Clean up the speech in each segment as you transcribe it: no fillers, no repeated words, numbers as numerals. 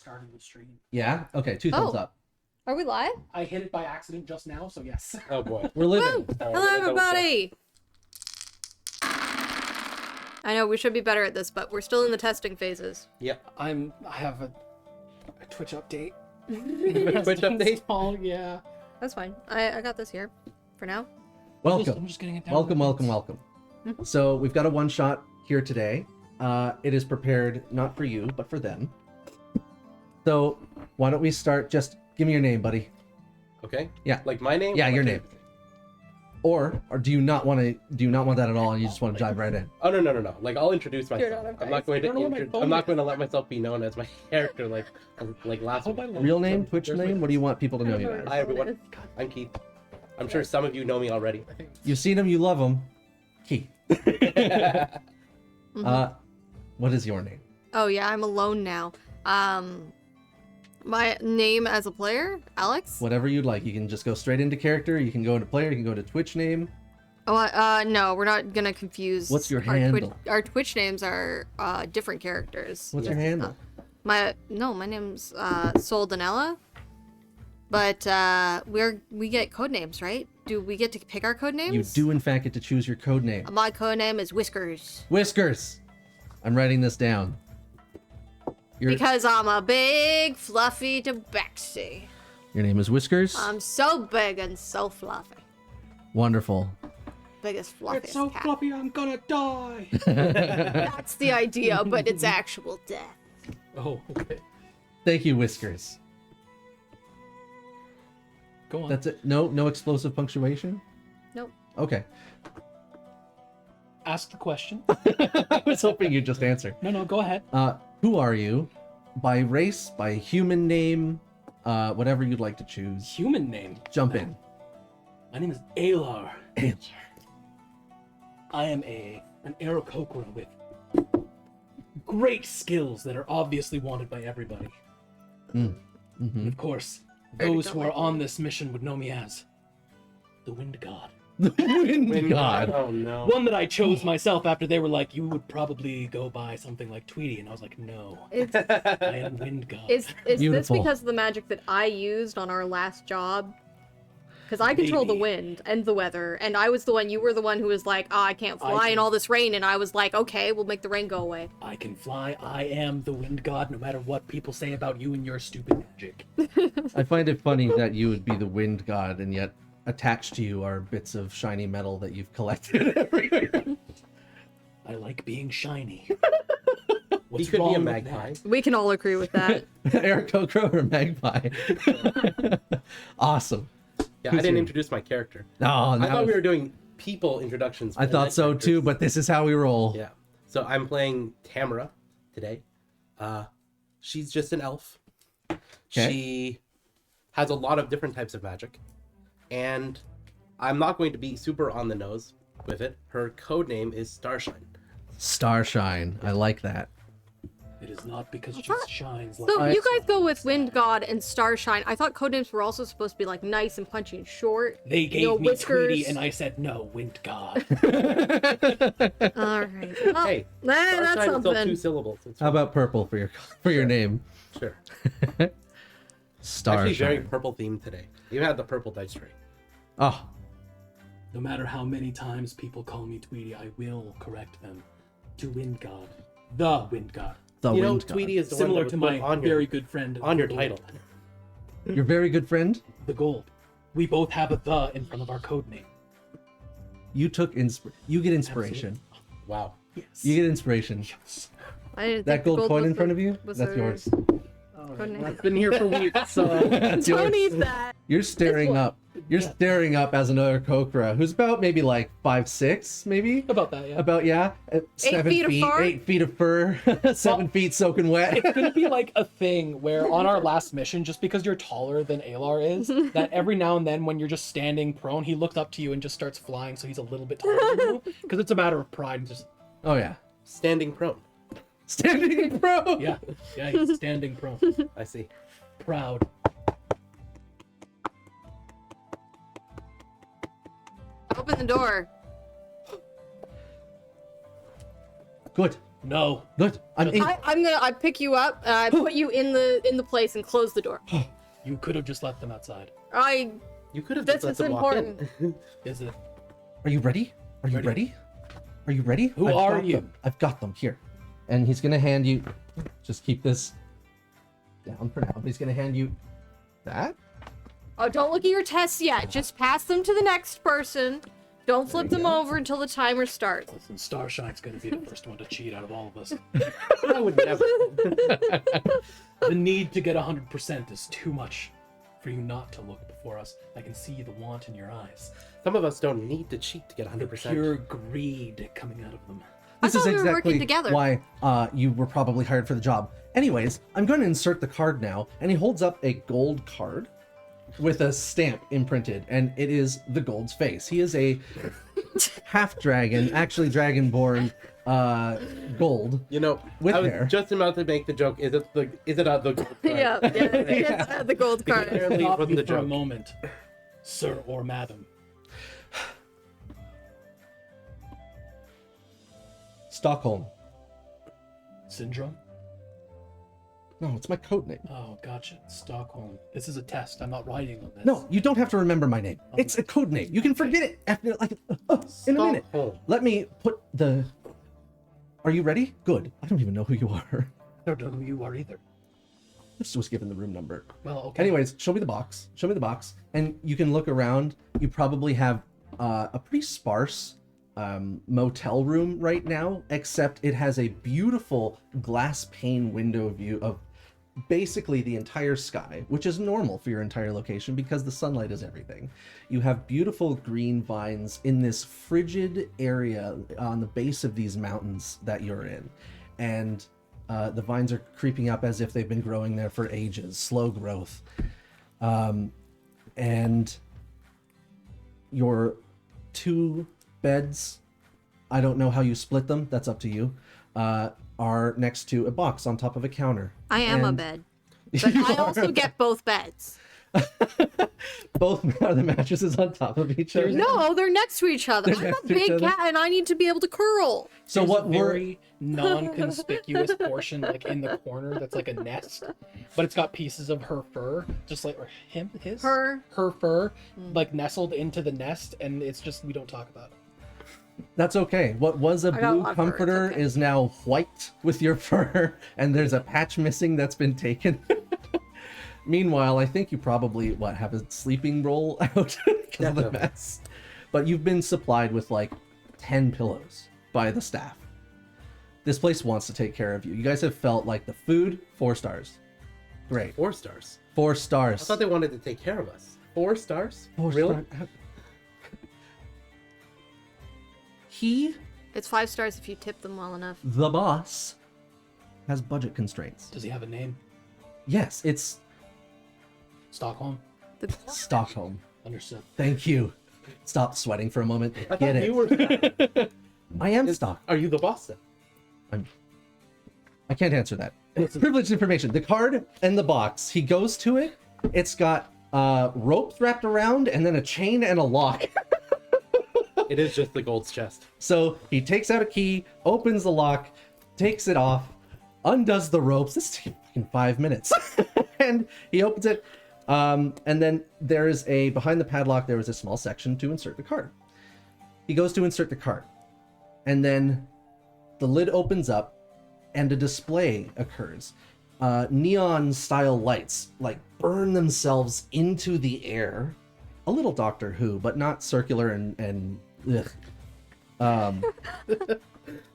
Starting the stream. Yeah? Okay, 2 thumbs up. Are we live? I hit it by accident just now, so yes. Oh boy. We're living. Hello, everybody! I know we should be better at this, but we're still in the testing phases. Yep. I have a Twitch update. Twitch update? Oh, yeah. That's fine. I got this here for now. Welcome. I'm just getting it down. Welcome. So we've got a one-shot here today. It is prepared not for you, but for them. So why don't we start? Just give me your name, buddy. Okay. Yeah. Like my name? Yeah, or your my name. favorite? Or do you not want that at all, and you just want to dive right in? Oh no. Like I'll introduce You're myself. not I'm not going I don't know where my to. phone I'm not is. going to let myself be known as my character like last Hope I week. love Real it. name, Twitch There's my- name. What do you want people to know you as? Hi everyone. I'm Keith. I'm sure some of you know me already. I think You've seen him, you love him. Keith. What is your name? Oh yeah, I'm alone now. My name as a player, Alex. Whatever you'd like. You can just go straight into character. You can go into player. You can go to Twitch name. Oh, no, we're not gonna confuse. What's your our handle? Our Twitch names are different characters. What's your handle? My name's Soldanella. But we get code names, right? Do we get to pick our code names? You do, in fact, get to choose your code name. My code name is Whiskers. Whiskers. I'm writing this down. Because I'm a big fluffy tabaxi. Your name is Whiskers. I'm so big and so fluffy. Wonderful. Biggest fluffiest it's so cat. fluffy, I'm gonna die. That's the idea, but it's actual death. Oh, okay. Thank you, Whiskers. Go on. That's it. No explosive punctuation. Nope. Okay. Ask the question. I was hoping you'd just answer. No, go ahead. Who are you? By race, by human name, whatever you'd like to choose. Human name. Jump in. My name is Alar. I am an Aarakocra with great skills that are obviously wanted by everybody. And of course, those who are on this mission would know me as the Wind God. The Wind God. Oh no. One that I chose myself after they were like, you would probably go by something like Tweety, and I was like, no, It's, I am Wind God. is this Beautiful. because of the magic that I used on our last job? Because I control the Maybe. wind and the weather, and you were the one who was like, oh, I can't fly in can- all this rain, and I was like, okay, we'll make the rain go away. I can fly. I am the Wind God, no matter what people say about you and your stupid magic. I find it funny that you would be the Wind God, and yet attached to you are bits of shiny metal that you've collected everywhere. I like being shiny. He What's could be wrong a with magpie. that? We can all agree with that. Eric Kokro or Magpie? Awesome. Yeah, Who's I didn't your- introduce my character. Oh, I thought we were doing people introductions. I and thought then so characters. too, but this is how we roll. Yeah. So I'm playing Tamara today. She's just an elf. She has a lot of different types of magic. And I'm not going to be super on the nose with it. Her code name is Starshine. Starshine. I like that. It is not because she shines like So I- you guys go with Wind God and Starshine. I thought codenames were also supposed to be like nice and punchy and short. They gave No me whiskers. Tweety, and I said no, Wind God. All right. Well, Hey, that's Starshine is still 2 something. syllables. It's How about purple for your name? sure. Starshine. Actually, very purple themed today. You had the purple dice tray. Oh, No matter how many times people call me Tweety, I will correct them to Wind God. The Wind God. the You know, Wind God. Tweety is the Similar one to that was my put on very your, good friend. on your the title. Gold. Your very good friend. The Gold. We both have a the in front of our code name. You took you get inspiration. Wow. Yes. You get inspiration. I didn't That think the gold coin was in front of you? was That's her yours. code name. I've been here for weeks, so That's yours. Tony's that. You're staring up. You're staring up as another Kokra who's about maybe like 5'6", maybe. about that, yeah. About 7 feet of feet, fur? 8 feet of fur, 7 feet soaking wet. It's gonna be like a thing where on our last mission, just because you're taller than Alar is, that every now and then when you're just standing prone, he looks up to you and just starts flying, so he's a little bit taller than you. Because it's a matter of pride. Just Oh yeah, Standing prone. standing pro. yeah, he's standing prone, I see. proud. Open the door. Good. No. Good. I pick you up and I put you in the place and close the door. You could have just left them outside. You could have This just let is them walk important. in. Is it? Are you ready? Are you ready? Are you ready? Who I've are got you? them. I've got them here. And he's gonna hand you. Just keep this down for now. He's gonna hand you that. Oh, don't look at your tests yet. Just pass them to the next person. Don't flip them over until the timer starts. Listen, Starshine's gonna be the first one to cheat out of all of us. I would never. The need to get 100% is too much for you not to look before us. I can see the want in your eyes. Some of us don't need to cheat to get The 100%. pure greed coming out of them. This is thought we were exactly working together. why you were probably hired for the job. Anyways, I'm going to insert the card now, and he holds up a gold card with a stamp imprinted, and it is the Gold's face. He is a half dragon, actually dragonborn, gold. You know, With I was hair. just about to make the joke. Is it the gold card? Yeah, the gold card. Apparently it Stop wasn't me a for a joke. moment, sir or madam. Stockholm. Syndrome? No, it's my code name. Oh, gotcha. Stockholm. This is a test. I'm not writing on this. No, you don't have to remember my name. It's a code name. You can forget it after, in a minute. Stockholm. Let me put the... Are you ready? Good. I don't even know who you are. I don't know who you are either. This was given the room number. Well, okay. Anyways, show me the box. Show me the box. And you can look around. You probably have a pretty sparse motel room right now, except it has a beautiful glass pane window view of basically the entire sky, which is normal for your entire location because the sunlight is everything. You have beautiful green vines in this frigid area on the base of these mountains that you're in. And the vines are creeping up as if they've been growing there for ages, slow growth. And your 2 beds, I don't know how you split them, that's up to you, are next to a box on top of a counter. I am a And- bed. But I also get both beds. Both are the mattresses on top of each other. No, they're next to each other. They're I'm next a to each big other? cat and I need to be able to curl. So There's what a we're very non-conspicuous portion, like in the corner, that's like a nest, but it's got pieces of her fur, just like or his Her. fur, like nestled into the nest, and it's just we don't talk about it. That's okay. What was a I got a blue lot of fur, it's comforter okay. is now white with your fur, and there's a patch missing that's been taken. Meanwhile, I think you probably have a sleeping roll out because of the Definitely. mess. But you've been supplied with like 10 pillows by the staff. This place wants to take care of you. You guys have felt like the food, 4 stars. Great. 4 stars. 4 I stars. thought they wanted to take care of us. 4 stars? 4 Really? star- He, It's 5 stars if you tip them well enough. the boss, has budget constraints. Does he have a name? Yes, it's Stockholm. The Stockholm. Understood. Thank you. Stop sweating for a moment. I Get thought it. you were. I am Stock. Are you the boss then? I can't answer that. Listen. Privileged information. The card and the box. He goes to it. It's got ropes wrapped around and then a chain and a lock. It is just the gold's chest. So he takes out a key, opens the lock, takes it off, undoes the ropes. This takes fucking 5 minutes. And he opens it. And then there is behind the padlock, there is a small section to insert the card. He goes to insert the card. And then the lid opens up and a display occurs. Neon style lights like burn themselves into the air. A little Doctor Who, but not circular and ugh.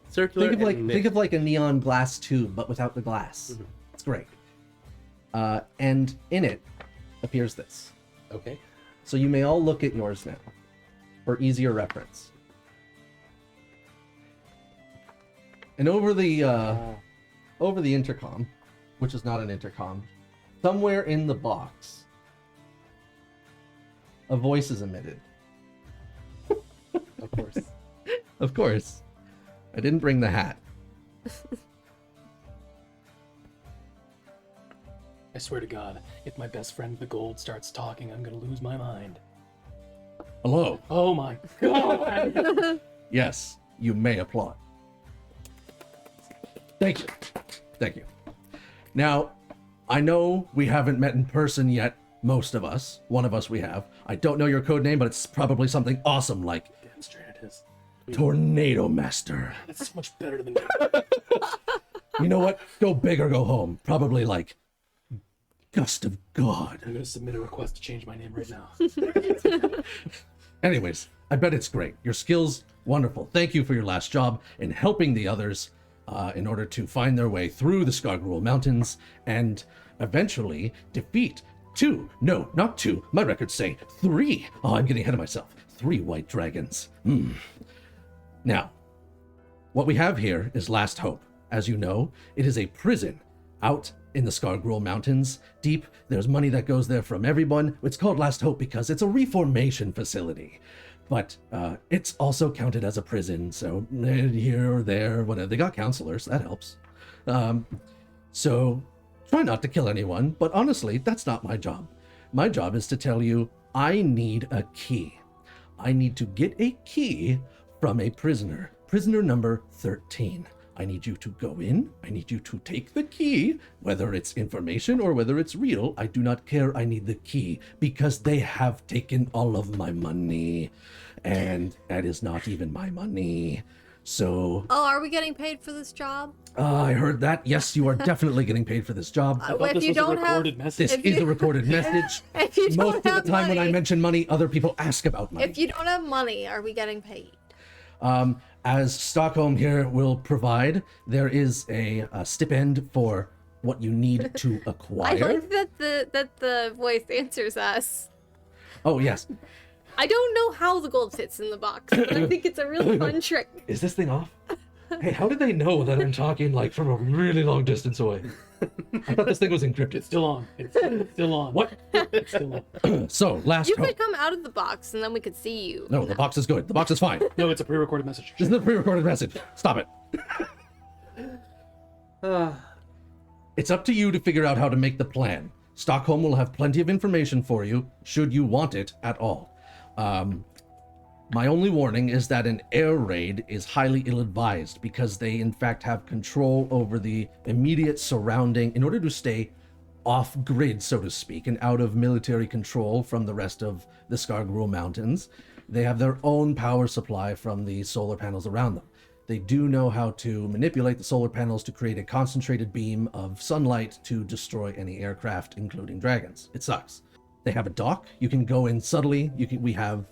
Circular. Think of like a neon glass tube, but without the glass. Mhm. It's great. And in it appears this. Okay. So you may all look at yours now for easier reference. And over the intercom, which is not an intercom, somewhere in the box, a voice is emitted. Of course. Of course. I didn't bring the hat. I swear to God, if my best friend the gold starts talking, I'm gonna lose my mind. Hello. Oh my God! Yes, you may applaud. Thank you. Thank you. Now, I know we haven't met in person yet, most of us. One of us we have. I don't know your code name, but it's probably something awesome like Damn straight it is. Tornado Master. That's so much better than me. You know what? Go big or go home. Probably like Gust of God. I'm gonna submit a request to change my name right now. Anyways, I bet it's great. Your skills, wonderful. Thank you for your last job in helping the others in order to find their way through the Skargrul Mountains and eventually defeat not two, my records say 3. Oh, I'm getting ahead of myself. 3 white dragons. Now, what we have here is Last Hope. As you know, it is a prison out in the Skargrul Mountains. Deep, there's money that goes there from everyone. It's called Last Hope because it's a reformation facility. But it's also counted as a prison, so here or there, whatever. They got counselors, that helps. So try not to kill anyone, but honestly, that's not my job. My job is to tell you, I need a key. I need to get a key from a prisoner. Prisoner number 13. I need you to go in. I need you to take the key, whether it's information or whether it's real. I do not care. I need the key because they have taken all of my money and that is not even my money. So. Oh, are we getting paid for this job? I heard that. Yes, you are definitely getting paid for this job. I thought if this you was don't a have, recorded message. This is a recorded message. if you don't Most of the have time when I money- mention money, other people ask about money. If you don't have money, are we getting paid? As Stockholm here will provide, there is a stipend for what you need to I acquire. like that the voice answers us. Oh, yes. I don't know how the gold fits in the box, but I think it's a really fun trick. Is this thing off? Hey, how did they know that I'm talking like from a really long distance away? I thought this thing was encrypted. It's still on. It's still on. What? It's still on. So, Last You Hope. could come out of the box and then we could see you. No, the box is good. The box is fine. No, it's a pre-recorded message. This is a pre-recorded message. Stop it. It's up to you to figure out how to make the plan. Stockholm will have plenty of information for you, should you want it at all. My only warning is that an air raid is highly ill-advised because they in fact have control over the immediate surrounding in order to stay off-grid, so to speak, and out of military control from the rest of the Skargrul Mountains. They have their own power supply from the solar panels around them. They do know how to manipulate the solar panels to create a concentrated beam of sunlight to destroy any aircraft, including dragons. It sucks. They have a dock. You can go in subtly. We have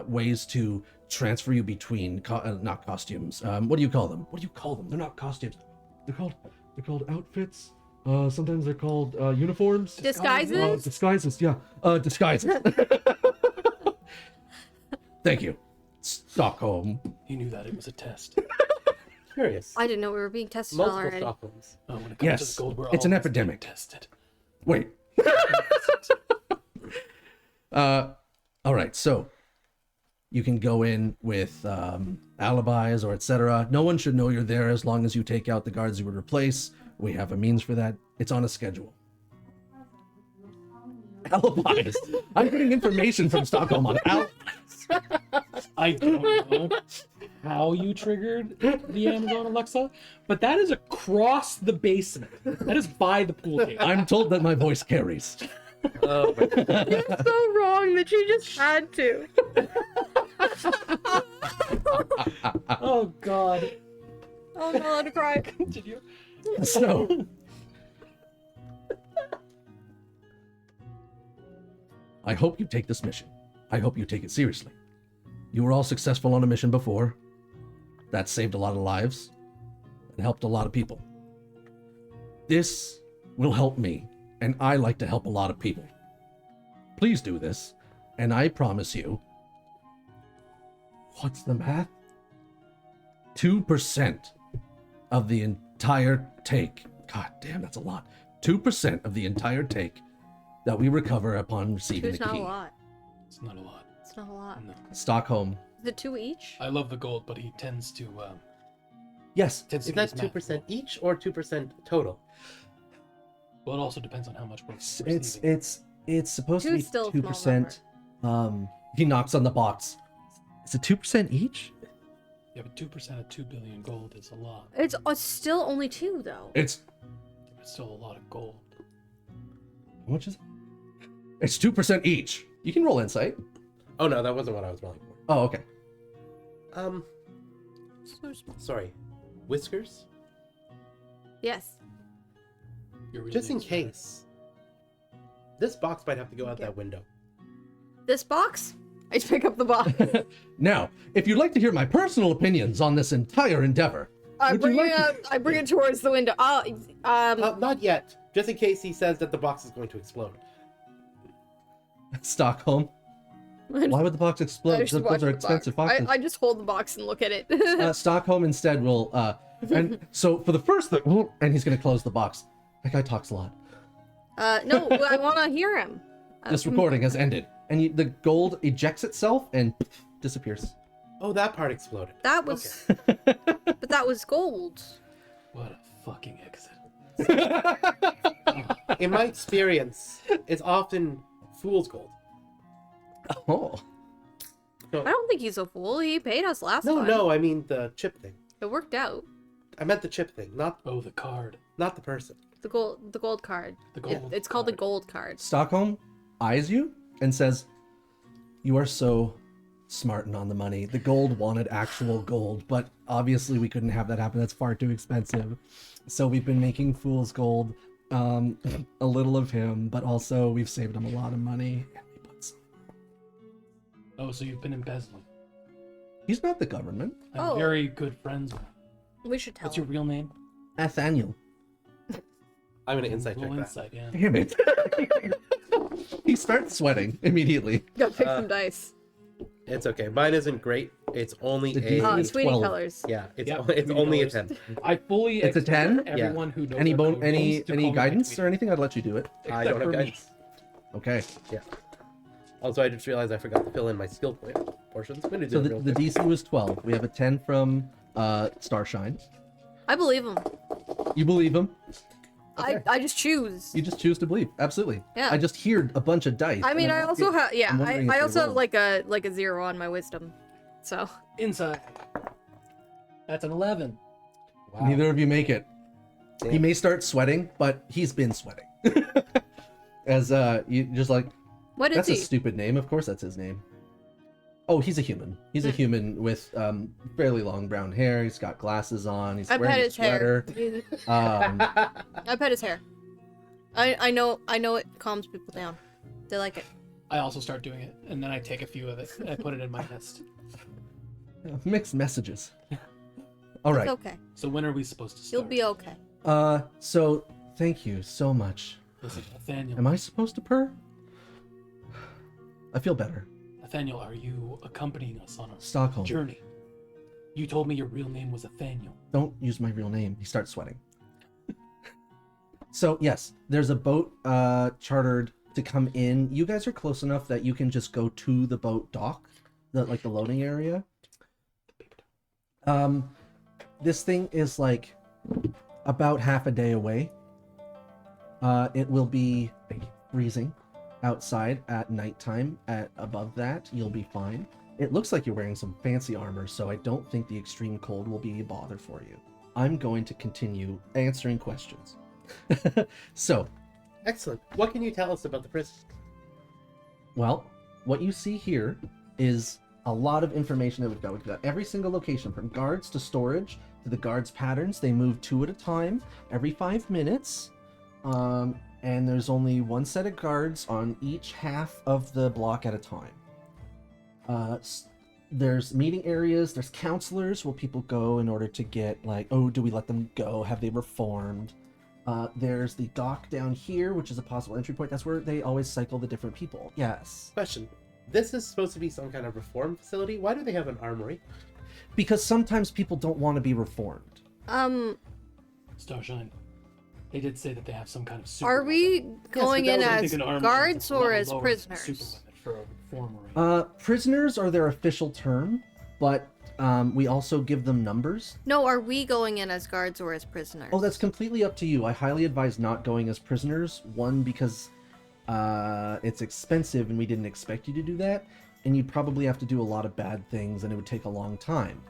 ways to transfer you between not costumes. What do you call them? What do you call them? They're not costumes. They're called outfits. Sometimes they're called uniforms. Disguises? Disguises. Yeah. Disguises. Thank you, Stockholm. He knew that it was a test. Curious. I didn't know we were being tested Multiple already. Stockholms. Oh, when it comes Yes, to the gold, we're it's an always epidemic. being tested. Wait. All right, so you can go in with alibis or etc. No one should know you're there as long as you take out the guards you would replace. We have a means for that. It's on a schedule. Alibis. I'm getting information from Stockholm on alibis. I don't know how you triggered the Amazon Alexa, but that is across the basement. That is by the pool table. I'm told that my voice carries. Oh, my God. You're so wrong that you just had to. Oh God. Oh no, I'm gonna cry. Continue. So, I hope you take this mission. I hope you take it seriously. You were all successful on a mission before. That saved a lot of lives and helped a lot of people. This will help me, and I like to help a lot of people. Please do this, and I promise you... What's the math? 2% of the entire take. God damn, that's a lot. 2% of the entire take that we recover upon receiving Two's the not key. a lot. It's not a lot. It's not a lot. No. Stockholm. The 2 each? I love the gold, but he tends to Yes. tends to Is get that his math 2% each or 2% total? Well, it also depends on how much we're It's receiving. it's supposed to Two's be still a small 2%. He knocks on the box. Is it 2% each? Yeah, but 2% of 2 billion gold is a lot. It's still only 2 though. It's It's still a lot of gold. how much is it? It's 2% each. You can roll insight. Oh no, that wasn't what I was rolling for. Oh, okay. So small. Sorry. Whiskers? Yes. Your real Just in name's better. case. This box might have to go out that window. This box? I just pick up the box. Now, if you'd like to hear my personal opinions on this entire endeavor, I would you bring like it to- up. I bring it towards the window. Not yet. Just in case he says that the box is going to explode. Stockholm, why would the box I explode? just Those watch are the expensive box. boxes. I just hold the box and look at it. Stockholm instead will, and so for the first thing, and he's gonna close the box. That guy talks a lot. No, I want to hear him. This recording has ended, and the gold ejects itself and disappears. Oh, that part exploded. That was, but that was gold. What a fucking exit. In my experience, it's often fool's gold. Oh, I don't think he's a fool. He paid us last No, time. no, I mean the chip thing. It worked out. I meant the chip thing, not Oh, the card. the person. The gold card. The gold It's called the card. gold card. Stockholm eyes you and says, "You are so smart and on the money. The gold wanted actual gold, but obviously we couldn't have that happen. That's far too expensive. So we've been making fool's gold, a little of him, but also we've saved him a lot of money." And we put some. Oh, so you've been embezzling. He's not the government. I'm Oh. very good friends with him. We should tell What's your him. real name? Nathaniel. I'm gonna insight check Roll that. insight, yeah. Damn it. He starts sweating immediately. Go pick some dice. It's okay. Mine isn't great. It's only The a DC Oh, is sweetie 12. colors. yeah. It's Yeah, it's only a $3. 10. I fully It's a 10? expect everyone who knows Any our bone, code any names to call me guidance Tweety. or anything? I'd let you do it. I Except don't have for me. guidance. Okay. Also, I just realized I forgot to fill in my skill point portions. I'm gonna do So it the, real the quick. DC was 12. We have a 10 from Starshine. I believe him. You believe him? I just choose. You just choose to believe. Absolutely. Yeah. I just heard a bunch of dice. I mean, and I also have I'm wondering if I they also have rolled. like a 0 on my wisdom. So Inside. That's an 11. Wow. Neither of you make it. He Damn. may start sweating, but he's been sweating. As you just like, what is that's he? a stupid name. Of course, that's his name. Oh, he's a human. He's a human with fairly long brown hair. He's got glasses on. He's I wearing pet a his hair. sweater. I pet his hair. I know it calms people down. They like it. I also start doing it, and then I take a few of it and I put it in my nest. Mixed messages. All right. It's okay. So when are we supposed to start? You'll be okay. So thank you so much. Listen, Nathaniel. Am I supposed to purr? I feel better. Nathaniel, are you accompanying us on a Stockholm. journey? You told me your real name was Nathaniel. Don't use my real name. He starts sweating. So yes, there's a boat chartered to come in. You guys are close enough that you can just go to the boat dock, the loading area. This thing is like about half a day away. It will be freezing outside at nighttime. At above that, you'll be fine. It looks like you're wearing some fancy armor, so I don't think the extreme cold will be a bother for you. I'm going to continue answering questions. So, Excellent. What can you tell us about the prison? well, what you see here is a lot of information that we've got. We've got every single location, from guards to storage to the guards' patterns. They move 2 at a time every 5 minutes. And there's only one set of guards on each half of the block at a time. There's meeting areas, there's counselors where people go in order to get, like, oh, do we let them go? Have they reformed? There's the dock down here, which is a possible entry point. That's where they always cycle the different people. Yes. Question. This is supposed to be some kind of reform facility. Why do they have an armory? Because sometimes people don't want to be reformed. Starshine. They did say that they have some kind of super Are we weapon. going Yes, in but that was, I as think, an armor guards that's a or level as lower than prisoners? super weapon for a reformery. Prisoners are their official term, but we also give them numbers. No, are we going in as guards or as prisoners? Oh, that's completely up to you. I highly advise not going as prisoners. One, because it's expensive and we didn't expect you to do that. And you'd probably have to do a lot of bad things and it would take a long time.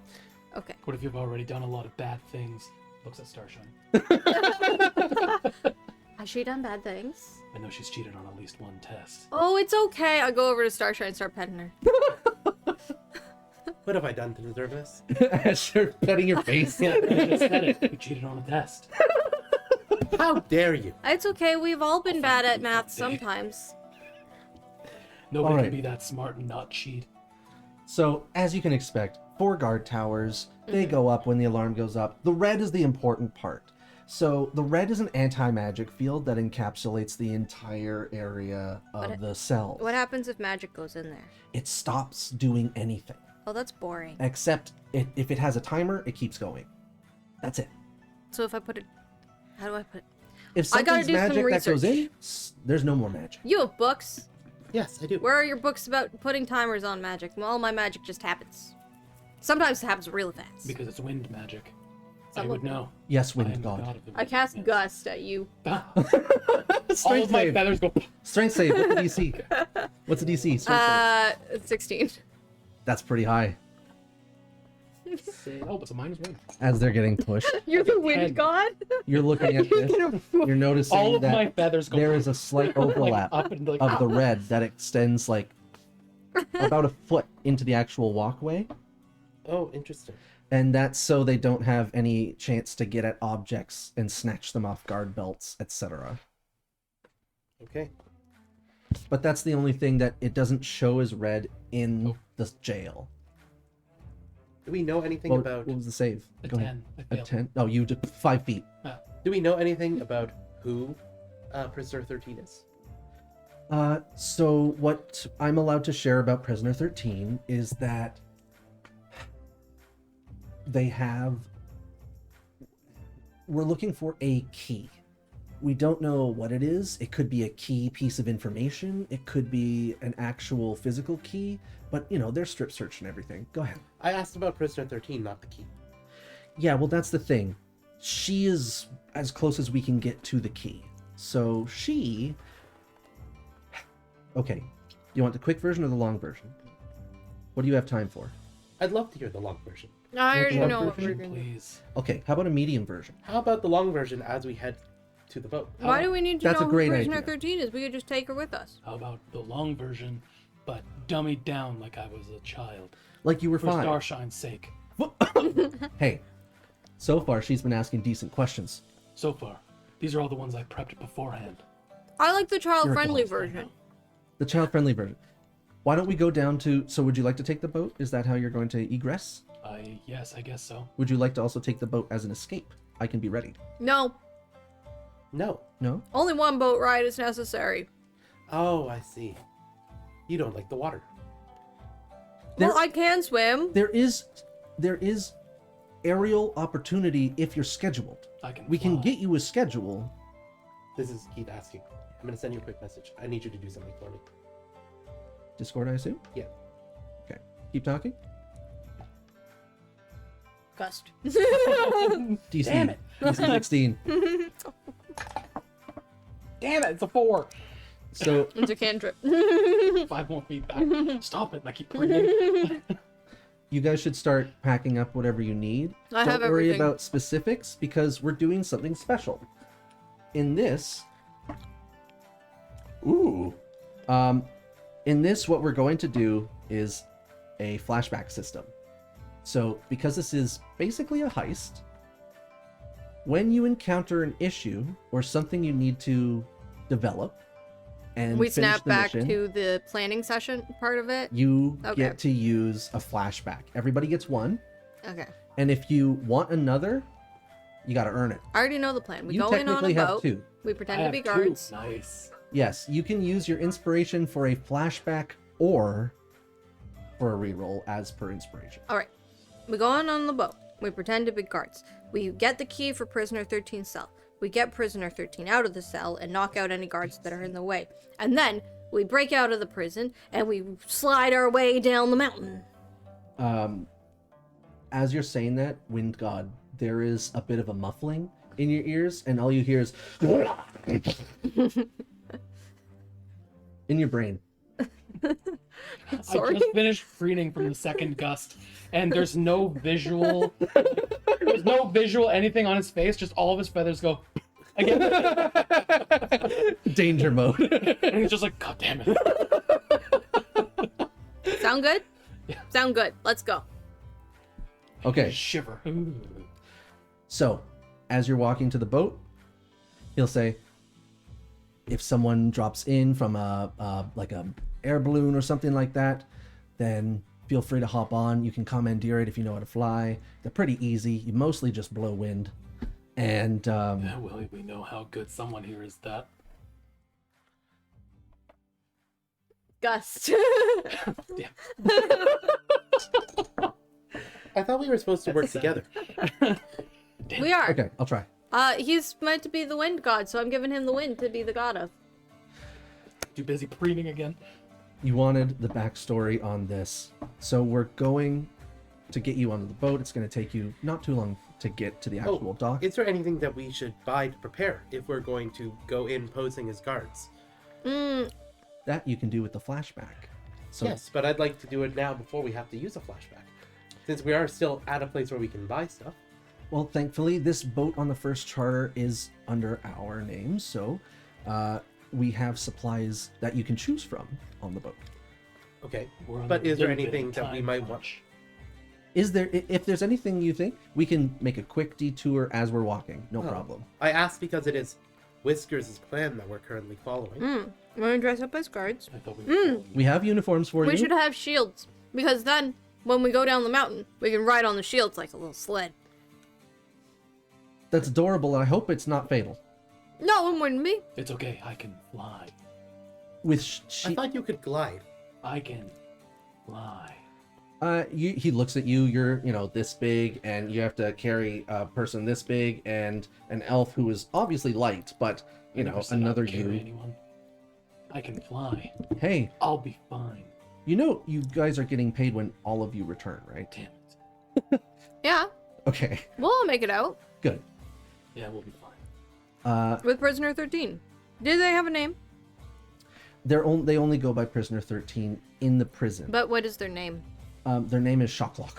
Okay. What if you've already done a lot of bad things? Looks at Starshine. Has she done bad things? I know she's cheated on at least one test. Oh, it's okay. I'll go over to Starshine and start petting her. What have I done to deserve this? As you're petting your face. Yeah, I just said it. You cheated on a test. How dare you? It's okay. We've all been bad at math sometimes. Nobody Alright. can be that smart and not cheat. So, as you can expect, 4 guard towers, they go up when the alarm goes up. The red is the important part. So, the red is an anti-magic field that encapsulates the entire area of the cell. What happens if magic goes in there? It stops doing anything. Oh, that's boring. Except if it has a timer, it keeps going. That's it. So if I put it... How do I put it? If I gotta something's do some magic that goes in, research. there's no more magic. You have books. Yes, I do. Where are your books about putting timers on magic? All my magic just happens. Sometimes it happens really fast. Because it's wind magic. Some I would of it. know. Yes, I am wind the god. of the I wind. cast Yes. Gust at you. All Strength of my save. feathers go. Strength save. What's the DC? What's the DC? Strength save. 16. That's pretty high. Oh, it's a -1. As they're getting pushed, You're the 10. wind god? you're looking at this. You're noticing All of that my feathers go. there is a slight overlap up and like. of the red that extends like about a foot into the actual walkway, Oh, interesting. and that's so they don't have any chance to get at objects and snatch them off guard belts, etc. Okay. But that's the only thing that it doesn't show as red in the jail. Do we know anything What, about? what was the save? A Go 10. ahead. I A failed. 10? Oh, you did 5 feet. Do we know anything about who Prisoner 13 is? So what I'm allowed to share about Prisoner 13 is that we're looking for a key. We don't know what it is. It could be a key piece of information. It could be an actual physical key, but they're strip searched and everything. Go ahead. I asked about Prisoner 13, not the key. Yeah, well, that's the thing. She is as close as we can get to the key. So she... Okay. You want the quick version or the long version? What do you have time for? I'd love to hear the long version. I already Long know what we're version, going to do. Please. Okay, how about a medium version? How about the long version as we head to the boat? Why do we need to That's a know great who Prisoner idea. 13 is? We could just take her with us. How about the long version, but dummied down like I was a child? Like you were For 5. Starshine's sake. Hey, so far she's been asking decent questions. So far, these are all the ones I prepped beforehand. I like the child-friendly You're a version. The child-friendly version. Why don't we go down to... So would you like to take the boat? Is that how you're going to egress? Yes, I guess so. Would you like to also take the boat as an escape? I can be ready. No. No. No? Only one boat ride is necessary. Oh, I see. You don't like the water. There- Well, I can swim. There is aerial opportunity if you're scheduled. I can. We can fly. get you a schedule. This is Keith asking. I'm going to send you a quick message. I need you to do something for me. Discord, I assume? Yeah. Okay. Keep talking. Gust. DC. Damn it. DC 16. Damn it! It's a 4. So It's a cantrip. 5 more feet back. Stop it! I keep bringing. you guys should start packing up whatever you need. I Don't have worry everything. about specifics because we're doing something special. In this, what we're going to do is a flashback system. So, because this is basically a heist, when you encounter an issue or something you need to develop and We finish snap the back mission, to the planning session part of it. you Okay. get to use a flashback. Everybody gets one, Okay. and if you want another, you got to earn it. I already know the plan. We You go in on a technically have boat. 2. We I pretend to have be 2. guards. Nice. Yes, you can use your inspiration for a flashback or for a reroll as per inspiration. All right. We go in on the boat. We pretend to be guards. We get the key for Prisoner 13's cell. We get Prisoner 13 out of the cell and knock out any guards that are in the way. And then we break out of the prison and we slide our way down the mountain. As you're saying that, Wind God, there is a bit of a muffling in your ears, and all you hear is in your brain. Sorry. I just finished reading from the second gust, and there's no visual. There's no visual anything on his face. Just all of his feathers go again, Danger mode. and he's just like, God damn it. Sound good? Yeah. Sound good. Let's go. Okay, Shiver. so as you're walking to the boat, he'll say, if someone drops in from a like a air balloon or something like that, then feel free to hop on. You can commandeer it if you know how to fly. They're pretty easy. You mostly just blow wind. And Yeah, well, we know how good someone here is that. Gust. Damn. I thought we were supposed to work together. We are. okay, I'll try. He's meant to be the wind god, so I'm giving him the wind to be the god of. Too busy preening again. You wanted the backstory on this. So we're going to get you onto the boat. It's going to take you not too long to get to the actual dock. Is there anything that we should buy to prepare if we're going to go in posing as guards? That you can do with the flashback. So Yes, but I'd like to do it now before we have to use a flashback. Since we are still at a place where we can buy stuff. Well, thankfully, this boat on the first charter is under our name, so we have supplies that you can choose from on the boat. Okay, We're on but a is there little bit anything of that we time might want? crunch. Is there, if there's anything you think, we can make a quick detour as we're walking. No Oh. problem. I asked because it is Whiskers' plan that we're currently following. Want to dress up as guards? I thought we were We have uniforms for you. We should have shields, because then, when we go down the mountain, we can ride on the shields like a little sled. That's adorable, and I hope it's not fatal. No, it wouldn't be. It's okay. I can fly. With I thought you could glide. I can fly. he looks at you. You're, this big, and you have to carry a person this big and an elf who is obviously light, but Never said I'd another carry you. anyone. I can fly. Hey, I'll be fine. you guys are getting paid when all of you return, right? Damn it. Yeah, Okay, we'll all make it out. good. Yeah, we'll be fine. With Prisoner 13. Did they have a name? They only go by Prisoner 13 in the prison. But what is their name? Their name is Shocklock.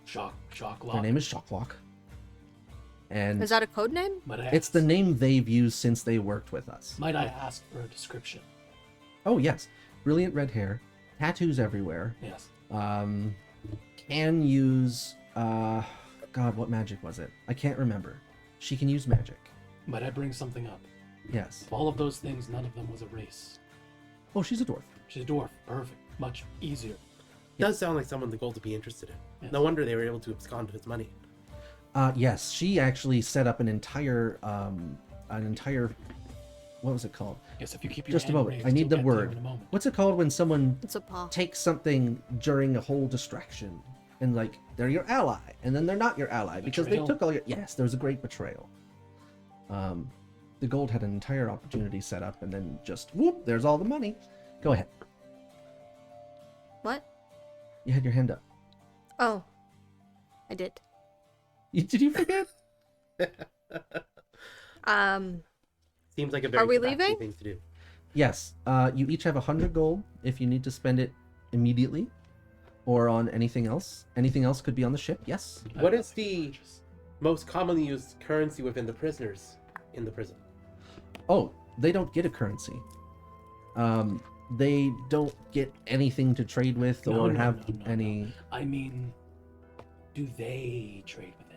Shock Their lock. name is Shocklock. And Is that a code name? Might I it's the ask- name they've used since they worked with us. Might I ask for a description? Oh, yes. Brilliant red hair, tattoos everywhere. Yes. Can use, God, what magic was it? I can't remember. She can use magic. Might I bring something up? Yes. Of all of those things, none of them was a race. Oh, she's a dwarf. She's a dwarf. Perfect. Much easier. Does sound like someone the gold to be interested in. Yes. No wonder they were able to abscond with his money. Yes, she actually set up an entire, what was it called? Yes, if you keep your Just a hand moment. raised, I need you'll the get there word. in a moment. What's it called when someone It's a paw. takes something during a whole distraction and they're your ally and then they're not your ally because they Betrayal? took all your, yes, there was a great betrayal. The gold had an entire opportunity set up and then just whoop, there's all the money. Go ahead. What? You had your hand up. Oh. I did. Did you forget? Seems like a very Are we taxi leaving? thing to do. Yes. You each have 100 gold if you need to spend it immediately or on anything else. Anything else could be on the ship. Yes. I What have is nothing to the purchase. most commonly used currency within the prisoners in the prison? Oh, they don't get a currency. They don't get anything to trade with No, or no, have no, no, any. no. I mean, do they trade with it?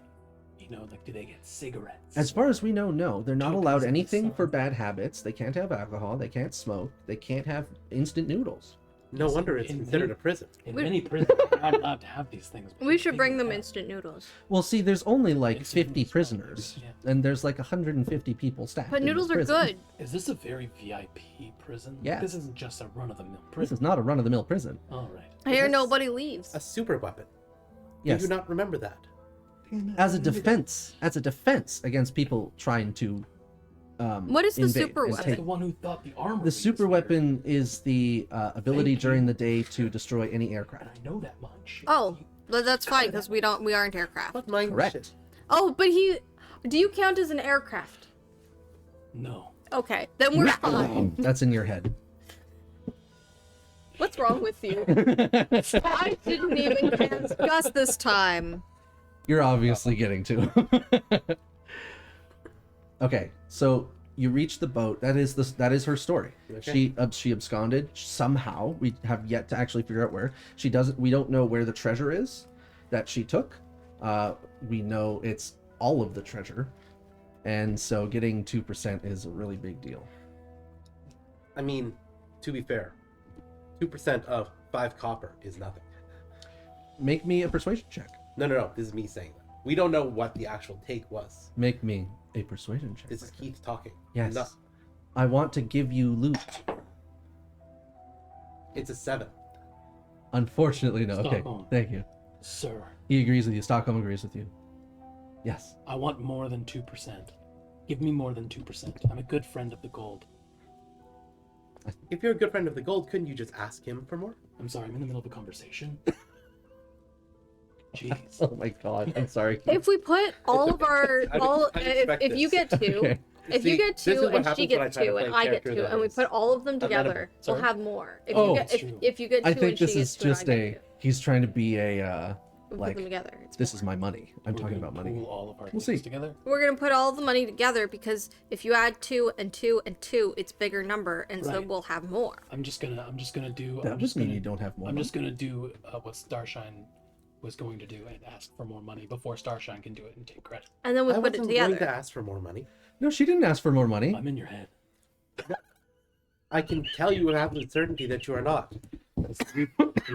Like, do they get cigarettes? As far as we know, no. They're not Tokens allowed of the anything sun. for bad habits. They can't have alcohol. They can't smoke. They can't have instant noodles. No Yes, wonder it's in considered many- a prison. In We- many prisons, they're not allowed to have these things. but We they should bring them have. instant noodles. Well, see, there's only like Instant 50 noodles, prisoners, yeah. and there's like 150 people staffed. But in this noodles are prison. good. Is this a very VIP prison? Yeah. This isn't just a run-of-the-mill This prison. is not a run-of-the-mill prison. All right. I hear Yes. nobody leaves. A super weapon. Yes, Do you not remember that? as a defense against people trying to. What is the invade super and weapon? take- The one who thought the armor. The super was better. weapon is the ability Thank during you. the day to destroy any And aircraft. I know that much. Oh, but that's fine because we aren't aircraft. What mind Correct. shit? Oh, but do you count as an aircraft? No. Okay, then we're fine. That's in your head. What's wrong with you? I didn't even cast Gus this time. You're obviously getting to. Okay, so you reach the boat. That is her story. Okay. She absconded somehow. We have yet to actually figure out where. She doesn't. We don't know where the treasure is that she took. We know it's all of the treasure, and so getting 2% is a really big deal. I mean, to be fair, 2% of 5 copper is nothing. Make me a persuasion check. No. This is me saying that. We don't know what the actual take was. Make me a persuasion check. This is Keith talking. Yes. No, I want to give you loot. it's a 7. Unfortunately, no. Okay. Stockholm. Thank you. Sir, He agrees with you. Stockholm agrees with you. Yes. I want more than 2%. Give me more than 2%. I'm a good friend of the gold. If you're a good friend of the gold, couldn't you just ask him for more? I'm sorry, I'm in the middle of a conversation. Jeez. Oh my god. I'm sorry. If we put all of our I expect if you this. get 2, Okay. if See, you get this is 2 what and she happens when I gets try to 2 play and a I get character 2 that and we is put all of them amenable. together, we'll Sorry? have more. If Oh, you get that's true. if you get 2 I think and she this gets is 2 and I just get a. 2, He's trying to be a. we Like, put them together. It's This more. is my money. I'm We're talking gonna about money. pool all of our We'll things see. together. We're gonna put all the money together because if you add 2 and 2 and 2, it's bigger number, and so Right. we'll have more. I'm just gonna do. That I'm would just mean gonna, you don't have more. I'm money. just gonna do what Starshine was going to do and ask for more money before Starshine can do it and take credit. And then we I put it wasn't going to together. ask for more money. No, she didn't ask for more money. I'm in your head. I can tell you with absolute certainty that you are not. We've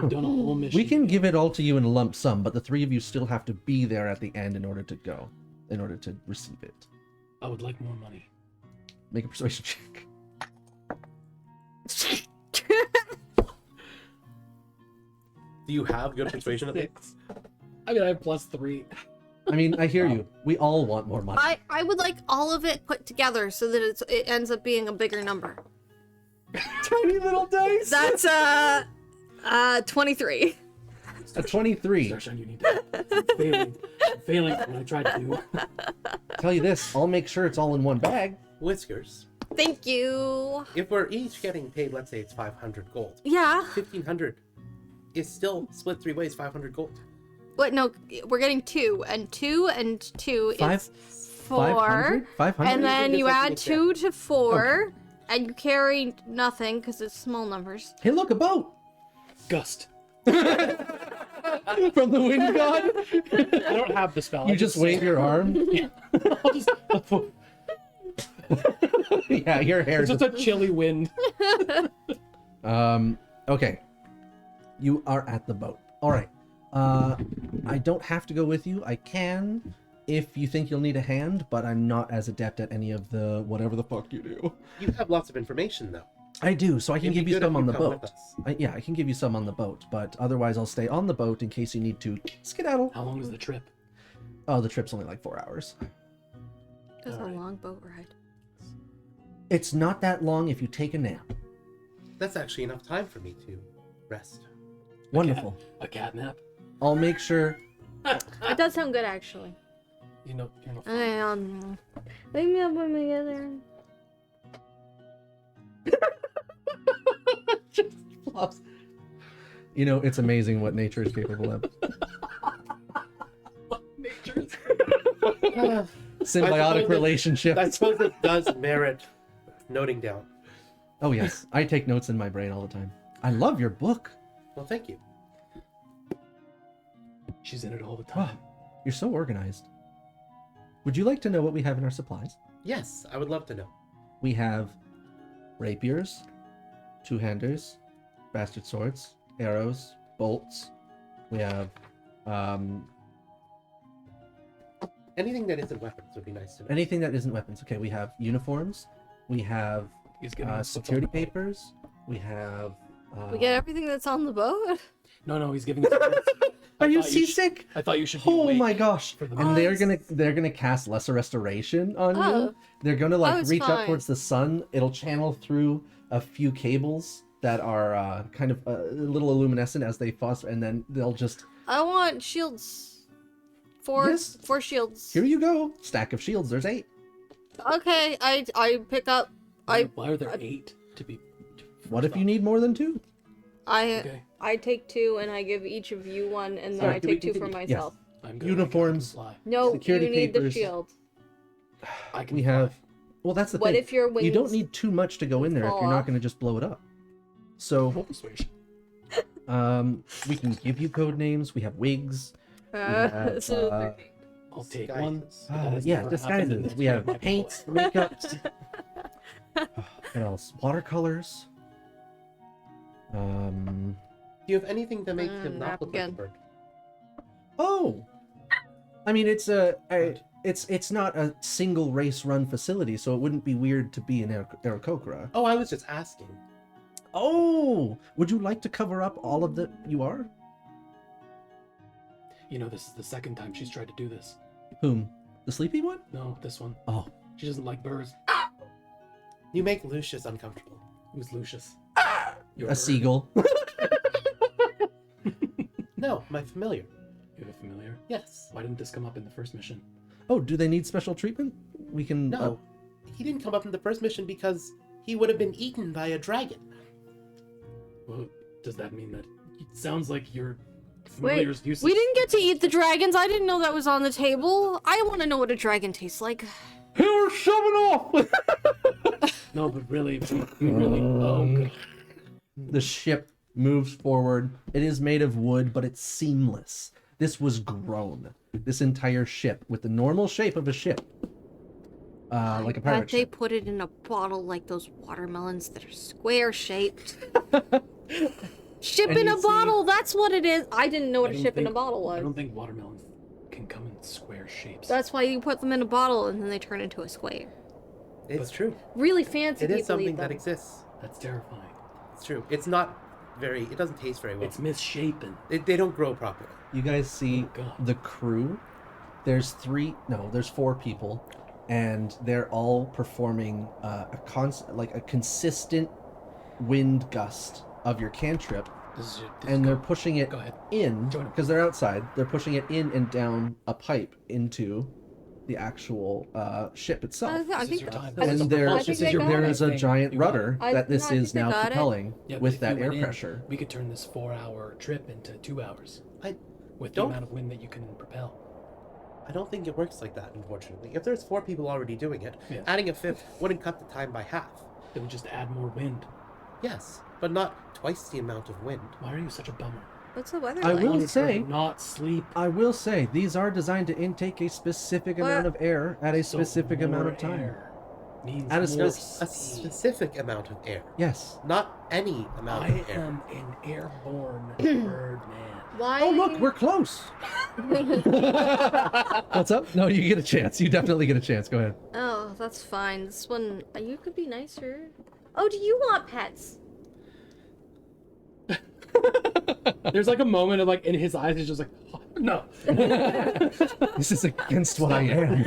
done a whole mission. We can give it all to you in a lump sum, but the 3 of you still have to be there at the end in order to receive it. I would like more money. Make a persuasion check. Do you have good persuasion at least? 6. I mean, I have +3. I mean, I hear you. We all want more money. I would like all of it put together so that it ends up being a bigger number. Tiny little dice. That's 23. A 23. Starshine, you need to. I'm failing when I tried to do. Tell you this, I'll make sure it's all in one bag. Whiskers. Thank you. If we're each getting paid, let's say it's 500 gold. Yeah. 1,500 is still split 3 ways, 500 gold. Wait, no, we're getting 2, and 2 and 2 Five- is 4. 500? And then This you doesn't add make 2 to 4, and you carry nothing because it's small numbers. Hey, look, a boat! Gust. From the wind god? I don't have the spell. You I just wave your arm? I'll just, Yeah, your hair it's just a chilly wind. Okay. You are at the boat. Alright. I don't have to go with you. I can if you think you'll need a hand, but I'm not as adept at any of the whatever the fuck you do. You have lots of information, though. I do, so I can It'd be give you good if some on the come boat. with us. Yeah, I can give you some on the boat, but otherwise I'll stay on the boat in case you need to skedaddle. How long is the trip? Oh, the trip's only like 4 hours. That's a Alright. long boat ride. It's not that long if you take a nap. That's actually enough time for me to rest. Wonderful. A cat nap? I'll make sure. It does sound good, actually. You know, you're not. Wake me up when we get there. Just flops. You know, it's amazing what nature is capable of. Nature's. Symbiotic relationship. I suppose it does merit noting down. Oh yes, I take notes in my brain all the time. I love your book. Well, thank you. She's in it all the Wow, time. you're so organized. Would you like to know what we have in our supplies? Yes, I would love to know. We have rapiers, two-handers, bastard swords, arrows, bolts. We have Anything that isn't weapons would be nice to know. anything that isn't weapons. Okay, we have uniforms. We have He's giving us what's on security the boat. papers. We have. We get everything that's on the boat? No, he's giving us. Are you thought you should- seasick? I thought you should be Oh awake my gosh! for the And Oh, they're gonna cast lesser restoration on Oh. you. They're gonna like it's reach up fine. towards the sun. It'll channel through a few cables that are kind of a little luminescent as they foster, and then they'll just I want shields. 4 Yes. 4 shields. here you go. Stack of shields. There's 8. Okay, I pick up. Why are there 8 to be? What if you need more than 2? Okay. I take 2 and I give each of you 1, and then Sorry, I do we take 2 for continue? myself. I'm good. Uniforms. I can fly. No, Security you need the papers. shield. I can We fly. have. Well, that's the What thing. if your You don't wings need too much to go in there if fall you're not off? going to just blow it up. So, Full persuasion. we can give you code names. We have wigs. have, This is uh, I'll take Disguises. one. but that has yeah, never happened in disguises. the We history of have my paints, play. makeups. What else? Watercolors. Do you have anything to make him not look like a napkin. bird? Oh, I mean, it's not a single race run facility, so it wouldn't be weird to be an Aarakocra. Oh, I was just asking. Oh, would you like to cover up all of the you are? You know, this is the second time she's tried to do this. Whom? The sleepy one? No, this one. Oh, She doesn't like birds. You make Lucius uncomfortable. Who's Lucius? You're a seagull. No, my familiar. You have a familiar? Yes. Why didn't this come up in the first mission? Oh, do they need special treatment? We can. No, he didn't come up in the first mission because he would have been eaten by a dragon. Well, does that mean that it sounds like your Wait, familiar's useless? we didn't get to eat the dragons. I didn't know that was on the table. I want to know what a dragon tastes like. Here, shove it off! No, but really, really. Oh, good. The ship moves forward. It is made of wood, but it's seamless. This was grown. This entire ship with the normal shape of a ship, like a Bet pirate they ship. put it in a bottle like those watermelons that are square shaped. Ship And in you a see- bottle. That's what it is. I didn't know what I a don't ship in a think- bottle I was. don't think watermelons can come in square shapes. That's why you put them in a bottle and then they turn into a square. It's true. Really fancy It people is something eat them. that exists. That's terrifying. It's true. It's not very. It doesn't taste very well. It's misshapen. They don't grow properly. You guys see Oh, God. the crew. There's 4 people, and they're all performing a consistent wind gust of your cantrip, This is and they're pushing it Go ahead. in Join 'em. because they're outside. They're pushing it in and down a pipe into the actual ship itself. I This is think your time. I And think there, I think they got there it. is a giant You got it. rudder I- that this no, I is think they now got it. propelling Yeah, but with if that you air went in, pressure. we could turn this 4-hour trip into 2 hours I with the Don't- amount of wind that you can propel. I don't think it works like that. Unfortunately, if there's 4 people already doing it, Yes. adding a 5th wouldn't cut the time by half. It would just add more wind. Yes, but not twice the amount of wind. Why are you such a bummer? What's the weather I like? will Wanted her say- to not sleep. I will say these are designed to intake a specific amount What? of air at a So specific amount more of time. air means At a more A speed. specific amount of air, Yes. not any amount I of air. am an airborne bird man. Why? Oh look, we're close. What's up? No, you get a chance. You definitely get a chance. Go ahead. Oh, that's fine. This one, you could be nicer. Oh, do you want pets? There's like a moment of like in his eyes, he's just like, "Oh, no. This is against what I am.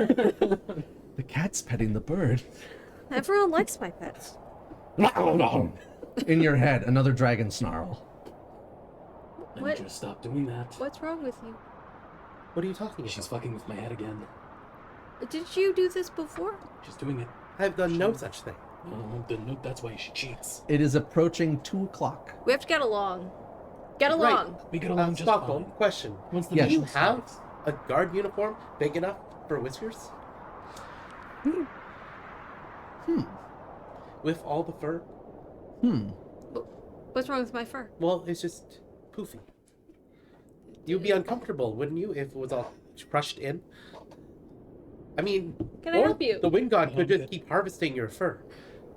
The cat's petting the bird. Everyone likes my pets. In your head, another dragon snarl. I What? need you to stop doing that. What's wrong with you? What are you talking about? She's fucking with my head again. Did you do this before? She's doing it. I've done no such thing. Oh, then no, that's why she cheats. It is approaching 2 o'clock. We have to get along. Get along. We get along just Stockholm, fine. question. Once the Yes. Do you mission have starts. a guard uniform big enough for Whiskers? With all the fur? What's wrong with my fur? Well, it's just poofy. You'd be uncomfortable, wouldn't you, if it was all crushed in? I mean, Can I or help you? The wind god could I'm just good. keep harvesting your fur.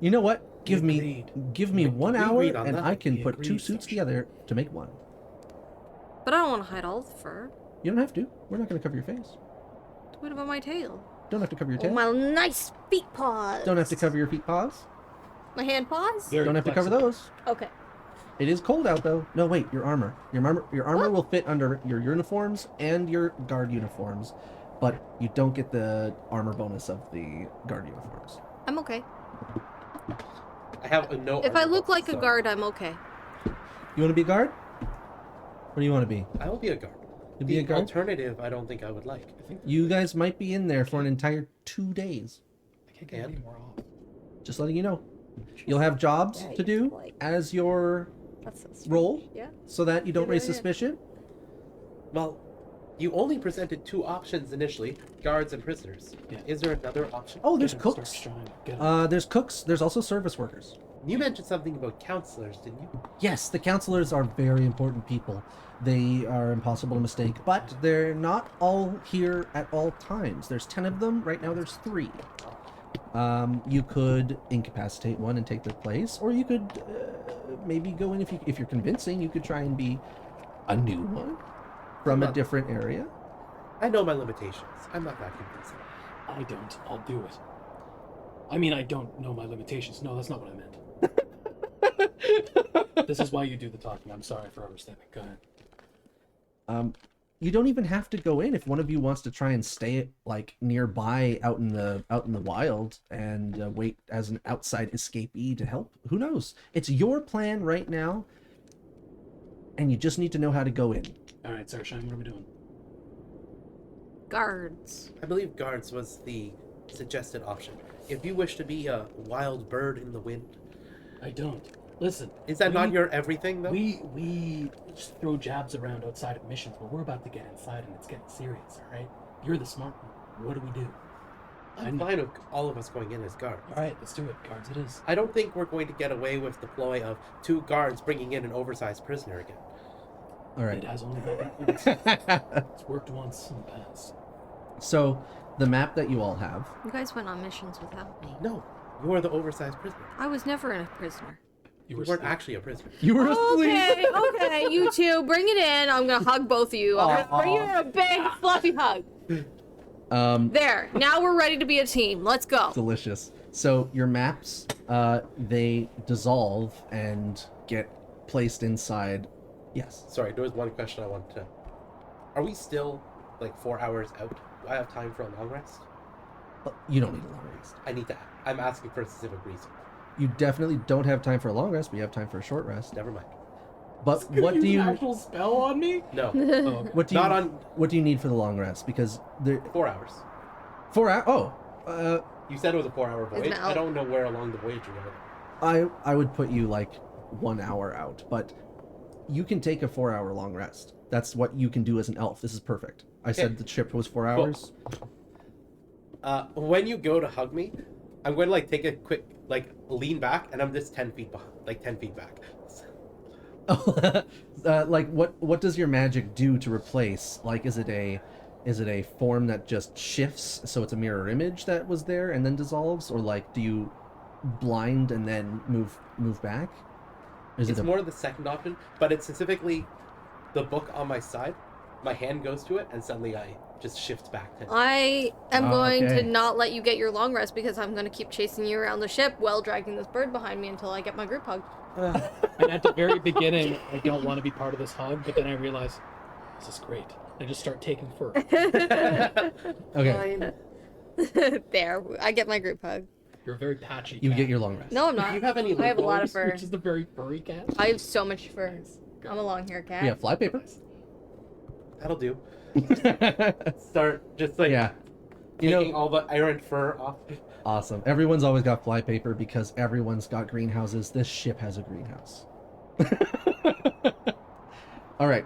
You know what? Give me agreed. 1 We hour agreed on and that. I can We put 2 agreed, suits Sasha. together to make one. But I don't want to hide all the fur. You don't have to. We're not going to cover your face. What about my tail? Don't have to cover your Oh, tail. my nice feet paws. Don't have to cover your feet paws. My hand paws? Very Don't have to cover flexible. those. Okay. It is cold out though. No, wait, your armor. Your armor will fit under your uniforms and your guard uniforms, but you don't get the armor bonus of the guard uniforms. I'm okay. I have a no. If I armor look bonus, like a so guard, I'm okay. You want to be a guard? What do you want to be? I will be a guard. To be a The guard? alternative, I don't think I would like. I think You guys might be in there for an entire 2 days. I can't get And? any more off. Just letting you know. You'll have jobs Yeah, to do like- as your That's so strange. roll Yeah. so that you don't raise Yeah. suspicion? Well, you only presented 2 options initially, guards and prisoners. Yeah. Is there another option? Oh, there's Get him, start cooks. shine, get him. There's cooks. There's also service workers. You mentioned something about counselors, didn't you? Yes, the counselors are very important people. They are impossible to mistake, but they're not all here at all times. There's 10 of them. Right now there's 3. You could incapacitate one and take their place, or you could maybe go in if you're convincing. You could try and be a new one from a different area. I know my limitations. I'm not that convincing. I don't. I'll do it. I mean, I don't know my limitations. No, that's not what I meant. This is why you do the talking. I'm sorry for overstepping. Go ahead. You don't even have to go in if one of you wants to try and stay like nearby out in the wild and wait as an outside escapee to help. Who knows? It's your plan right now, and you just need to know how to go in. All right, Starshine, what are we doing? Guards. I believe guards was the suggested option. If you wish to be a wild bird in the wind, I don't. Listen. is that not your everything though? We just throw jabs around outside of missions, but we're about to get inside and it's getting serious, all right? You're the smart one. What do we do? I'm fine with all of us going in as guards. All right, let's do it. Guards it is. I don't think we're going to get away with the ploy of 2 guards bringing in an oversized prisoner again. All It right. has only happened once. It's worked once in the past. So the map that you all have. You guys went on missions without me. No, you are the oversized prisoner. I was never a prisoner. You weren't actually a prisoner. You were asleep. Okay, okay, you two, bring it in. I'm gonna hug both of you. I'm gonna bring you a big, fluffy hug. There. Now we're ready to be a team. Let's go. Delicious. So your maps, they dissolve and get placed inside. Yes. Sorry, there was one question I wanted to. Are we still like 4 hours out? Do I have time for a long rest? You don't need a long rest. I need to. I'm asking for a specific reason. You definitely don't have time for a long rest, but you have time for a short rest. Never mind. But what do you actual spell on me? No, Oh, okay. what do you not on what do you need for the long rest? Because there 4 hours. 4 hours. Oh, You said it was a 4-hour Isn't voyage. it I out? don't know where along the voyage you're going. I would put you like 1 hour out, but you can take a 4-hour long rest. That's what you can do as an elf. This is perfect. I said the trip was 4 hours. When you go to hug me, I'm going to like take a quick like lean back, and I'm just 10 feet behind, like 10 feet back. Like what does your magic do to replace? Like is it a form that just shifts so it's a mirror image that was there and then dissolves, or like do you blind and then move back? Is It's it a, more of the second option, but it's specifically the book on my side. My hand goes to it, and suddenly I just shift back 10 feet. I am Oh, going okay. to not let you get your long rest because I'm going to keep chasing you around the ship while dragging this bird behind me until I get my group hug. And at the very beginning, I don't want to be part of this hug, but then I realize this is great. I just start taking fur. okay? Fine. There, I get my group hug. You're a very patchy You cat. get your long rest. No, I'm Do not. you have any I have a lot of Voice, fur. Which is the very furry cat. I have so much fur. I'm a long hair cat. Yeah, flypaper. That'll do. Start just like Yeah. You taking know, all the errant fur off. awesome. Everyone's always got flypaper because everyone's got greenhouses. This ship has a greenhouse. All right.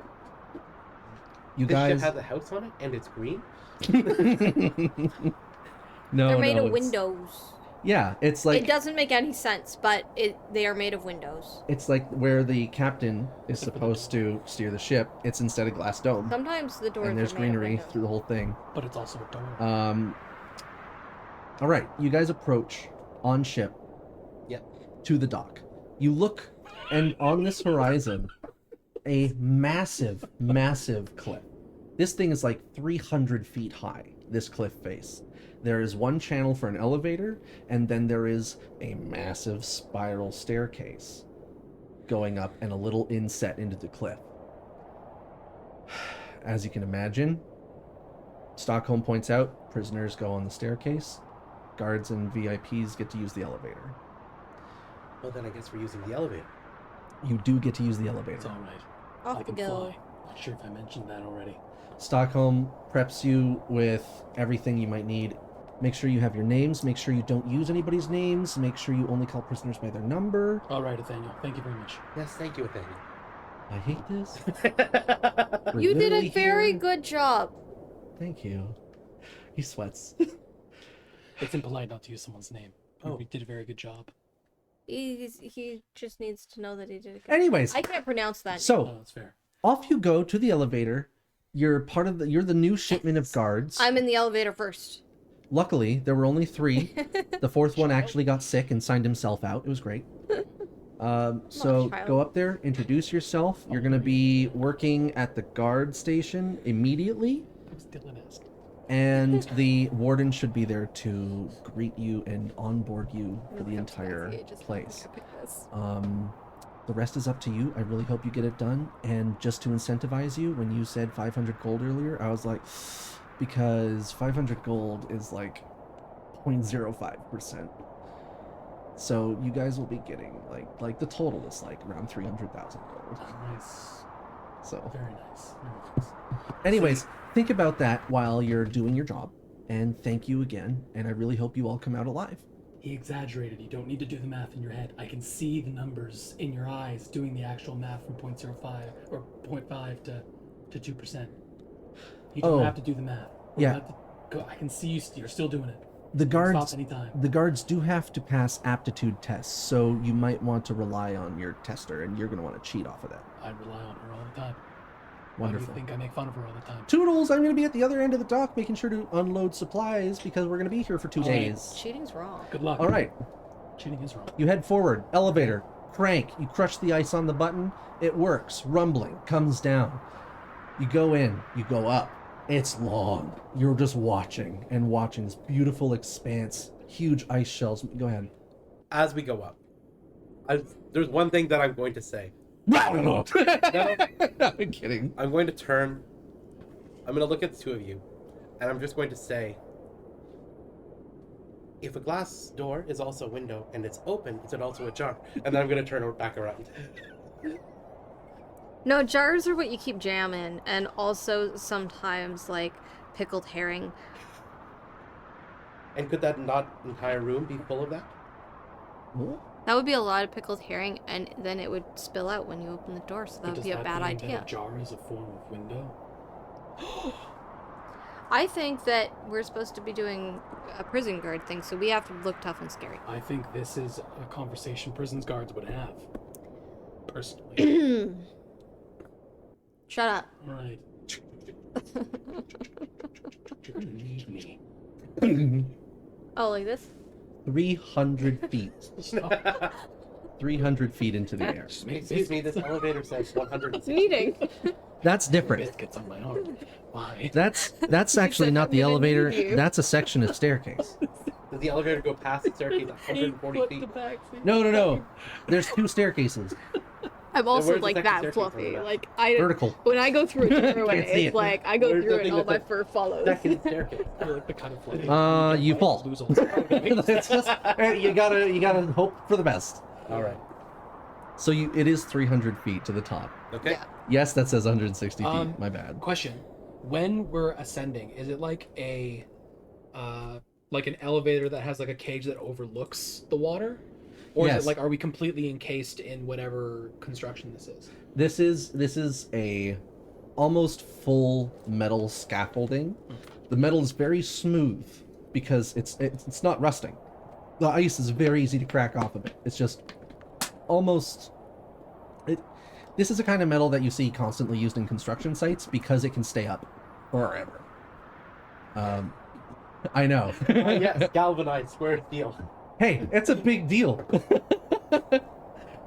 You This guys. ship has a house on it, and it's green. No, They're made no, of it's- windows. Yeah, it's like It doesn't make any sense, but they are made of windows. it's like where the captain is supposed to steer the ship. It's instead a glass dome, Sometimes the doors and there's are made of greenery windows. through the whole thing. But it's also a door. All right, you guys approach on ship. Yep. To the dock. You look, and on this horizon, a massive, massive cliff. This thing is like 300 feet high. This cliff face. There is one channel for an elevator, and then there is a massive spiral staircase going up and a little inset into the cliff. As you can imagine, Stockholm points out, prisoners go on the staircase, guards and VIPs get to use the elevator. Well, then I guess we're using the elevator. You do get to use the It's elevator. all right. Off I we can go. fly. Not sure if I mentioned that already. Stockholm preps you with everything you might need Make sure you have your names. Make sure you don't use anybody's names. Make sure you only call prisoners by their number. All right, Nathaniel. Thank you very much. Yes, thank you, Nathaniel. I hate this. We're You did literally a very here. good job. Thank you. He sweats. It's impolite not to use someone's name. Oh. You did a very good job. He just needs to know that he did a good Anyways, I can't pronounce that. so Oh, that's fair. off you go to the elevator. You're the new shipment of guards. I'm in the elevator first. Luckily, there were only 3. The 4th one actually got sick and signed himself out. It was great. So child. go up there, introduce yourself. You're going to be working at the guard station immediately, I'm still an ask. and the warden should be there to greet you and onboard you for the entire place. The rest is up to you. I really hope you get it done. And just to incentivize you, when you said 500 gold earlier, I was like, because 500 gold is like 0.05%. So you guys will be getting like the total is like around 300,000 gold. Nice. So Very nice. Very nice. anyways, think about that while you're doing your job. And thank you again. And I really hope you all come out alive. He exaggerated. You don't need to do the math in your head. I can see the numbers in your eyes doing the actual math from 0.05 or 0.5 to 2%. You don't Oh. have to do the math. You Yeah. have to go. I can see you're still doing it. The You can guards stop anytime. the guards do have to pass aptitude tests, so you might want to rely on your tester, and you're going to want to cheat off of that. I rely on her all the time. Wonderful. Why do you think I make fun of her all the time? Toodles, I'm going to be at the other end of the dock making sure to unload supplies because we're going to be here for 2 days. Cheating's wrong. Good luck. All right, Cheating is wrong. you head forward, elevator, crank, you crush the ice on the button, it works, rumbling, comes down. You go in, you go up. It's long. You're just watching and watching this beautiful expanse, huge ice shells. Go ahead. As we go up, there's one thing that I'm going to say. No, I'm kidding. I'm going to turn. I'm going to look at the two of you, and I'm just going to say, if a glass door is also a window and it's open, is it also ajar? And then I'm going to turn it back around. No, jars are what you keep jam in, and also sometimes like pickled herring. And could that not entire room be full of that? What? That would be a lot of pickled herring, and then it would spill out when you open the door, so that would be a bad That idea. a jar is a form of window? I think that we're supposed to be doing a prison guard thing, so we have to look tough and scary. I think this is a conversation prisons guards would have. Personally. Shut up. Right. You're gonna need me. Oh, like this? 300 feet. Stop. 300 feet into the air. Just make Excuse me, this elevator says 160. Meeting. That's different. biscuits on my arm. Why? That's actually said not the we didn't elevator. need you. That's a section of staircase. Does the elevator go past the staircase 140 feet? No. There's 2 staircases. I'm also where's the like second that staircase fluffy. over there? Like I Vertical. when I go through a doorway, Can't see it's it. like I go Where's through the it thing and all with my the fur follows. Second staircase. I like the kind of flavor. You fall. Lose all the It's just you gotta hope for the best. All right. So it is 300 feet to the top. Okay. Yeah. Yes, that says 160 feet. My bad. Question: when we're ascending, is it like like an elevator that has like a cage that overlooks the water, or Yes. is it like are we completely encased in whatever construction this is? This is a almost full metal scaffolding. The metal is very smooth because it's not rusting. The ice is very easy to crack off of it. It's just almost this is a kind of metal that you see constantly used in construction sites because it can stay up forever. I know. Yes, galvanized square steel. Hey, it's a big deal.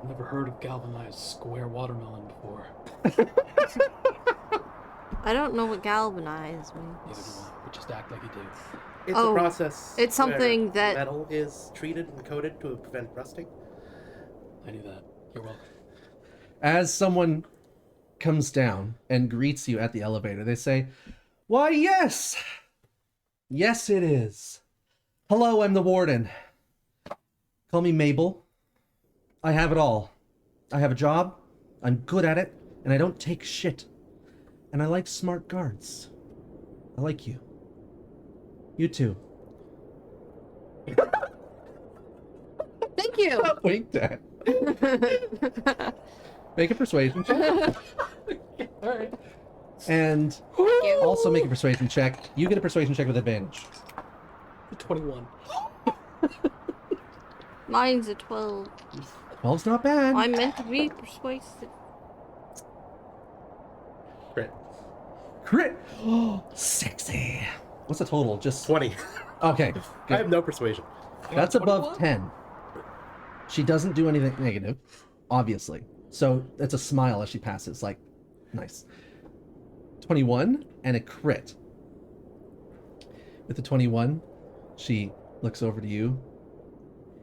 Never heard of galvanized square watermelon before. I don't know what galvanized Neither do means. I, but just act like you do. It's Oh, a process. it's something where that- metal is treated and coated to prevent rusting. I knew that. You're welcome. As someone comes down and greets you at the elevator, they say, "Why, yes! Yes, it is. Hello, I'm the warden. Call me Mabel. I have it all. I have a job, I'm good at it, and I don't take shit. And I like smart guards. I like you. You too. Thank you. Wink, Dad. Make a persuasion check. All right. And you. also make a persuasion check. You get a persuasion check with advantage. 21. Mine's a 12. 12's not bad. I'm meant to be persuasive. Crit. Crit. Sexy. What's the total? Just 20. okay. I Good. have no persuasion. That's above 21? 10. She doesn't do anything negative, obviously. So it's a smile as she passes, like, nice. 21 and a crit. With the 21, she looks over to you,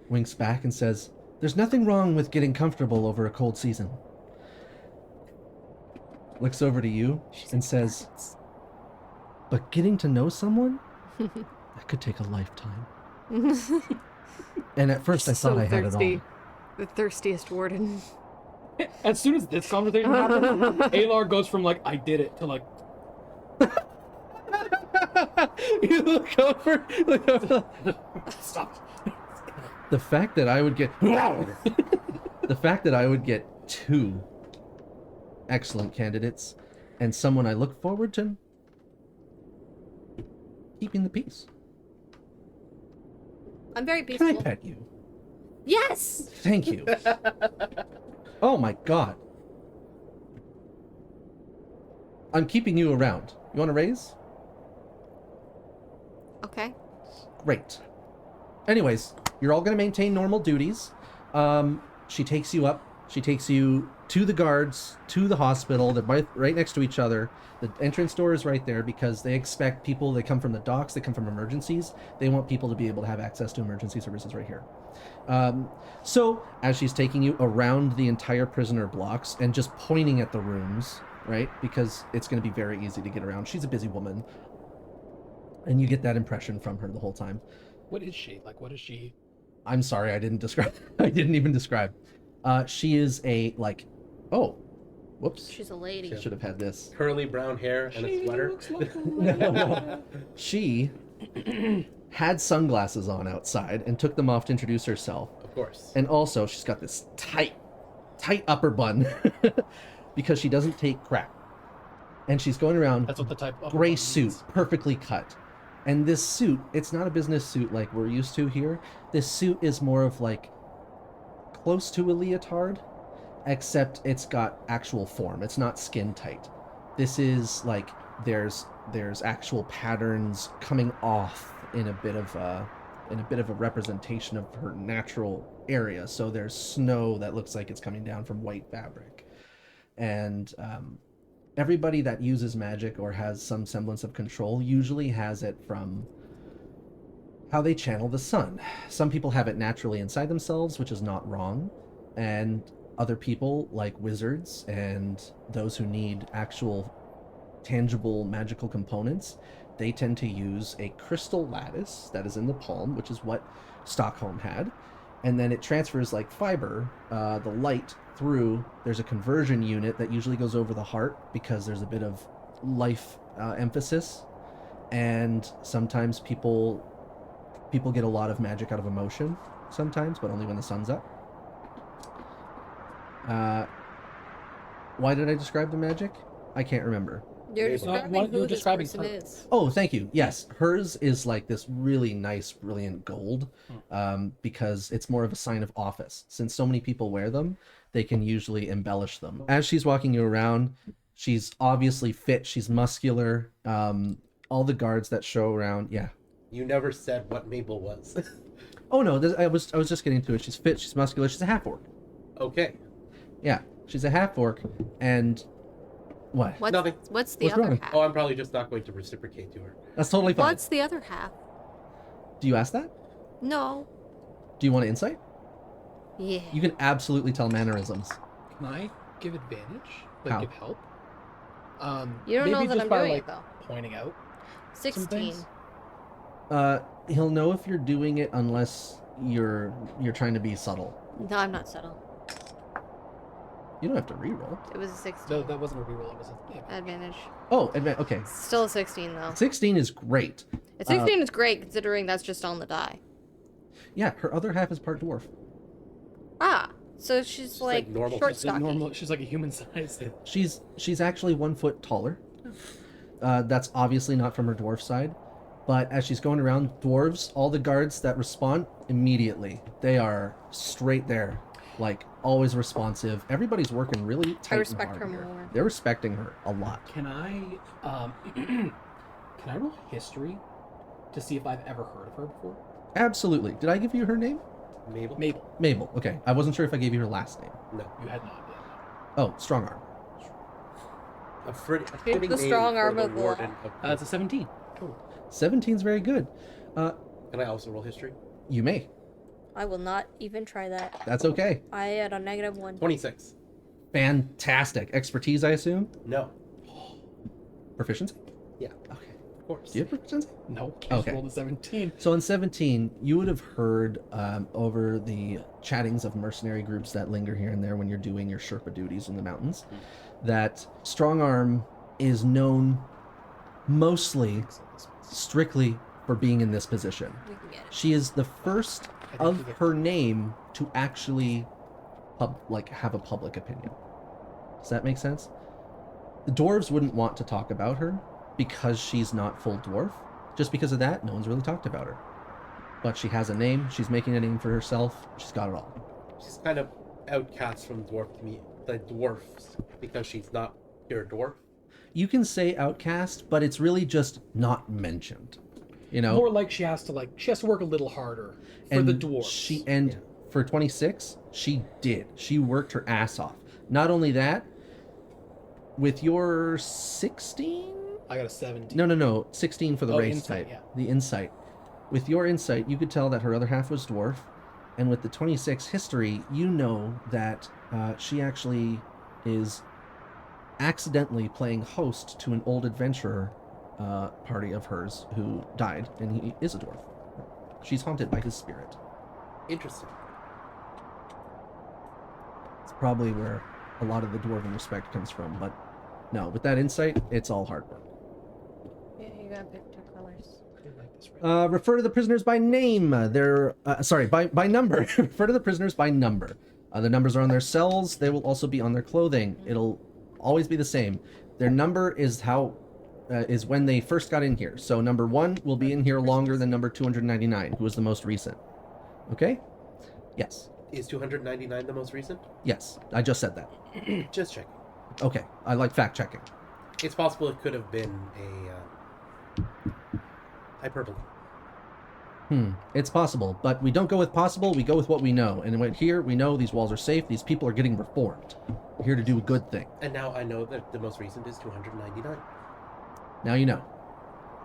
winks back, and says, "There's nothing wrong with getting comfortable over a cold season." Looks over to you and says, "But getting to know someone, that could take a lifetime." And at first I thought I had it all. The thirstiest warden. As soon as this conversation happens, Alar goes from like, I did it, to like, You look over. stop. The fact that I would get two excellent candidates and someone I look forward to keeping the peace. I'm very Can peaceful. I pet you? Yes! Thank you. Oh my god. I'm keeping you around. You want to raise? Okay. Great. Anyways, you're all going to maintain normal duties. She takes you up. She takes you to the guards, to the hospital. They're right next to each other. The entrance door is right there because they expect people, they come from the docks, they come from emergencies. They want people to be able to have access to emergency services right here. So as she's taking you around the entire prisoner blocks and just pointing at the rooms, right? Because it's going to be very easy to get around. She's a busy woman. And you get that impression from her the whole time. What is she? Like, what is she? I'm sorry, I didn't describe. I didn't even describe. She is a, like, oh, whoops. She's a lady. Should have had this. Curly brown hair and a sweater. Looks like a No. She had sunglasses on outside and took them off to introduce herself. Of course. And also, she's got this tight upper bun because she doesn't take crap. And she's going around That's what the type of gray suit, perfectly cut. And this suit, it's not a business suit like we're used to here. This suit is more of like close to a leotard, except it's got actual form. It's not skin tight. This is like there's actual patterns coming off in a bit of a representation of her natural area. So there's snow that looks like it's coming down from white fabric. And everybody that uses magic or has some semblance of control usually has it from how they channel the sun. Some people have it naturally inside themselves, which is not wrong. And other people, like wizards and those who need actual tangible magical components, they tend to use a crystal lattice that is in the palm, which is what Stockholm had. And then it transfers like fiber, the light through. There's a conversion unit that usually goes over the heart because there's a bit of life emphasis. And sometimes people get a lot of magic out of emotion sometimes, but only when the sun's up. Why did I describe the magic? I can't remember. You're Maybe. describing Why- who you're this describing person her. is. Oh, thank you. Yes, hers is like this really nice, brilliant gold, because it's more of a sign of office. Since so many people wear them, they can usually embellish them. As she's walking you around, she's obviously fit. She's muscular. All the guards that show around, yeah. You never said what Mabel was. Oh no, I was just getting to it. She's fit. She's muscular. She's a half orc. Okay. Yeah, she's a half orc, and what? Nothing. What's the What's other wrong? half? Oh, I'm probably just not going to reciprocate to her. That's totally fine. What's the other half? Do you ask that? No. Do you want insight? Yeah. You can absolutely tell mannerisms. Can I give advantage? Like, How? give help? You don't know maybe that just I'm by, doing like, it though. pointing out some 16. things? He'll know if you're doing it unless you're trying to be subtle. No, I'm not subtle. You don't have to reroll. It was a 16. No, that wasn't a reroll. It was a Advantage. Oh, okay. Still a 16 though. 16 is great. 16 is great considering that's just on the die. Yeah, her other half is part dwarf. Ah, so she's like like normal. short, She's like stocky. normal. She's like a human size. She's actually 1 foot taller. That's obviously not from her dwarf side, but as she's going around, dwarves, all the guards that respond immediately, they are straight there, like always responsive. Everybody's working really tight respect and her hard here. more. They're respecting her a lot. Can I can I roll history to see if I've ever heard of her before? Absolutely. Did I give you her name? Mabel. Mabel. Mabel. Okay. I wasn't sure if I gave you her last name. No. You had not yet. Oh, strong arm. A fitting The name strong for arm the of the warden law. of It's a 17. 17's very good. Can I also roll history? You may. I will not even try that. That's okay. I had a -1. 26. Fantastic. Expertise, I assume? No. Proficiency? Yeah. Okay. Of course. Do you have proficiency? No. Okay. Just rolled a 17. So in 17, you would have heard over the chattings of mercenary groups that linger here and there when you're doing your Sherpa duties in the mountains, that Strong Arm is known mostly strictly for being in this position. We can get it. She is the first of her name to actually have a public opinion. Does that make sense? The dwarves wouldn't want to talk about her because she's not full dwarf. Just because of that, no one's really talked about her. But she has a name, she's making a name for herself, she's got it all. She's kind of outcast from the dwarfs because she's not pure dwarf. You can say outcast, but it's really just not mentioned. You know? More like she has to work a little harder for the dwarves. For 26, she did. She worked her ass off. Not only that, with your 16? I got a 17. No. 16 for the race insight, type. yeah. The insight. With your insight, you could tell that her other half was dwarf. And with the 26 history, you know that she actually is accidentally playing host to an old adventurer party of hers who died, and he is a dwarf. She's haunted by his spirit. Interesting. It's probably where a lot of the dwarven respect comes from, but no, with that insight, it's all hard work. Yeah, you gotta pick 2 colors. I like this red. Refer to the prisoners by name. By number. Refer to the prisoners by number. The numbers are on their cells. They will also be on their clothing. It'll always be the same. Their number is is when they first got in here. So number 1 will be in here longer than number 299, who was the most recent. Okay? Yes. Is 299 the most recent? Yes. I just said that. Just checking. Okay. I like fact checking. It's possible it could have been a hyperbole. It's possible, but we don't go with possible, we go with what we know. And right here, we know these walls are safe, these people are getting reformed. We're here to do a good thing. And now I know that the most recent is 299. Now you know.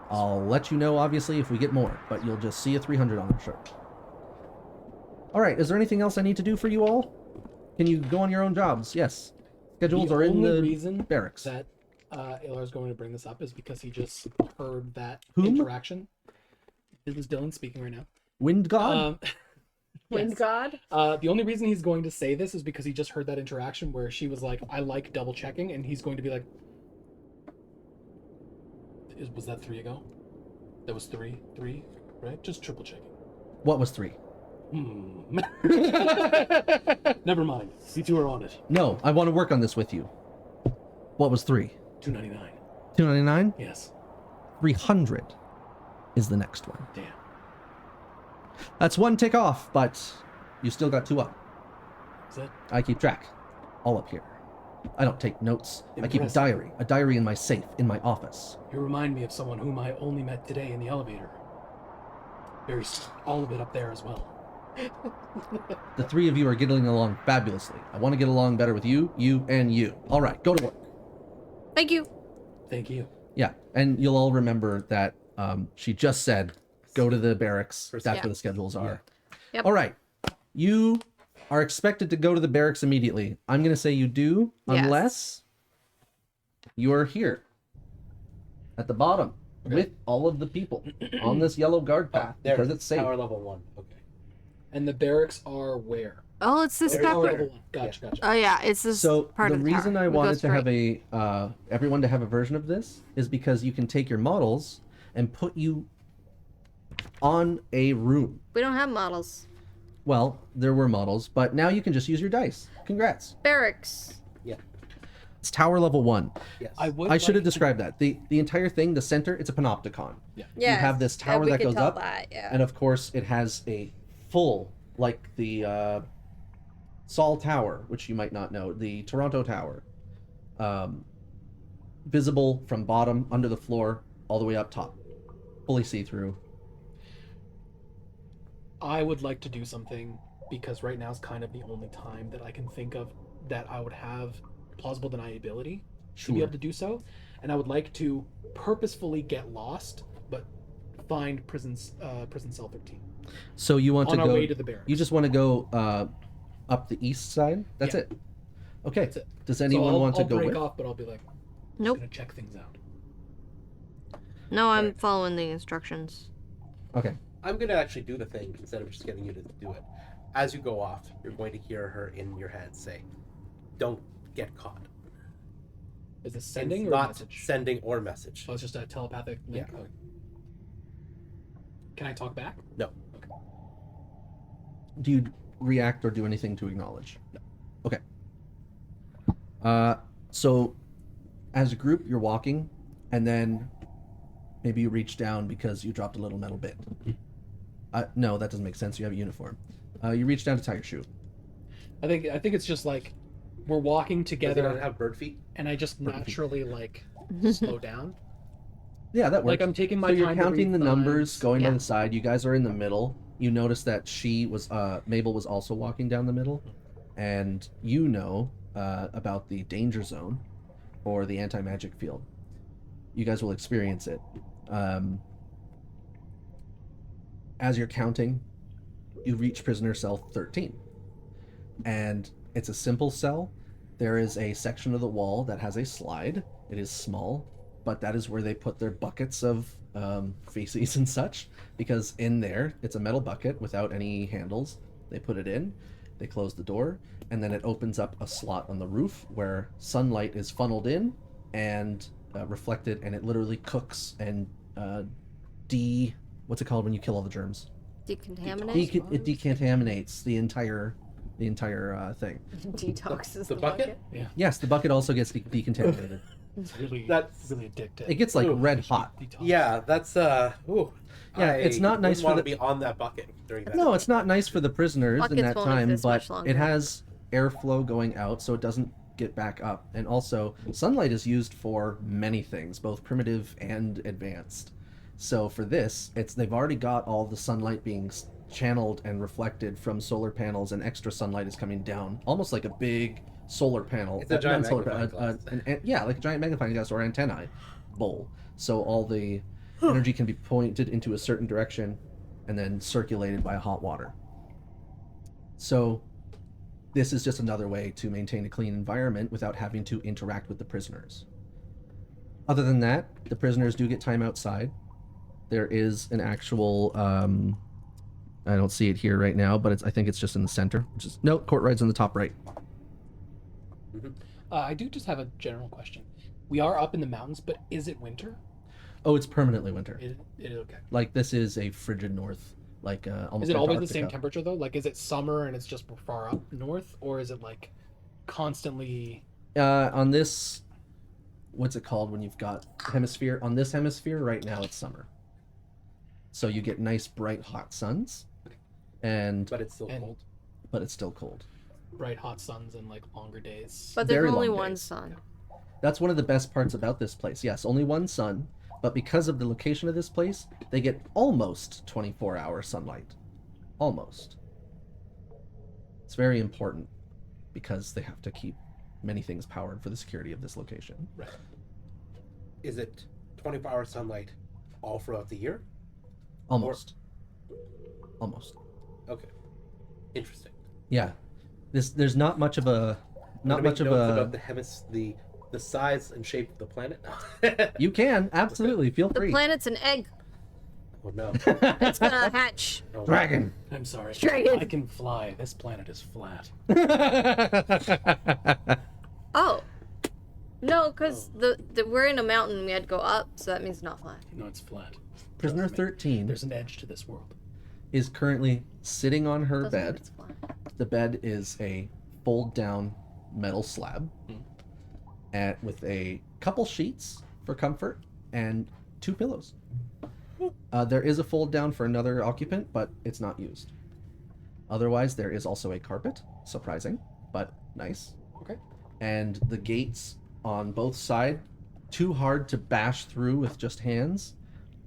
I'll let you know, obviously, if we get more, but you'll just see a 300 on our shirt. Alright, is there anything else I need to do for you all? Can you go on your own jobs? Yes. Schedules are in the reason barracks. that Ilar is going to bring this up is because he just heard that Whom? interaction. This is Dylan speaking right now. Wind God? Wind God? The only reason he's going to say this is because he just heard that interaction where she was like, I like double checking, and he's going to be like, was that 3 ago? That was 3, right? Just triple checking. What was 3? Never mind. You two are on it. No, I want to work on this with you. What was 3? 299. 299? Yes. 300 is the next one. Damn. That's 1 tick off, but you still got 2 up. Is that? I keep track. All up here. I don't take notes. I keep Impressive. a diary in my safe, in my office. You remind me of someone whom I only met today in the elevator. All of it up there as well. The 3 of you are getting along fabulously. I want to get along better with you, and you. All right, go to work. Thank you. Thank you. Yeah, and you'll all remember that she just said, go to the barracks. That's Yeah. where the schedules are. Yep. All right, you are expected to go to the barracks immediately. I'm going to say you do, Yes. unless you are here at the bottom with all of the people on this yellow guard path because it's safe. Power level 1. Okay. And the barracks are where? Oh, it's this Power pepper. level 1. Gotcha. Oh yeah, it's this So part the of the reason tower. I We go wanted to have straight. everyone to have a version of this is because you can take your models and put you on a room. We don't have models. Well, there were models, but now you can just use your dice. Congrats. Barracks. Yeah. It's tower level 1. Yes. I should have described that. The entire thing, the center, it's a panopticon. Yeah. Yeah. You have this tower we that could goes tell up, that, yeah. and of course it has a full, like the Saul Tower, which you might not know, the Toronto Tower, visible from bottom, under the floor, all the way up top, fully see-through. I would like to do something because right now is kind of the only time that I can think of that I would have plausible deniability to be able to do so, and I would like to purposefully get lost, but find prison cell 13 So you want on to our go? way to the barracks. You just want to go up the east side. That's Yeah. it. Okay. That's it. Does So anyone want to I'll go break with? off, but I'll be like, Nope. just gonna check things out. No, I'm following the instructions. Okay. I'm gonna actually do the thing instead of just getting you to do it. As you go off, you're going to hear her in your head say, "Don't get caught." Is this And sending it's or not message? sending or message. Oh, it's just a telepathic link. Yeah. Oh. Can I talk back? No. Do you react or do anything to acknowledge? No. Okay. So as a group, you're walking, and then maybe you reach down because you dropped a little metal bit. No, that doesn't make sense. You have a uniform. You reach down to tie your shoe. I think it's just like we're walking Does it together, not have bird feet? and I just naturally like slow down. Yeah, that works. Like I'm taking my So time. you're counting to the read numbers, signs. going by Yeah. the side. You guys are in the middle. You notice that Mabel was also walking down the middle, and you know about the danger zone or the anti-magic field. You guys will experience it. As you're counting, you reach prisoner cell 13, and it's a simple cell. There is a section of the wall that has a slide. It is small, but that is where they put their buckets of feces and such, because in there it's a metal bucket without any handles. They put it in, they close the door, and then it opens up a slot on the roof where sunlight is funneled in and reflected, and it literally cooks and what's it called when you kill all the germs? Decontaminate? It decontaminates the entire thing. Detoxes The bucket? Yeah, Yes, the bucket also gets decontaminated. it's really That's- really addictive. It gets like Ooh. red hot. Detox. Yeah, that's ooh. Yeah, it's not nice for want the- to be on that bucket during that. No, it's not nice for the prisoners in Buckets that won't time, exist but much longer. it has airflow going out, so it doesn't get back up. And also, sunlight is used for many things, both primitive and advanced. So for this, they've already got all the sunlight being channeled and reflected from solar panels, and extra sunlight is coming down, almost like a big solar panel. It's a giant not magnifying glass. yeah, like a giant magnifying glass or antennae bowl. So all the energy can be pointed into a certain direction and then circulated by hot water. So this is just another way to maintain a clean environment without having to interact with the prisoners. Other than that, the prisoners do get time outside. There is an actual I don't see it here right now, but I think it's just in the center, which is no, court ride's in the top right. I do just have a general question. We are up in the mountains, but is it winter? Oh, it's permanently winter. It is okay. Like this is a frigid north, like almost. Is it like always the same Antarctica. temperature though? Like, is it summer and it's just far up north, or is it like constantly? On this, what's it called when you've got hemisphere? On this hemisphere right now, it's summer. So you get nice, bright, hot suns, But it's still And- cold. but it's still cold. Bright hot suns and like longer days. But there's Very only long one days. sun. That's one of the best parts about this place. Yes, only one sun, but because of the location of this place, they get almost 24-hour sunlight. Almost. It's very important because they have to keep many things powered for the security of this location. Right. Is it 24-hour sunlight all throughout the year? Almost. Almost. Okay. Interesting. Yeah. There's not much of a Wanna make much of notes a about the size and shape of the planet. You can absolutely feel The free. planet's an egg. Oh no. It's gonna hatch. Oh, Dragon. I'm sorry. Dragon. I can fly. This planet is flat. Oh. No, because the we're in a mountain. We had to go up, so that means not flat. No, it's flat. Prisoner Trust me. 13 There's an edge to this world. is currently sitting on her Doesn't mean bed. it's flat. The bed is a fold-down metal slab, with a couple sheets for comfort and 2 pillows. There is a fold-down for another occupant, but it's not used. Otherwise, there is also a carpet. Surprising, but nice. Okay. And the gates on both sides, too hard to bash through with just hands,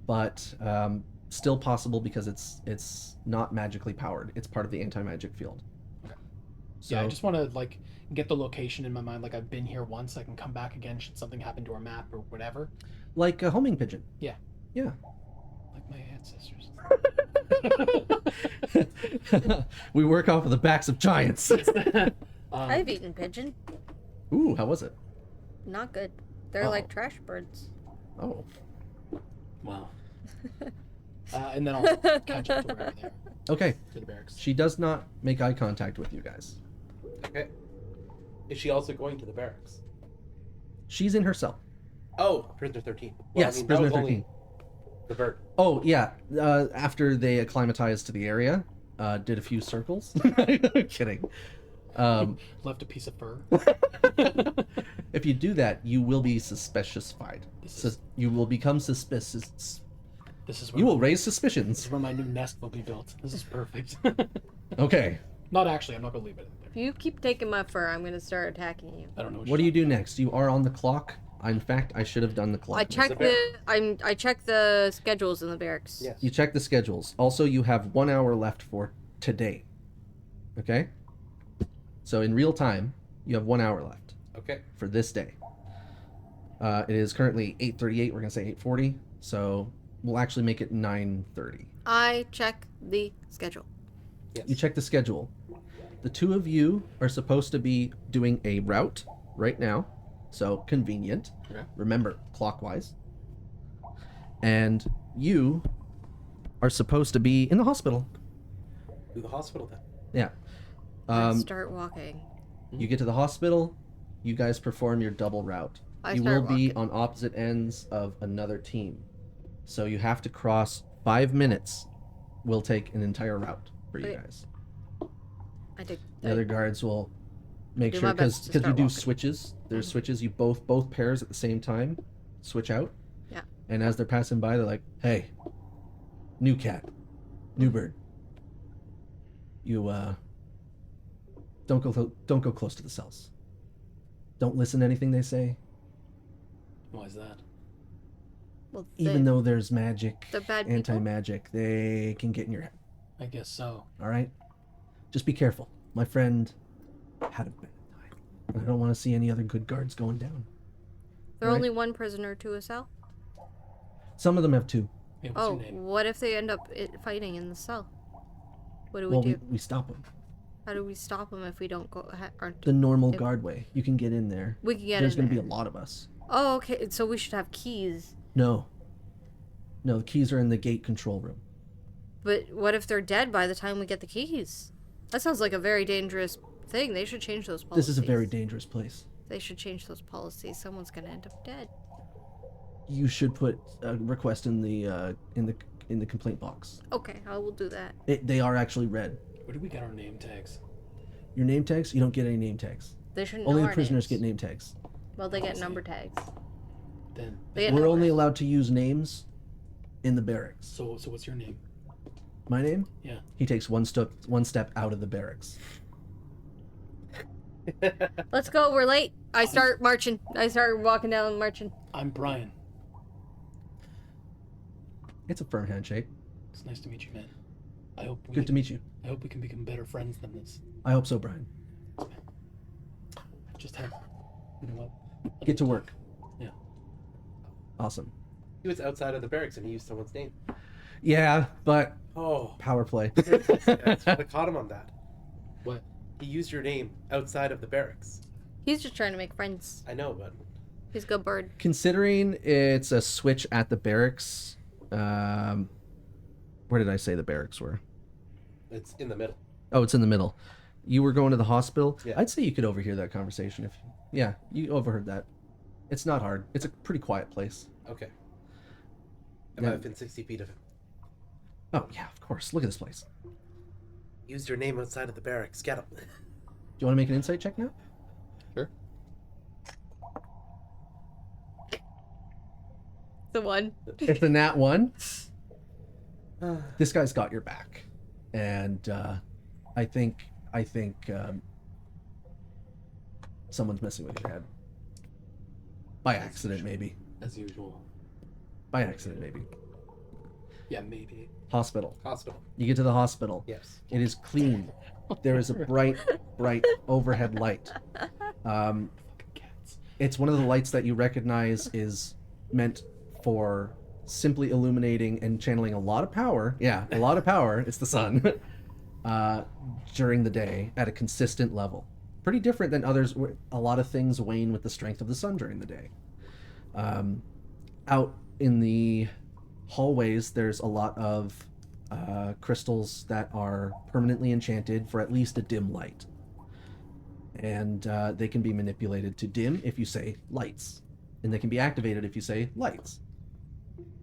but still possible because it's not magically powered. It's part of the anti-magic field. Yeah, I So- just want to like get the location in my mind. Like I've been here once. I can come back again should something happen to our map or whatever. Like a homing pigeon. Yeah. Yeah. Like my ancestors. We work off of the backs of giants. I've eaten pigeon. Ooh, how was it? Not good. They're Oh. like trash birds. Oh. Wow. And then I'll catch up to wherever they are, Okay. to the barracks. She does not make eye contact with you guys. Okay. Is she also going to the barracks? She's in her cell. Oh, prisoner 13. Yes, that prisoner was only 13. The bird. Oh, yeah. After they acclimatized to the area, did a few circles. Kidding. Left a piece of fur. If you do that, you will be suspicious-fied. You will become suspicious. This is where You will my, raise this suspicions. is where my new nest will be built. This is perfect. Okay. Not actually. I'm not gonna leave it in there. If you keep taking my fur, I'm gonna start attacking you. I don't know. What do you do next? You are on the clock. In fact, I should have done the clock. I check I check the schedules in the barracks. Yes. You check the schedules. Also, you have 1 hour left for today. Okay? So in real time, you have 1 hour left Okay. for this day. It is currently 8:38. We're gonna say 8:40. So we'll actually make it 9:30. I check the schedule. Yes. You check the schedule. The two of you are supposed to be doing a route right now. So convenient. Okay. Remember, clockwise. And you are supposed to be in the hospital. To the hospital then. Yeah. Let's start walking. You get to the hospital. You guys perform your double route. I You start will be walking. on opposite ends of another team. So you have to cross 5 minutes. Will take an entire route for you Okay. guys. I did. The other guards will make do sure my because best to you start do walking. switches. There's Mhm. switches. You both pairs at the same time switch out. Yeah. And as they're passing by, they're like, "Hey, new cat, new bird. You don't go close to the cells. Don't listen to anything they say, Why is that? Well, even though there's magic, they're bad people? anti-magic. They can get in your head. I guess so. All right, just be careful. My friend had a bad time. And I don't want to see any other good guards going down. They're right. only one prisoner to a cell. Some of them have 2. Hey, what's Oh, your name? what if they end up fighting in the cell? What do we Well, do? we stop them. How do we stop them if we don't go? Aren't The normal If- guard way. You can get in there. we can get There's in going to be there? a lot of us. Oh, okay. So we should have keys. No. No, the keys are in the gate control room. But what if they're dead by the time we get the keys? That sounds like a very dangerous thing. They should change those policies. This is a very dangerous place. They should change those policies. Someone's gonna end up dead. You should put a request in the complaint box. Okay, I will do that. They are actually read. Where do we get our name tags? Your name tags? You don't get any name tags. They shouldn't Only know the our prisoners names. get name tags. Well, they get Policy. number tags. Then. They get We're numbers. only allowed to use names in the barracks. So what's your name? My name? Yeah. He takes one step out of the barracks. Let's go. We're late. I start marching. I start walking down marching. I'm Brian. It's a firm handshake. It's nice to meet you, man. I hope we Good to meet you. I hope we can become better friends than this. I hope so, Brian. Just have. You know what? Get to work. Yeah. Awesome. He was outside of the barracks and he used someone's name. Yeah, but Oh. power play. I should have caught him on that. What? He used your name outside of the barracks. He's just trying to make friends. I know, but He's a good bird. Considering it's a switch at the barracks, where did I say the barracks were? it's in the middle. Oh, it's in the middle. You were going to the hospital. Yeah. I'd say you could overhear that conversation if. Yeah, you overheard that. It's not hard. It's a pretty quiet place. Okay. I'm within 60 feet of him. Oh, yeah, of course. Look at this place. Used your name outside of the barracks. Get him. Do you want to make an insight check now? Sure. The one. It's a nat 1. This guy's got your back. And I think someone's messing with your head. By accident, maybe. As usual. By accident, maybe. Yeah, maybe. Hospital. Hospital. You get to the hospital. Yes. It is clean. There is a bright overhead light. It's one of the lights that you recognize is meant for simply illuminating and channeling a lot of power. Yeah, a lot of power. It's the sun. During the day at a consistent level. Pretty different than others. A lot of things wane with the strength of the sun during the day. Out in the hallways, there's a lot of crystals that are permanently enchanted for at least a dim light. And they can be manipulated to dim if you say lights. And they can be activated if you say lights.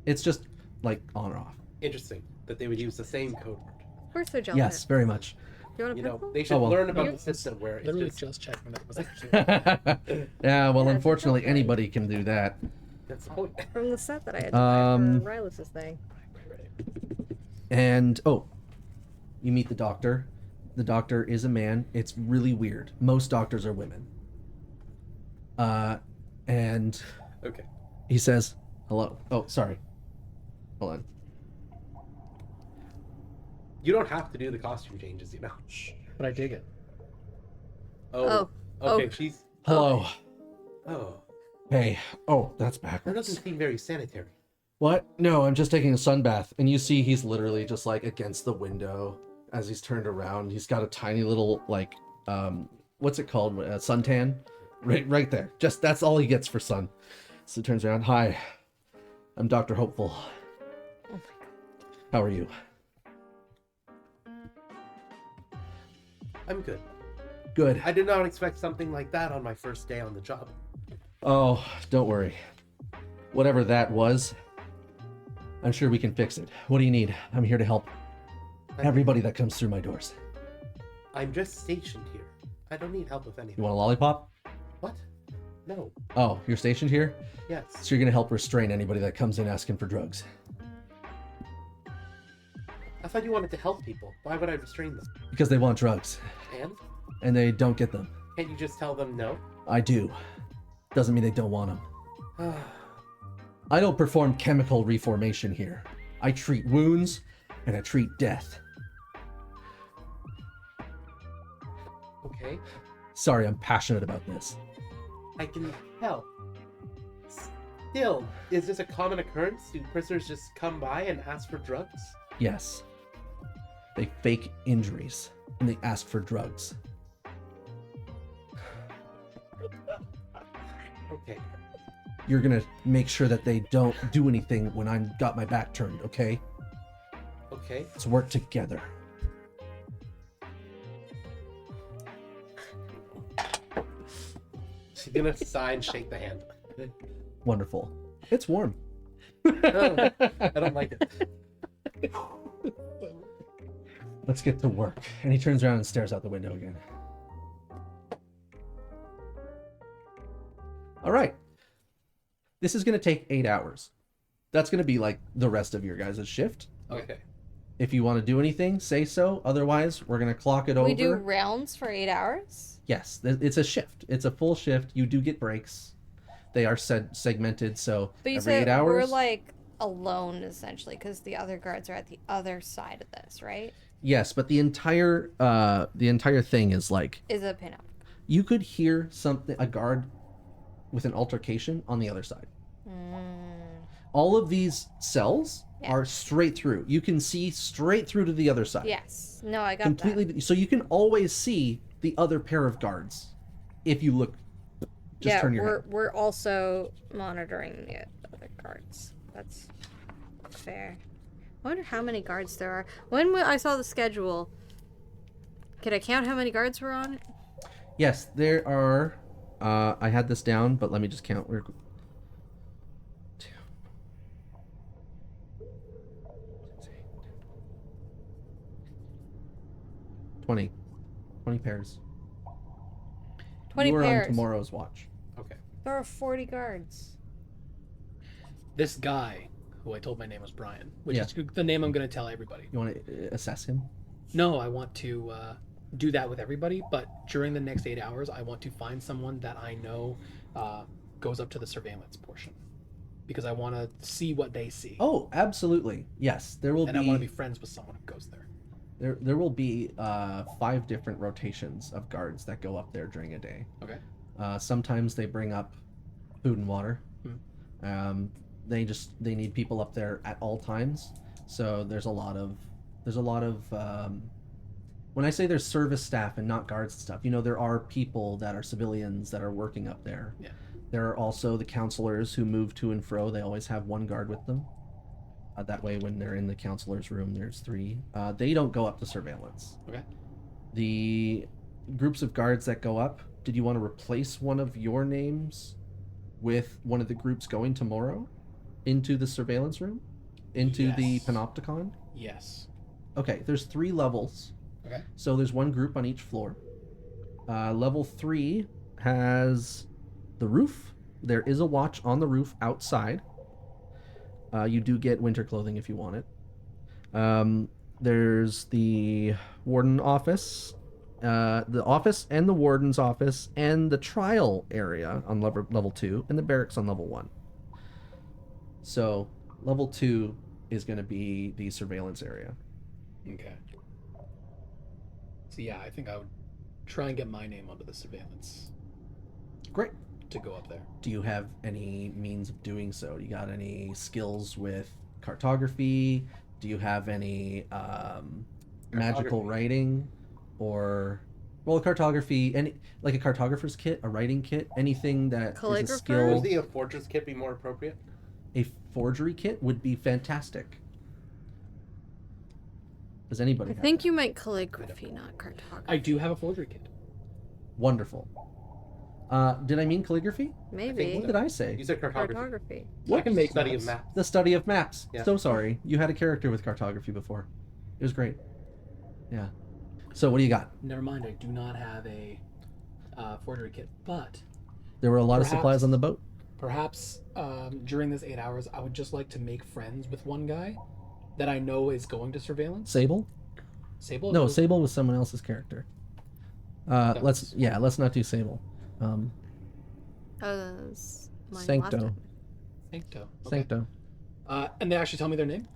It's just like on or off. Interesting that they would use the same code word. Of course they're jealous. Yes, very much. Do you want a You know, pencil? they should Oh, well. learn about Yeah. the system where it's Literally just... just checking that was actually. Yeah, well, Yeah, unfortunately, it's okay. anybody can do that. That's the point. From the set that I had to buy for Rylus's thing. And you meet the doctor. The doctor is a man. It's really weird. Most doctors are women. And Okay. he says, "Hello." Oh, sorry. Hold on. You don't have to do the costume changes, you know. But I dig it. Oh. Oh. Okay, Oh. she's... Hello. Oh. Hey. Oh, that's That backwards. doesn't seem very sanitary. What? No, I'm just taking a sun bath. And you see he's literally just like against the window as he's turned around. He's got a tiny little like what's it called? Suntan. Right there. Just that's all he gets for sun. So he turns around. Hi. I'm Dr. Hopeful. Oh my god. How are you? I'm good. Good. I did not expect something like that on my first day on the job. Oh, don't worry. Whatever that was, I'm sure we can fix it. What do you need? I'm here to help everybody that comes through my doors. I'm just stationed here. I don't need help with You anything. want a lollipop? What? No. Oh, you're stationed here? Yes. So you're gonna help restrain anybody that comes in asking for drugs. I thought you wanted to help people. Why would I restrain them? Because they want drugs, And? and they don't get them. Can't you just tell them no? I do. Doesn't mean they don't want them. I don't perform chemical reformation here. I treat wounds, and I treat death. Okay. Sorry, I'm passionate about this. I can tell. Still, is this a common occurrence? Do prisoners just come by and ask for drugs? Yes. They fake injuries, and they ask for drugs. Okay. You're gonna make sure that they don't do anything when I'm got my back turned, okay? Okay. Let's work together. She's gonna sigh and shake the hand. Wonderful. It's warm. Oh, I don't like it. Let's get to work. And he turns around and stares out the window again. All right. This is going to take 8 hours. That's going to be like the rest of your guys' shift. Okay. If you want to do anything, say so. Otherwise, we're going to clock it over. We do rounds for 8 hours? Yes, it's a shift. It's a full shift. You do get breaks. They are segmented, so But you every said 8 hours. we're like alone essentially because the other guards are at the other side of this, right? Yes, but the entire thing is like Is a pinup. you could hear a guard with an altercation on the other side. All of these cells Yeah. are straight through. You can see straight through to the other side. Yes. No, I got Completely. So you can always see the other pair of guards if you look. that. Just Yeah, turn your head. we're also monitoring the other guards. That's fair. I wonder how many guards there are. When I saw the schedule, could I count how many guards were on it? Yes, there are. I had this down, but let me just count. 20. 20 pairs. 20 you are pairs. on tomorrow's watch. Okay. There are 40 guards. This guy, who I told my name was Brian, which Yeah. is the name I'm going to tell everybody. You want to assess him? No, I want to do that with everybody, but during the next 8 hours, I want to find someone that I know goes up to the surveillance portion. Because I want to see what they see. Oh, absolutely. Yes, there will and be. I want to be friends with someone who goes there. There will be 5 different rotations of guards that go up there during a day. Okay. Sometimes they bring up food and water. Hmm. They need people up there at all times. So there's a lot of when I say there's service staff and not guards and stuff, there are people that are civilians that are working up there. Yeah. There are also the counselors who move to and fro. They always have one guard with them. That way, when they're in the counselor's room, there's 3. They don't go up to surveillance. Okay. The groups of guards that go up, did you want to replace one of your names with one of the groups going tomorrow into the surveillance room? Into the Yes. panopticon? Yes. Okay, there's 3 levels. Okay. So there's one group on each floor. Level 3 has the roof. There is a watch on the roof outside. You do get winter clothing if you want it. There's the warden office, the office and the warden's office, and the trial area on level 2, and the barracks on level 1. So level 2 is going to be the surveillance area. Okay. So yeah, I think I would try and get my name onto the surveillance Great. to go up there. Do you have any means of doing so? Do you got any skills with cartography? Do you have any magical Cartography. writing? Or, cartography, any like a cartographer's kit, a writing kit, anything that is a Calligrapher? skill. Would the fortress kit be more appropriate? A forgery kit would be fantastic. Does anybody I have think that? you meant calligraphy, not cartography. I do have a forgery kit. Wonderful. Did I mean calligraphy? Maybe. What did I say? You said cartography. Cartography. I can make Study maps. of maps. The study of maps. Yeah. So sorry. You had a character with cartography before. It was great. Yeah. So what do you got? Never mind, I do not have a forgery kit, but There were a lot of Perhaps- supplies on the boat. perhaps during this 8 hours, I would just like to make friends with one guy that I know is going to surveillance. Sable? Sable? No, Or- Sable was someone else's character. Let's not do Sable. That's mine last Sancto. time. Sancto. Okay. Sancto. And they actually tell me their name?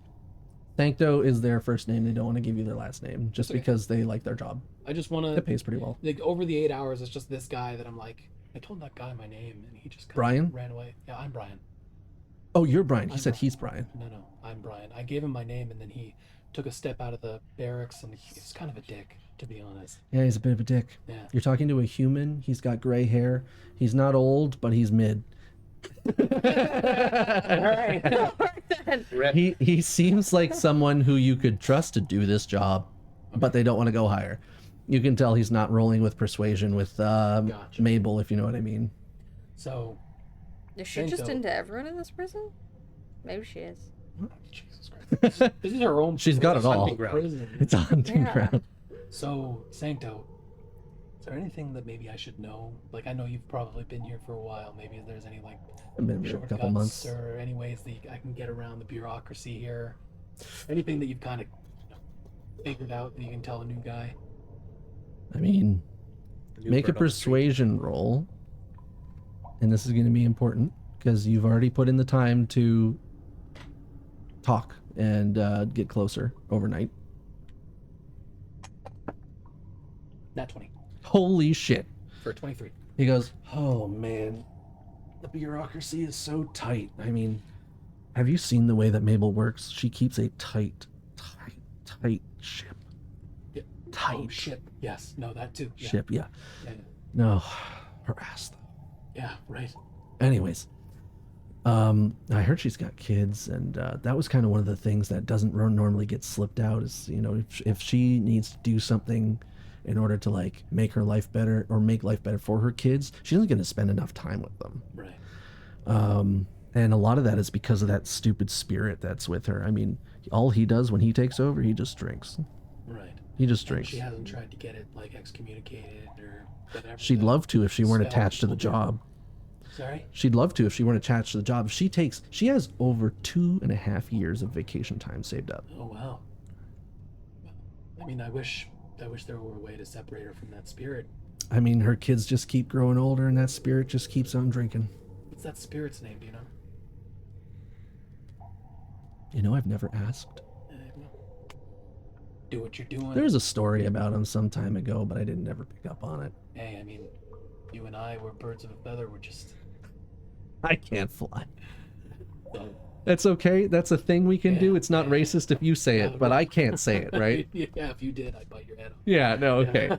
Sancto is their first name. They don't want to give you their last name just Okay. because they like their job. I just want It to, pays pretty well. like, over the 8 hours, it's just this guy that I'm like, I told that guy my name, and he just kinda Brian? ran away. Yeah, I'm Brian. Oh, you're Brian. He I'm said Brian. he's Brian. No, I'm Brian. I gave him my name, and then he took a step out of the barracks, and he's kind of a dick, to be honest. Yeah, he's a bit of a dick. Yeah. You're talking to a human. He's got gray hair. He's not old, but he's mid. Then. Rip. He seems like someone who you could trust to do this job, but they don't want to go higher. You can tell he's not rolling with persuasion with Gotcha. Mabel, if you know what I mean. So, Is she just Sancto. into everyone in this prison? Maybe she is. Jesus Christ. This is her own She's got it all. Hunting ground. prison. It's a hunting Yeah. ground. So, Sancto, is there anything that maybe I should know? Like, I know you've probably been here for a while. Maybe there's any, like, I've been here a couple months. or any ways that I can get around the bureaucracy here. Anything that you've kind of figured out that you can tell a new guy. I mean, New make a bird on the street. persuasion roll, and this is going to be important because you've already put in the time to talk and get closer overnight. Nat 20 Holy shit. for 23. He goes, oh man, the bureaucracy is so tight. I mean, have you seen the way that Mabel works? She keeps a tight ship. Yeah. Tight Oh, ship. Yes. No, that too. Yeah. ship, yeah. Yeah. No, her ass though. Yeah, right. Anyways, I heard she's got kids, and that was kind of one of the things that doesn't normally get slipped out. Is if she needs to do something in order to like make her life better or make life better for her kids, she isn't going to spend enough time with them. Right. And a lot of that is because of that stupid spirit that's with her. I mean, all he does when he takes over, he just drinks. Right. He just And drinks. she hasn't tried to get it like excommunicated or whatever. She'd the love to if she weren't spell attached to the will do. job. Sorry? She'd love to if she weren't attached to the job. She has over 2.5 years of vacation time saved up. Oh wow. I mean, I wish there were a way to separate her from that spirit. I mean, her kids just keep growing older, and that spirit just keeps on drinking. What's that spirit's name? Do you know? You know, I've never asked. Do what you're doing. There's a story about him some time ago, but I didn't ever pick up on it. Hey, I mean, you and I were birds of a feather. We're just. I can't fly. So, That's okay. That's a thing we can do. It's not racist if you say it, but I can't say it, right? yeah, if you did, I'd bite your head off. Yeah, no, okay.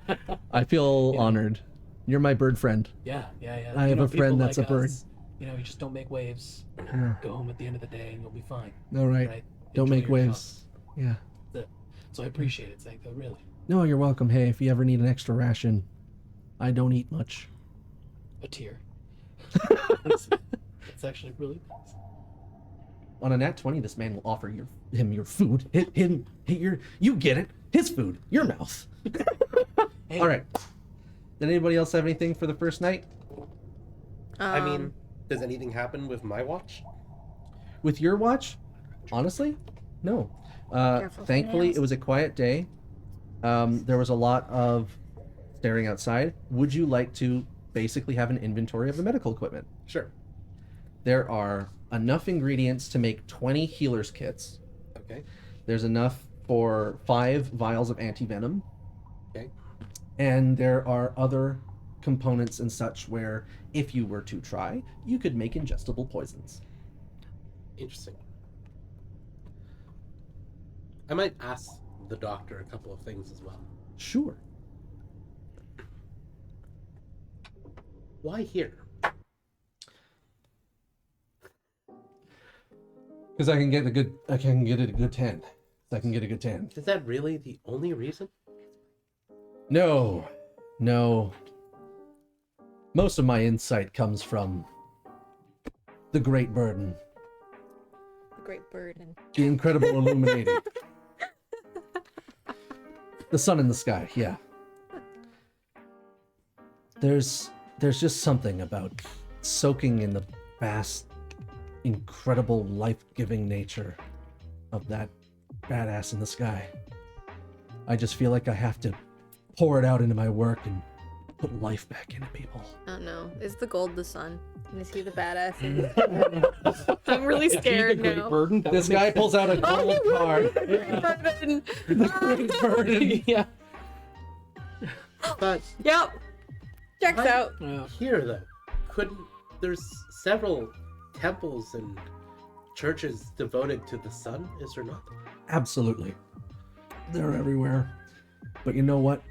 I feel honored. You're my bird friend. Yeah. I have a friend people that's like a bird. us, you know, you just don't make waves. Yeah. Go home at the end of the day and you'll be fine. All right. Right? Don't Enjoy make your waves. Yeah. job. That's it. So I appreciate it, Sanko, really. No, you're welcome. Hey, if you ever need an extra ration, I don't eat much. A tear. It's actually really nice. On a nat 20, this man will offer him your food. You get it. His food. Your mouth. Hey, All right. Did anybody else have anything for the first night? I mean, does anything happen with my watch? With your watch? Honestly, no. Careful with Thankfully, nails. it was a quiet day. There was a lot of staring outside. Would you like to basically have an inventory of the medical equipment? Sure. There are enough ingredients to make 20 healer's kits. Okay. There's enough for 5 vials of anti-venom. Okay. And there are other components and such where, if you were to try, you could make ingestible poisons. Interesting. I might ask the doctor a couple of things as well. Sure. Why here? Because I can get it a good tan. I can get a good tan. Is that really the only reason? No. Most of my insight comes from the great burden, The great burden. the incredible illuminating. The sun in the sky, yeah. There's just something about soaking in the vast, incredible, life-giving nature of that badass in the sky. I just feel like I have to pour it out into my work and put life back into people. Oh no. Is the gold the sun? And is he the badass? in this? I'm really scared now. burden. This guy pulls out a gold card. Burden. Great burden. yeah. But Yep. Checks What? out. here, though, couldn't... There's several temples and churches devoted to the sun, is there not? Absolutely. They're everywhere. But you know what?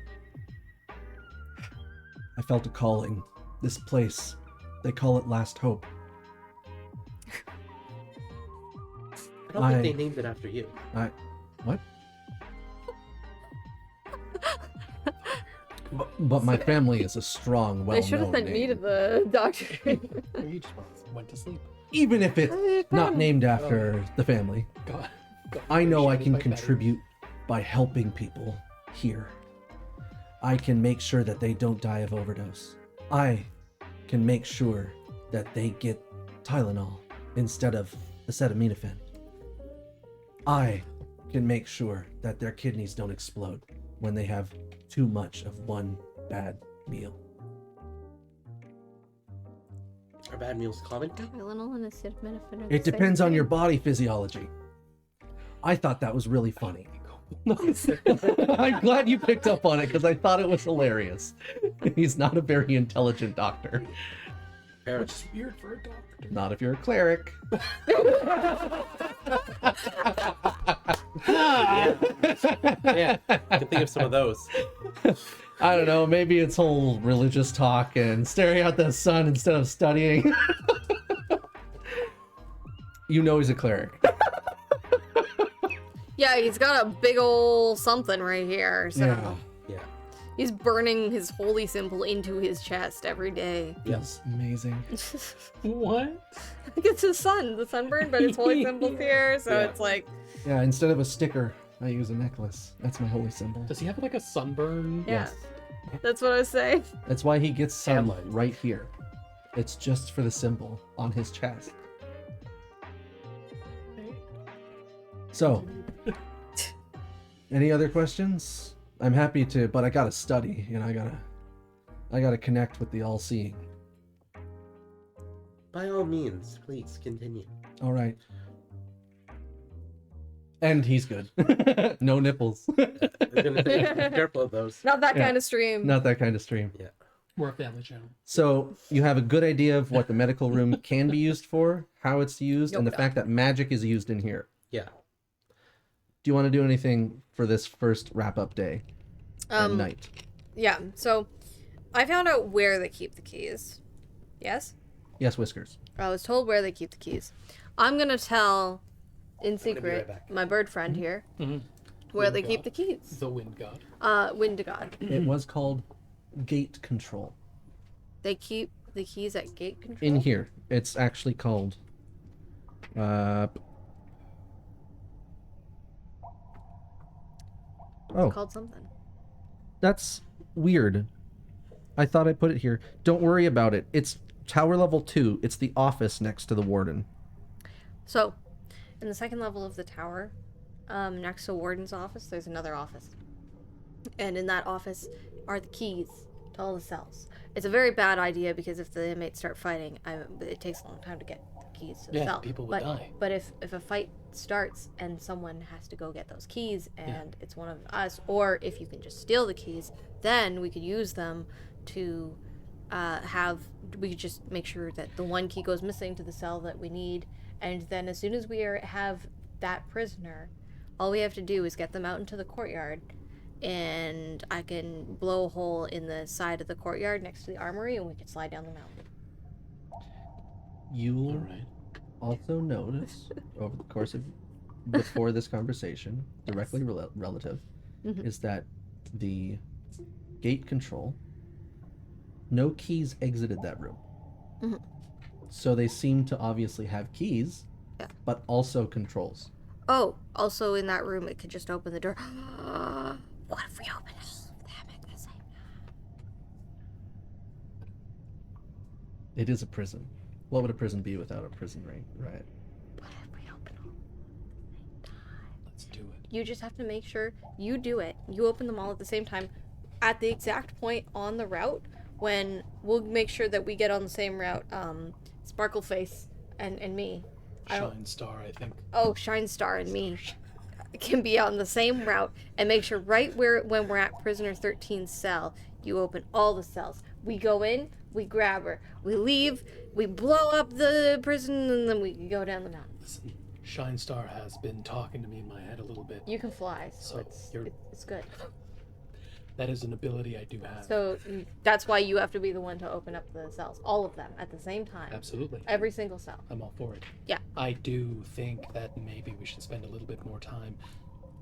I felt a calling. This place, they call it Last Hope. I don't think they named it after you. What? But my family is a strong, They should have well-known sent me to name. the doctor. Or you just went to sleep. Even if it's not named after the family. God. I know I Shit, can it's like contribute by helping people here. I can make sure that they don't die of overdose. I can make sure that they get Tylenol instead of acetaminophen. I can make sure that their kidneys don't explode when they have too much of one bad meal. Are bad meals common? Tylenol and acetaminophen are the It same depends on your thing. body physiology. I thought that was really funny. better. I'm glad you picked up on it because I thought it was hilarious. He's not a very intelligent doctor. Which is weird for a doctor. Not if you're a cleric. Yeah, I can think of some of those. I don't know, maybe it's whole religious talk and staring at the sun instead of studying. You know he's a cleric. Yeah, he's got a big ol' something right here. So Yeah. Yeah. he's burning his holy symbol into his chest every day. Yes. Amazing. What? It's his sun, the sunburn, but his holy symbol's here, so Yeah. it's like, Yeah, instead of a sticker, I use a necklace. That's my holy symbol. Does he have like a sunburn? Yeah. Yes. That's what I was saying. That's why he gets sun Tan line. right here. It's just for the symbol on his chest. So, any other questions? I'm happy to, but I gotta study. You know, I gotta connect with the all-seeing. By all means, please continue. All right. And he's good. No nipples. I was gonna say, be careful of those. Not that Yeah. kind of stream. Not that kind of stream. Yeah. We're a family channel. So you have a good idea of what the medical room can be used for, how it's used, and the Yoga. fact that magic is used in here. Yeah. Do you want to do anything for this first wrap-up day at night? Yeah. So, I found out where they keep the keys. Yes. Yes, Whiskers. I was told where they keep the keys. I'm gonna tell, in gonna be secret, right back. my bird friend here, Mhm. where they Wind keep god. the keys. The wind god. Wind to God. It was called gate control. They keep the keys at gate control. In here, it's actually called. Oh, Called something. that's weird. I thought I put it here. Don't worry about it. It's tower level 2. It's the office next to the warden. So, in the second level of the tower, next to Warden's office, there's another office. And in that office are the keys to all the cells. It's a very bad idea because if the inmates start fighting, it takes a long time to get the keys to the Yeah, cell. people would die. But if a fight starts and someone has to go get those keys and it's one of us, or if you can just steal the keys, then we could use them to we could just make sure that the one key goes missing to the cell that we need, and then as soon as have that prisoner, all we have to do is get them out into the courtyard, and I can blow a hole in the side of the courtyard next to the armory, and we can slide down the mountain. You'll All right. also notice over the course of before this conversation, directly relative, Mhm. is that the gate control, no keys exited that room. Mhm. So they seem to obviously have keys, Yeah. but also controls. Oh, also in that room, it could just open the door. What if we open all of them at the same time? It is a prison. What would a prison be without a prison ring, right? What if we open all at the same time? Let's do it. You just have to make sure you do it. You open them all at the same time at the exact point on the route when we'll make sure that we get on the same route. Sparkleface and me. I don't- Shine Star, I think. Oh, Shine Star and me can be on the same route and make sure when we're at Prisoner 13's cell, you open all the cells. We go in, we grab her, we leave, we blow up the prison, and then we go down the mountain. Listen, Shine Star has been talking to me in my head a little bit. You can fly, so So it's good. That is an ability I do have. So that's why you have to be the one to open up the cells, all of them at the same time, Absolutely. every single cell. I'm all for it. Yeah. I do think that maybe we should spend a little bit more time,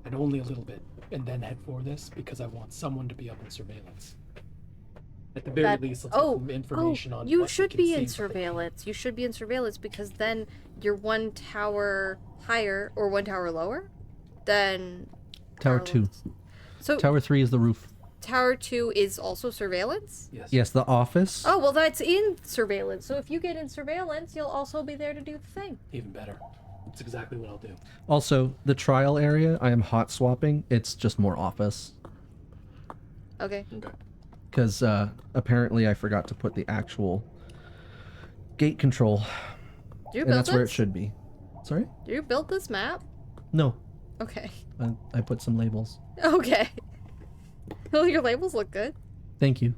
and only a little bit, and then head for this, because I want someone to be up in surveillance. At the very least, let's get some information on you what we should can be in see. surveillance. You should be in surveillance because then you're one tower higher or one tower lower than Tower 2. So Tower 3 is the roof. Tower 2 is also surveillance? Yes. Yes, the office. Oh, well, that's in surveillance. So if you get in surveillance, you'll also be there to do the thing. Even better. That's exactly what I'll do. Also, the trial area, I am hot swapping. It's just more office. Okay. Okay. Because apparently I forgot to put the actual gate control. Do you And build that's this? where it should be. Sorry? Do you build this map? No. Okay. I put some labels. Okay. Well, your labels look good. Thank you.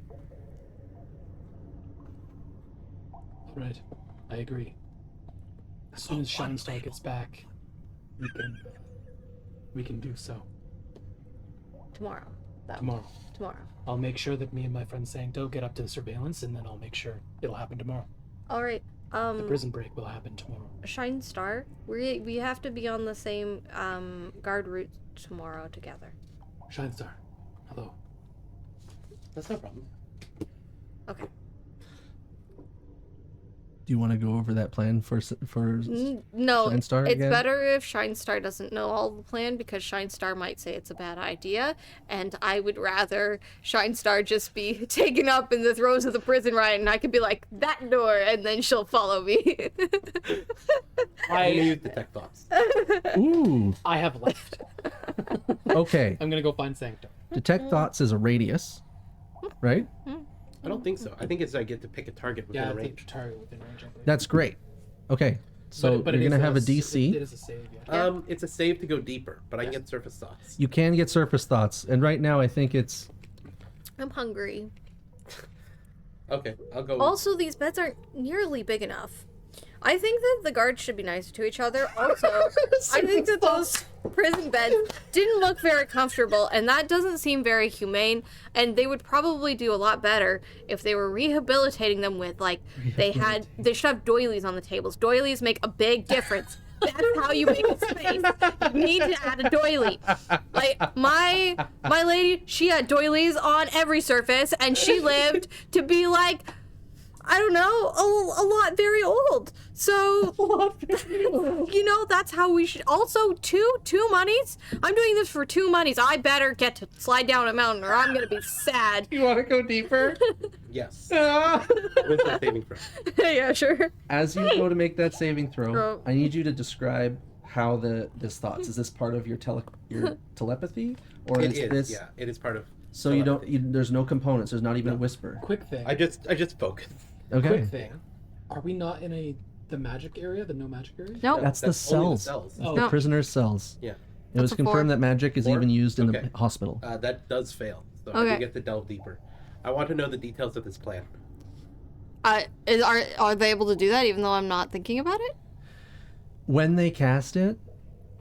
Right. I agree. As soon as Shine Star gets back, we can do so. Tomorrow. Tomorrow. Tomorrow. I'll make sure that me and my friend Sancto get up to surveillance, and then I'll make sure it'll happen tomorrow. All right. The prison break will happen tomorrow. Shine Star, we have to be on the same guard route tomorrow together. Shine Star. Hello. That's no problem. Okay. Do you want to go over that plan for No, Shine Star it's again? better if Shine Star doesn't know all the plan because Shine Star might say it's a bad idea, and I would rather Shine Star just be taken up in the throes of the prison riot, and I could be like, that door, and then she'll follow me. I use detect thoughts. Ooh. I have left. Okay. I'm gonna go find Sanctum. Detect thoughts is a radius, right? I don't think so. I think it's I get to pick a target within Yeah, a I think range. target within range. I believe. That's great. Okay. So But it you're is gonna have a It DC. is a save. Yeah. It's a save to go deeper, but I can get surface thoughts. You can get surface thoughts, and right now I think it's I'm hungry. Okay, I'll go. Also, these beds aren't nearly big enough. I think that the guards should be nicer to each other. Also, I think that those prison beds didn't look very comfortable, and that doesn't seem very humane. And they would probably do a lot better if they were rehabilitating them with, like, they should have doilies on the tables. Doilies make a big difference. That's how you make a space. You need to add a doily. Like, my lady, she had doilies on every surface, and she lived to be like, I don't know, a lot very old. So, you know, that's how we should. Also, two monies. I'm doing this for 2 monies. I better get to slide down a mountain, or I'm gonna be sad. You want to go deeper? Yes. With the saving throw. Yeah, sure. As you go to make that saving throw, Throw. I need you to describe how this thoughts. Is this part of your telepathy, or It is is. this? Yeah, it is part of. So you don't. There's no components. There's not even a whisper. Quick thing. I just focus. Okay. Quick thing. Are we not in the magic area? The no magic area? No, That's the only cells. the cells. That's Oh. the No. prisoner's cells. Yeah. It was a four. confirmed that magic is 4? even used in Okay. the hospital. That does fail. So I Okay. do get to delve deeper. I want to know the details of this plan. are they able to do that even though I'm not thinking about it? When they cast it,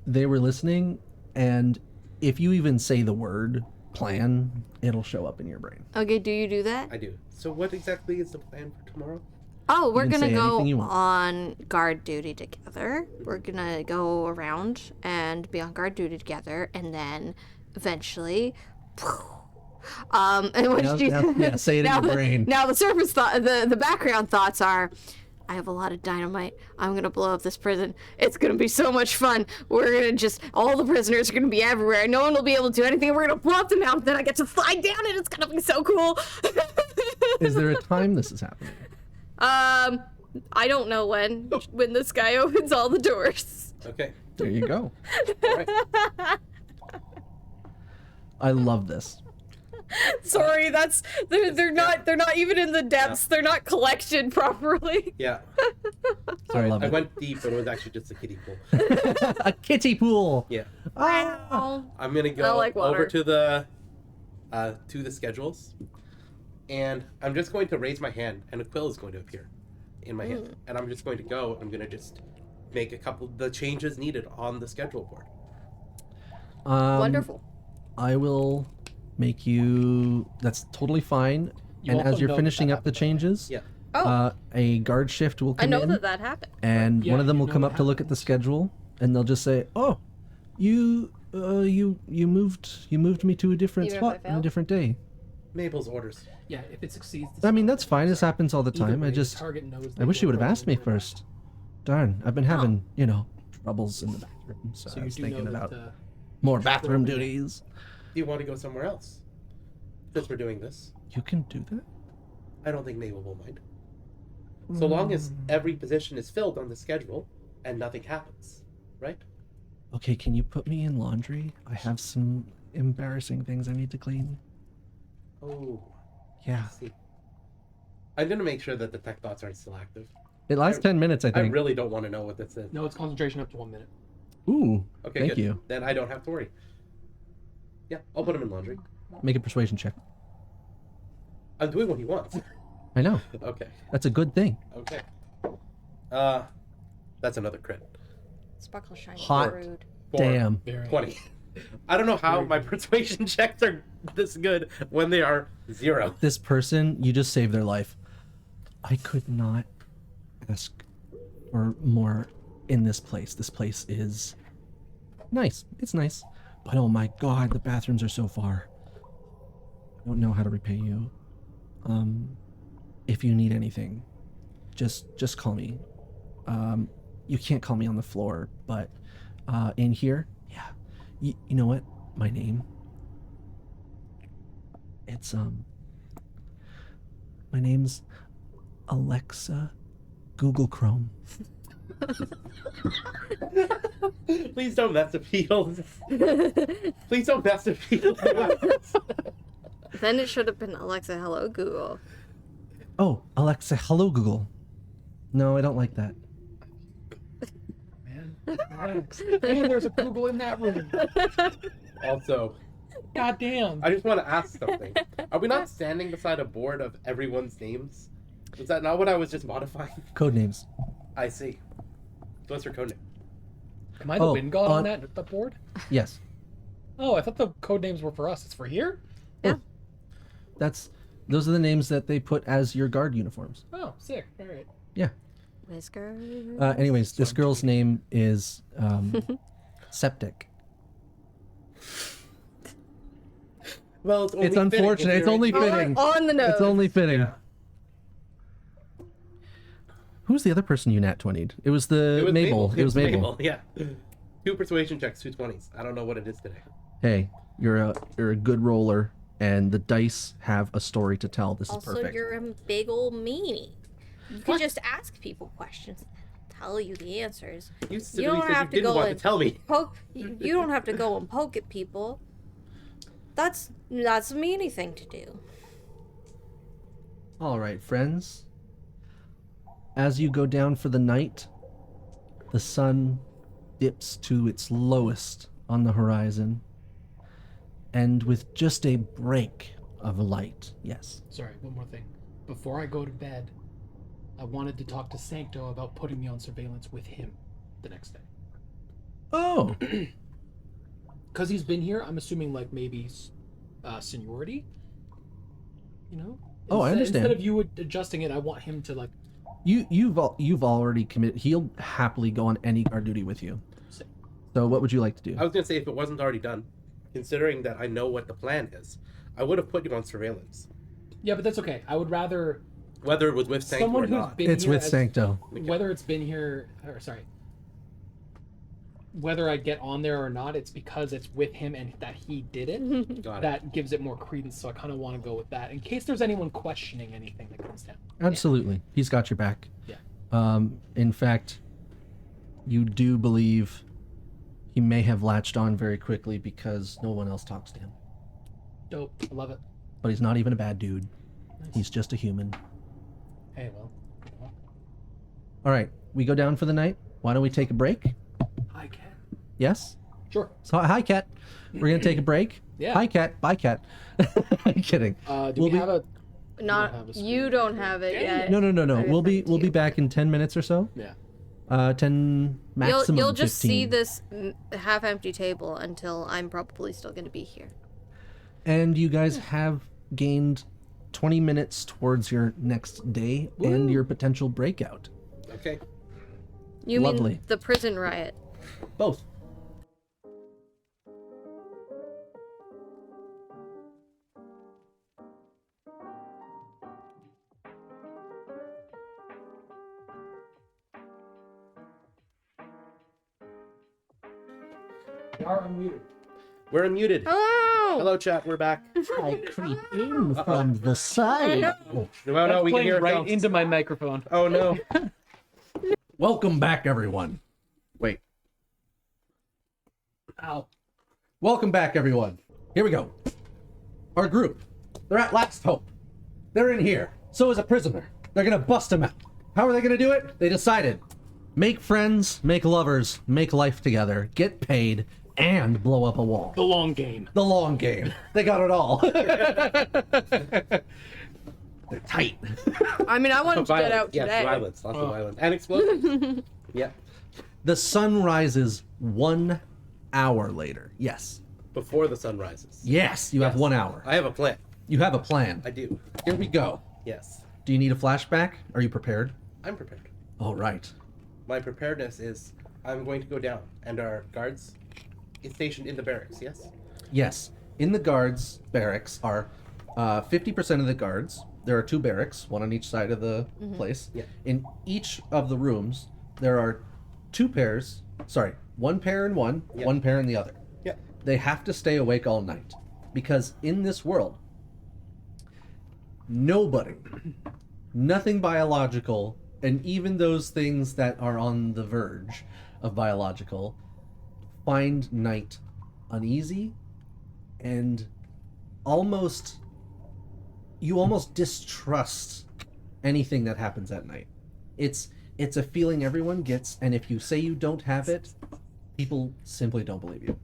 they were listening, and if you even say the word plan, it'll show up in your brain. Okay, do you do that? I do. So what exactly is the plan for tomorrow? Oh, we're can gonna say go anything you want. on guard duty together. We're gonna go around and be on guard duty together, and then eventually, and what Now- you, now- yeah, say it in your brain. Now the surface thought, the background thoughts are, I have a lot of dynamite. I'm gonna blow up this prison. It's gonna be so much fun. We're gonna just all the prisoners are gonna be everywhere. No one will be able to do anything. We're gonna blow up the mountain. Then I get to slide down it. It's gonna be so cool. Is there a time this is happening? I don't know when this guy opens all the doors. Okay. There you go. All right. I love this. Sorry, that's they're not even in the depths. They're not collected properly. Yeah. I Sorry, love I it. went deep, but it was actually just a kiddie pool. A kiddie pool. Yeah. Oh. I'm gonna I go like water. over to the schedules, and I'm just going to raise my hand, and a quill is going to appear in my hand, and I'm just going to go. I'm gonna just make a couple the changes needed on the schedule board. Wonderful. I will make you. That's totally fine. You and also as you're know that finishing that up the changes, Yeah. Oh, a guard shift will I come know in, that happened. and Yeah, one of them you will know come what up to look at the happens. schedule, and they'll just say, "Oh, you moved me to a different Even if I spot on a fail? different day." Mabel's orders. Yeah, if it succeeds. I mean, that's fine. This happens all the Either time. way, I the just, target knows I they wish you will would have roll asked me into your first. Darn, I've been having, troubles in the bathroom, so, So I you was do thinking know about that more bathroom Yeah. duties. Do you want to go somewhere else? Since we're doing this, You can do that. I don't think Mabel will mind. So long as every position is filled on the schedule and nothing happens, right? Okay, can you put me in laundry? I have some embarrassing things I need to clean. Oh, Yeah. I see. I'm gonna make sure that the tech thoughts aren't still active. It lasts 10 minutes, I I think. really don't want to know what this is. No, it's concentration up to 1 minute. Ooh, Okay, thank good. you. Then I don't have to worry. Yeah, I'll put him in laundry. Make a persuasion check. I'm doing what he wants. I know. Okay. That's a good thing. Okay. That's another crit. Sparkle shiny. Hot. Rude. 4, Damn. Very 20. I don't know how my persuasion checks are this good when they are 0. This person, you just saved their life. I could not ask for more in this place. This place is nice. It's nice. But oh my god, the bathrooms are so far. I don't know how to repay you. If you need anything, just call me. You can't call me on the floor, but in here, yeah. You know what? My name. It's My name's Alexa Google Chrome. Please don't mess with people. Please don't mess with people. Then it should have been Alexa, hello, Google. Oh, Alexa, hello Google. No, I don't like that. Man, relax. Hey, there's a Google in that room. Also, God damn. I just want to ask something. Are we not standing beside a board of everyone's names? Was that not what I was just modifying? Code names. I see. What's your code name? Am I the Oh, wind god on on- that board? Yes. Oh, I thought the code names were for us. It's for here? Those are the names that they put as your guard uniforms. Oh, sick. All right. Yeah. Whisker. Anyways, this girl's name is Septic. Well, It's unfortunate. It's only fitting. On the nose. It's only fitting. Who's the other person you nat 20'd? It was Mabel. It was Mabel. Yeah. 2 persuasion checks, 2 20s. I don't know what it is today. Hey, you're a good roller, and the dice have a story to tell. This is Also, perfect. you're a big old meanie. You can just ask people questions and they'll tell you the answers. You You specifically don't said you have to didn't go want to and tell me. poke. You don't have to go and poke at people. That's a meanie thing to do. All right, friends. As you go down for the night, the sun dips to its lowest on the horizon, and with just a break of light. Yes. Sorry, one more thing. Before I go to bed, I wanted to talk to Sancto about putting me on surveillance with him the next day. Oh. Because he's been here, I'm assuming like maybe seniority. You know? Oh, I understand. Instead of you adjusting it, I want him to like. You've already committed. He'll happily go on any guard duty with you. So what would you like to do? I was going to say, if it wasn't already done, considering that I know what the plan is, I would have put you on surveillance. Yeah, but that's okay. I would rather Whether it was with Sancto someone or who's not. been It's here with as- Sancto. Whether it's been here, or sorry, whether I get on there or not, it's because it's with him and that he did it. Got it. That gives it more credence. So I kind of want to go with that in case there's anyone questioning anything that comes down. Absolutely. He's got your back. Yeah. In fact, you do believe he may have latched on very quickly because no one else talks to him. Dope. I love it. But he's not even a bad dude. Nice. He's just a human. Hey, well. All right, we go down for the night. Why don't we take a break? Hi, Cat. Yes? Sure. So, hi, Cat. We're going to take a break. Yeah. Hi, Cat. Bye, Cat. I'm kidding. Do We'll we be- have a? Not have a you don't have it yet. No. I We'll be referred to you. back in 10 minutes or so. Yeah. 10 maximum. You'll just 15. see this half-empty table until I'm probably still going to be here. And you guys have gained 20 minutes towards your next day and your potential breakout. Okay. You Lovely. mean the prison riot? Both. We are unmuted. We're unmuted. Hello. Hello, chat. We're back. I creep in from the side. No, no, we can Playing hear right ourselves. into my microphone. Oh, no. Welcome back, everyone. Wait. Ow. Welcome back, everyone. Here we go. Our group. They're at last hope. They're in here. So is a prisoner. They're gonna bust him out. How are they gonna do it? They decided. Make friends, make lovers, make life together, get paid, and blow up a wall. The long game. The long game. They got it all. They're tight. I mean, I wanted to get out Yes, today. violence. Lots of violence. And explosions. Yeah. The sun rises 1 hour later. Yes. Before the sun rises. Yes, you have Yes. 1 hour. I have a plan. You have a plan. I do. Here we go. Yes. Do you need a flashback? Are you prepared? I'm prepared. All right. My preparedness is I'm going to go down, and our guards is stationed in the barracks, yes? Yes. In the guards barracks are 50% of the guards there are 2 barracks, one on each side of the place. Yeah. In each of the rooms, there are 2 pairs. Sorry, 1 pair in one, Yeah. 1 pair in the other. Yeah. They have to stay awake all night because in this world, nobody, nothing biological, and even those things that are on the verge of biological, find night uneasy and you almost distrust anything that happens at night. It's a feeling everyone gets, and if you say you don't have it, people simply don't believe you.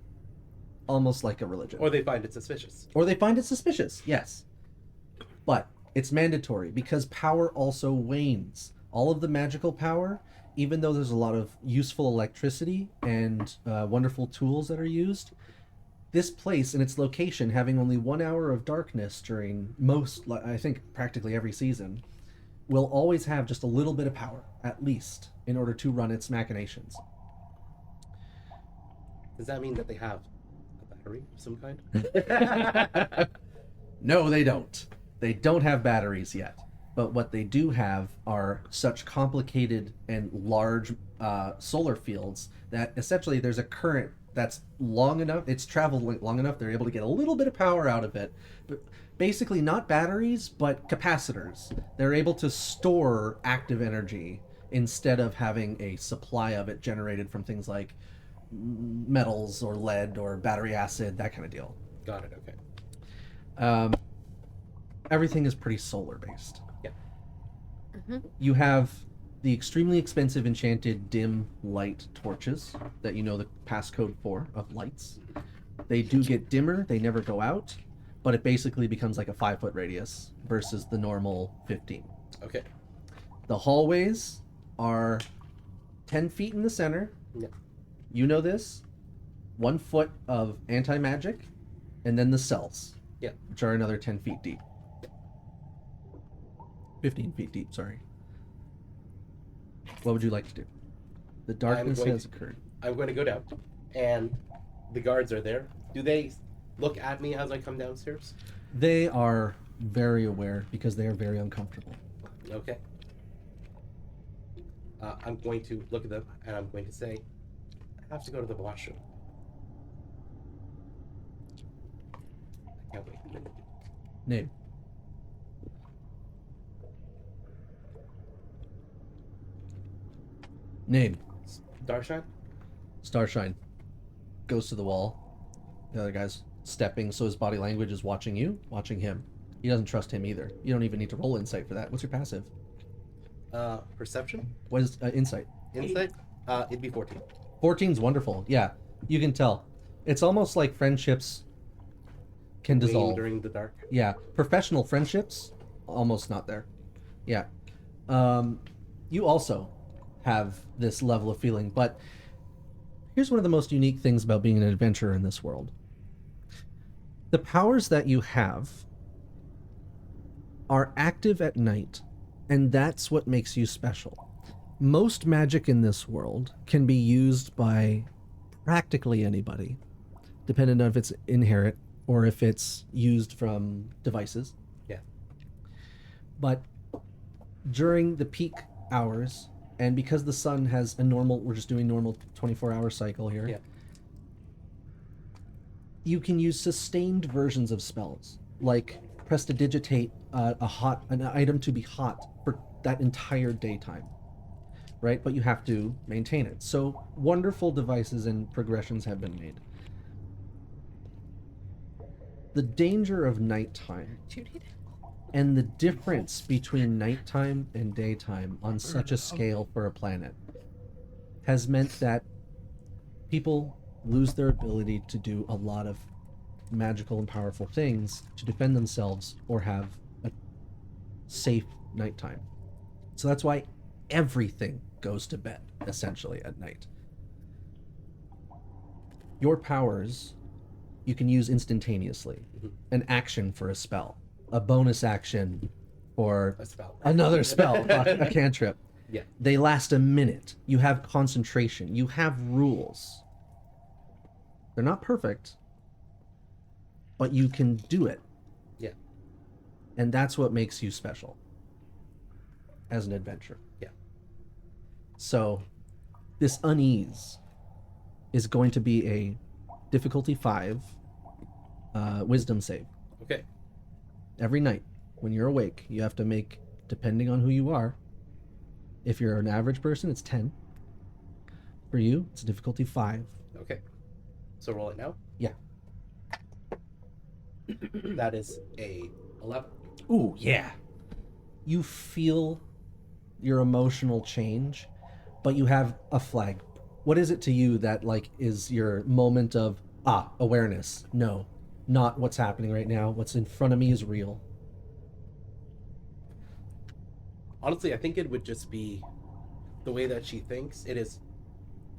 Almost like a religion. Or they find it suspicious. Or they find it suspicious, yes. But it's mandatory because power also wanes. All of the magical power, even though there's a lot of useful electricity and wonderful tools that are used, this place and its location having only 1 hour of darkness during most, I think practically every season, will always have just a little bit of power, at least, in order to run its machinations. Does that mean that they have a battery of some kind? No, they don't. They don't have batteries yet. But what they do have are such complicated and large solar fields that essentially there's a current that's long enough, it's traveled long enough, they're able to get a little bit of power out of it. But basically not batteries, but capacitors. They're able to store active energy instead of having a supply of it generated from things like metals or lead or battery acid, that kind of deal. Got it, okay. Everything is pretty solar based. Yeah. You have the extremely expensive enchanted dim light torches that you know the passcode for of lights. They do get dimmer, they never go out, but it basically becomes like a 5-foot radius versus the normal 15. Okay. The hallways are 10 feet in the center. Yeah. You know this. 1 foot of anti-magic, and then the cells. Yeah. Which are another 10 feet deep. 15 feet deep, sorry. What would you like to do? The darkness has occurred. I'm going to go down, and the guards are there. Do they look at me as I come downstairs? They are very aware because they are very uncomfortable. Okay. I'm going to look at them, and I'm going to say, I have to go to the washroom. I can't wait. Name. Name. Darshine? Starshine goes to the wall. The other guy's stepping, so his body language is watching you, watching him. He doesn't trust him either. You don't even need to roll insight for that. What's your passive? Perception? What is insight? Insight? It'd be 14. 14's wonderful. Yeah, you can tell. It's almost like friendships can Wane dissolve. during the dark. Yeah, professional friendships, almost not there. Yeah. You also have this level of feeling, but here's one of the most unique things about being an adventurer in this world. The powers that you have are active at night, and that's what makes you special. Most magic in this world can be used by practically anybody, depending on if it's inherent or if it's used from devices. Yeah. But during the peak hours, and because the sun has a normal, we're just doing normal 24-hour cycle here. Yeah. You can use sustained versions of spells, like prestidigitate an item to be hot for that entire daytime, right? But you have to maintain it. So wonderful devices and progressions have been made. The danger of nighttime and the difference between nighttime and daytime on such a scale for a planet has meant that people lose their ability to do a lot of magical and powerful things to defend themselves or have a safe nighttime. So that's why everything goes to bed, essentially, at night. Your powers you can use instantaneously. An action for a spell, a bonus action for A spell. another spell, a cantrip. Yeah. They last a minute. You have concentration. You have rules. They're not perfect, but you can do it. Yeah. And that's what makes you special as an adventurer. Yeah. So this unease is going to be a difficulty 5 wisdom save. Okay. Every night when you're awake, you have to make, depending on who you are, if you're an average person, it's 10. For you, it's a difficulty 5. Okay. So roll it now. Yeah. That is a 11. Ooh, yeah. You feel your emotional change, but you have a flag. What is it to you that like is your moment of awareness? No, not what's happening right now. What's in front of me is real. Honestly, I think it would just be the way that she thinks. It is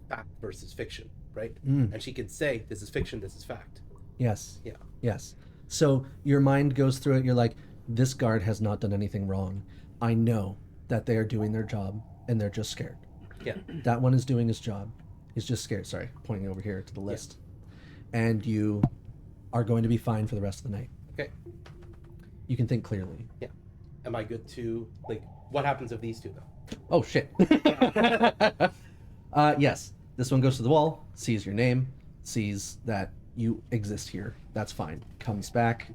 fact versus fiction, right? And she can say, this is fiction, this is fact. Yes. Yeah. Yes. So your mind goes through it. You're like, this guard has not done anything wrong. I know that they are doing their job and they're just scared. Yeah. That one is doing his job. He's just scared. Sorry, pointing over here to the list. And you are going to be fine for the rest of the night. Okay. You can think clearly. Yeah. Am I good to, like, what happens if these two, though? Oh, shit. Yes. This one goes to the wall, sees your name, sees that you exist here. That's fine. Comes back.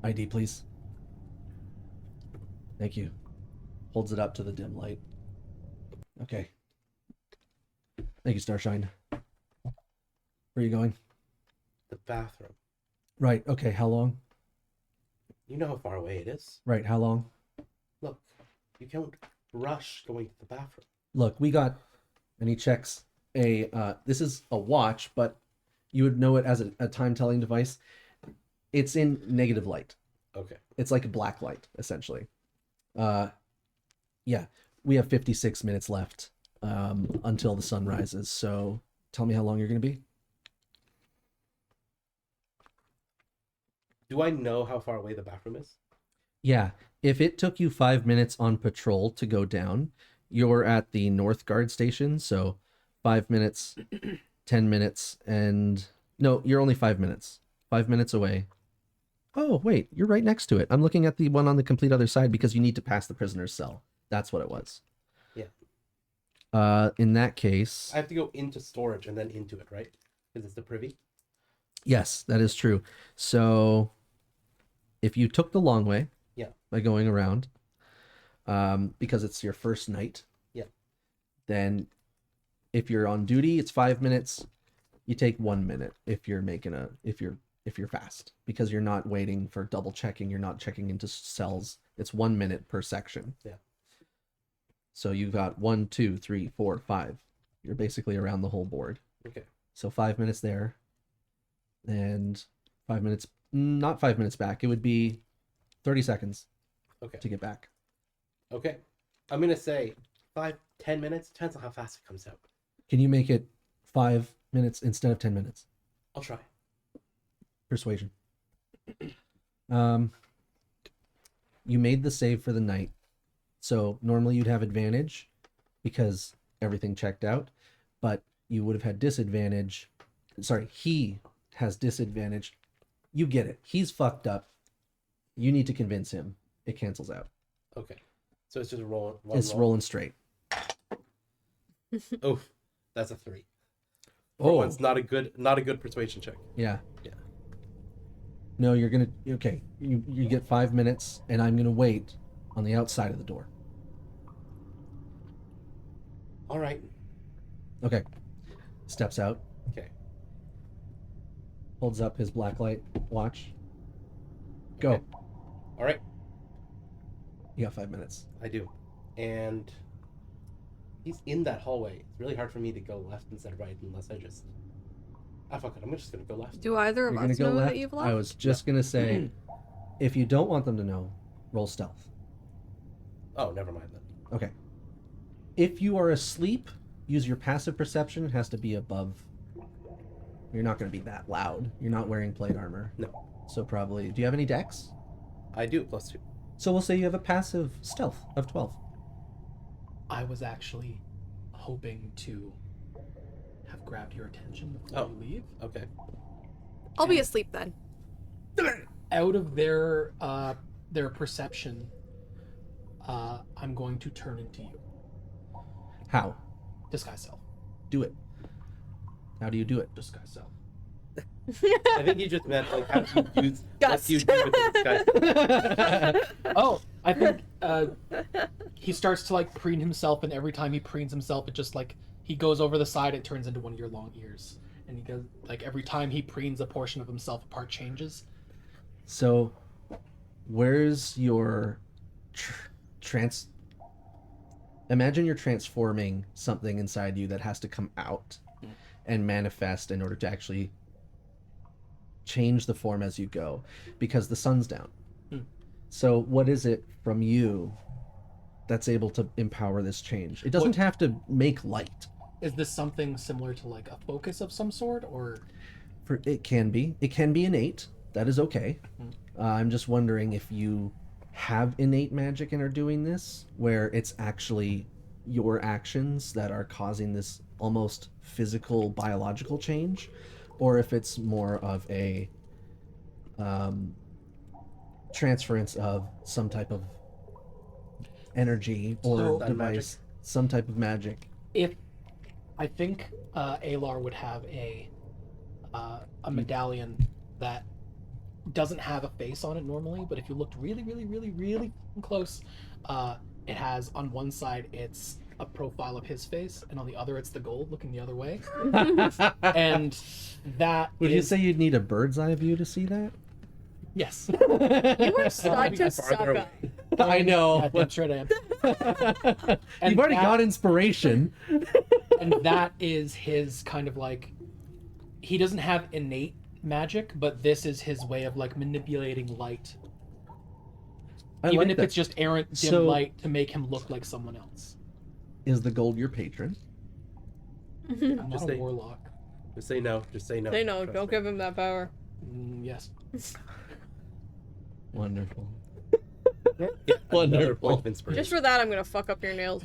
ID, please. Thank you. Holds it up to the dim light. Okay. Thank you, Starshine. Where are you going? The bathroom. Right. Okay. How long? You know how far away it is. Right. How long? Look, you can't rush going to the bathroom. Look, we got, and he checks this is a watch, but you would know it as a time-telling device. It's in negative light. Okay. It's like a black light, essentially. Yeah, we have 56 minutes left until the sun rises. So tell me how long you're going to be. Do I know how far away the bathroom is? Yeah, if it took you 5 minutes on patrol to go down, you're at the North Guard station. So 5 minutes, 10 minutes, and no, you're only 5 minutes. 5 minutes away. Oh, wait, you're right next to it. I'm looking at the one on the complete other side because you need to pass the prisoner's cell. That's what it was. Yeah. In that case... I have to go into storage and then into it, right? Because it's the privy. Yes, that is true. So if you took the long way, Yeah. by going around, because it's your first night, Yeah. then if you're on duty, it's 5 minutes. You take 1 minute if you're if you're fast, because you're not waiting for double checking. You're not checking into cells. It's 1 minute per section. Yeah. So you've got 1, 2, 3, 4, 5. You're basically around the whole board. Okay. So 5 minutes there, and 5 minutes, not 5 minutes back. It would be 30 seconds Okay. to get back. Okay. I'm going to say 5-10 minutes. Depends on how fast it comes out. Can you make it 5 minutes instead of 10 minutes? I'll try. Persuasion. You made the save for the night. So normally you'd have advantage because everything checked out, but you would have had disadvantage. Sorry, he has disadvantage. You get it. He's fucked up. You need to convince him. It cancels out. Okay. So it's just rolling. It's rolling straight. Oof. That's a 3. Oh, It's not a good persuasion check. yeah. Yeah. No, you're gonna. Okay, you get 5 minutes, and I'm gonna wait on the outside of the door. All right. Okay. Steps out. Okay. Holds up his blacklight watch. Go. Okay. All right. You got 5 minutes. I do. And he's in that hallway. It's really hard for me to go left instead of right unless I just... fuck it. I'm just going to go left. Do either of You're gonna us go know left. that you've left? I was just gonna say, if you don't want them to know, roll stealth. Oh, never mind then. Okay. If you are asleep, use your passive perception. It has to be above. You're not gonna be that loud. You're not wearing plate armor. No. So probably. Do you have any dex? I do, +2. So we'll say you have a passive stealth of 12. I was actually hoping to have grabbed your attention before Oh. you leave. Okay. I'll be asleep then. Out of their their perception, I'm going to turn into you. How? Disguise self. Do it. How do you do it? Disguise self. I think you just meant like how do you use what Gust. do you do with the disguise? Oh, I think he starts to like preen himself, and every time he preens himself, it just like he goes over the side, it turns into one of your long ears. And he goes like every time he preens a portion of himself, a part changes. So, where's your Imagine you're transforming something inside you that has to come out and manifest in order to actually change the form as you go, because the sun's down. So what is it from you that's able to empower this change? It doesn't have to make light. Is this something similar to like a focus of some sort, or? It can be innate. That is okay. I'm just wondering if you have innate magic and are doing this, where it's actually your actions that are causing this almost physical, biological change, or if it's more of a transference of some type of energy or So- device, magic? some type of magic. If I think Alar would have a medallion that doesn't have a face on it normally, but if you looked really, really, really, really close, it has on one side it's a profile of his face, and on the other it's the gold looking the other way. And that Would you is- say you'd need a bird's eye view to see that? yes? You are such a farther sucker. away. I know. Yeah, damn straight I am. You've already that- got inspiration. And that is his kind of like, he doesn't have innate magic, but this is his way of like manipulating light, I even like if that. it's just errant dim So- light to make him look like someone else. Is the gold your patron? I'm not Just a say- warlock. Just say no. Just say no. They know, Trust don't me. give him that power. Yes. Wonderful. Yeah, another Wonderful. point of inspiration. Just for that, I'm gonna fuck up your nails.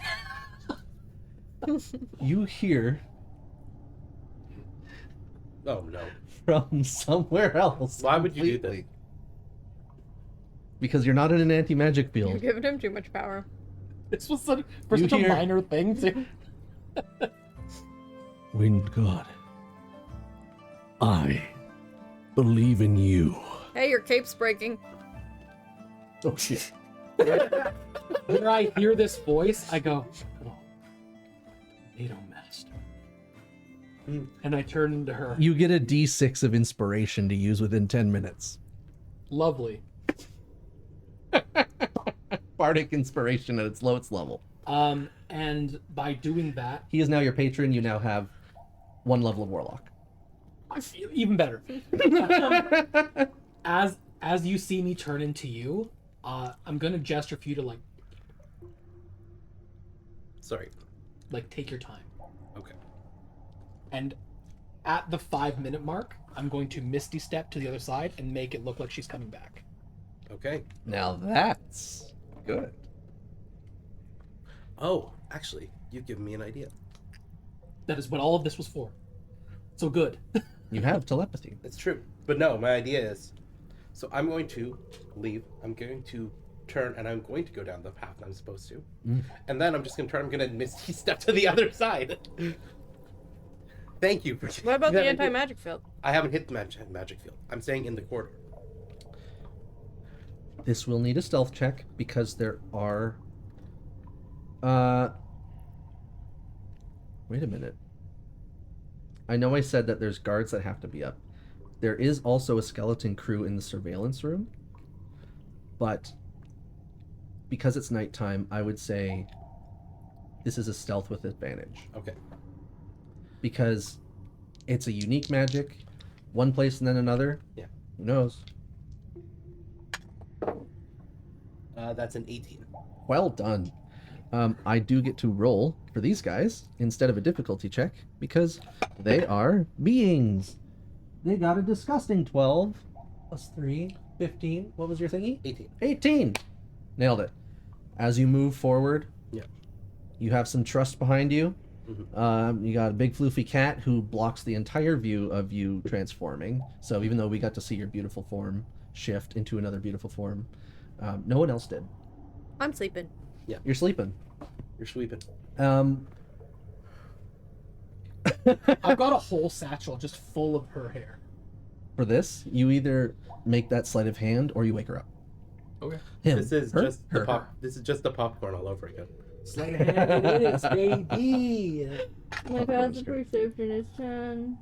You hear Oh no. from somewhere else. Why would you do completely. Because you're not in an anti-magic You're field. giving him too much power. This was such, for You such hear- a minor thing too. Wind God, I believe in you. Hey, your cape's breaking. Oh shit. When I hear this voice, I go, oh, NATO master. And I turn into her. You get a D6 of inspiration to use within 10 minutes. Lovely. Bardic inspiration at its lowest level. And by doing that, He is now your patron. You now have one level of warlock. even better. As you see me turn into you, I'm gonna gesture for you to Sorry. take your time. Okay. And at the 5-minute mark, I'm going to misty step to the other side and make it look like she's coming back. Okay. Now that's good. Oh, actually, you've given me an idea. That is what all of this was for. So good. You have telepathy. It's true. But no, my idea is, so I'm going to leave. I'm going to turn, and I'm going to go down the path I'm supposed to. And then I'm just going to turn. I'm going to misty step to the other side. Thank you for. What about that the idea. anti-magic field? I haven't hit the magic field. I'm saying in the corridor. This will need a stealth check because there are. Wait a minute. I know I said that there's guards that have to be up. There is also a skeleton crew in the surveillance room. But because it's nighttime, I would say this is a stealth with advantage. Okay. Because it's a unique magic. One place and then another. Yeah. Who knows? That's an 18. Well done. I do get to roll for these guys instead of a difficulty check because they are beings. They got a disgusting 12 plus 3, 15. What was your thingy? 18. 18. Nailed it. As you move forward, Yeah. you have some trust behind you. Mhm. You got a big floofy cat who blocks the entire view of you transforming. So even though we got to see your beautiful form shift into another beautiful form, No one else did. I'm sleeping. You're sleeping. You're sweeping. I've got a whole satchel just full of her hair. For this, you either make that sleight of hand or you wake her up. Okay. Him. This is her, just her. the pop. This is just the popcorn all over again. Sleight of hand it is, baby. My God, the perception is 10.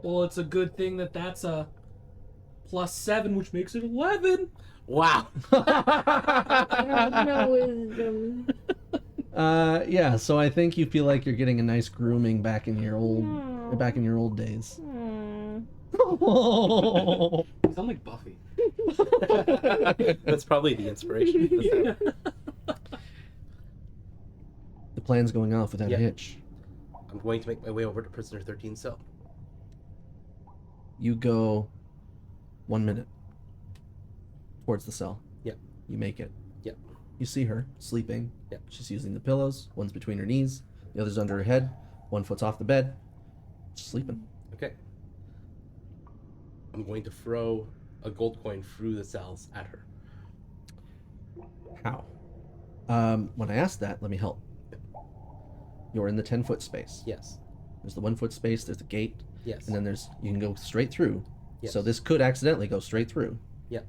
Well, it's a good thing that that's a +7, which makes it 11. Wow. I have no wisdom. Yeah, so I think you feel like you're getting a nice grooming back in your old days. You sound like Buffy. That's probably the inspiration. The plan's going off without Yeah. a hitch. I'm going to make my way over to prisoner 13's cell. You go 1 minute towards the cell. Yeah. You make it. Yeah. You see her sleeping. Yeah. She's using the pillows. One's between her knees. The other's under her head. 1 foot's off the bed. Just sleeping. Okay. I'm going to throw a gold coin through the cells at her. How? When I asked that, let me help. You're in the 10-foot space. Yes. There's the 1 foot space. There's a gate. Yes. And then you can go straight through. Yes. So this could accidentally go straight through. Yeah.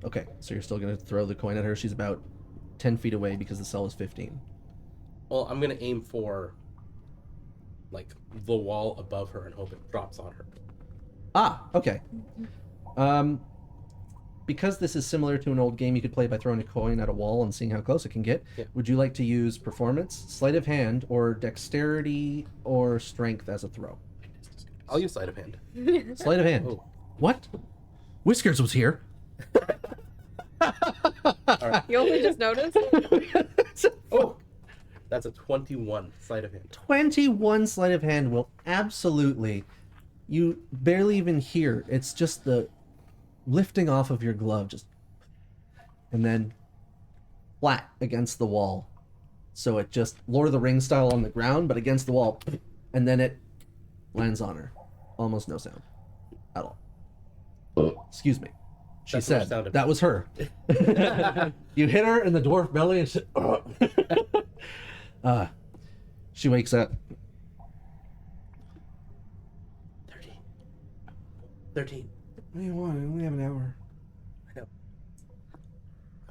Okay, so you're still going to throw the coin at her. She's about 10 feet away because the cell is 15. Well, I'm going to aim for, like, the wall above her and hope it drops on her. Ah, okay. Because this is similar to an old game you could play by throwing a coin at a wall and seeing how close it can get, Yeah. would you like to use performance, sleight of hand, or dexterity or strength as a throw? I'll use sleight of hand. Sleight of hand. Oh. What? Whiskers was here. You only just noticed? Oh! That's a 21 sleight of hand. 21 sleight of hand will absolutely. You barely even hear. It's just the lifting off of your glove, just. And then flat against the wall. So it just Lord of the Rings style on the ground, but against the wall. And then it lands on her. Almost no sound at all. Excuse me. She That's what said sounded. that was her. You hit her in the dwarf belly and she wakes up. 13. 13. What do you want? I only have an hour. I know.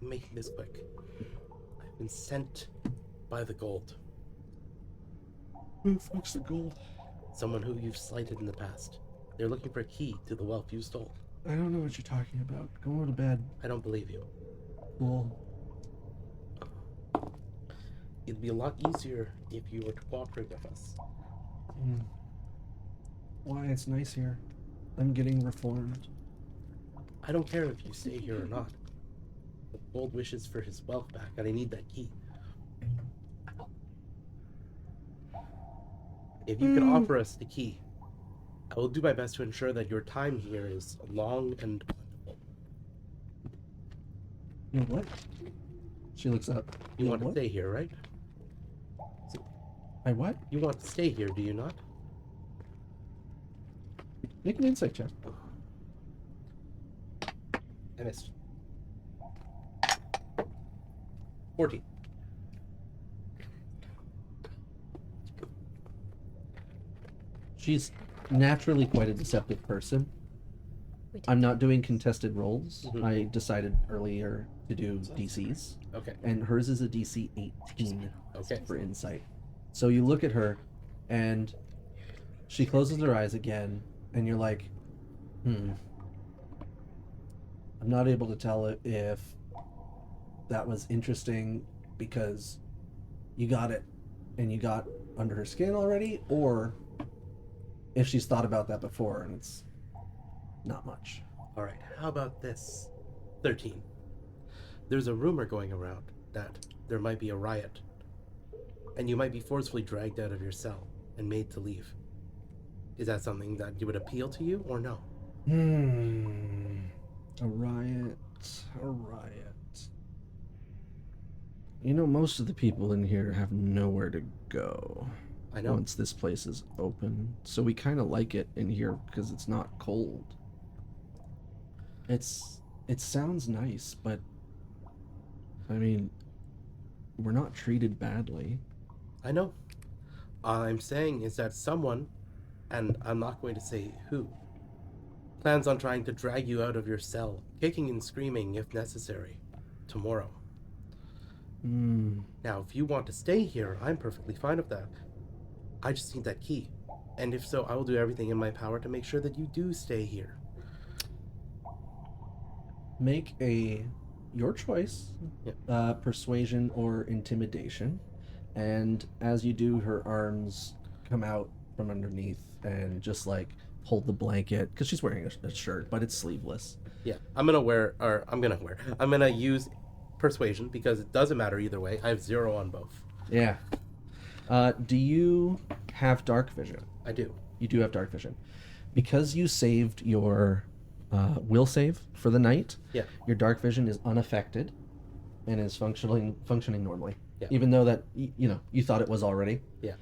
I'm making this quick. I've been sent by the gold. Who the fuck's the gold? Someone who you've slighted in the past. They're looking for a key to the wealth you stole. I don't know what you're talking about. Go to bed. I don't believe you. Cool. It'd be a lot easier if you were to cooperate with us. Why? It's nice here. I'm getting reformed. I don't care if you stay here or not. The gold wishes for his wealth back, and I need that key. If you can offer us the key, I will do my best to ensure that your time here is long and plentiful. You know what? She looks up. You want to what? stay here, right? I what? You want to stay here, do you not? Make an insight check. I missed. 14. She's naturally quite a deceptive person. I'm not doing contested rolls. Mhm. I decided earlier to do DCs, Okay. and hers is a DC 18 Okay. for insight. So you look at her, and she closes her eyes again, and you're like, I'm not able to tell if that was interesting because you got it and you got under her skin already, or if she's thought about that before and it's not much. All right. How about this? 13. There's a rumor going around that there might be a riot, and you might be forcefully dragged out of your cell and made to leave. Is that something that would appeal to you, or no? A riot. A riot. You know, most of the people in here have nowhere to go I know. once this place is open. So we kind of like it in here because it's not cold. It sounds nice, but I mean, we're not treated badly. I know. All I'm saying is that someone, and I'm not going to say who, plans on trying to drag you out of your cell, kicking and screaming if necessary, tomorrow. Now, if you want to stay here, I'm perfectly fine with that. I just need that key. And if so, I will do everything in my power to make sure that you do stay here. Make your choice, Yep. persuasion or intimidation. And as you do, her arms come out from underneath and just like hold the blanket, because she's wearing a shirt, but it's sleeveless. Yeah, I'm gonna use persuasion because it doesn't matter either way. I have 0 on both. Yeah. Do you have dark vision? I do. You do have dark vision. Because you saved your will save for the night, Yeah. your dark vision is unaffected and is functioning normally. Yeah. Even though that, you thought it was already. Yeah.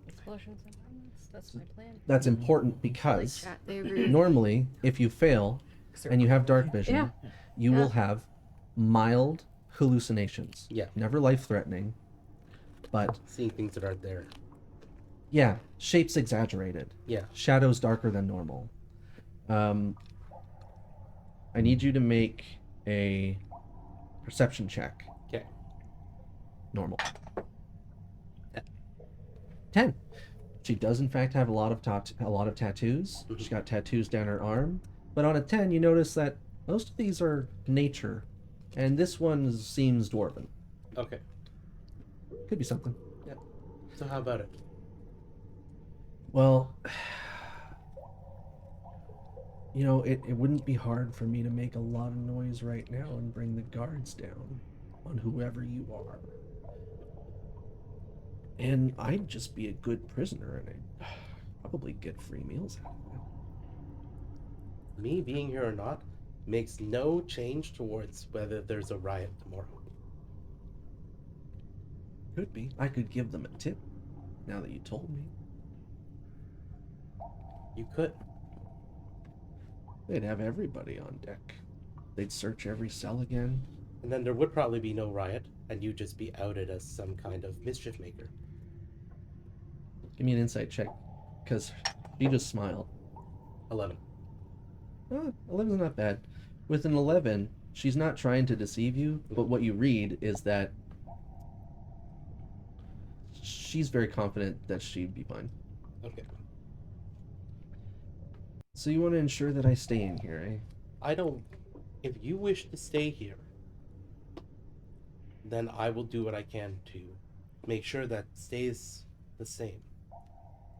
Explosions and violence. That's my plan. That's important Like because chat, they agree. normally, if you fail and you have dark vision, Yeah. you Yeah. will have mild hallucinations. Yeah. Never life-threatening, but Seeing things that aren't there. yeah, shapes exaggerated. Yeah. Shadows darker than normal. I need you to make a perception check. Okay. Normal. 10. She does in fact have a lot of tattoos. She's got tattoos down her arm. But on a 10, you notice that most of these are nature, and this one seems dwarven. Okay. Could be something. So how about it? Well, it wouldn't be hard for me to make a lot of noise right now and bring the guards down on whoever you are. And I'd just be a good prisoner and I'd probably get free meals out of it. Me being here or not makes no change towards whether there's a riot tomorrow. Could be. I could give them a tip now that you told me. You could. They'd have everybody on deck. They'd search every cell again. And then there would probably be no riot, and you'd just be outed as some kind of mischief maker. Give me an insight check, because she just smiled. 11. 11's not bad. With an 11, she's not trying to deceive you, but what you read is that she's very confident that she'd be fine. Okay. So you want to ensure that I stay in here, eh? I don't... If you wish to stay here, then I will do what I can to make sure that stays the same.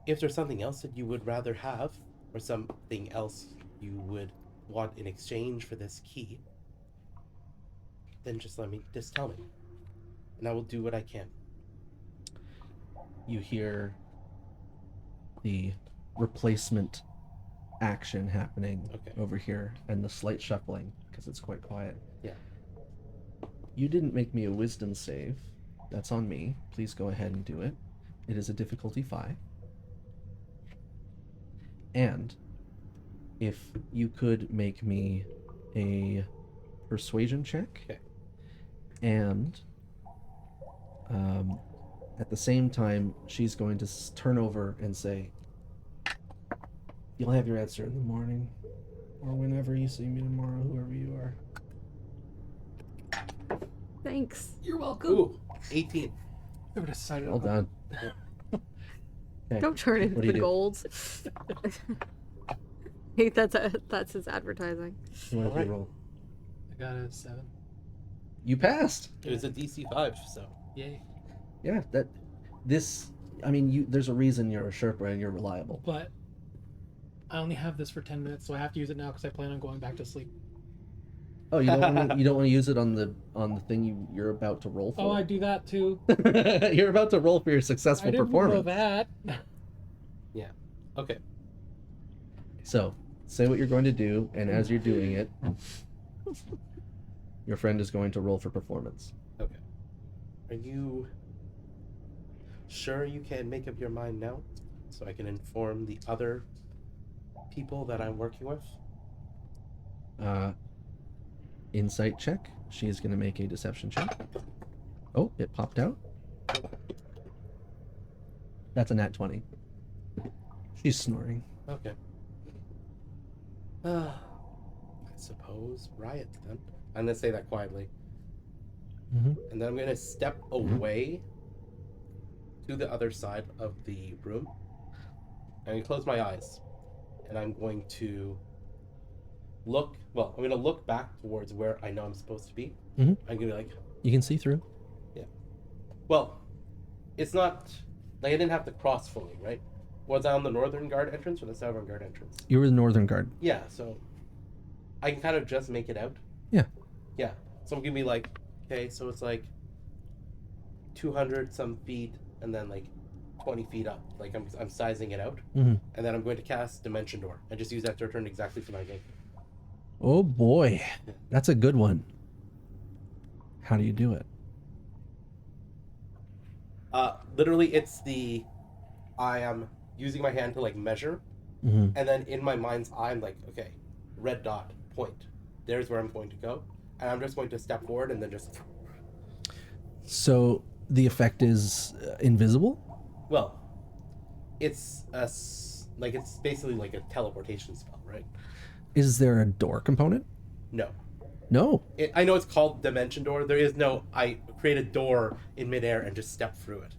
If there's something else that you would rather have, or something else you would want in exchange for this key, then just tell me. And I will do what I can. You hear the replacement action happening over here and the slight shuffling because it's quite quiet. Yeah. You didn't make me a wisdom save. That's on me. Please go ahead and do it. It is a difficulty 5. And if you could make me a persuasion check. Okay. And at the same time, she's going to turn over and say, "You'll have your answer in the morning, or whenever you see me tomorrow, whoever you are." Thanks. You're welcome. Ooh, 18. I would have decided Well done. Okay. Don't turn into What do you the do? golds. Hey, that's his advertising. You want to Alright. roll? I got a 7. You passed. It was a DC 5, so... Yay. Yeah. There's a reason you're a Sherpa and you're reliable. But I only have this for 10 minutes, so I have to use it now because I plan on going back to sleep. Oh, you don't want to use it on the thing you're about to roll for? Oh, I do that too. You're about to roll for your I successful didn't performance. know that. Yeah. Okay. So, say what you're going to do, and as you're doing it, your friend is going to roll for performance. Okay. Are you sure you can make up your mind now? So I can inform the other people that I'm working with? insight check. She is going to make a deception check. Oh, it popped out. That's a nat 20. She's snoring. Okay. I suppose riot then. I'm gonna say that quietly. And then I'm gonna step away to the other side of the room. I'm gonna close my eyes. And I'm going to look, I'm gonna look back towards where I know I'm supposed to be. I'm gonna be like, You can see through. well, it's not, like I didn't have to cross fully, right? Was I on the northern guard entrance or the southern guard entrance? You were the northern guard. Yeah, so I can kind of just make it out. Yeah. Yeah. So I'm gonna be like, okay, so it's like 200 some feet and then like 20 feet up. Like I'm sizing it out. And then I'm going to cast Dimension Door and just use that to return exactly to my game. Oh boy. That's a good one. How do you do it? Literally, it's I am using my hand to like measure, and then in my mind's eye, I'm like, okay, red dot, point. There's where I'm going to go, and I'm just going to step forward and then just. So the effect is invisible? Well, it's it's basically like a teleportation spell, right? Is there a door component? No. No. I know it's called Dimension Door. There is no, I create a door in midair and just step through it.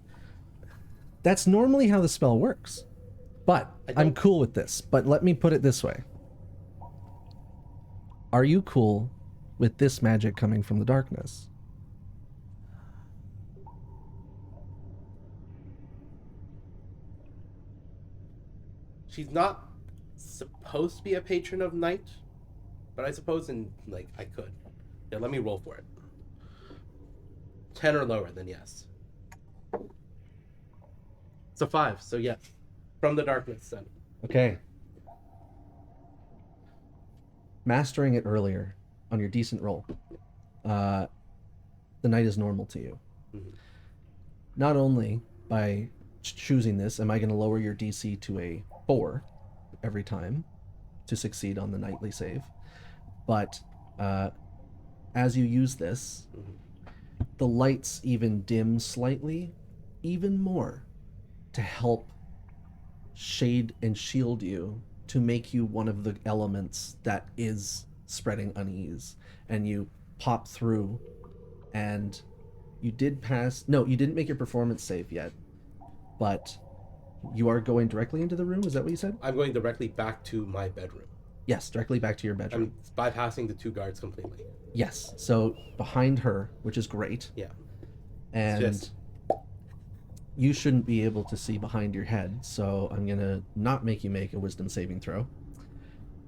That's normally how the spell works. But I'm cool with this. But let me put it this way. Are you cool with this magic coming from the darkness? She's not supposed to be a patron of night, but I suppose I could. Yeah, let me roll for it. 10 or lower, then yes. It's a 5, so yeah. From the darkness, then. Okay. Mastering it earlier on your decent roll. The night is normal to you. Not only by choosing this am I going to lower your DC to a 4 every time to succeed on the nightly save, but as you use this, the lights even dim slightly, even more, to help shade and shield you, to make you one of the elements that is spreading unease. And you pop through, and you did pass. No, you didn't make your performance save yet, but you are going directly into the room. Is that what you said? I'm going directly back to my bedroom. Yes, directly back to your bedroom. I'm bypassing the 2 guards completely. Yes, so behind her, which is great. Yeah. And Yes. you shouldn't be able to see behind your head, so I'm going to not make you make a wisdom saving throw.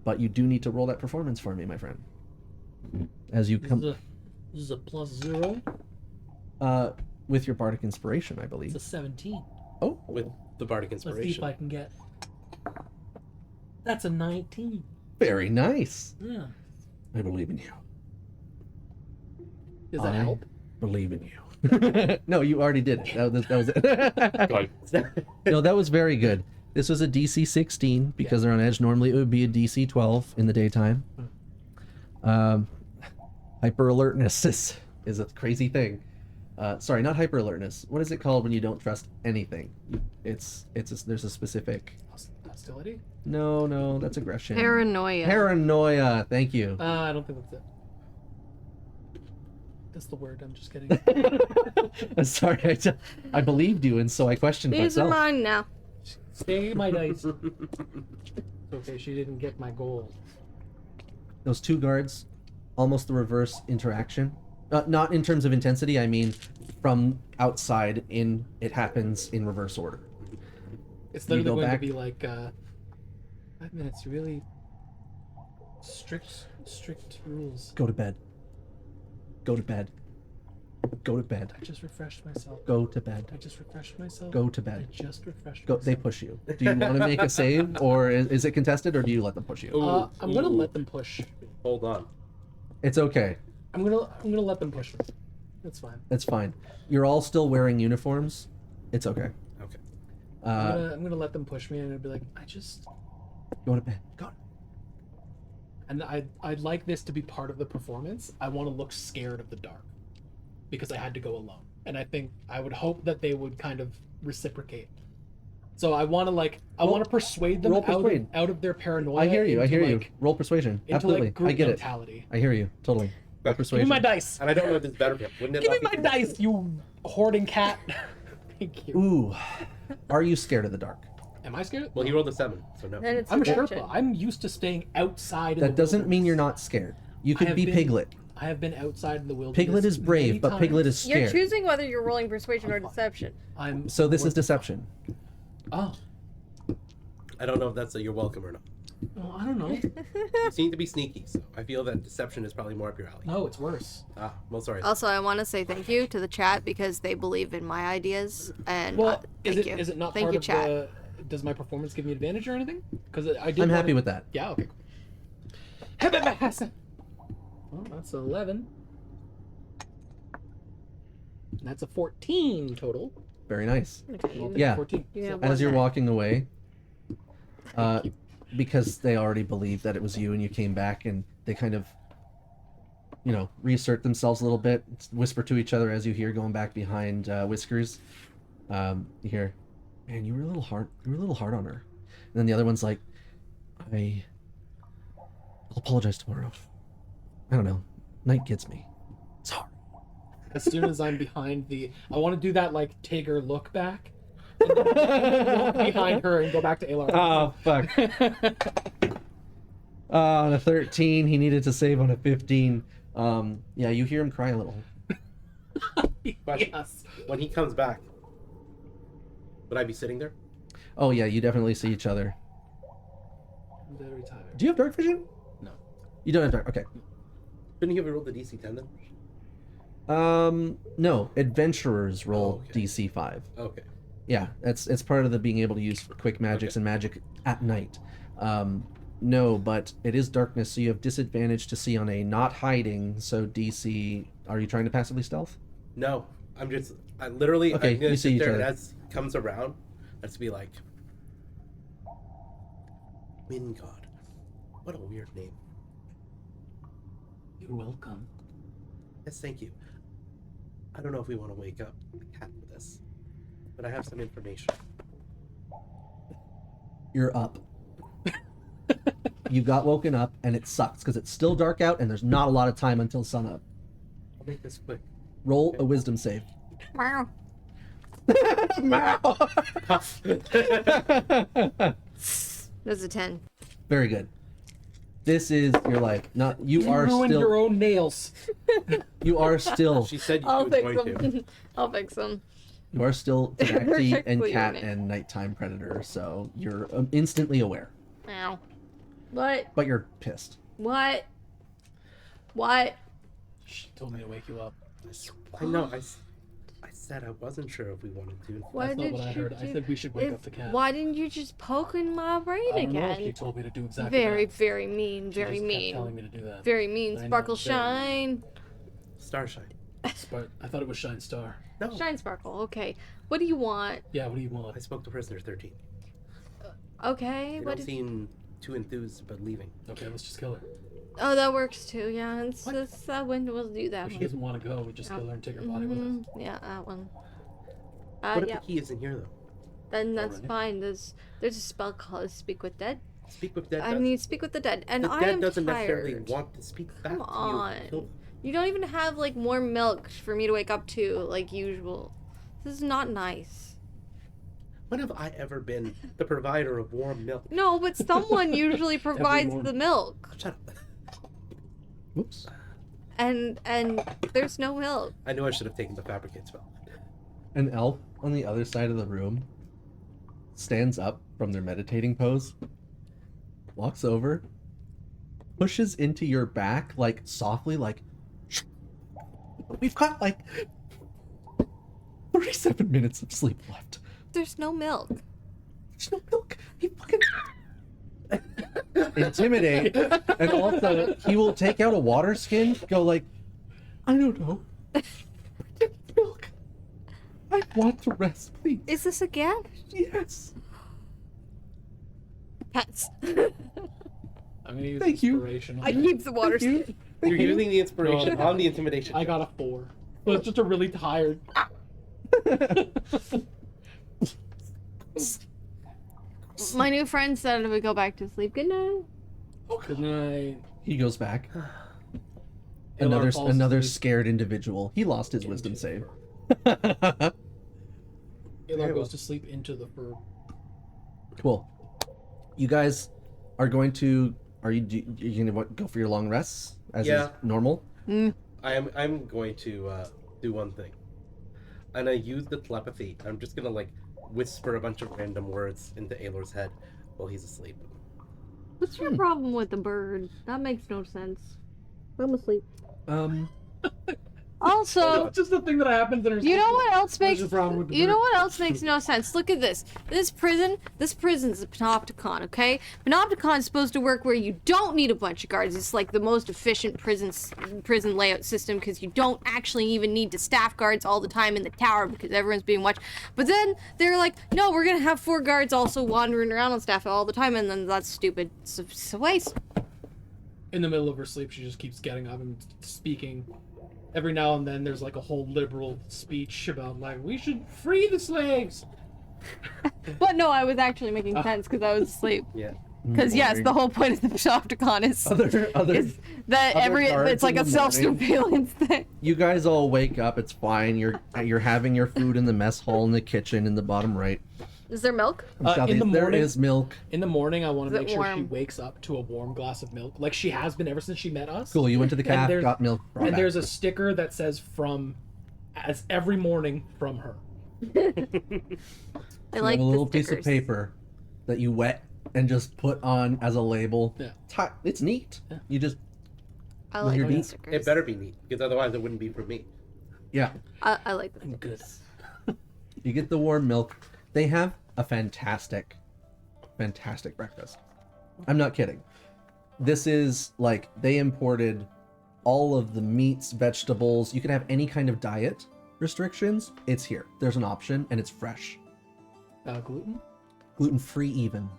But you do need to roll that performance for me, my friend. As you come... This is a +0. With your bardic inspiration, I believe. It's a 17. Oh, With the Bardic Let's see if Inspiration. I can get. That's a 19. very nice. Yeah. I believe in you. Does that help? Believe in you. No, you already did it. That was it. No, that was very good. This was a DC 16 because they're on edge. Normally it would be a DC 12 in the daytime. Hyper alertness is a crazy thing. Sorry, not hyper alertness. What is it called when you don't trust anything? There's a specific. Hostility? No, that's aggression. Paranoia. Paranoia. Thank you. I don't think that's it. That's the word. I'm just kidding. Sorry, I believed you, and so I questioned These are myself. mine now. Stay my dice. Okay, she didn't get my gold. Those 2 guards, almost the reverse interaction. Not in terms of intensity, I mean from outside in, it happens in reverse order. It's You literally go going back- to be like 5 minutes. Really strict rules. Go to bed. Go to bed. Go to bed. I just refreshed myself. Go to bed. I just refreshed myself. Go to I bed. just refreshed Go. myself. They push you. Do you want to make a save, or is it contested, or do you let them push you? I'm gonna let them push. Hold on. It's okay. I'm gonna let them push me. That's fine. It's fine. You're all still wearing uniforms. It's okay. Okay. I'm gonna let them push me, and I'll be like, I just Go to bed. Go. And I'd like this to be part of the performance. I want to look scared of the dark because I had to go alone. And I would hope that they would kind of reciprocate. So I want to persuade them out of their paranoia. I hear you. into, Roll persuasion. Into Absolutely. group I get mentality. it. I hear you. Totally. Roll Give persuasion. me my dice. And I don't know if this is better. Wouldn't it Give me not my be- dice, you hoarding cat. Thank you. Ooh. Are you scared of the dark? Am I scared? Well, he rolled a 7, so no. Then it's I'm a protection. Sherpa. I'm used to staying outside. In That the doesn't mean wilderness. you're not scared. You I could have be been- Piglet. I have been outside in the wilderness. Piglet is brave, many but Piglet times. is You're scared. choosing whether you're rolling persuasion or deception. I'm. So this is deception. Oh, I don't know if that's a you're welcome or not. well, I don't know. You seem to be sneaky, so I feel that deception is probably more up your alley. No, it's worse. Ah, well, sorry. Also, I want to say thank you to the chat because they believe in my ideas. And Well, thank you. is it not thank part you, of chat. the? Does my performance give me advantage or anything? Because I did. I'm happy with that. Yeah. Okay. Well, that's 11. And that's a 14 total. Very nice. Okay, you- Yeah. 14. you have As one you're there. walking away, because they already believed that it was you and you came back, and they kind of, reassert themselves a little bit, whisper to each other as you hear going back behind Whiskers. You hear, man, you were a little hard. You were a little hard on her. And then the other one's like, I'll apologize tomorrow. I don't know. Night gets me. Sorry. As soon as I'm behind I want to do that like Tigger look back. And then walk behind her and go back to Alar. Oh, fuck. On a 13, he needed to save on a 15. Yeah, you hear him cry a little. Question. Yes. When he comes back, would I be sitting there? Oh, yeah, you definitely see each other. I'm very tired. Do you have dark vision? No. You don't have dark. Okay. Couldn't you have rolled the DC 10 then? No. Adventurers roll okay. DC 5. Okay. Yeah, it's part of the being able to use quick magics and magic at night. No, but it is darkness, so you have disadvantage to see on a not hiding. So DC, are you trying to passively stealth? No, I Okay, I'm gonna you see sit each there, other. and as he comes around, let's be like, Wind God. What a weird name. You're welcome. Yes, thank you. I don't know if we want to wake up the cat with this, but I have some information. You're up. You got woken up, and it sucks because it's still dark out, and there's not a lot of time until sunup. I'll make this quick. Roll a wisdom save. Meow. There's a 10. Very good. This is your life. Not you are ruined still. your own nails. You are still. She said you I'll was fix going to. them. I'll fix them. You are still Tabaxi and Perfectly cat unit. and nighttime predator, so you're instantly aware. Meow. What? But you're pissed. What? What? She told me to wake you up. I know. I said I wasn't sure if we wanted to. Why That's not did what I you heard. I do- said we should wake if- up the cat. Why didn't you just poke in my brain I don't know. She again? told me to do exactly Very, that. very mean. She Very just kept mean. telling me to do that. Very mean. I know, Sparkle very shine. Starshine. But I thought it was Shine Star. No. Shine sparkle. Okay. What do you want? Yeah, what do you want? I spoke to prisoner 13. Okay. They What? don't Did... seem too enthused about leaving. Okay, let's just kill her. Oh, that works too. Yeah. When we'll do that If she one. doesn't want to go, we just kill her and take her body with us. Yeah, that one. What if Yeah. the key isn't here though? Then that's Already. fine. There's a spell called Speak with Dead. Speak with dead. I mean, Speak with the Dead, and the I dead am doesn't tired. necessarily want to speak back Come to on. you. Kill them. You don't even have like more milk for me to wake up to like usual. This is not nice. When have I ever been the provider of warm milk? No, but someone usually provides morning. the milk, Shut up. Whoops. and there's no milk. I knew I should have taken the fabricate spell. An elf on the other side of the room stands up from their meditating pose, walks over, pushes into your back, like softly, like, "Shh. We've got like 37 minutes of sleep left. There's no milk. There's no milk. He fucking intimidate, and also he will take out a water skin, go like, I don't know. Milk. I want to rest, please. Is this a gift? Yes. Pets. I'm gonna use Thank you. inspiration. I keep the water. You're using the inspiration No. on the intimidation. I got a 4. But it's just a really tired. My new friend said I would go back to sleep. Good night. Good night. He goes back. Ilar falls Another asleep. scared individual. He lost his wisdom save. Ilar goes to sleep into the fur. Cool. You guys are going to. Are you going to go for your long rests as Yeah. is normal? I'm going to do one thing. And I use the telepathy. I'm just gonna like whisper a bunch of random words into Aelor's head while he's asleep. What's your problem with the bird? That makes no sense. I'm asleep. Also, It's just the thing that happens in her you know what else makes your problem with the you know bird? what else makes no sense? Look at this. This prison's a panopticon, okay? Panopticon is supposed to work where you don't need a bunch of guards. It's like the most efficient prison layout system because you don't actually even need to staff guards all the time in the tower because everyone's being watched. But then they're like, no, we're gonna have 4 guards also wandering around on staff all the time, and then that's stupid. It's a waste. In the middle of her sleep, she just keeps getting up and speaking. Every now and then, there's like a whole liberal speech about like we should free the slaves. But no, I was actually making sense because I was asleep. Yeah. Because yes, the whole point of the Panopticon is Other is that other guards it's like in a the morning. self-surveillance thing. You guys all wake up. It's fine. You're having your food in the mess hall in the kitchen in the bottom right. Is there milk? In the There morning- is milk. In the morning, I want Is to it make sure she warm? wakes up to a warm glass of milk, like she has been ever since she met us. Cool. You went to the And calf, there's- got milk. brought And back. there's a sticker that says "from," as every morning from her. I You like have a little the piece of stickers. paper that you wet and just put on as a label. Yeah. It's neat. Yeah. You just I with like your the deed. stickers. It better be neat, because otherwise it wouldn't be for me. yeah. I like the I'm good. stickers. You get the warm milk. They have a fantastic breakfast. I'm not kidding. This is like they imported all of the meats, vegetables. You can have any kind of diet restrictions. It's here. There's an option and it's fresh. Gluten? Gluten free even.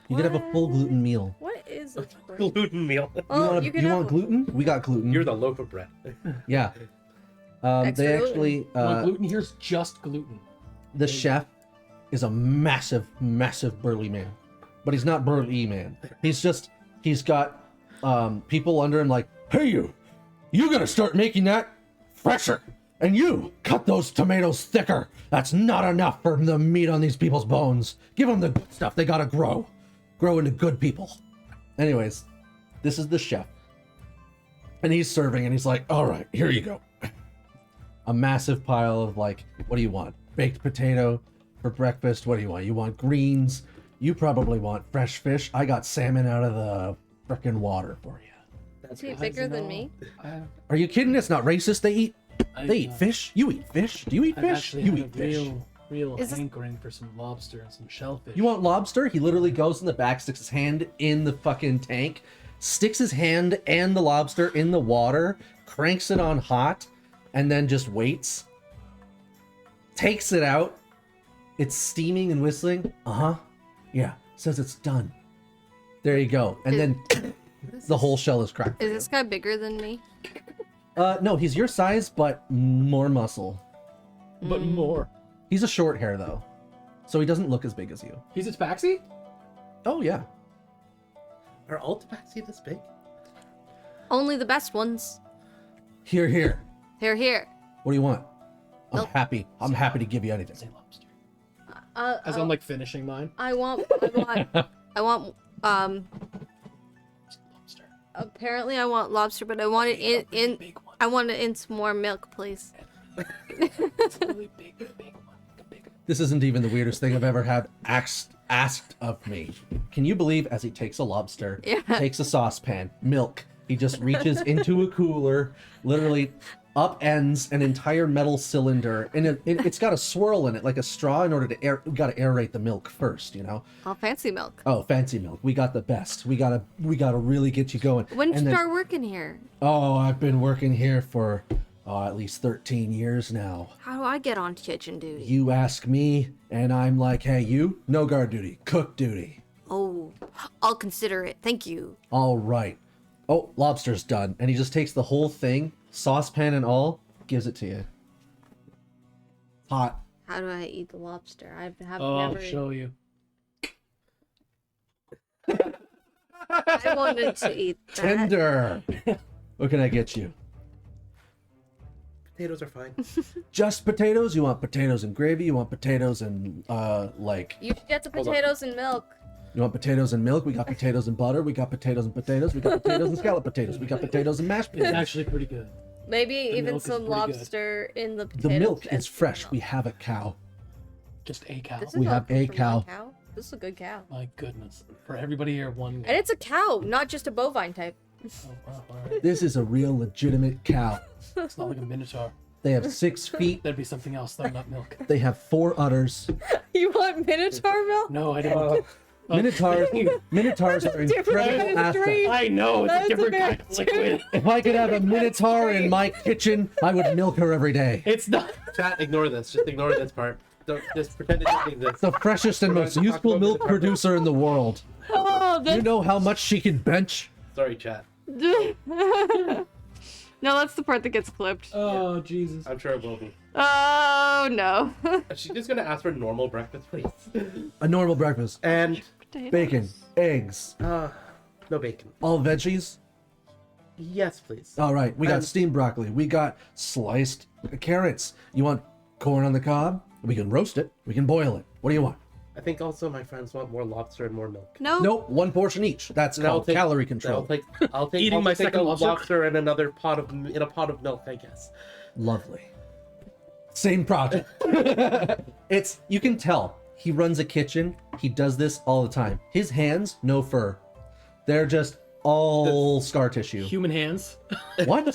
You could have a full gluten meal. What is it? Gluten meal. Oh, You want gluten? We got gluten. You're the loaf of bread. Yeah. Extra They gluten. actually Gluten here's just gluten. the chef is a massive burly man, but he's not burly man. He's got people under him like, hey you gotta start making that fresher, and you cut those tomatoes thicker. That's not enough for the meat on these people's bones. Give them the good stuff. They gotta grow into good people. Anyways, this is the chef, and he's serving, and he's like, all right, here you go. A massive pile of like, what do you want? Baked potato for breakfast. What do you want? You want greens? You probably want fresh fish. I got salmon out of the frickin' water for you. Is he bigger than me? Are you kidding? It's not racist. They eat fish. You eat fish. Do you eat I've fish? actually You had eat a fish. real Is this- hankering for some lobster and some shellfish. You want lobster? He literally goes in the back, sticks his hand in the fucking tank, sticks his hand and the lobster in the water, cranks it on hot, and then just waits. Takes it out. It's steaming and whistling. Yeah. Says it's done. There you go. And then the whole shell is cracked. Is this guy bigger than me? No, he's your size, but more muscle. But more. He's a short hair though, so he doesn't look as big as you. He's a tabaxi? Oh yeah. Are all tabaxi this big? Only the best ones. Here. Here. What do you want? I'm Nope. happy. I'm happy to give you anything. Say lobster. I As I'm like finishing mine. want, Lobster. apparently I want lobster, but I want it in, Big one. I want it in some more milk, please. It's a really big one. Like a big one. This isn't even the weirdest thing I've ever had asked of me. Can you believe as he takes a lobster, Yeah. takes a saucepan, milk, he just reaches into a cooler, literally upends an entire metal cylinder, and it's got a swirl in it like a straw in order to got to aerate the milk first, you know? Oh, fancy milk. Oh, fancy milk. We got the best. We gotta really get you going. When did And you then- start working here? Oh, I've been working here for at least 13 years now. How do I get on kitchen duty? You ask me, and I'm like, hey, you, no guard duty, cook duty. Oh, I'll consider it. Thank you. All right. Oh, lobster's done. And he just takes the whole thing, saucepan and all, gives it to you. Hot. How do I eat the lobster? I have I'll never. show you. I wanted to eat that. Tender. What can I get you? Potatoes are fine. Just potatoes? You want potatoes and gravy? You want potatoes and like You should get the Hold on. potatoes and milk. you want potatoes and milk? We got potatoes and butter. We got potatoes and potatoes. We got potatoes and scallop potatoes. We got potatoes and mashed It's potatoes. actually pretty good. Maybe even milk is some pretty good. lobster in the The potatoes. milk and is fresh. milk. We have a cow. Just a cow. This is We all have comes a from cow. one cow. This is a good cow. My goodness. For everybody here, one. And it's a cow, not just a bovine type. Oh, wow, all right. This is a real legitimate cow. It's not like a minotaur. They have 6 feet. That'd be something else, though, not milk. They have 4 udders. You want minotaur milk? No, I don't. Minotaurs are different incredible kind of assets. stream. I know, it's That's a different very kind of liquid. If I could have a minotaur in my kitchen, I would milk her every day. It's not. Chat, ignore this. Just ignore this part. Don't just pretend it doesn't exist. The freshest and most useful milk producer in the world. Oh, You know how much she can bench? Sorry, chat. No, that's the part that gets clipped. Oh, Jesus. I'm sure it will be. Oh, no. She's just gonna ask for normal breakfast, please. A normal breakfast. And Bacon, eggs, no bacon. all veggies. Yes, please. All right, we got And- steamed broccoli. We got sliced carrots. You want corn on the cob? We can roast it. We can boil it. What do you want? I think also my friends want more lobster and more milk. No. Nope, 1 portion each. That's And I'll called take- calorie I'll control. take. Eating I'll my take second a lobster? and another pot of in a pot of milk, I guess. Lovely. Same project. It's, you can tell, he runs a kitchen. He does this all the time. His hands, no fur. They're just all scar tissue. Human hands. What?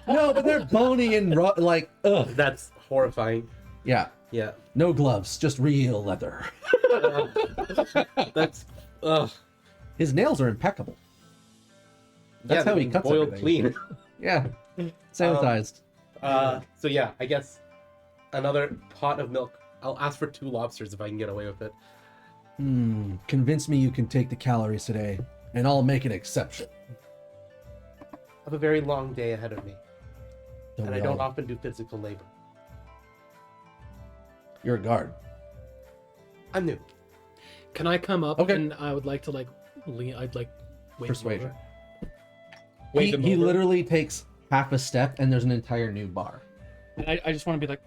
No, but they're bony and like, ugh. That's horrifying. Yeah, Yeah. no gloves, just real leather. That's. Ugh. His nails are impeccable. That's how he cuts boiled everything. clean. Yeah, sanitized. So yeah, I guess another pot of milk. I'll ask for 2 lobsters if I can get away with it. Convince me you can take the calories today, and I'll make an exception. I have a very long day ahead of me, Don't and we I don't all? often do physical labor. You're a guard. I'm new. Can I come up Okay. and I would like to, like, lean. I'd like. wave them Persuasion. over. Wave them He over. literally takes half a step, and there's an entire new bar. I just want to be like,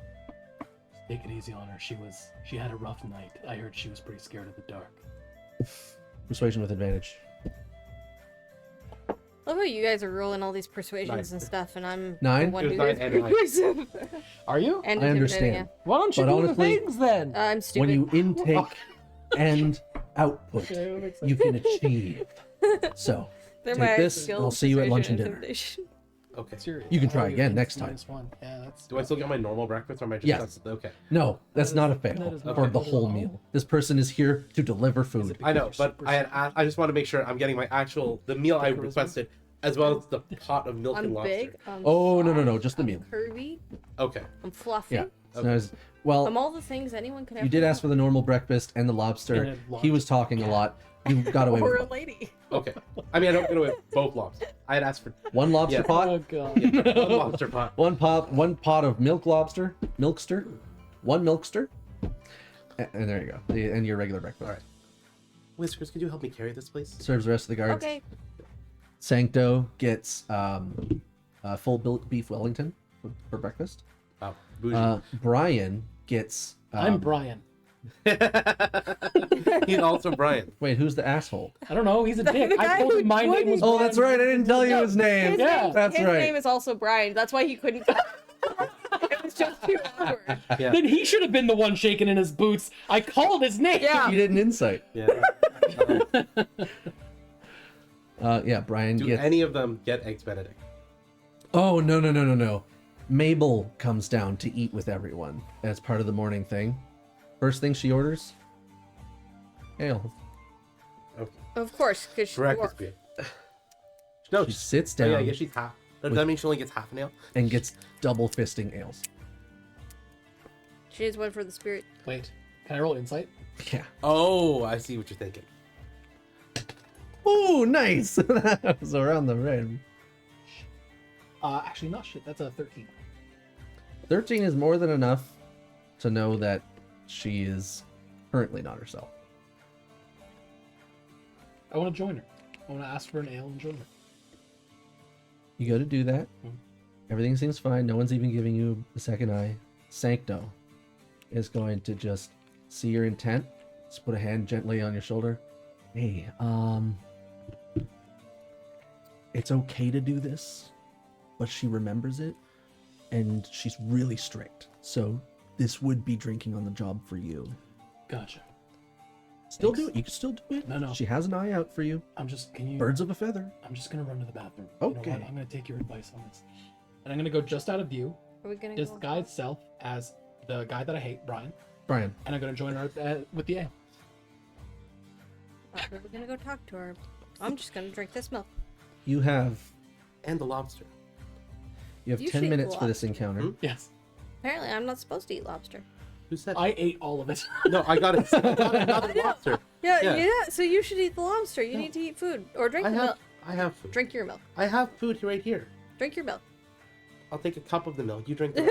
take it easy on her. She had a rough night. I heard she was pretty scared of the dark. Persuasion with advantage. Love how you guys are rolling all these persuasions Nice. and stuff, and I'm 9? the one It was who is 9 and 9. persuasive. Are you? And I intimidating, understand. Why don't you But do honestly- the things then? yeah. I'm stupid. When you intake and output, you can achieve. So, They're take my this, skills, and I'll see you at lunch and persuasion, dinner. intimidation. Okay. Serious. You can try Oh, again it's next time. -1. Yeah, that's. Do I still get my normal breakfast, or am I just Yes. okay? No, that's not a fail that is not for the good at whole all. meal. This person is here to deliver food. I know, but I just want to make sure I'm getting my the meal I requested, as well as the pot of milk and I'm lobster. big. I'm Oh, no, soft, just the I'm meal. Curvy. Okay. I'm fluffy. Yeah. Okay. Well, I'm all the things anyone could ever you did ask want. for the normal breakfast and the lobster. And a He was talking a lot. You got away Or with a one. lady. Okay. I mean, I don't get away with both lobsters. I had asked for One lobster Yeah. pot, Oh god. one lobster pot. one pot of milkster, one milkster, and there you go. And your regular breakfast. All right. Whiskers, could you help me carry this, please? Serves the rest of the guards. Okay. Sancto gets full beef Wellington for breakfast. Wow. Bougie. Brian gets. I'm Brian. He's also Brian. Wait, who's the asshole? I don't know. He's a dick. The guy I told who him my name was. Oh, that's right. I didn't tell you his name. Yeah. That's His right. name is also Brian. That's why he couldn't. It was just too awkward. Yeah. Then he should have been the one shaking in his boots. I called his name. Yeah. You did an insight. Yeah. Yeah, Brian Do gets. any of them get eggs Benedict? Oh, no. Mabel comes down to eat with everyone as part of the morning thing. First thing she orders? Ale. Of course, because she's Breakfast dwarf. beer. No, She sits down Oh, yeah, I guess she's half. Does that mean she only gets half an ale? and gets double fisting ales. She is one for the spirit. Wait. Can I roll insight? Yeah. Oh, I see what you're thinking. Ooh, nice. That was around the rim. Actually, not shit. That's a 13. 13 is more than enough to know that she is currently not herself. I want to join her. I want to ask for an ale and join her. You go to do that. Mhm. Everything seems fine. No one's even giving you a second eye. Sancto is going to just see your intent. Just put a hand gently on your shoulder. Hey, it's okay to do this, but she remembers it, and she's really strict. So this would be drinking on the job for you. Gotcha. Still Thanks. do it. You can still do it. No. She has an eye out for you. Can you? Birds of a feather. I'm just gonna run to the bathroom. You know Okay. what? I'm gonna take your advice on this, and I'm gonna go just out of view, Are we gonna disguise self as the guy that I hate, Brian, Brian. and I'm gonna join her with the ale. We're gonna go talk to her. I'm just gonna drink this milk. You have And the lobster. You 10 should eat minutes the for this encounter. Hmm? Yes, Apparently, I'm not supposed to eat lobster. Who said? I ate all of it. No, I got it. I got another lobster. Yeah, Yeah. yeah. So you should eat the lobster. You No. need to eat food or drink I the have. milk. I have food. Drink your milk. I have food right here. Drink your milk. I'll take a cup of the milk. You drink the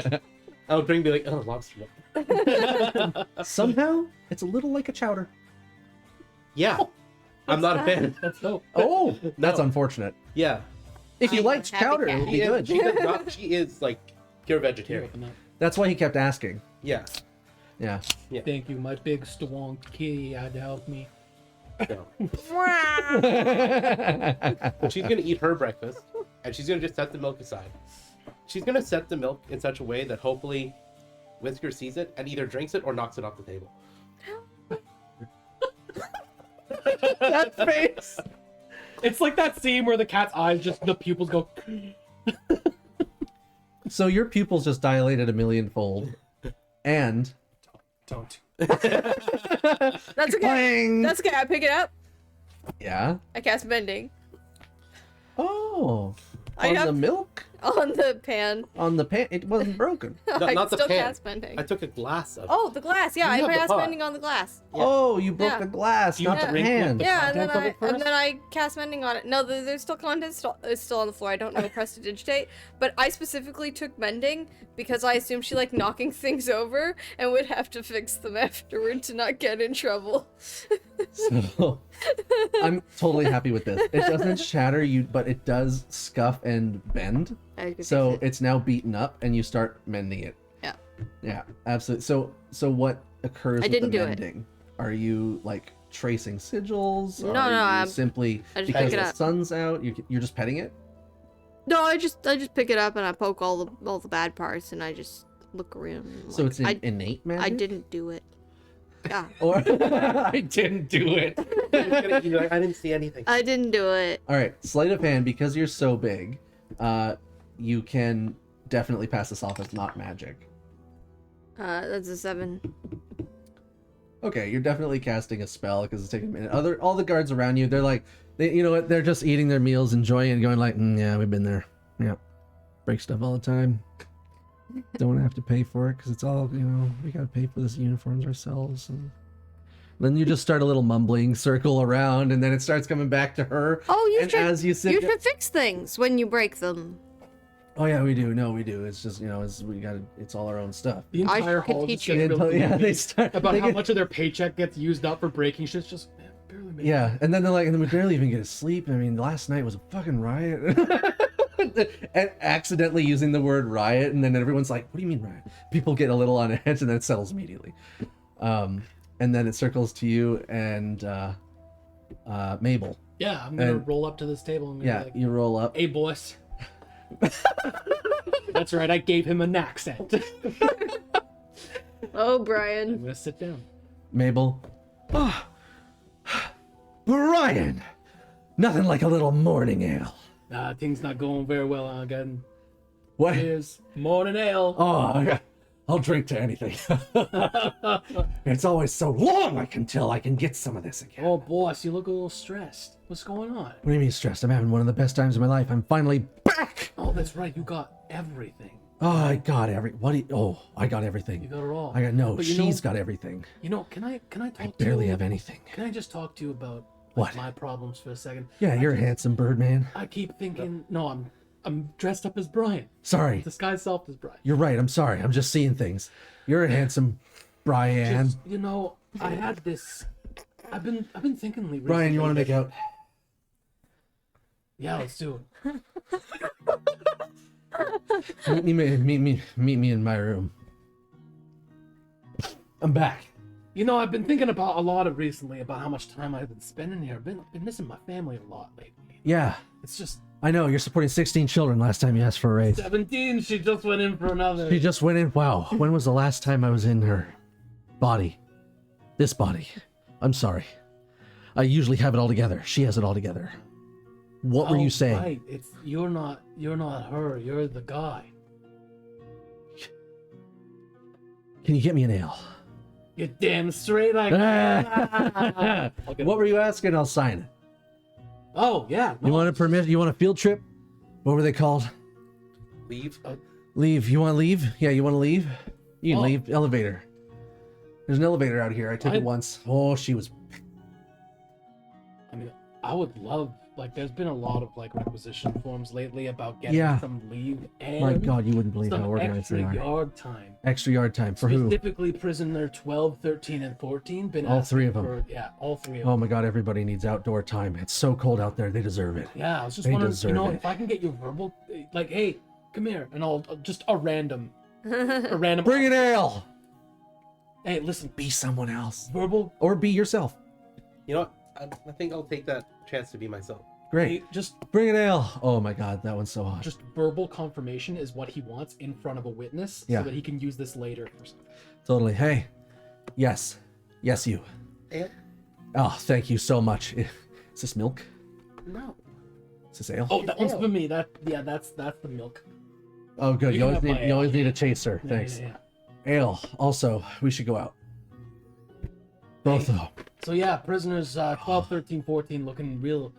milk. I'll drink be like, oh, lobster milk. Somehow, it's a little like a chowder. Yeah. I'm not a fan. That's dope. Oh, that's No. unfortunate. Yeah. If you I'm liked a happy chowder, it cat. would be She is, good. she does not. She is like pure Here, vegetarian. open that. That's why he kept asking. Yeah. Yeah. Thank you, my big strong kitty had to help me. No. She's gonna eat her breakfast, and she's gonna just set the milk aside. She's gonna set the milk in such a way that hopefully Whisker sees it and either drinks it or knocks it off the table. That face. It's like that scene where the cat's eyes just the pupils go. So your pupils just dilated a millionfold, and Don't. That's okay. Clang! That's okay. I pick it up. Yeah. I cast bending Oh, I on have- the milk, on the pan. on the pan, it wasn't broken. I not the still pan. cast bending. I took a glass of. Oh, the glass. Yeah, You I have the cast pot. bending on the glass. Yeah. Oh, you broke Yeah. the glass, You not have the to drink pan. the Yeah, and then contents of it first? I cast mending on it. No, there's still content it's still on the floor. I don't know prestidigitate, but I specifically took mending because I assumed she liked knocking things over and would have to fix them afterward to not get in trouble. So I'm totally happy with this. It doesn't shatter you, but it does scuff and bend. I could So fix it. it's now beaten up, and you start mending it. Yeah. Yeah, absolutely. So what occurs I with didn't the do it. mending? Are you like tracing sigils? No, Are no, you I'm- simply I just because pick it the up. sun's out. You're just petting it. No, I just pick it up and I poke all the bad parts and I just look around. And So like, it's an innate magic. I didn't do it. Yeah, Or I didn't do it. You're like, I didn't see anything. I didn't do it. All right, sleight of hand. Because you're so big, you can definitely pass this off as not magic. That's a 7. Okay, you're definitely casting a spell because it's taking a minute. All the guards around you, they're like, you know what? They're just eating their meals, enjoying it, going like, yeah, we've been there. Yeah, break stuff all the time. Don't want to have to pay for it because it's all, we gotta pay for this uniforms ourselves. And then you just start a little mumbling circle around, and then it starts coming back to her. Oh, you And should. as you sit, You should fix things when you break them. oh yeah, we do. No, we do. It's just it's all our own stuff. The I entire could hall teach just you. gets really Yeah, they angry start about they how get- much of their paycheck gets used up for breaking shit. It's just man, barely make Yeah, and then they're like, and then we barely even get to sleep. I mean, last night was a fucking riot. And accidentally using the word riot, and then everyone's like, what do you mean riot? People get a little on edge, and then it settles immediately. And then it circles to you and Mabel. Yeah, I'm gonna And- roll up to this table and be Yeah, like, you roll up. "Hey, boys." That's right. I gave him an accent. Oh, I'm Brian. gonna sit down. Mabel. Oh, Brian! Nothing like a little morning ale. Things not going very well again. What? Here's morning ale. Oh, I'll drink to anything. It's always so long until I can get some of this again. Oh, boss, you look a little stressed. What's going on? What do you mean stressed? I'm having one of the best times of my life. I'm finally back. Oh, that's right. You got everything. Oh, I got I got You everything. got it all. I got no. But you She's know- got everything. You know, can I talk I to barely you? have anything. Can I just talk to you about What? my problems for a second. Yeah, you're a handsome bird, man. I keep thinking, no, I'm dressed up as Brian. Sorry. Disguised self as Brian. You're right. I'm sorry. I'm just seeing things. You're a handsome Brian. Just, you know, I had this. I've been thinking lately. Brian, you want to make out? Yeah, let's do it. Meet me in my room. I'm back. You know, I've been thinking about a lot of recently about how much time I've been spending here. I've been missing my family a lot lately. Yeah, It's just I know. You're supporting 16 children last time you asked for a raise. 17. She just went in for another. She just went in. Wow. When was the last time I was in her body? This body. I'm sorry. I usually have it all together. She has it all together. What were you saying? Right. It's you're not her. You're the guy. Can you get me an ale? You're damn straight. I'll get What were you asking? I'll sign it. Oh yeah. You want a permit? You want a field trip? What were they called? Leave. Leave. You want to leave? Yeah, you want to leave? You can Oh. leave. Elevator. There's an elevator out here. I took it once. Oh, she was. I mean, I would love. Like, there's been a lot of like requisition forms lately about getting Yeah. some leave and My God, you wouldn't believe some how organized extra they are. yard time. Extra yard time for who? Specifically, prisoner 12, 13, and 14. Been All asking three of 'em. for- yeah, all three of Oh them. my God, everybody needs outdoor time. It's so cold out there. They deserve it. Yeah, I was just They wondering, deserve it. if I can get you verbal, like, hey, come here, and I'll just a random. Bring an ale. Hey, listen, Be someone else. verbal. Or be yourself. You know what? I think I'll take that chance to be myself. Great. Hey, just Bring an ale. Oh my God, that one's so hot. verbal confirmation is what he wants in front of a witness, Yeah. so that he can use this later. Totally. Hey. Yes. Yes, you. Ale? Oh, thank you so much. Is this milk? No. Is this ale? Oh, that one's Ale. for me. That's the milk. Oh, good. You You can always have need my you always ale. need a chaser. Yeah, Thanks. yeah, yeah. Ale. Also, we should go out. Both of them. So yeah, prisoners 12, 13, 14 looking real.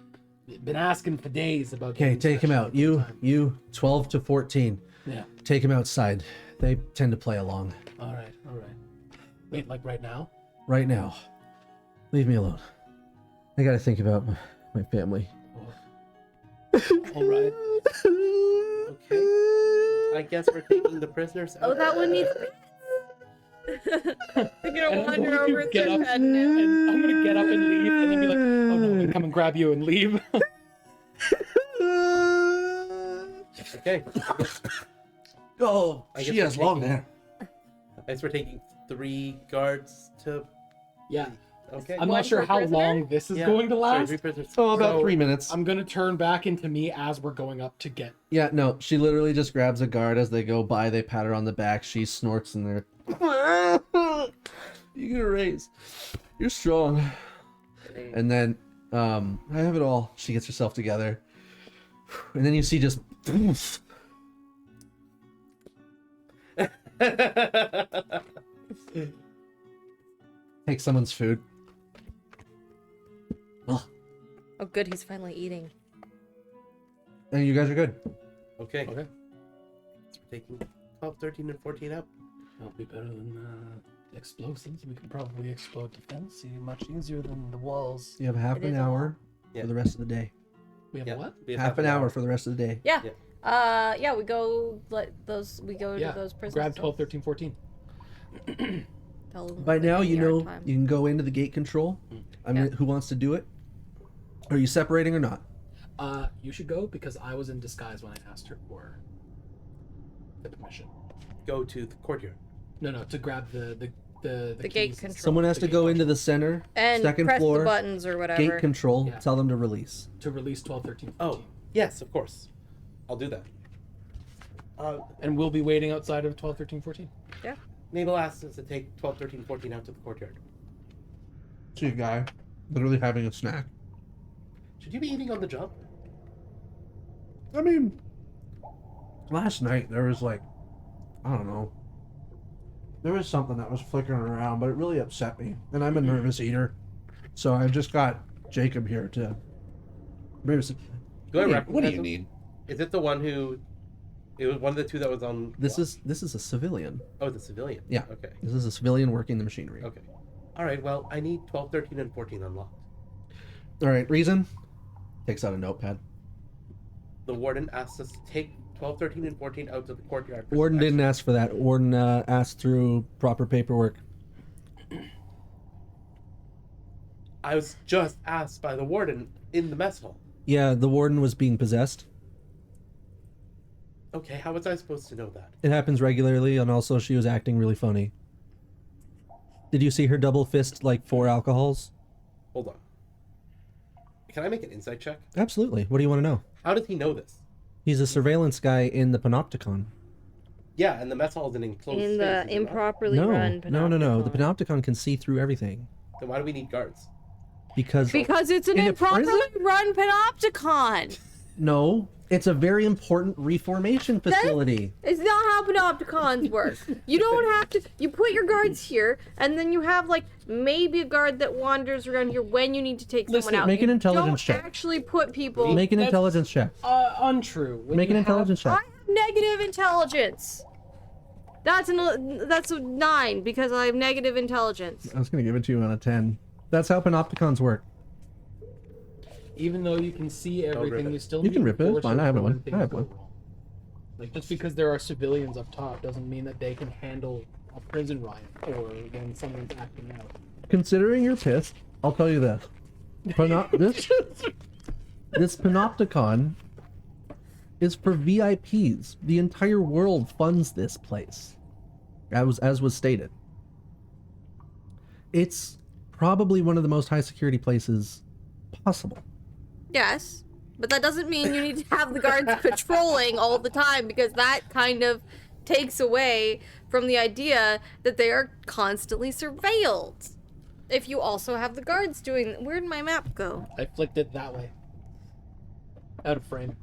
Been asking for days about. Okay, getting take him session out. You time. 12 to 14. Yeah. Take him outside. They tend to play along. All right. Wait, like right now? Right now. Leave me alone. I gotta think about my family. All right. Okay. I guess we're taking the prisoners out. Oh, that one needs. They're And gonna I'm wander going to over to get their up bed now. And I'm gonna get up and leave, and then be like, "Oh no, I'm gonna come and grab you and leave." Okay. Oh, I guess she we're has long taking- hair. I guess we're taking 3 guards to. Yeah. Okay. I'm One not sure per how prisoner? long this is Yeah. going to Sorry, last. 3 prisoners. Oh, about So, 3 minutes. I'm gonna turn back into me as we're going up to get. Yeah, no, she literally just grabs a guard as they go by. They pat her on the back. She snorts and they're. You get a raise. You're strong. And then, I have it all. She gets herself together. And then you see just. Take someone's food. Oh, Oh, good, he's finally eating. and you guys are good. Okay. Okay. So we're taking 12, 13, and 14 out. That'll be better than explosives. We can probably explode defense. Much easier than the walls. You have half It an is a hour Yeah. for the rest of the day. We have Yeah. what? We have Half an hour for the rest of the day. Yeah. Yeah. Yeah, we go we go Yeah. to those prisons. Grab 12, 13, 14. Tell them By they now, get you yard know time. you can go into the gate control. I mean, Yeah. who wants to do it? Are you separating or not? You should go because I was in disguise when I asked her for the permission. Go to the courtyard. No, to grab the The gate keys and control. stuff. Someone has The to gate go control. into the center, And second press floor, the buttons or whatever. gate control. Yeah. Tell them to release. to release 12, 13, 14. Oh, yes, of course. I'll do that. And we'll be waiting outside of 12, 13, 14. Mabel asked us to take 12, 13, 14 out to the courtyard. See a guy literally having a snack. Should you be eating on the job? I mean, last night there was like, I don't know. There was something that was flickering around, but it really upset me. And I'm a nervous eater. So I just got Jacob here to. Do I recognize What do you him? need? Is it the one who? It was one of the 2 that was on. This is a civilian. Oh, the civilian. Yeah. Okay. This is a civilian working the machinery. Okay. All right. Well, I need 12, 13, and 14 unlocked. All right, reason. Takes out a notepad. The warden asked us to take 12, 13, and 14 out to the courtyard. for Warden didn't inspection. ask for that. Warden asked through proper paperwork. I was just asked by the warden in the mess hall. Yeah, the warden was being possessed. Okay, how was I supposed to know that? It happens regularly, and also she was acting really funny. Did you see her double fist like 4 alcohols? Hold on. Can I make an insight check? Absolutely. What do you want to know? How does he know this? He's a surveillance guy in the Panopticon. Yeah, and the mess hall is an enclosed In space. the is it not? improperly No, run no. The Panopticon. Panopticon can see through everything Then why do we need guards? because It's an In a improperly prison? run Panopticon. no, it's a very important reformation facility. It's not how Panopticons work. You don't have to. You put your guards here, and then you have like maybe a guard that wanders around here when you need to take someone Listen, out. make an You intelligence don't check. actually put people. Make an That's- intelligence check. Untrue. When Make you an have- intelligence I check. have negative intelligence. That's a 9 because I have negative intelligence. I was gonna give it to you on a 10. That's how Panopticons work. Even though you can see rip everything, it. you still You need can rip it, it's force fine, I have for when one. I things have go one. wrong. Like just because there are civilians up top doesn't mean that they can handle a prison riot or when someone's acting out. Considering you're pissed, I'll tell you this. This Panopticon is for VIPs. The entire world funds this place, as was stated. It's probably one of the most high security places possible. Yes, but that doesn't mean you need to have the guards patrolling all the time because that kind of takes away from the idea that they are constantly surveilled. If you also have the guards doing, where'd my map go? I flicked it that way. Out of frame.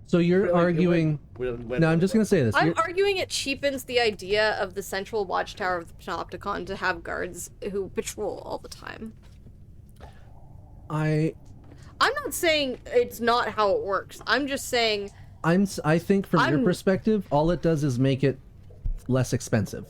So you're But, like, it arguing. went No, I'm just gonna say this. I'm You're- arguing it cheapens the idea of the central watchtower of the Panopticon to have guards who patrol all the time. I I'm not saying it's not how it works. I'm just saying I think from your I'm- perspective, all it does is make it less expensive.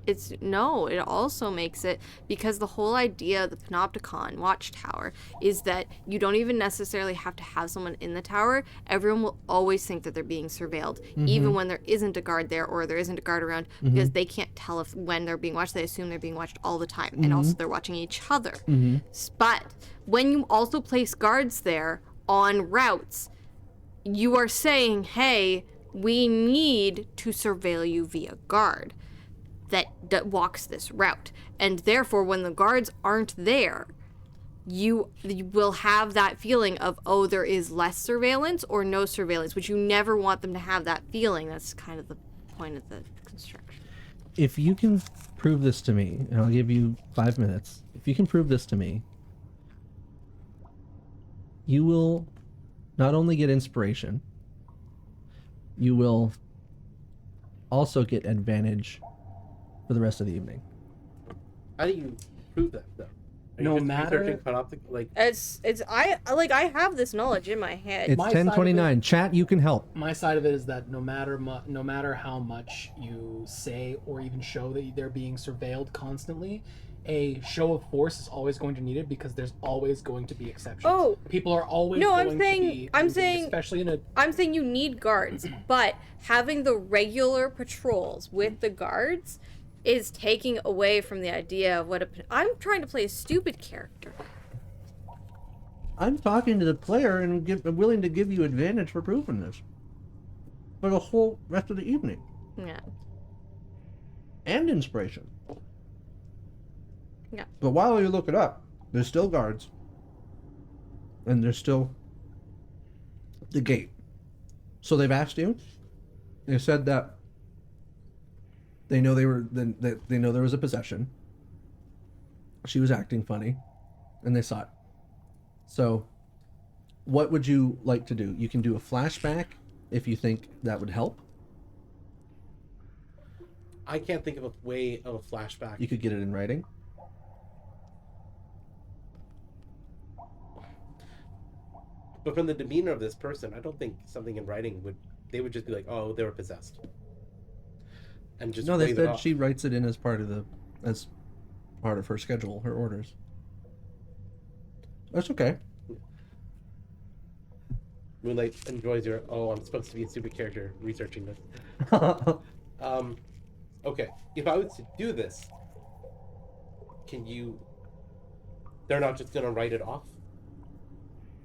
it also makes it because the whole idea of the Panopticon watchtower is that you don't even necessarily have to have someone in the tower. Everyone will always think that they're being surveilled, even when there isn't a guard there or there isn't a guard around, because they can't tell if when they're being watched. They assume they're being watched all the time, and also they're watching each other. But when you also place guards there on routes, you are saying, hey, we need to surveil you via guard that walks this route. And therefore, when the guards aren't there, you will have that feeling of, oh, there is less surveillance or no surveillance, which you never want them to have that feeling. That's kind of the point of the construction. If you can prove this to me, and I'll give you 5 minutes. If you can prove this to me, you will not only get inspiration, you will also get advantage for the rest of the evening. How do you prove that, though? Are No you just matter- researching Panoptic, like, I have this knowledge in my head. It's My side of 10:29. Chat, you can help. My side of it is that no matter how much you say or even show that they're being surveilled constantly, a show of force is always going to need it because there's always going to be exceptions. Oh. People are always No, going I'm saying- to be I'm using, saying- especially in a I'm saying you need guards, but having the regular patrols with the guards is taking away from the idea of what I'm trying to play a stupid character. I'm talking to the player and I'm willing to give you advantage for proving this for the whole rest of the evening. Yeah. And inspiration. Yeah. But while you look it up, there's still guards. And there's still the gate. So they've asked you. They said that they know they know there was a possession. She was acting funny, and they saw it. So, what would you like to do? You can do a flashback if you think that would help. I can't think of a way of a flashback. You could get it in writing. But from the demeanor of this person, I don't think something in writing they would just be like, oh, they were possessed. And just No, they wave it said off. she writes it in as part of her schedule, her orders. That's okay. Moonlight enjoys your. Oh, I'm supposed to be a stupid character researching this. Okay. If I was to do this, can you? They're not just gonna write it off.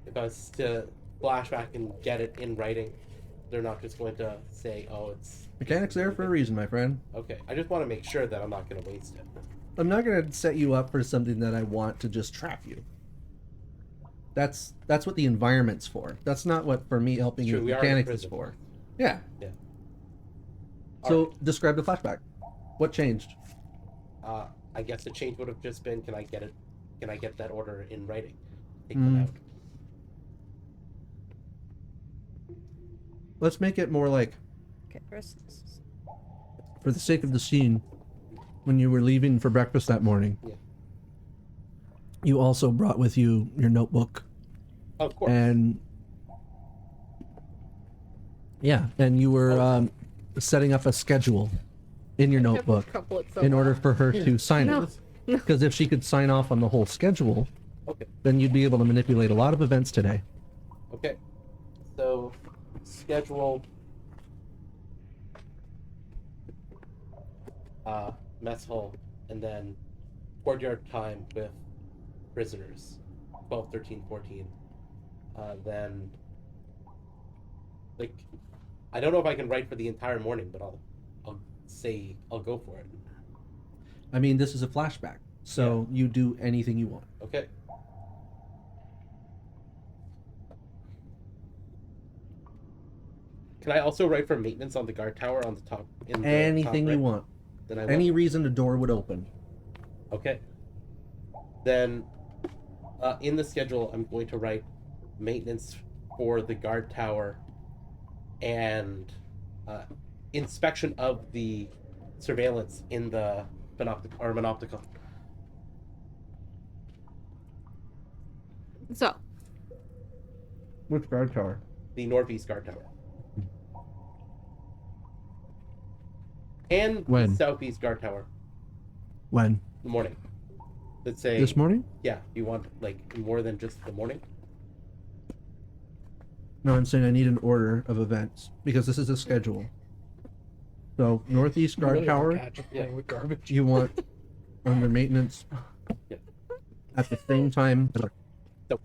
If I was to flashback and get it in writing, they're not just going to say, "Oh, it's." Mechanics there for a reason, my friend. Okay. I just want to make sure that I'm not gonna waste it. I'm not gonna set you up for something that I want to just trap you. That's what the environment's for. That's not what for me helping you True, with we are in mechanics is prison. for. Yeah. Yeah. So describe the flashback. What changed? I guess the change would have just been, can I get it? Can I get that order in writing? Take them out. Let's make it more like, Okay, rest this. for the sake of the scene, when you were leaving for breakfast that morning, Yeah. you also brought with you your notebook Of course. and and you were setting up a schedule in your notebook in order for her to sign it. Because if she could sign off on the whole schedule, Okay. then you'd be able to manipulate a lot of events today. Okay. So, schedule. Mess hall, and then courtyard time with prisoners, 12, 13, 14. Then, like, I don't know if I can write for the entire morning, but I'll say I'll go for it. I mean, this is a flashback, so you do anything you want. Okay. Can I also write for maintenance on the guard tower on the top? In the Anything top you right? want. Then I Any will. reason a door would open. Okay. Then, in the schedule, I'm going to write maintenance for the guard tower and inspection of the surveillance in the monopticon. So, Which guard tower? The northeast guard tower. And When? the southeast guard tower. When? In the morning. Let's say. This morning? Yeah. You want like more than just the morning? No, I'm saying I need an order of events because this is a schedule. So northeast guard tower, Playing with garbage. you want under maintenance Yeah. at the same time. So,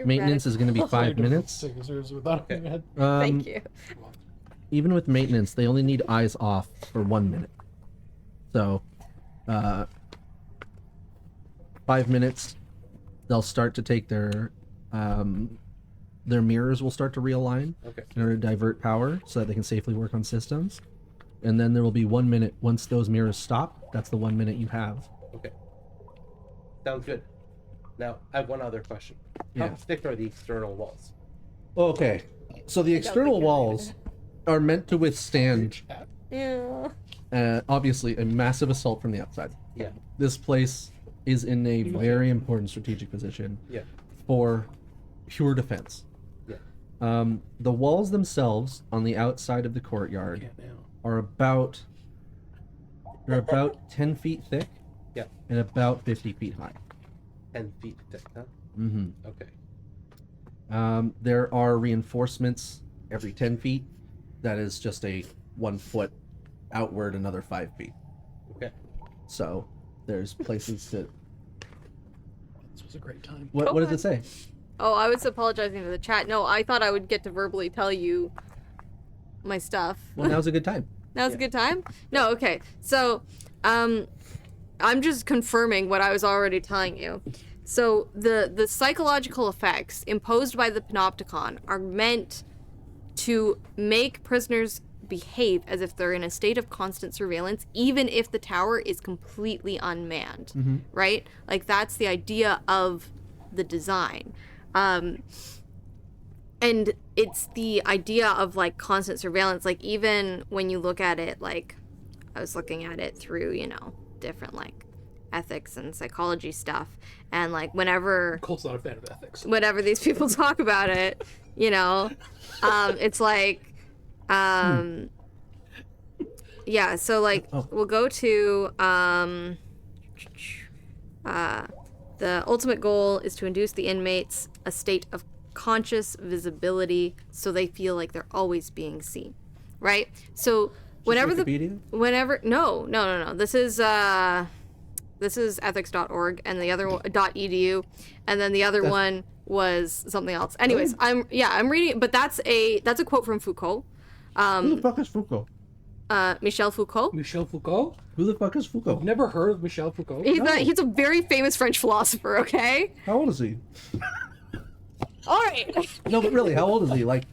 Maintenance is going to be 5 minutes. Signatures without Okay. head. thank you. Even with maintenance, they only need eyes off for 1 minute. So, 5 minutes, they'll start to take their mirrors will start to realign Okay. in order to divert power so that they can safely work on systems. And then there will be 1 minute once those mirrors stop. That's the 1 minute you have. Okay. Sounds good. Now, I have one other question. How Yeah. thick are the external walls? Okay, so the external think you're walls are meant to withstand, Yeah. obviously, a massive assault from the outside. Yeah. This place is in a very important strategic position Yeah. for pure defense. Yeah. The walls themselves on the outside of the courtyard Can't now. are about 10 feet thick Yeah. and about 50 feet high. 10 feet thick, huh? Mm-hmm. Okay. There are reinforcements every 10 feet. That is just a 1 foot outward, another 5 feet. Okay. So there's places that. This was a great time. What does it say? Oh, I was apologizing to the chat. No, I thought I would get to verbally tell you my stuff. Well, now's a good time. Now's a good time? No, okay. So, I'm just confirming what I was already telling you. So, the psychological effects imposed by the panopticon are meant to make prisoners behave as if they're in a state of constant surveillance, even if the tower is completely unmanned, right? Like, that's the idea of the design. And it's the idea of like constant surveillance. Like even when you look at it, like I was looking at it through, different like ethics and psychology stuff, and like whenever Colt's not a fan of ethics. these people talk about it, you know, it's like, yeah. So like we'll go to the ultimate goal is to induce the inmates a state of conscious visibility so they feel like they're always being seen, right? So whenever no, this is ethics.org and the other one .edu, and then the other one was something else. Anyways, I'm reading it, but that's a quote from Foucault. Who the fuck is Foucault? Michel Foucault. Michel Foucault? Who the fuck is Foucault? Never heard of Michel Foucault? He's a very famous French philosopher, okay? How old is he? All right. No, but really, how old is he? Like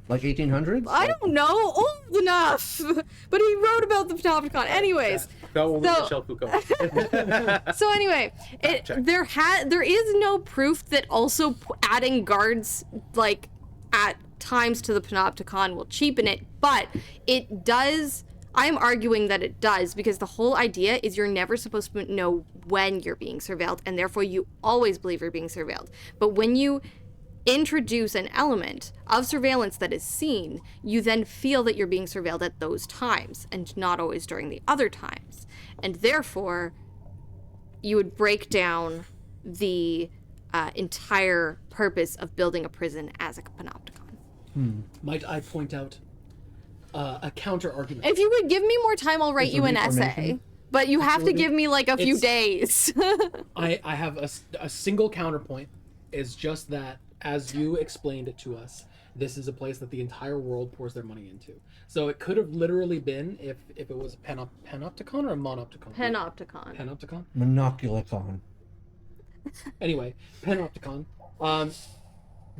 1800s? I don't know, old enough. But he wrote about the Panopticon. Anyways. How old is So- Michel Foucault? So anyway, check. there is no proof that also adding guards like at times to the Panopticon will cheapen it, but it does. I'm arguing that it does because the whole idea is you're never supposed to know when you're being surveilled, and therefore you always believe you're being surveilled. But when you introduce an element of surveillance that is seen, you then feel that you're being surveilled at those times and not always during the other times. And therefore, you would break down the entire purpose of building a prison as a panopticon. Might I point out a counter argument? If you would give me more time, I'll write It's a you an essay. reformation? But you have to give me like a few days. I have a single counterpoint. Is just that, as you explained it to us, this is a place that the entire world pours their money into. So it could have literally been, if it was a panopticon or a monopticon? Panopticon. Panopticon? Monoculacon. Anyway, panopticon.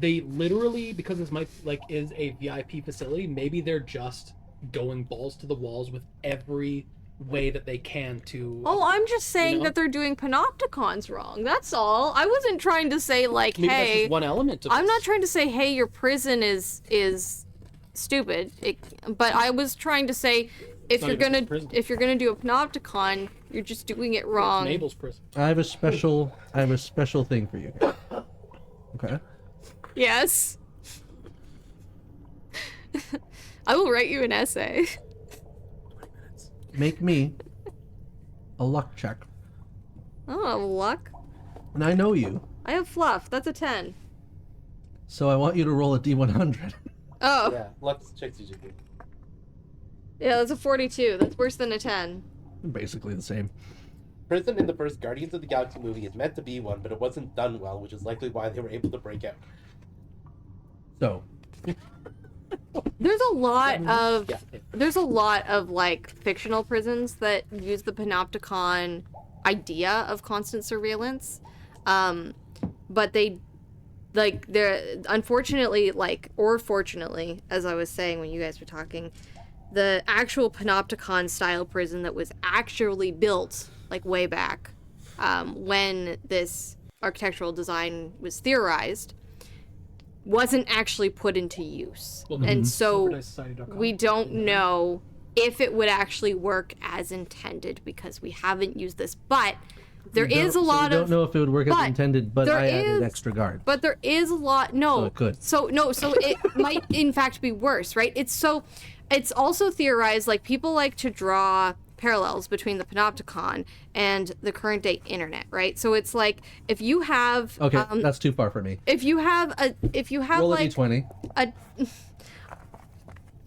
They literally, because this might is a VIP facility, maybe they're just going balls to the walls with every way that they can to. Oh, I'm just saying You know? that they're doing panopticons wrong. That's all. I wasn't trying to say like, Maybe that's hey, just one element of I'm this. not trying to say, hey, your prison is stupid. But I was trying to say, if not you're even gonna just prison. if you're gonna do a panopticon, you're just doing it wrong. Mabel's prison. I have a special thing for you. Okay. Yes. I will write you an essay. Make me a luck check. Oh, luck. And I know you, I have fluff. That's a 10. so I want you to roll a D100. Oh, Yeah, let's check CGP. yeah, that's a 42. That's worse than a 10. Basically the same. Prison in the first Guardians of the Galaxy movie is meant to be one, but it wasn't done well, which is likely why they were able to break out. So, There's a lot of Yeah. like fictional prisons that use the panopticon idea of constant surveillance, but they're unfortunately or fortunately, as I was saying when you guys were talking, the actual panopticon style prison that was actually built like way back when this architectural design was theorized wasn't actually put into use. Well, And so SilverDiceSociety.com. we don't know if it would actually work as intended because we haven't used this. But there is a lot we of don't know if it would work as but intended, but there I added is- extra guard. but there is a lot. No, So it could. So it might in fact be worse, right? It's also theorized. Like people like to draw parallels between the panopticon and the current day internet, right? So it's like if you have Okay, that's too far for me. if you have Roll a like D20, a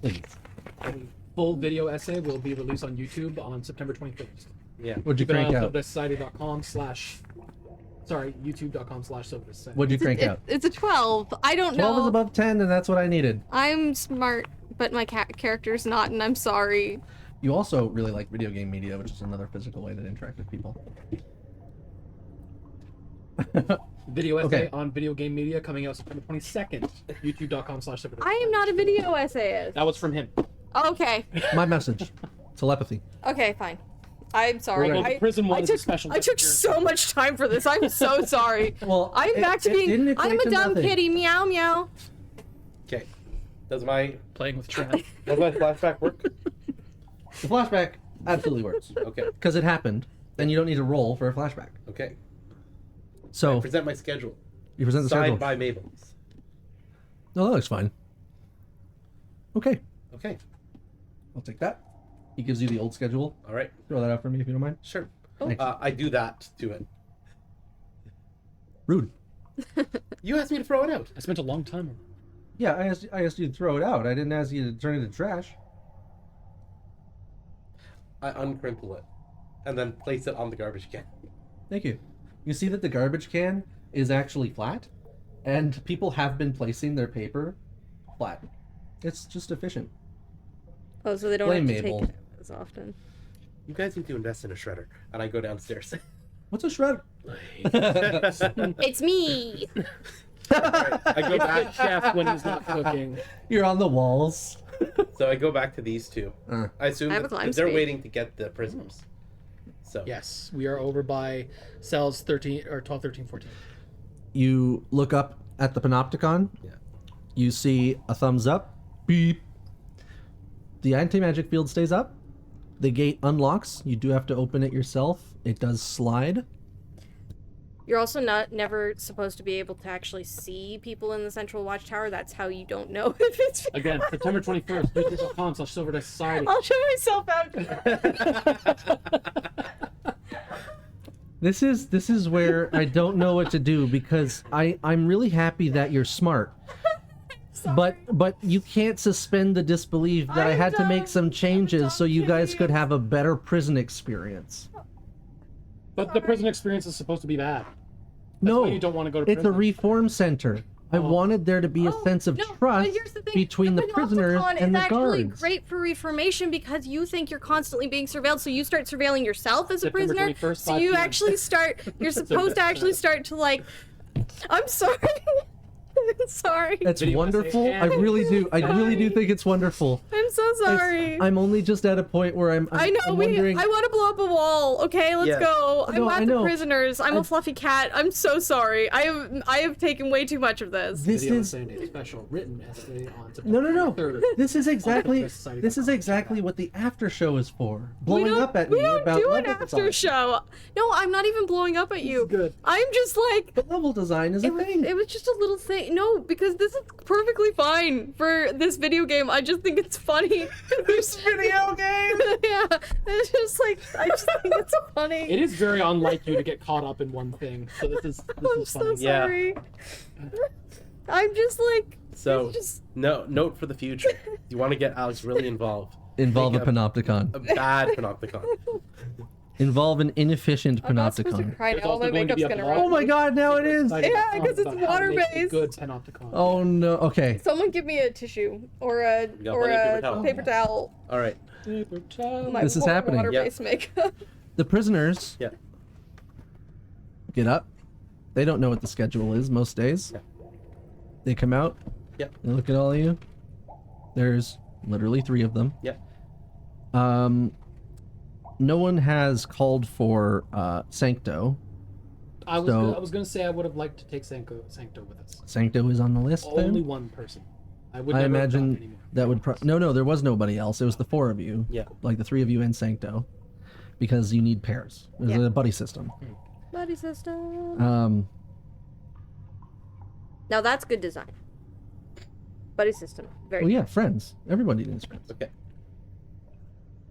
please. A full video essay will be released on YouTube on September 21st. Yeah. What'd you Keep an eye crank on out? youtube.com/SilverDiceSociety. What'd you crank out? it's a 12. I don't 12 is know. above 10, and that's what I needed. I'm smart, but my character's not, and I'm sorry. You also really like video game media, which is another physical way to interact with people. Video essay Okay. on video game media coming out September 22nd. youtube.com/SilverDice. I am not a video essayist. That was from him. Okay. My message. Telepathy. Okay, fine. I'm sorry. Well, the prison one is a special I took disappearance. so much time for this. I'm so sorry. Well, I'm back to it didn't being. equate I'm a to dumb nothing. kitty. Meow meow. Okay. Does my Playing with Chad. flashback work? The flashback absolutely works. Okay. Because it happened, then you don't need to roll for a flashback. Okay. So I present my schedule. you present the schedule. Signed by Mabel's. No, that looks fine. Okay, Okay. I'll take that. He gives you the old schedule. All right. Throw that out for me if you don't mind. Sure. Thanks. I do that to it. Rude. You asked me to throw it out. I spent a long time on it. Yeah, I asked you to throw it out. I didn't ask you to turn it into trash. I uncrimple it and then place it on the garbage can. Thank you. You see that the garbage can is actually flat, and people have been placing their paper flat. It's just efficient. Oh, so they don't Blame have to Mabel. take it as often. You guys need to invest in a shredder. And I go downstairs. What's a shredder? It's me. I go back. Chef when he's not cooking. You're on the walls. So I go back to these two. Uh. I assume I have a that climb they're speed. waiting to get the prisoners. So Yes, we are over by cells 13 or 12, 13, 14. You look up at the panopticon. Yeah. You see a thumbs up. Beep. The anti-magic field stays up. The gate unlocks. You do have to open it yourself. It does slide. You're also never supposed to be able to actually see people in the central watchtower. That's how you don't know if it's. Again, September 21st, youtube.com/Silver Dice Society. I'll show myself out. This is where I don't know what to do, because I'm really happy that you're smart. But you can't suspend the disbelief that I had to make some changes so you guys could have a better prison experience. But the prison experience is supposed to be bad. No, why you don't want to go to it's a prison. reform center. I wanted there to be a sense of trust But here's the thing, between the prisoners Panopticon and the is actually guards. great for reformation because you think you're constantly being surveilled, so you start surveilling yourself as a September prisoner. 21st, So 5 you p.m. actually start. You're supposed to actually start to like. I'm sorry. I'm sorry. That's Video wonderful. essay I and- really do. I really do think it's wonderful. I'm so sorry. I'm only just at a point where I'm I know. I'm wondering. I want to blow up a wall. Okay, let's Yes. go. I No, I want the know. prisoners. I'm a fluffy cat. I'm so sorry. I have taken way too much of this. This Video is essay day special written essay on no, September no, no. 3rd. This is exactly Society. this is exactly what the after show is for. Blowing we don't, up at we me don't about do an level after design. show. No, I'm not even blowing up at you. good. I'm just like But level design is a thing. it was just a little thing. No, because this is perfectly fine for this video game. I just think it's funny. This video game. Yeah, it's just like I just think it's funny. It is very unlike you to get caught up in one thing. So this is I'm so funny. Yeah. sorry. I'm just like So it's just note for the future. You want to get Alex really involved. Involve a Make a panopticon. bad panopticon. Involve an inefficient I'm not supposed to panopticon. cry There's now. also My going to makeup's be a gonna blog. Oh run. my god, now it is. Yeah, 'cause it's About how to make a water-based. Good panopticon. Oh no. Okay. Someone give me a tissue or a got plenty of paper towel. paper towel. All right. Paper towel. My This is happening. water-based makeup. The prisoners Yeah. get up. They don't know what the schedule is most days. Yeah. They come out. Yeah. They look at all of you. There's literally 3 of them. Yeah. No one has called for Sancto. I So- was gonna say I would have liked to take Sancto with us. Sancto is on the list. then? Only one person. I would I never have done imagine any more. that would no, there was nobody else. It was the 4 of you. Yeah. Like the 3 of you and Sancto, because you need pairs. There's Yeah. a buddy system. Buddy system. Now that's good design. Buddy system. Very Well, yeah, friends. Everybody needs friends. Okay.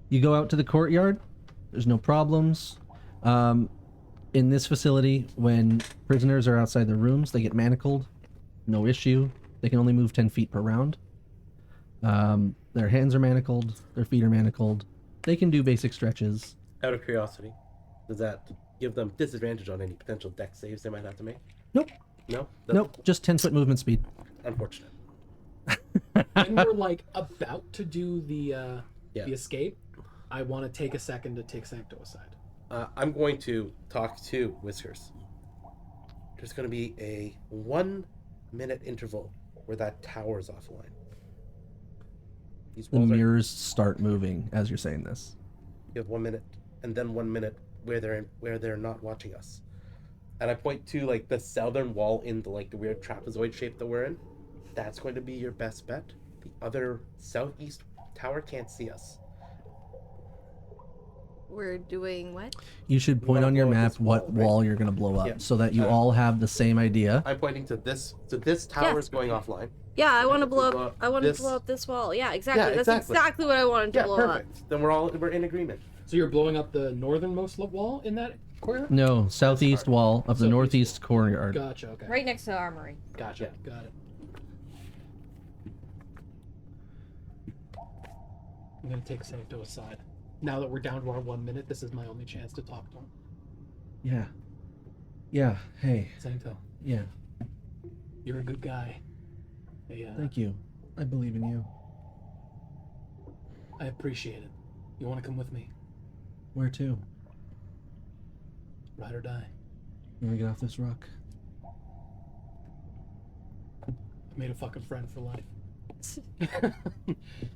You go out to the courtyard. There's no problems. In this facility, when prisoners are outside their rooms, they get manacled. No issue. They can only move 10 feet per round. Their hands are manacled. Their feet are manacled. They can do basic stretches. Out of curiosity, does that give them disadvantage on any potential deck saves they might have to make? Nope. No. Nope. Just 10-foot movement speed. Unfortunate. When we're like about to do the Yeah. escape, I want to take a second to take Sancto aside. I'm going to talk to Whiskers. There's going to be a 1-minute interval where that tower's offline. These The walls are, mirrors start moving as you're saying this. you have 1 minute, and then 1 minute where they're not watching us. And I point to like the southern wall in the like the weird trapezoid shape that we're in. That's going to be your best bet. The other southeast tower can't see us. We're doing what? You should point wanna on your blow up map this what wall, right? wall you're gonna blow up, Yeah. so that you all have the same idea. I'm pointing to this. So this tower is going offline. Yeah, I want to if we blow blow up. up I want to this- blow up this wall. Yeah, exactly. Yeah, That's exactly. exactly what I wanted to Yeah, blow perfect. Then we're in agreement. So you're blowing up the northernmost wall in that courtyard? No, southeast wall of the Southeast northeast courtyard. Gotcha. Okay. up. Right next to the armory. Gotcha. Yeah. Got it. I'm gonna take Sancto aside. Now that we're down to our 1 minute, this is my only chance to talk to him. Yeah. Yeah. Hey. Sancto, Yeah. you're a good guy. Hey, Thank you. I believe in you. I appreciate it. You want to come with me? Where to? Ride or die. You wanna get off this rock? I made a fucking friend for life.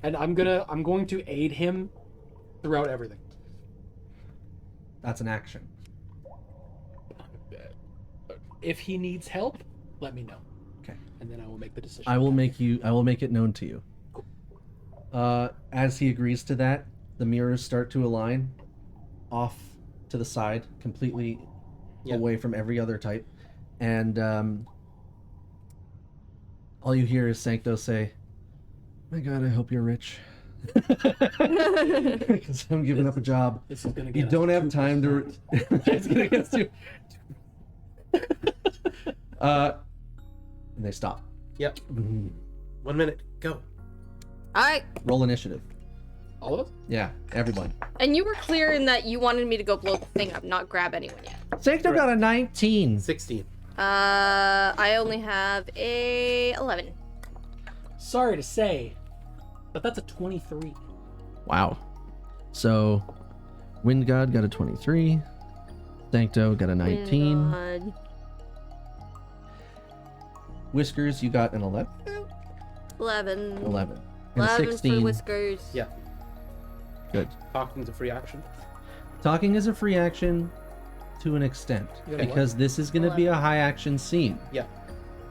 And I'm going to aid him throughout everything. That's an action. If he needs help, let me know, Okay. and then I will make the decision. I will make it known to you. As he agrees to that, the mirrors start to align off to the side, completely Yeah. away from every other type. And all you hear is Sancto say, "My God, I hope you're rich." Because I'm giving up a job. This is gonna get You us don't have time to. 2%. It's gonna get you. And they stop. Yep. Mhm. 1 minute. Go. All right. Roll initiative. All of us? Yeah, everyone. And you were clear in that you wanted me to go blow the thing up, not grab anyone yet. Sancto got a 19. 16. I only have a 11. Sorry to say, but that's a 23. Wow. So, Wind God got a 23. Sancto got a 19. God. Whiskers, you got an 11. 11. 11. And 11 16. for Whiskers. Yeah. Good. Talking's a free action. Talking is a free action to an extent, You got a what? because this is going to be a high action scene. Yeah.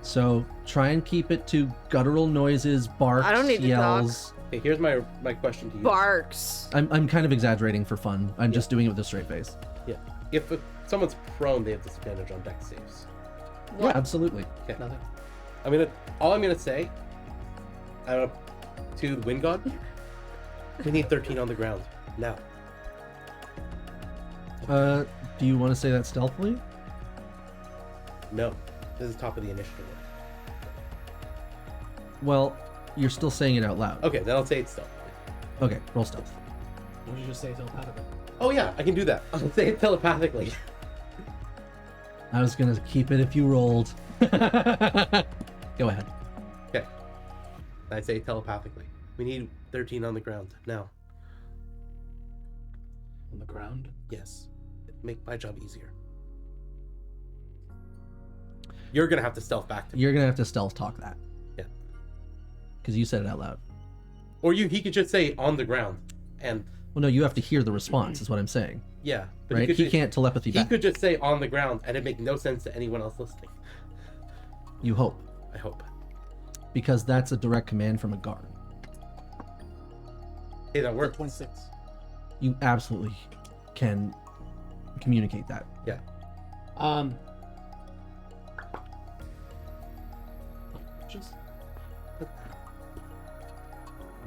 So try and keep it to guttural noises, barks, I don't need to yells. Okay, here's my question to you. Barks. I'm kind of exaggerating for fun. I'm just doing it with a straight face. Yeah. If someone's prone, they have disadvantage on dex saves. Yeah, absolutely. Okay. Nothing. All I'm gonna say to the Wind God, we need 13 on the ground now. Do you want to say that stealthily? No, this is top of the initiative. Well, you're still saying it out loud. Okay, then I'll say it's stealth. Okay, roll stealth. What did you just say telepathically? Oh yeah, I can do that. I'll say it telepathically. I was gonna keep it if you rolled. Go ahead. Okay. I say telepathically. We need 13 on the ground now. On the ground? Yes. Make my job easier. You're gonna have to stealth back to me. You're gonna have to stealth talk that. Yeah. Because you said it out loud. Or he could just say on the ground. And Well, no, you have to hear the response, is what I'm saying. yeah. But Right? He can't telepathy He back. could just say on the ground and it make no sense to anyone else listening. You hope. I hope. Because that's a direct command from a guard. Hey, that works. 26. You absolutely can communicate that. Yeah. Just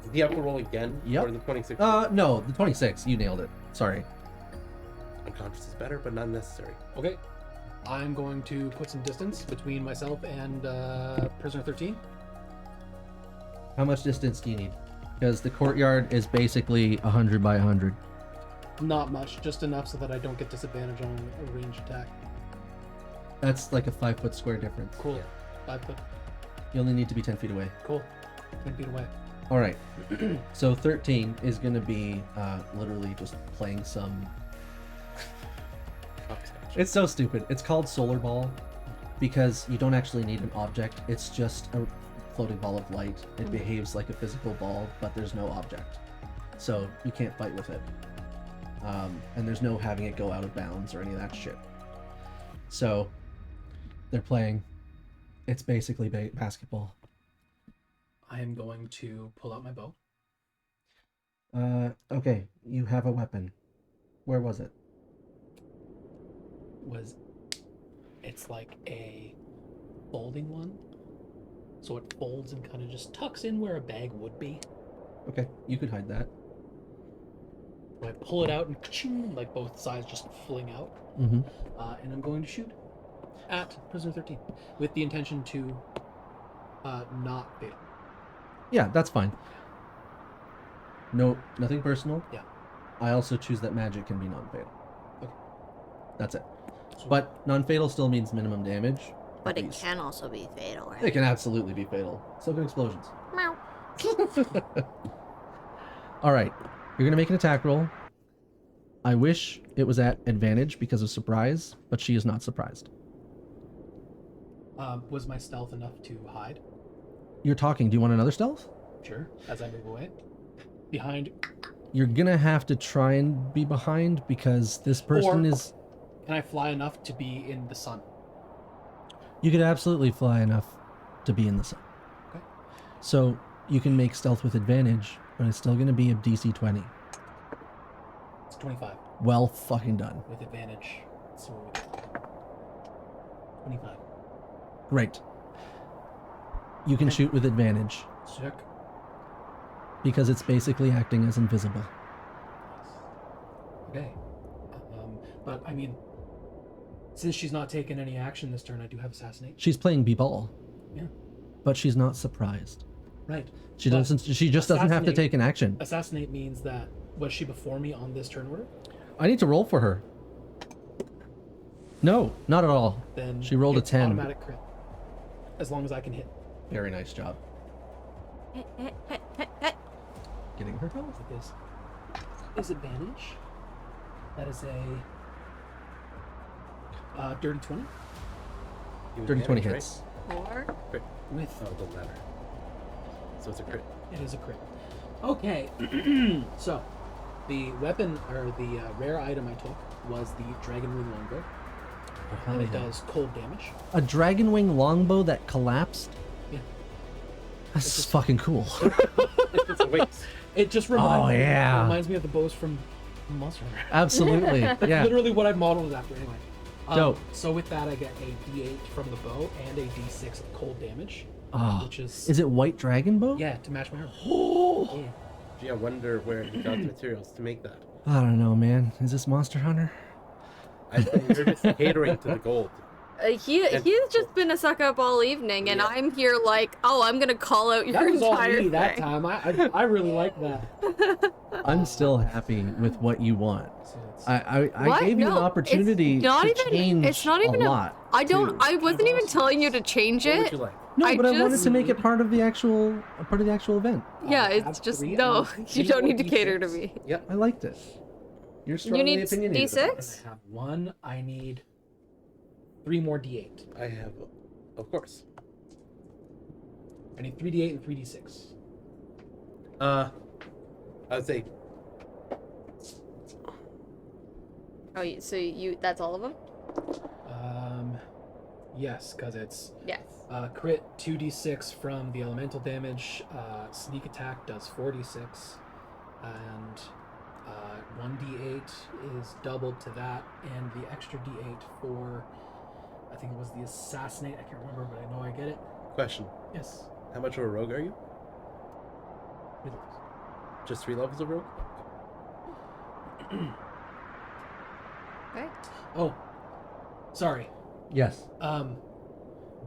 Did he have to roll again? Yep. Or the 26? No, the 26. You nailed it. Sorry. Unconscious is better, but not necessary. okay. I'm going to put some distance between myself and prisoner 13. How much distance do you need? Because the courtyard is basically 100 by 100. Not much, just enough so that I don't get disadvantage on a ranged attack. That's like a 5-foot square difference. Cool. Yeah. 5 foot. You only need to be 10 feet away. Cool. 10 feet away. All right. So 13 is going to be literally just playing some. Hopscotch. It's so stupid. It's called Solar Ball because you don't actually need an object. It's just a floating ball of light. It behaves like a physical ball, but there's no object. So you can't fight with it. And there's no having it go out of bounds or any of that shit. So they're playing. It's basically basketball. I am going to pull out my bow. Okay, you have a weapon. Where was it? It's like a folding one, so it folds and kind of just tucks in where a bag would be. Okay, you could hide that. So I pull it out and ka-ching, like both sides just fling out, Mm-hmm. and I'm going to shoot at prisoner 13 with the intention to not fatal. Yeah, that's fine. No, nothing personal. Yeah. I also choose that magic can be non-fatal. Okay. That's it. So- But non-fatal still means minimum damage. But it Please. can also be fatal, right? It can absolutely be fatal. So can explosions. Meow. All right, you're gonna make an attack roll. I wish it was at advantage because of surprise, but she is not surprised. Was my stealth enough to hide? You're talking. Do you want another stealth? Sure. As I move away, behind. You're gonna have to try and be behind because this person Or- is. Can I fly enough to be in the sun? You could absolutely fly enough to be in the sun. Okay. So you can make stealth with advantage, but it's still gonna be a DC 20. It's 25 Well fucking done. with advantage. So 25. Great. You can shoot with advantage Sick. because it's basically acting as invisible. Okay. But I mean, since she's not taking any action this turn, I do have assassinate. She's playing b-ball, Yeah. but she's not surprised. Right. She But doesn't. She just doesn't have to assassinate- take an action. Assassinate means that was she before me on this turn order? I need to roll for her. No, not at all. Then She rolled a it's 10. Automatic crit. As long as I can hit. Very nice job. Getting her health. Like this. Is advantage. That is a dirty 20 You Dirty 20 advantage, hits. Or Right? with Oh, it doesn't matter. So it's a crit. it is a crit. Okay. So the weapon or the rare item I took was the dragon wing longbow. And it does cold damage. A dragon wing longbow that collapsed. Yeah. That's fucking cool. It's a waste. It just reminds Oh, me, yeah. it reminds me of the bows from Monster Hunter. Absolutely. That's Yeah. literally what I modeled it after anyway. Dope. So with that I get a D8 from the bow and a D6 of cold damage. Oh, Which is is it white dragon bow? yeah, to match my armor. Yeah. Gee, I wonder where he got the materials to make that. I don't know, man. Is this Monster Hunter? I think you're just catering to the gold. he's just been a suck up all evening, and Yeah. I'm here like, oh, I'm gonna call out your That was all entire me that thing. time. I really like that. I'm still happy with what you want. So it's- I What? gave you an No, opportunity it's not to even- change it's not even a a- lot. I don't. too. I wasn't even telling you to change What would it. you like? No, I but I wanted just- to make it part of the actual event. Yeah, I it's have just 3 no. and You don't need to 3 cater to D6. me. Yep. I liked it. You're strongly need opinionated about it. D6? I have 1. I need 3 more D8. I have, of course. I need 3 D8 and 3 D6. I would say Oh, so that's all of them? Yes, because it's Yes. crit 2d6 from the elemental damage. Sneak attack does 4d6, and 1d8 is doubled to that, and the extra d8 for I think it was the assassinate. I can't remember, but I know I get it. question. Yes. How much of a rogue are you? Just 3 levels of rogue? Okay. Oh, sorry. Yes.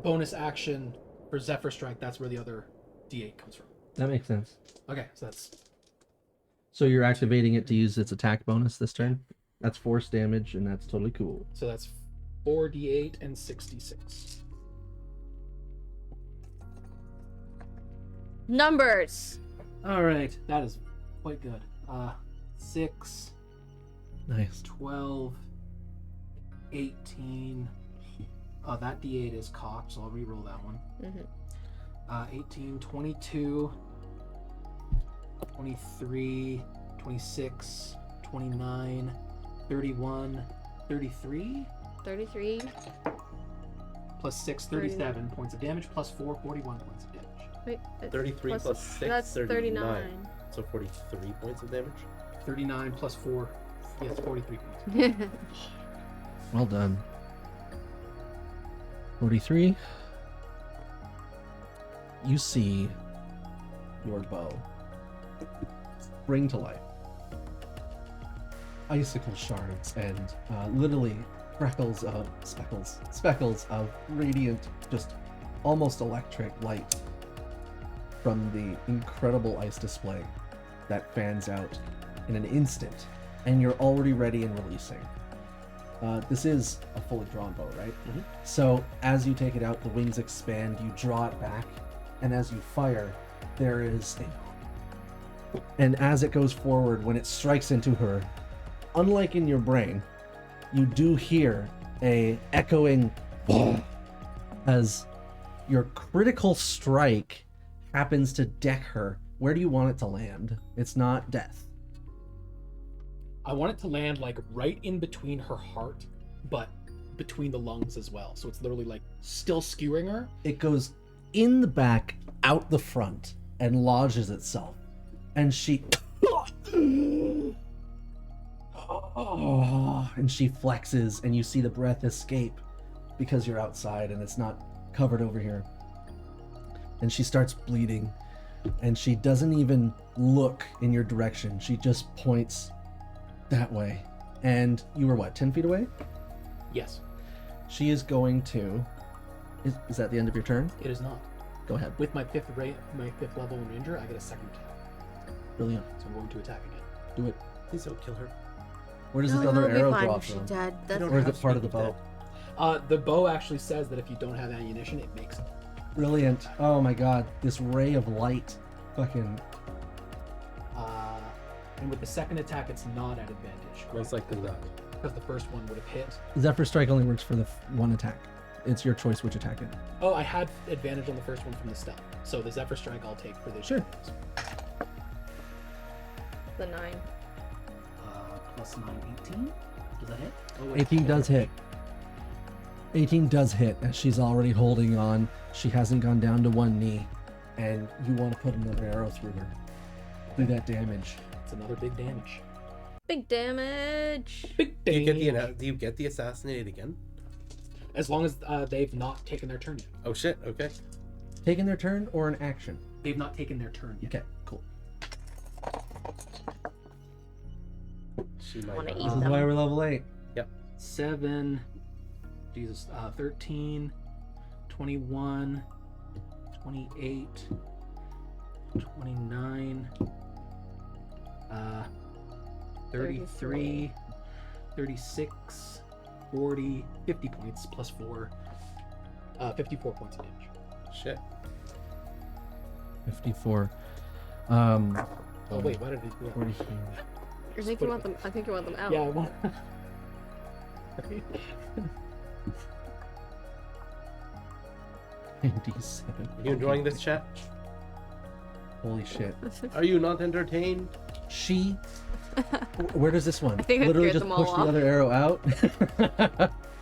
Bonus action for Zephyr Strike. That's where the other d8 comes from. That makes sense. Okay, so that's So you're activating it to use its attack bonus this turn? That's force damage, and that's totally cool. 4d8 and 66. Numbers. All right, that is quite good. 6, Nice. 12, 18. That d8 is cocked, so I'll re-roll that one. Mm-hmm. 18, 22, 23, 26, 29, 31, 33, 33. plus 6, 37 points of damage, plus 4, 41 points of damage. Wait. That's 33 plus 6, That's 39. So 43 points of damage? 39 plus 4, Yes, 43 points. Well done. 43. You see your bow spring to life. Icicle shards and literally speckles of radiant, just almost electric light from the incredible ice display that fans out in an instant, and you're already ready and releasing. This is a fully drawn bow, right? Mhm. So as you take it out, the wings expand, you draw it back, and as you fire, there is and as it goes forward, when it strikes into her, unlike in your brain, you do hear a echoing as your critical strike happens to deck her. Where do you want it to land? It's not death. I want it to land like right in between her heart, but between the lungs as well. So it's literally like still skewering her. It goes in the back, out the front, and lodges itself. And she and she flexes, and you see the breath escape because you're outside and it's not covered over here. And she starts bleeding, and she doesn't even look in your direction. She just points that way. And you were what, 10 feet away? Yes, She is going to... Is that the end of your turn? it is not. Go ahead. With my fifth level ranger, I get a second attack. Brilliant. So I'm going to attack again. Do it. Please don't kill her. Where does No, this other it'll be arrow fine drop if she's from? dead. That's Or is have it part of to the be bow? The bow actually says that if you don't have ammunition, it makes it. Brilliant. Oh my god. This ray of light. Fucking... And with the second attack, it's not at advantage. Most likely not. Because the first one would have hit. Zephyr Strike only works for the one attack. It's your choice which attack it. Oh, I had advantage on the first one from the stealth. So the Zephyr Strike I'll take for this. Sure. the 9. Plus 9, 18. Does that hit? Oh, 18 does hit. 18 does hit, as she's already holding on. She hasn't gone down to one knee. And you want to put another arrow through her. Do that damage. It's another big damage. Big damage. Big Do damage. you get the assassinated again? As long as they've not taken their turn yet. Oh shit, okay. Taking their turn or an action? They've not taken their turn yet. Okay, cool. She might Wanna not. eat This is them. why we're level 8. 7, 13, 21, 28, 29, 33, 36, 40, 50 points plus 4, 54 points of damage. Shit. 54. Oh wait, why did he do that? 43. I think you want them. I think you want them out. Yeah, I want. 97. You enjoying this, chat? Holy shit. Are you not entertained? She... Where does this one? I think I Literally scared just them all push the off. other arrow out?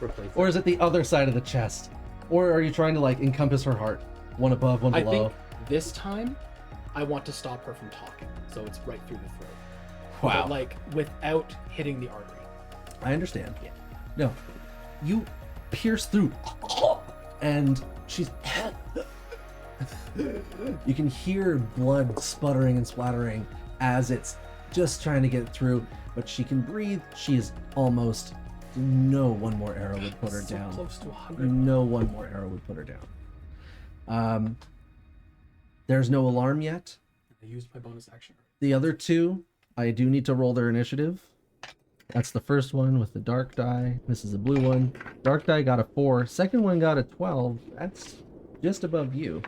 Replace Or is it the other side of the chest? Or are you trying to like encompass her heart? One above, one I below? think this time, I want to stop her from talking, so it's right through the throat. Wow. But, like without hitting the artery. I understand. Yeah. No. You pierce through and she's... You can hear blood sputtering and splattering as it's just trying to get through, but she can breathe. She is almost... No one more arrow would put her So down. close to 100. No one more arrow would put her down. There's no alarm yet. I used my bonus action. The other two, I do need to roll their initiative. That's the first one with the dark die. This is a blue one. Dark die got a 4. Second one got a 12. That's just above you.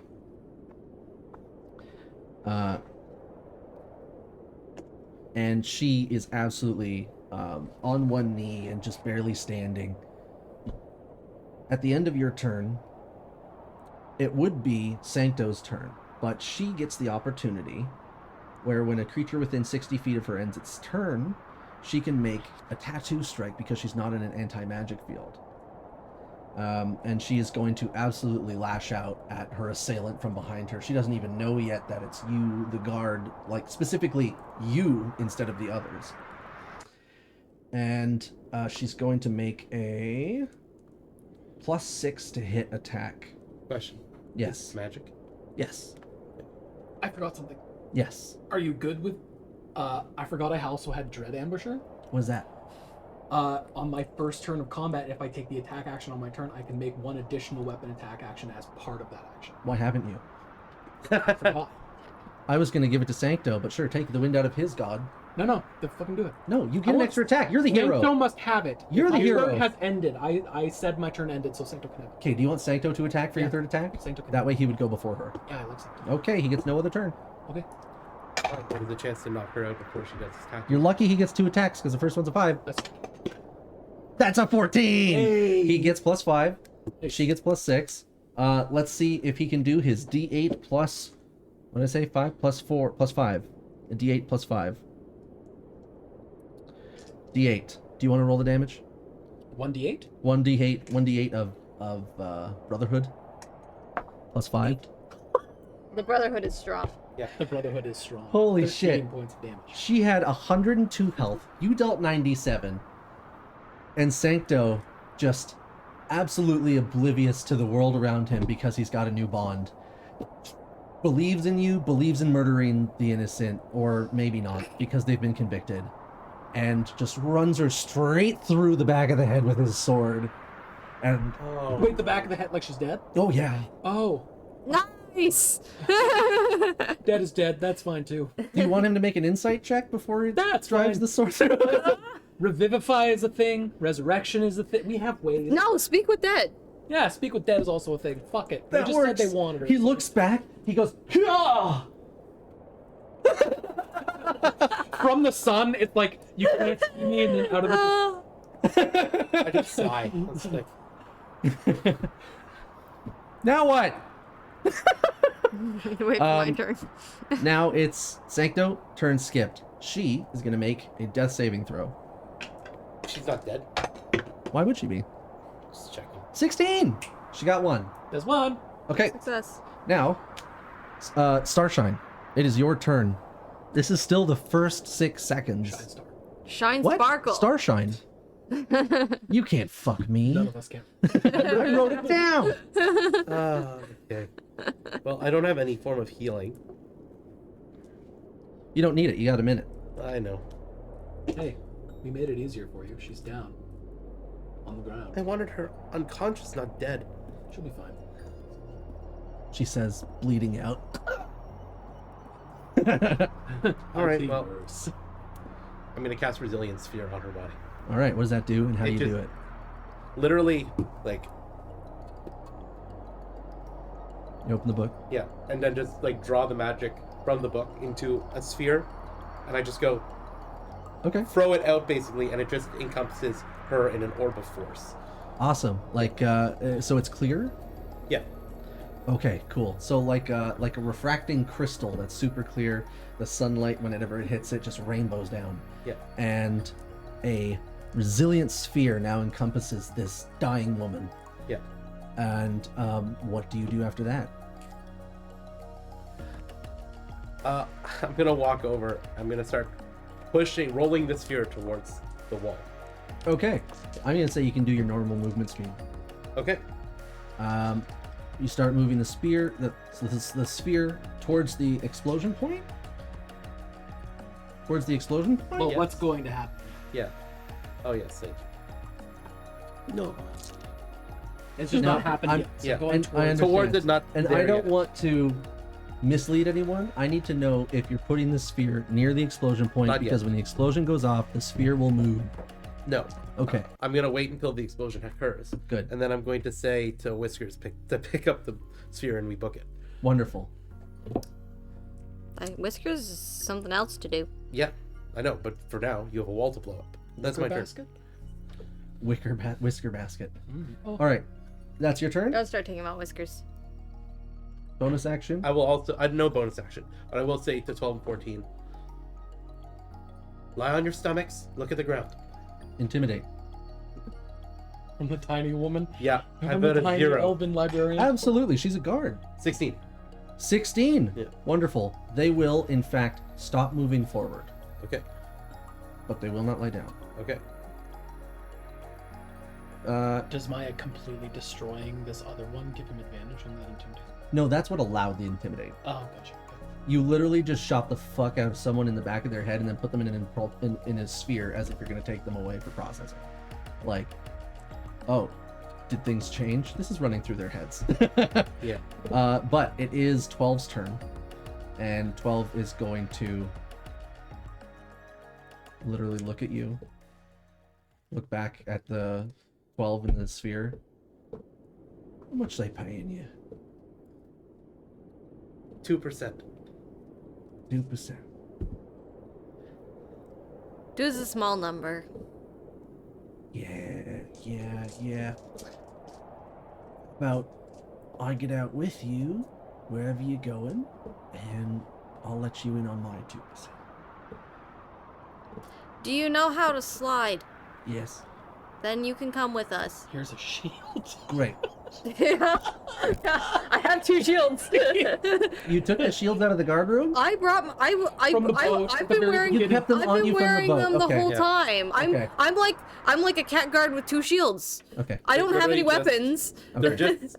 And she is absolutely on one knee and just barely standing. At the end of your turn, it would be Sancto's turn, but she gets the opportunity where when a creature within 60 feet of her ends its turn, she can make a tattoo strike because she's not in an anti-magic field. And she is going to absolutely lash out at her assailant from behind her. She doesn't even know yet that it's you, the guard, like specifically you instead of the others. And she's going to make a +6 to hit attack. Question. Yes. It's magic. Yes. I forgot something. Yes. Are you good with? I forgot I also had Dread Ambusher. What is that? On my first turn of combat, if I take the attack action on my turn, I can make one additional weapon attack action as part of that action. Why haven't you? I forgot. I was going to give it to Sancto, but sure, take the wind out of his god. No, then fucking do it. No, you I get an want- extra attack. You're the hero. Sancto must have it. You're the My hero. turn has ended. I said my turn ended, so Sancto can have it. Okay, do you want Sancto to attack for your Yeah. third attack? Sancto can That have way he would go before her. it. Yeah, I like Sancto. Okay, he gets no other turn. Okay. What is the chance to knock her out before she gets attacked? You're lucky he gets 2 attacks because the first one's a 5. That's That's a 14! Hey. He gets +5. Hey. She gets +6. Let's see if he can do his D8 plus... What did I say? 5 plus 4 plus 5. A D8 plus 5. D8. Do you want to roll the damage? 1d8. 1d8 of Brotherhood. Plus 5. The Brotherhood is strong. The Brotherhood is strong. Holy 13 shit. points of damage. She had 102 health. You dealt 97. And Sancto just absolutely oblivious to the world around him because he's got a new bond. Believes in you, believes in murdering the innocent, or maybe not, because they've been convicted. And just runs her straight through the back of the head with his sword. And, Oh. Wait, the back of the head like she's dead? oh yeah. Oh. Nice! Dead is dead. That's fine too. Do you want him to make an insight check before he That's drives fine. the sword through? Revivify is a thing. Resurrection is a thing. We have ways. No, speak with dead. Yeah, speak with dead is also a thing. Fuck it. They That just works. said they wanted her. He looks back, he goes, "Hyah!" From the sun, it's like you can't see me, and then out of the. I just sigh. It's like, Now what? Wait for my turn. Now it's Sancto, turn skipped. She is going to make a death saving throw. she's not dead. Why would she be? Just checking. 16! She got 1. There's one. Okay, Success. now, Starshine, it is your turn. This is still the first 6 seconds. Shine star. Shine What? sparkle. Starshine? You can't fuck me. None of us can. I wrote it down. Okay. Well, I don't have any form of healing. You don't need it. You got a minute. I know. Hey, we made it easier for you. She's down. On the ground. I wanted her unconscious, not dead. She'll be fine. She says, bleeding out. All right, I've seen well- worse. I'm gonna cast Resilience Sphere on her body. All right, what does that do, and how do It you just- do it? Literally, like, You open the book. yeah, and then just like draw the magic from the book into a sphere, and I just go Okay. throw it out basically, and it just encompasses her in an orb of force. Awesome. Like, so it's clear? Yeah. Okay, cool. So like a refracting crystal that's super clear. The sunlight, whenever it hits it, just rainbows down. Yeah. And a resilient sphere now encompasses this dying woman. Yeah. And what do you do after that? I'm gonna walk over. I'm gonna start rolling the sphere towards the wall. Okay. I'm gonna say you can do your normal movement speed. Okay. You start moving the spear, the sphere towards the explosion point. Towards the explosion point. Well, yeah. what's going to happen? Yeah. Oh yes, thank you. No. It's just No, not happened I'm- yet. So yeah, going and I towards understand. Towards it, not. And there I don't yet. want to mislead anyone. I need to know if you're putting the sphere near the explosion point, Not yet. because when the explosion goes off, the sphere will move. No. Okay, I'm gonna wait until the explosion occurs, good, and then I'm going to say to Whiskers to pick up the sphere and we book it. wonderful. Whiskers is something else to do. Yeah, I know, but for now you have a wall to blow up. That's my turn. basket? Whisker basket. Oh. All right, that's your turn. Gotta start taking out Whiskers. Bonus action. I will also. I have no bonus action, but I will say to 12 and 14. Lie on your stomachs. Look at the ground. Intimidate. From the tiny woman. Yeah, I From the voted tiny 0. elven librarian. Absolutely, she's a guard. 16. 16. Yeah. Wonderful. They will, in fact, stop moving forward, Okay. but they will not lie down. Okay. Does Maya completely destroying this other one give him advantage on that intimidate? No, that's what allowed the intimidate. Oh, gotcha. Okay. You literally just shot the fuck out of someone in the back of their head and then put them in a sphere as if you're going to take them away for processing. Like, oh, did things change? This is running through their heads. Yeah. But it is 12's turn, and 12 is going to literally look at you, look back at the 12 in the sphere. How much they paying you? 2%. 2%. 2 is a small number. Yeah. About I get out with you wherever you're going, and I'll let you in on my 2%. Do you know how to slide? Yes. Then you can come with us. Here's a shield. Great. I have 2 shields. You took the shields out of the guard room? I brought. From the boat I've at the been very wearing. You kept them I've on been you from the wearing boat. them the Okay. whole Yeah. time. Okay. I'm like a cat guard with 2 shields. Okay. I don't have any literally just- weapons. They're Okay. just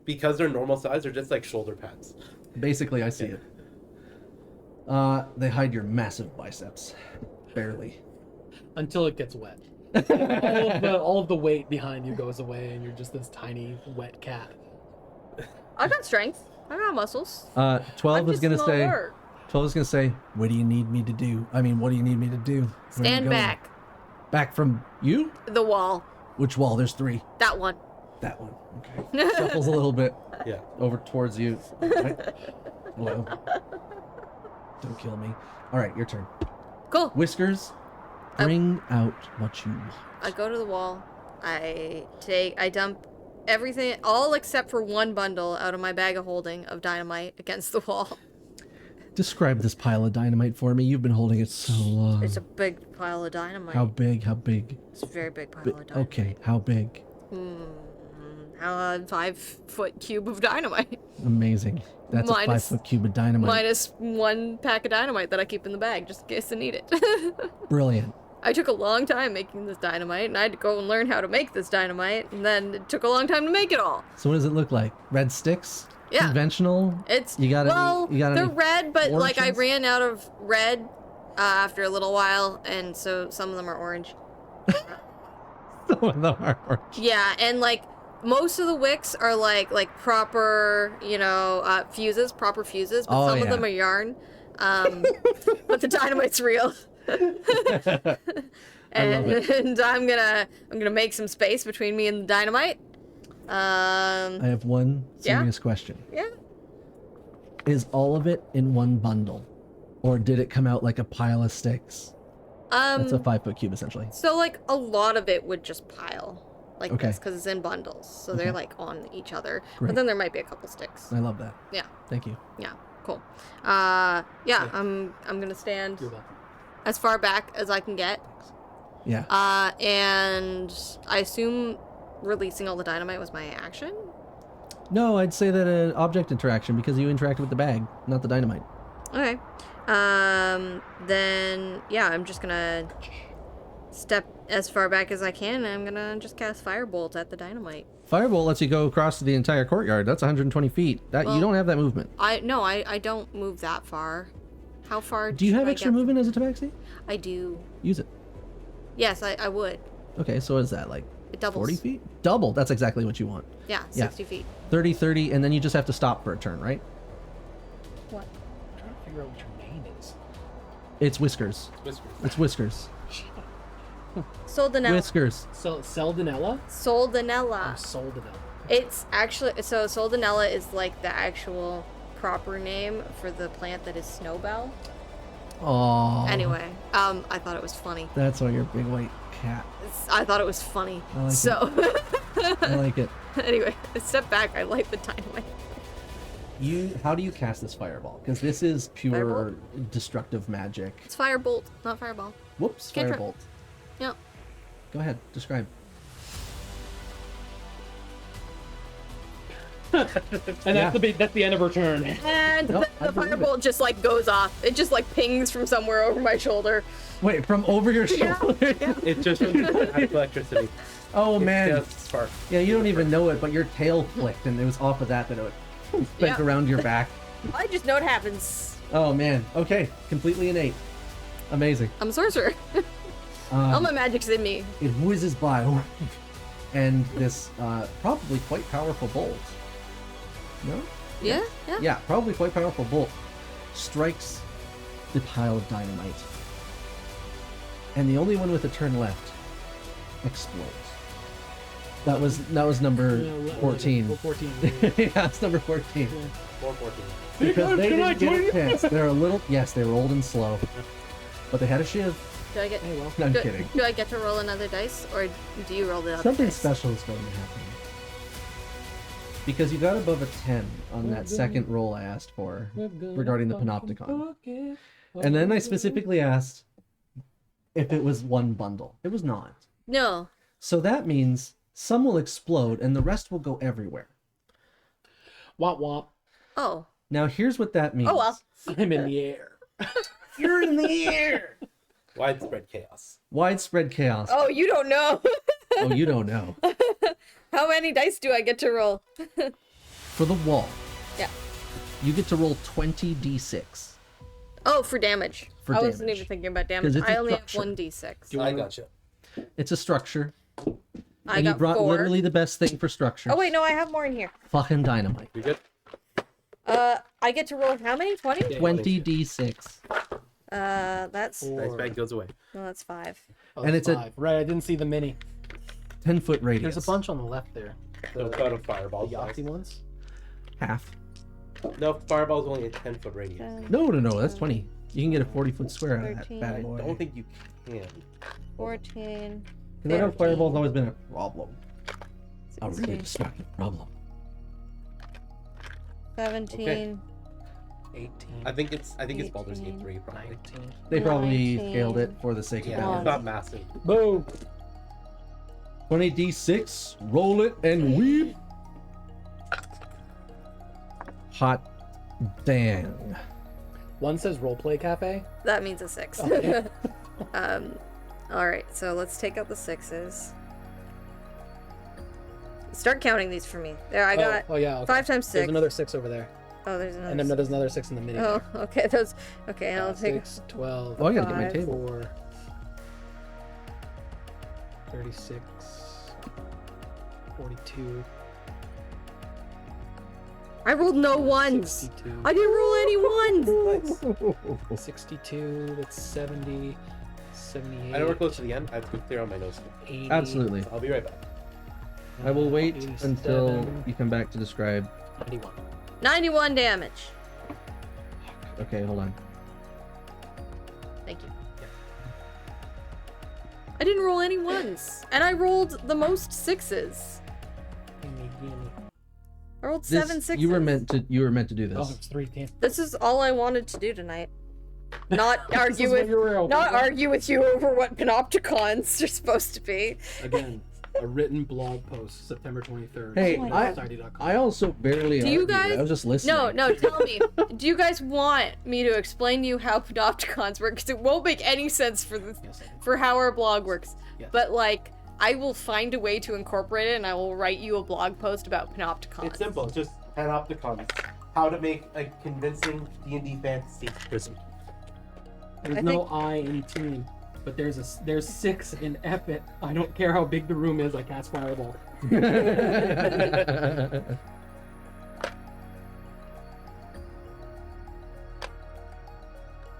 because they're normal size. They're just like shoulder pads. Basically, I see it. They hide your massive biceps. Barely. Until it gets wet. all of the weight behind you goes away, and you're just this tiny wet cat. I got strength. I got muscles. 12 I'm is just gonna say. slower. 12 is gonna say, "What do you need me to do? I mean, what do you need me to do? Where am I Stand going?" back. Back from you? The wall. Which wall? There's 3. That one. That one. Okay. Shuffles a little bit Yeah. over towards you. Right? Hello. Don't kill me. All right, your turn. Cool. Whiskers, bring out what you want. I go to the wall. I dump everything, all except for 1 bundle out of my bag of holding of dynamite against the wall. Describe this pile of dynamite for me. You've been holding it so long. It's a big pile of dynamite. How big? How big? It's a very big pile Bi- of dynamite. okay, how big? A 5-foot cube of dynamite. Amazing. That's a Minus- 5-foot cube of dynamite. Minus 1 pack of dynamite that I keep in the bag just in case I need it. Brilliant. I took a long time making this dynamite, and I had to go and learn how to make this dynamite, and then it took a long time to make it all. So what does it look like? Red sticks? Yeah. Conventional? It's You got any- you got they're any red, but like I origins? ran out of red after a little while, and so some of them are orange. Some of them are orange. Yeah, and like most of the wicks are like proper, fuses, proper fuses, but Oh, some of yeah. them are yarn. But the dynamite's real. And I'm gonna make some space between me and the dynamite. I have one Yeah? serious question. Yeah. Is all of it in one bundle? Or did it come out like a pile of sticks? That's a 5-foot cube, essentially. So like a lot of it would just pile like Okay. this because it's in bundles, so they're like on each other. Great. But then there might be a couple sticks. I love that. Yeah, Thank you. yeah, cool. Yeah, I'm gonna stand You're welcome. as far back as I can get. Yeah. And I assume releasing all the dynamite was my action. No, I'd say that an object interaction because you interacted with the bag, not the dynamite. Okay. Then yeah, I'm just gonna step as far back as I can, and I'm gonna just cast firebolt at the dynamite. Firebolt lets you go across the entire courtyard. That's 120 feet. That Well, you don't have that movement. I don't move that far. How far? Do you should have I extra get? movement as a tabaxi? I do. Use it. Yes, I would. Okay, so what is that, like It doubles. 40 feet? Double. That's exactly what you want. Yeah, Yeah. 60 feet. 30, 30, and then you just have to stop for a turn, right? What? I'm trying to figure out what your name is. It's Whiskers. Whiskers. It's Whiskers. Soldanella. Whiskers. So Seldanella? Soldanella. Soldanella. It's actually so Soldanella is like the actual proper name for the plant that is snowbell. Oh. Anyway, I thought it was funny. That's why you're a big white cat. I thought it was funny. I like So I like it. anyway, step back. I light the dynamite. How do you cast this fireball? Because this is pure Firebolt? destructive magic. It's firebolt, not fireball. Whoops, Cantrip. firebolt. Yep. Go ahead, describe. that's the end of her turn. And Nope, I the believe it. firebolt just like goes off. It just like pings from somewhere over my shoulder. Wait, from over your shoulder? It just has electricity. Oh man. Just spark. Yeah, you don't even know it, but your tail flicked, and it was off of that it went Yeah. around your back. I just know it happens. Oh man. Okay, completely innate. Amazing. I'm a sorcerer. All my magic's in me. It whizzes by, and this probably quite powerful bolt. No? Yeah, yeah. Yeah, probably quite powerful bolt strikes the pile of dynamite, and the only one with a turn left explodes. That was number 14. 14. Yeah, it's number 14. 414. Because they didn't get a chance. They're a little, yes, they rolled in slow, but they had a shiv. Do I get? Hey, well. No, I'm do, kidding. do I get to roll another dice, or do you roll the other Something dice? special is going to happen. Because you got above a 10 on that second roll I asked for regarding the panopticon. And then I specifically asked if it was one bundle. It was not. No. So that means some will explode and the rest will go everywhere. Womp womp. Oh. Now here's what that means. Oh well. I'm in the air. You're in the air! Widespread chaos. Widespread chaos. Oh, you don't know. Oh, you don't know. How many dice do I get to roll? For the wall, Yeah. you get to roll 20d6. Oh, for damage. For I wasn't damage. even thinking about 'Cause damage. it's a I only have structure. 1d6. I gotcha. It's a structure. I And you got brought 4. literally the best thing for structures. Oh wait, no, I have more in here. Fucking dynamite. You good? I get to roll how many? 20? Yeah. 20d6. That's Nice bag goes away. no, that's 5. Oh, And it's a- 5. Right, I didn't see the mini. 10-foot radius. There's a bunch on the left there. No thought of fireballs. The Yahtzee ones. Half. No, fireball's only a 10-foot radius. No, that's 20. You can get a 40-foot square out of that 13. bad I boy. don't think you can. 14. Because I know 15. fireball's always been a problem. A really 16, destructive problem. 17. 18. I think it's Baldur's Gate 18. 3 probably. 19. They probably 19. scaled it for the sake of Yeah, One. it's not massive. Boom. 20d6, roll it and weep. Hot damn. One says roleplay cafe. That means a 6. Okay. All right, so let's take out the 6s. Start counting these for me. There, I got Oh yeah. Okay. 5 times 6. There's another 6 over there, Oh, there's another. and then there's another 6 in the mini. Oh, okay. Those. Okay, I'll take. 6, 12. Oh, I gotta get my 5. table. 4. 36. 42. I rolled no ones. 62. I didn't roll any ones. 62. That's 70. 78. I know we're close to the end. I have to clear on my nose. 80, Absolutely. I'll be right back. I will wait 87, until you come back to describe. 91. 91 damage. Okay, hold on. Thank you. I didn't roll any ones, and I rolled the most 6s. Gimme, gimme. I rolled This- 7 6s. you were meant to do Oh, this. it's 3. Damn. This is all I wanted to do tonight. Not argue This is what with, you were hoping not for. argue with you over what panopticons are supposed to be. Again, a written blog post, September 23rd. Hey, on I- society.com. I also barely Do you argued. guys- I was just listening. No, tell me. Do you guys want me to explain to you how panopticons work? Because it won't make any sense for this, Yes, I do. for how our blog works. Yes. But like, I will find a way to incorporate it, and I will write you a blog post about panopticons. It's simple. Just panopticons. How to make a convincing D&D fantasy prison. There's I no think- I in team, but there's 6 in Epic. I don't care how big the room is. I cast Fireball.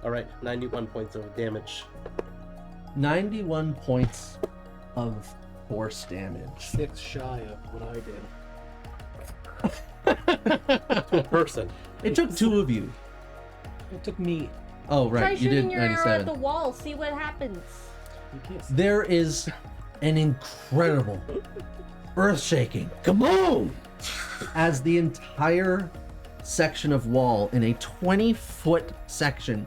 All right, 91 points of damage. 91 points of force damage. 6 shy of what I did. To a person. It took two of you. It took me. Oh, right. Try You did shooting your arrow at 97. the wall. See what happens. You can't see. There is an incredible, earth-shaking kaboom as the entire section of wall in a 20-foot section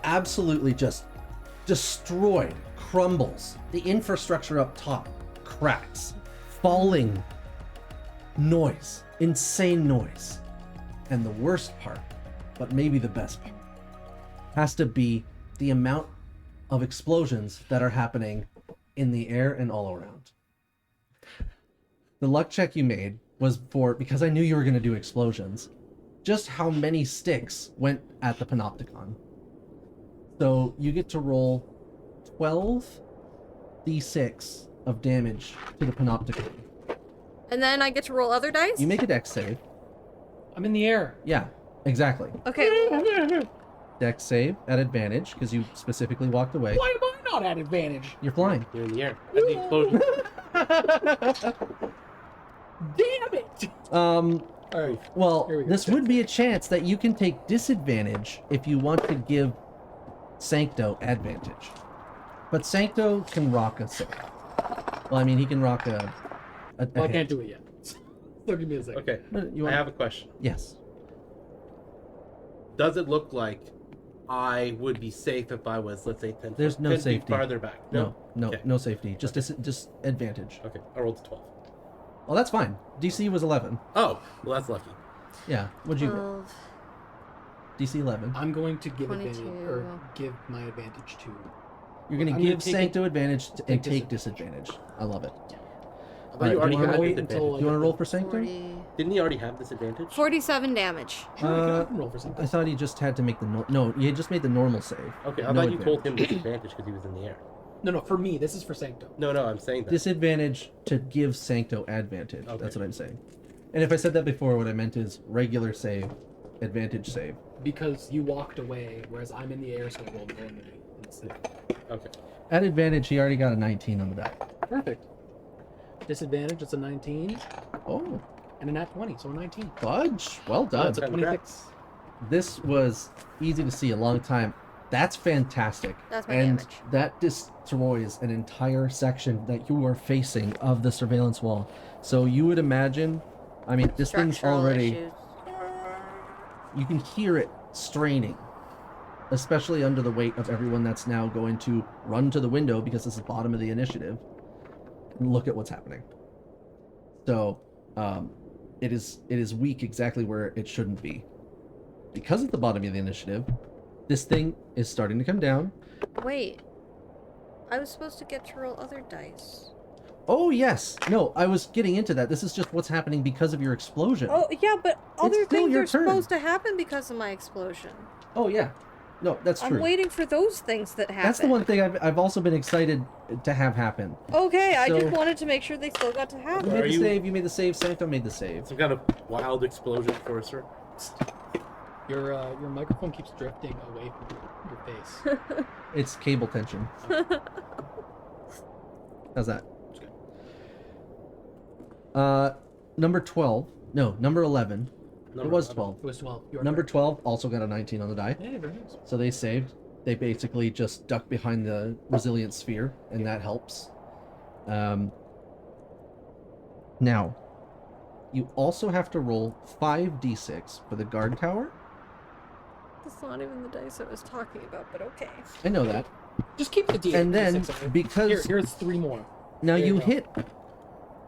absolutely just destroyed, crumbles. The infrastructure up top cracks, falling noise insane noise. And the worst part, but maybe the best part, has to be the amount of explosions that are happening in the air and all around. The luck check you made was because I knew you were going to do explosions, just how many sticks went at the panopticon. So you get to roll 12d6 of damage to the panopticon. And then I get to roll other dice? You make a dex save. I'm in the air. Yeah, exactly. Okay. Dex save at advantage because you specifically walked away. Why am I not at advantage? You're flying. You're in the air. At the explosion. Damn it! Well, Here we go. this would be a chance that you can take disadvantage if you want to give Sancto advantage. But Sancto can rock a save. Well, I mean, he can rock a Well, I hit. can't do it yet. So give me a second. Okay. You I want... have a question. Yes. Does it look like I would be safe if I was, let's say, 10 There's feet, no 10 feet safety. farther back? No, Okay. no safety. Just advantage. Okay, I rolled a 12. Well, that's fine. DC was 11. Oh, well, that's lucky. Yeah. What'd you roll? 12. DC 11. I'm going to give 22. advantage or give my advantage to. You're going to I'm give gonna take Sancto advantage and take take disadvantage. I love it. I thought Alright, you already do you wanna had wait this until, advantage. like, Do you want to roll for Sancto? 40... Didn't he already have this advantage? 47 damage. Sure, I can roll for I something. thought he just had to make the no. He just made the normal save. Okay, I No thought you told advantage. him disadvantage because he was in the air. No, for me. This is for Sancto. No, I'm saying that. Disadvantage to give Sancto advantage. Okay. That's what I'm saying. And if I said that before, what I meant is regular save, advantage save. Because you walked away, whereas I'm in the air, so I rolled normally. Okay. At advantage, he already got a 19 on the die. Perfect. Disadvantage, it's a 19. Oh, And a nat 20, so a 19. fudge. Well done. That's a Congrats. 26. This was easy to see a long time. That's fantastic. That's my and damage. that destroys an entire section that you are facing of the surveillance wall. So you would imagine, I mean, this thing's Structural already, issues. you can hear it straining, especially under the weight of everyone that's now going to run to the window because this is the bottom of the initiative and look at what's happening. So, it is weak exactly where it shouldn't be. Because at the bottom of the initiative, this thing is starting to come down. Wait. I was supposed to get to roll other dice. Oh, yes. No, I was getting into that. This is just what's happening because of your explosion. Oh, yeah, but other still things your are turn. supposed to happen because of my explosion. Oh, yeah. No, that's true. I'm waiting for those things that happen. That's the one thing I've also been excited to have happen. Okay, I So- just wanted to make sure they still got to You happen. made Are the you- save, you made the save, Sancto made the save. Some kind of wild explosion for us, sir. Your microphone keeps drifting away from your face. It's cable tension. How's that? Number 12. No, number 11. It was 12. It was 12. You are Number correct. 12 also got a 19 on the die. Yeah, very nice. So they saved. They basically just ducked behind the resilient sphere, and that helps. Now, you also have to roll 5d6 for the guard tower. That's not even the dice I was talking about, but okay. I know that. Just keep the D8. And then, D6 over. because here's 3 more. now there you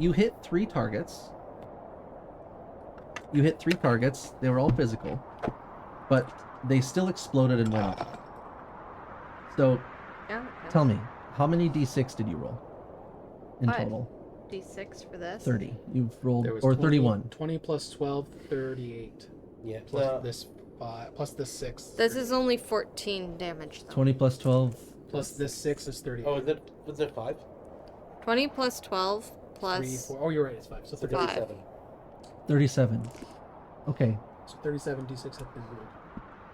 you hit 3 targets. You hit 3 targets. They were all physical, but they still exploded and went up. So Yeah. tell me, how many d6 did you roll in 5. total? D6 for this. 30. You've rolled, There was or 20 31. 20 plus 12, 38. Yeah. Plus this 5, plus this 6. This is only 14 damage, though. 20 plus 12. Plus this 6 is 38. Oh, was it 5? 20 plus 12 3, plus... 4. Oh, you're right. It's 5. So 38. 5. 37. Okay, So 37 d6 have been rolled.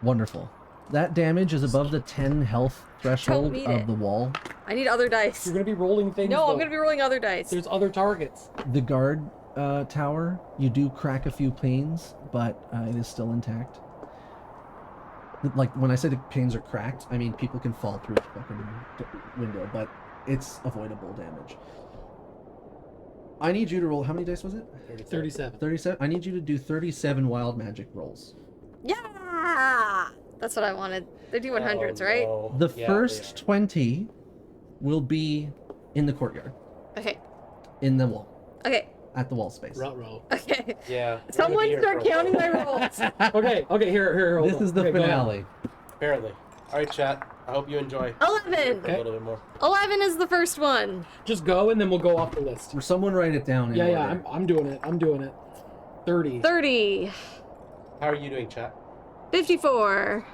wonderful. That damage is above the 10 health threshold need of it. the wall. I need other dice. You're gonna be rolling things. No, I'm though. gonna be rolling other dice. There's other targets. The guard tower, you do crack a few panes, but it is still intact. Like, when I say the panes are cracked, I mean people can fall through the fucking window, but it's avoidable damage. I need you to roll, how many dice was it? 37. 37? I need you to do 37 wild magic rolls. Yeah! That's what I wanted. They're D100s, right? The first 20 will be in the courtyard, Okay. in the wall. Okay. at the wall space. Ruh-roh. Okay. Yeah. Someone start counting my rolls. Okay, here, hold This on. is the Okay, go ahead. finale. Apparently. All right, chat. I hope you enjoy 11. a little bit more. 11 is the first one. Just go, and then we'll go off the list. For someone write it down. In Yeah, order. I'm doing it. 30. 30. How are you doing, chat? 54.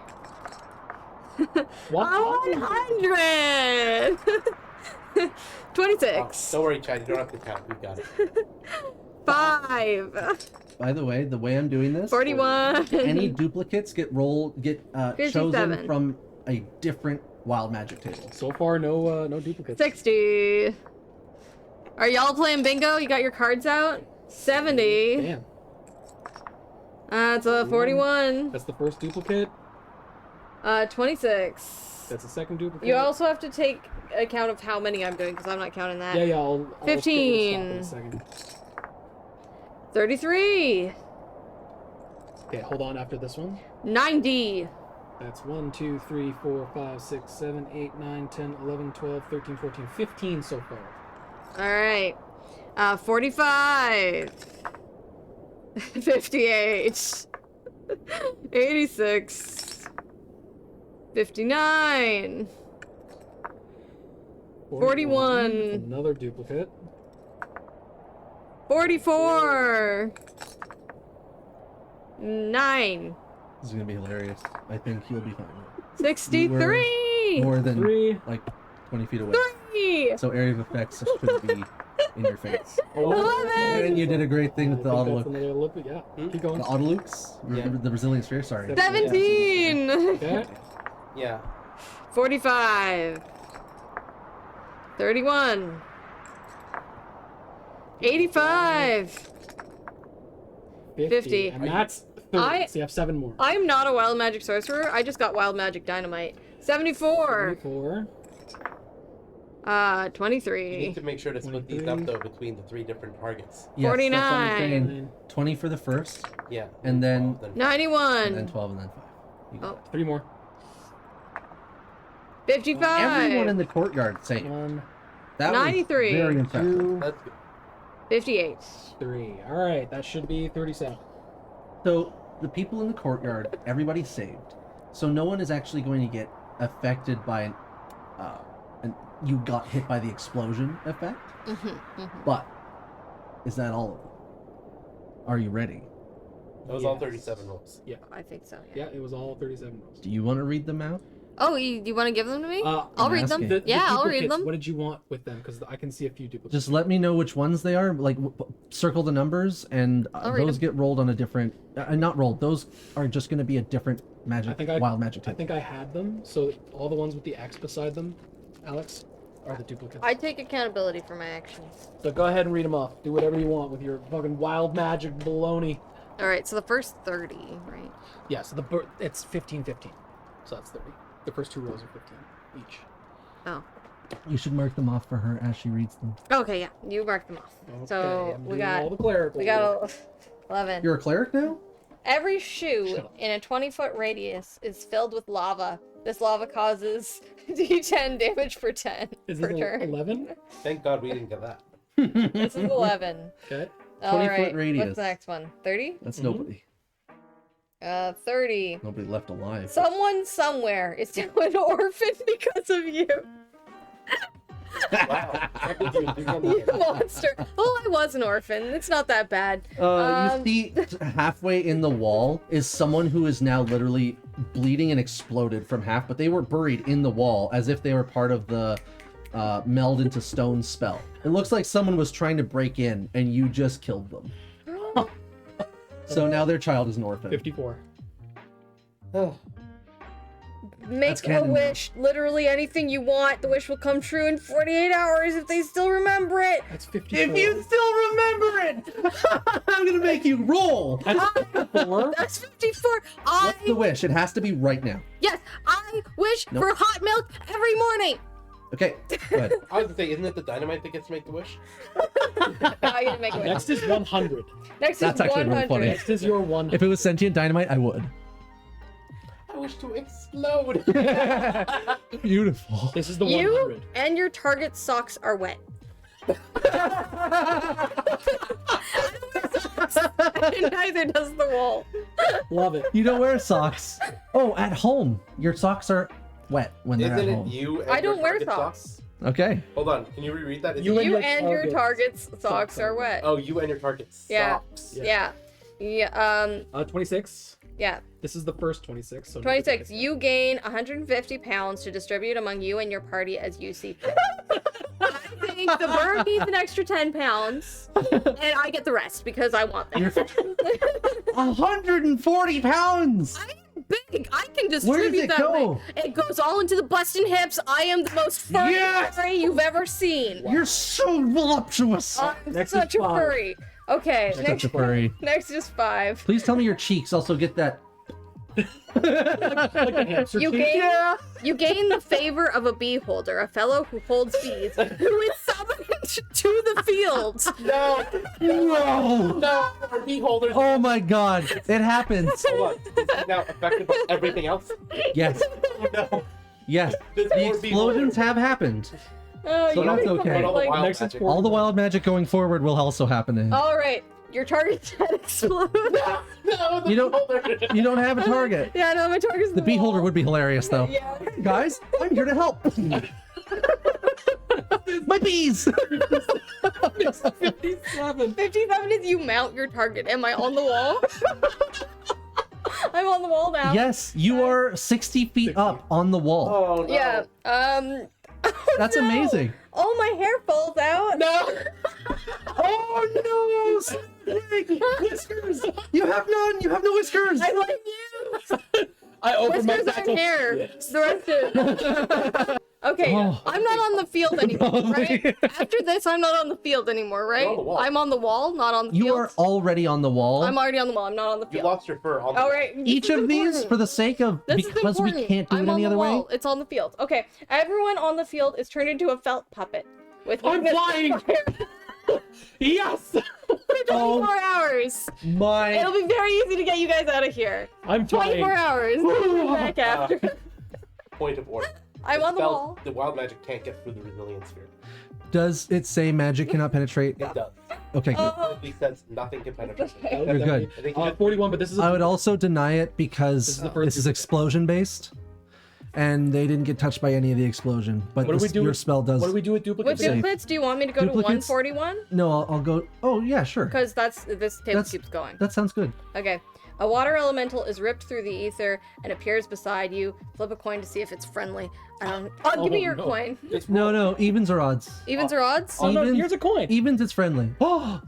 What? 100. 26. Don't worry, chat. You don't have to count. We've got it. 5. By the way, the way I'm doing this, 41. any duplicates get chosen 57. from a different wild magic table. So far, no duplicates. 60. Are y'all playing bingo? You got your cards out? 70. Damn. It's a 41. That's the first duplicate. 26. That's the second duplicate. You also have to take account of how many I'm doing because I'm not counting that. Yeah, I'll 15. Get you to stop in a second. 33. Okay, hold on after this one. 90. That's 1, 2, 3, 4, 5, 6, 7, 8, 9, 10, 11, 12, 13, 14, 15 so far. Alright. 45. 58. 86. 59. 41. Another duplicate. 44. 9. This is gonna be hilarious. I think you'll be fine. 63. More than 3. like 20 feet away. 3. So area of effects should be in your face. 11. And you did a great thing with the I think auto that's look. another Olympic. Yeah, keep going. The autolukes? Yeah. The Brazilian sphere? Sorry. 17. Okay. Yeah. 45. 31. 85. 50. And that's 30. So you have 7 more. I'm not a wild magic sorcerer. I just got wild magic dynamite. 74. 24. 23. You need to make sure to split these up though between the 3 different targets. Yes, that's what I'm 49. saying. 20 for the first, Yeah. And then- 12, 91. and then 12, and then 5. You got Oh. it. 3 more. 55. Everyone in the courtyard saying 1, that 93. was very impressive. 2, That's good. 58. 3. All right, that should be 37. So the people in the courtyard, everybody's saved. So no one is actually going to get affected by you got hit by the explosion effect. But is that all of them? Are you ready? That was all Yes. 37 rolls. I think so, yeah. Yeah, it was all 37 rolls. Do you want to read them out? Oh, you want to give them to me? I'll I'm read them. asking. Yeah, I'll read duplicates, them. What did you want with them? Because I can see a few duplicates. Just let me know which ones they are. Like, circle the numbers, and I'll read those them. get rolled on a different. Not rolled. Those are just going to be a different magic, wild magic I table. think I had them. So all the ones with the X beside them, Alex, are the duplicates. I take accountability for my actions. So go ahead and read them off. Do whatever you want with your fucking wild magic baloney. All right, so the first 30, right? Yeah, so it's 15, 15. So that's 30. The first 2 rows are 15 each. Oh. You should mark them off for her as she reads them. Okay, yeah. You mark them off. So Okay, I'm we doing got all the clerical. we got 11. You're a cleric now? Every shoe Shut up. in a 20-foot radius is filled with lava. This lava causes D10 damage per 10 Is per this turn. 11? Thank God we didn't get that. This is 11. Okay. 20-foot radius. What's the next one? 30? That's Mhm. nobody. 30. Nobody left alive. Someone somewhere is now an orphan because of you. Wow. How did you do You that? monster. Well, I was an orphan. It's not that bad. You see, halfway in the wall is someone who is now literally bleeding and exploded from half, but they were buried in the wall as if they were part of the meld into stone spell. It looks like someone was trying to break in, and you just killed them. So now their child is an orphan. 54. Make That's a canon. wish. Literally anything you want. The wish will come true in 48 hours if they still remember it. That's 54. If you still remember it, I'm gonna make you roll. That's 54. That's 54. What's the wish? It has to be right now. Yes, I wish Nope. for hot milk every morning. Okay, go ahead. I was gonna say, isn't it the dynamite that gets to make the wish? I gotta make a wish. Next is 100. Next That's is actually really 100. funny. Next is your 100. If it was sentient dynamite, I would. I wish to explode. Beautiful. This is the You 100. and your target's socks are wet. Neither does the wall. Love it. You don't wear socks. Oh, at home, your socks are wet when they're Isn't at it home. you? And I don't your wear target socks. Okay. Hold on. Can you reread that? Is You it You your and your target's socks are wet. Oh, you and your target's Yeah. socks. Yeah. Yeah. 26. Yeah. This is the first 26. So 26. You gain 150 pounds to distribute among you and your party as you see fit. I think the bird needs an extra 10 pounds, and I get the rest because I want them. 140 pounds. I'm big. I can Where does distribute it that go? way. It goes all into the bust and hips. I am the most furry Yes! furry you've ever seen. You're so voluptuous. I'm Next such is a 5. furry. Okay, Such next, a furry. next is 5. Please tell me your cheeks also get that. Like a hamster You cheek. gain, you gain the favor of a bee holder, a fellow who holds bees, who is summoned to the field. No, No. no, our bee holders. Oh my god, it happens. Hold on. Is he now affected by everything else? Yes, Oh no. yes. There's The more bee explosions have happened. Oh, So you that's become okay. All the like- wild Next is magic. 4. All the wild magic going forward will also happen to him. All right, your target can explode. No, the You don't- bee holder. You don't have a target. Yeah, no, my target's The bee holder would be hilarious though. Yeah. Hey guys, I'm here to help. My bees. 57. 57 is you mount your target. Am I on the wall? I'm on the wall now. Yes, you are 60 feet up on the wall. Oh no. Yeah. That's no. amazing. All my hair falls out. No. Oh no! Whiskers! You have none! You have no whiskers! I like you. I opened my Whiskers satchel. and hair. The rest is. Okay, Oh. I'm not on the field anymore, Probably. right? After this, I'm not on the field anymore, right? on the wall. I'm on the wall, not on the You field. are already on the wall. I'm already on the wall. I'm not on the You field. lost your fur on the All right. Each this is of these, important. for the sake of This is because we important. can't do I'm it on any the other wall. way. It's on the field. Okay, everyone on the field is turned into a felt puppet. With I'm flying. Yes. 24 hours. My It'll be very easy to get you guys out of here. I'm 24 flying. hours. Back after. point of order. I'm on the Spell- wall. The wild magic can't get through the resilience sphere. does it say magic cannot penetrate? It does. Okay, good. Oh, It says nothing can penetrate. Okay. You're good. I think you just- 41, but this is a I would also deny it because This is the first this is duplicate. explosion based, and they didn't get touched by any of the explosion. But What do we this, do your with- spell does. What do we do with With duplicates? Safe. duplicates, do you want me to go Duplicates? to 141? No, I'll go. Oh yeah, sure. Because this table That's- keeps going. That sounds good. Okay. A water elemental is ripped through the ether and appears beside you. Flip a coin to see if it's friendly. Oh, give me your no. coin. Just No, no, evens or odds. Evens or odds? Oh no, Evens- here's a coin. Evens, it's friendly. Oh,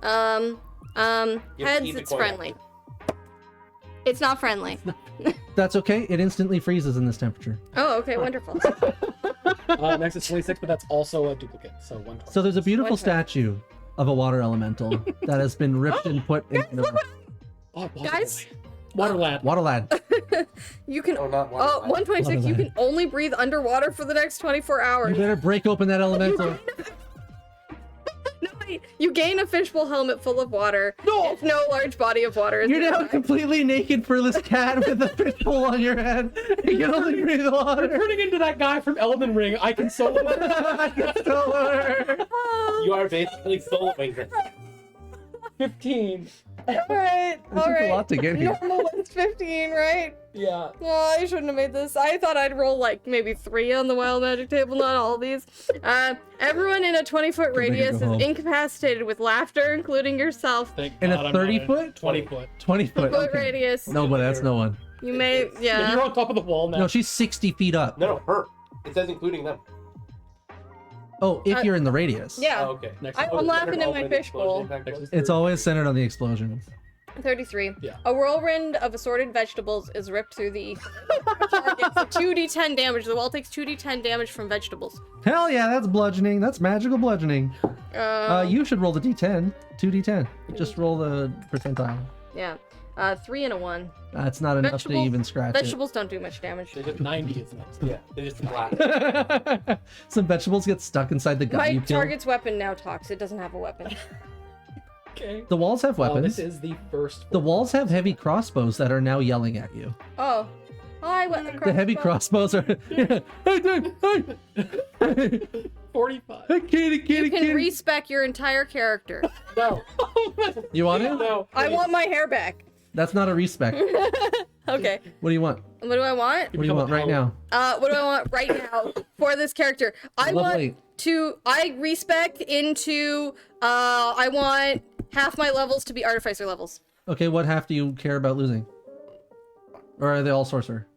You have to Heads, keep the it's coin friendly. It's not friendly. that's okay. It instantly freezes in this temperature. Oh, okay, wonderful. Next is 26, but that's also a duplicate. So 120. So there's a beautiful 120. statue of a water elemental that has been ripped and put in Oh, Guys? Waterland. water lad. You can. Oh, not Oh, 126. You can only breathe underwater for the next 24 You hours. better break open that elemental. No, wait. You gain a fishbowl helmet full of water. No! If no large body of water is You're now nearby. a completely naked furless cat with a fishbowl on your head. You can only breathe You're water. turning into that guy from Elden Ring. I can solo it. I can still learn. You are basically soloing this. 15. All right. It All took right. a lot to get here. Normal is 15, right? Yeah. Oh, I shouldn't have made this. I thought I'd roll like maybe 3 on the wild magic table, not all these. Everyone in a 20-foot ready to radius go is home. incapacitated with laughter, including yourself. Thank In a God I'm not 30 in. foot? 20 foot. 20 foot. Foot Okay. radius. No, but that's no one. You may, Yeah, yeah. you're on top of the wall now. No, she's 60 feet up. No, her. It says including them. Oh, if you're in the radius. Yeah. Oh, okay. Next I'm one. laughing in All my when the fishbowl. explosion impact Next was? is- It's always centered on the explosion. 33. Yeah. A whirlwind of assorted vegetables is ripped through the ether. Targets 2d10 damage. The wall takes 2d10 damage from vegetables. Hell yeah, that's bludgeoning. That's magical bludgeoning. You should roll the d10. 2d10. Just roll the percentile. Yeah. 3 and a 1. That's not enough to Vegetables- even scratch Vegetables don't do much damage. They just 90 is next. Yeah, they just flat. it. Some vegetables get stuck inside the guy My you killed. target's weapon now talks. It doesn't have a weapon. Okay. The walls have Oh, weapons. this is the first. The walls have heavy crossbows that are now yelling at you. Oh. I went across The heavy crossbows are. Hey, dude, hey! 45. You can respec your entire character. No. You want it? No. I want my hair back. That's not a respec. Okay. What do you want? What do I want? What do you want right now? What do I want right now for this character? I respec into I want half my levels to be artificer levels. Okay, what half do you care about losing? Or are they all sorcerer?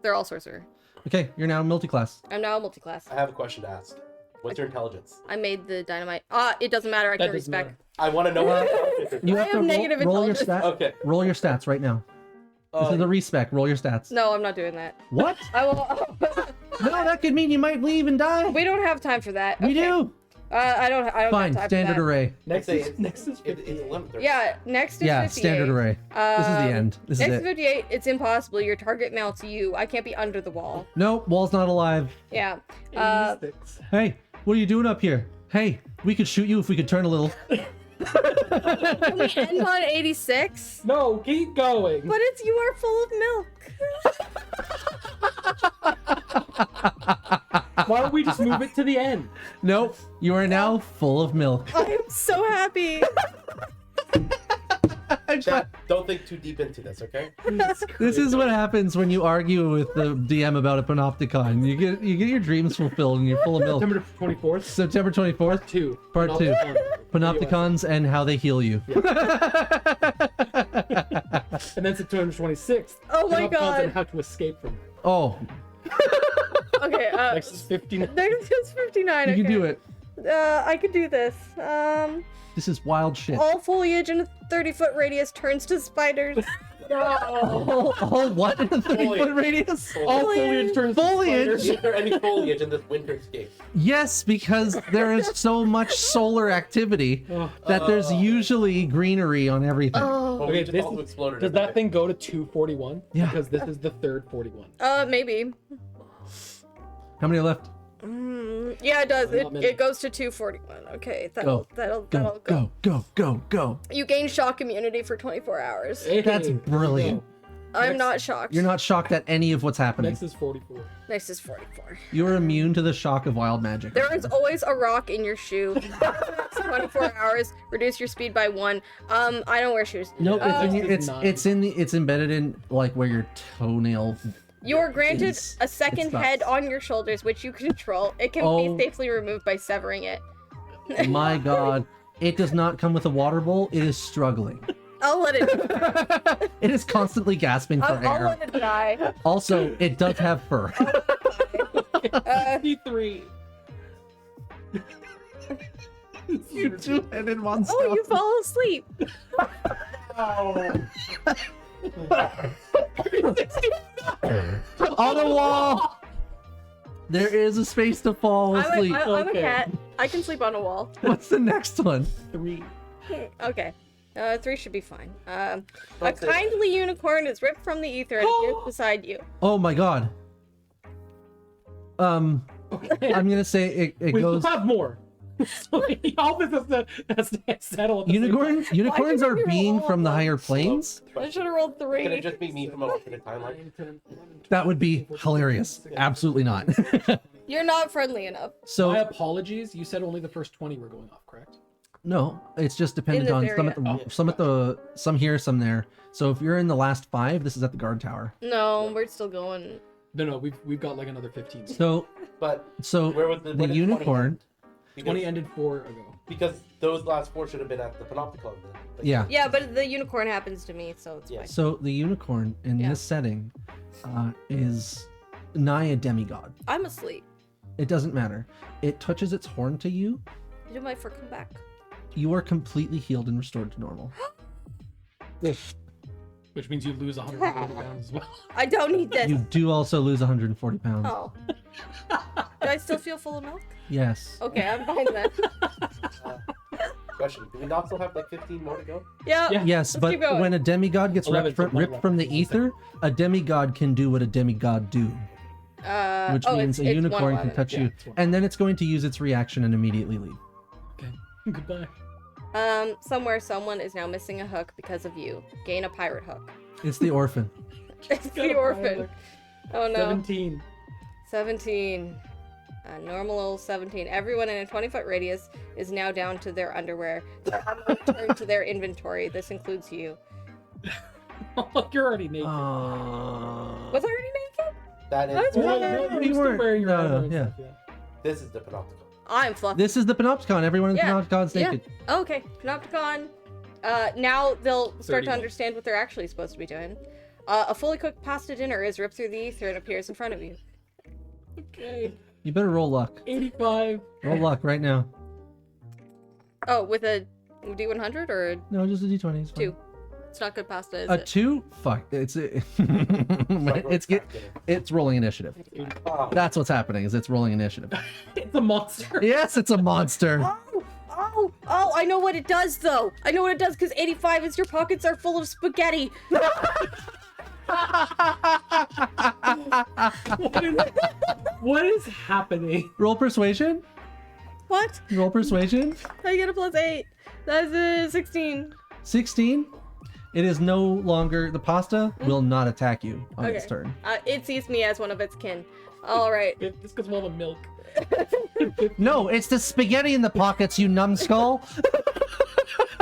They're all sorcerer. Okay, you're now multi-class. I'm now a multi-class. I have a question to ask. What's your intelligence? I made the dynamite. It doesn't matter. I That can doesn't respec. matter. I want to know what your intelligence is. You I have to have negative roll your intelligence. stats. Okay. Roll your stats right now. This is a respec. Roll your stats. No, I'm not doing that. What? I will. No, that could mean you might leave and die. We don't have time for that. We Okay. do. I don't Fine, have time standard for that. array. Next Say is it's 58. it's 11. Yeah, next is Yeah, 58. standard array. This is the end. This is Next it. 58, it's impossible. Your target mounts you. I can't be under the wall. No, wall's not alive. Yeah. 86. Hey, what are you doing up here? Hey, we could shoot you if we could turn a little. Can we end on 86? No, keep going. But you are full of milk. Why don't we just move it to the end? Nope, you are now full of milk. I am so happy. Chat, don't think too deep into this, okay? This is what happens when you argue with the DM about a panopticon. You get your dreams fulfilled and you're full of milk. September 24th. September 24th, 2. Part 2. Panopticon. Panopticons and how they heal you. And then September 26th. Oh my Panopticons God. and how to escape from it. Oh, Okay, Next is 59. next is 59. you can do it. I could do this. This is wild shit. All foliage in a 30-foot radius turns to spiders. All what in a 30-foot radius? All foliage turns to Foliage? Is there any foliage in this winterscape? Yes, because there is so much solar activity that there's usually greenery on everything. Oh. Well, Okay, we just this all is- exploded. Does that thing go to 241? Yeah. Because this is the third 41. Maybe. How many are left? Yeah, it does. Not many. It goes to 241. Okay, Go. that'll Go, go. go, go, go, go. You gain shock immunity for 24 hours. Hey, That's brilliant. I'm Next- not shocked. You're not shocked at any of what's happening. Next is 44. Next is 44. You're immune to the shock of wild magic. There is always a rock in your shoe. 24 hours. Reduce your speed by 1. I don't wear shoes. Nope, Next is nine. it's embedded in like where your toenail. You are granted It's- a second it's nuts. head on your shoulders, which you control. It can Oh. be safely removed by severing it. My God, it does not come with a water bowl. It is struggling. I'll let it. It is constantly gasping for I'll air. let it die. Also, it does have fur. 53. You two-headed monster. Oh, you fall asleep. On a wall. There is a space to fall asleep. I'm a Okay. cat. I can sleep on a wall. What's the next one? 3. Okay. 3 should be fine. A That's it. kindly unicorn is ripped from the ether and appears beside you. Oh my God. I'm gonna say it We goes. have more. So all this has to settle. At the same Unicorns are you roll being from the one? higher planes. I should have rolled 3. Can it just be me from an alternate timeline? time. 10, 11, That would be hilarious. Absolutely not. You're not friendly enough. My So apologies. You said only the first 20 were going off, correct? no, it's just dependent this on area. some here, some there. So if you're in the last 5, this is at the guard tower. No, we're still going. No, we've got like another 15. So But so where was the the when did 20 unicorn. end? 20 Because, ended 4 ago. because those last 4 should have been at the Panopticon. Then. Like, Yeah. Yeah, but the unicorn happens to me, so it's Yeah. fine. So the unicorn in Yeah. this setting is nigh a demigod. I'm asleep. It doesn't matter. It touches its horn to you. You might for come back. You are completely healed and restored to normal. Which means you lose 140 pounds as well. I don't need this. You do also lose 140 pounds. Oh. Do I still feel full of milk? Yes. Okay, I'm fine then. Question: do we not still have like 15 more to go? Yeah. Yeah. Yes, Let's but keep going. when a demigod gets 11 ripped from the ether, a demigod can do what a demigod do, which means a unicorn can 111. touch Yeah, you, it's 111. and then it's going to use its reaction and immediately leave. Okay. Goodbye. Somewhere someone is now missing a hook because of you. Gain a pirate hook. It's the orphan. It's Got the a orphan. pilot. Oh no. 17. 17. Normal 17. Everyone in a 20-foot radius is now down to their underwear. Their ammo returned to their inventory. This includes you. You're already naked. Was I already naked? That is. That's Well, fine. you're You still weren't- wearing your no, armor and yeah. stuff, This is the panopticon. I'm fluffy. This is the Panopticon. Everyone in the Yeah. Panopticon's Yeah. naked. Okay, Panopticon. Now they'll start to 31. understand what they're actually supposed to be doing. A fully cooked pasta dinner is ripped through the ether and appears in front of you. Okay. You better roll luck. 85. Roll luck right now. Oh, with a D100 or a No, just a d20. It's fine. 2? It's not good pasta, is A it? 2? Fuck. It's rolling initiative. Oh, That's what's happening. Is it's rolling initiative. It's a monster. Yes, it's a monster. Oh, I know what it does, though. I know what it does, because 85 is your pockets are full of spaghetti. What is happening? Roll persuasion. What? Roll persuasion. I get a +8. That's a 16. 16. It is no longer the pasta will not attack you on its Okay. turn. It sees me as one of its kin. All right. Just because of all the milk. No, it's the spaghetti in the pockets, you numbskull.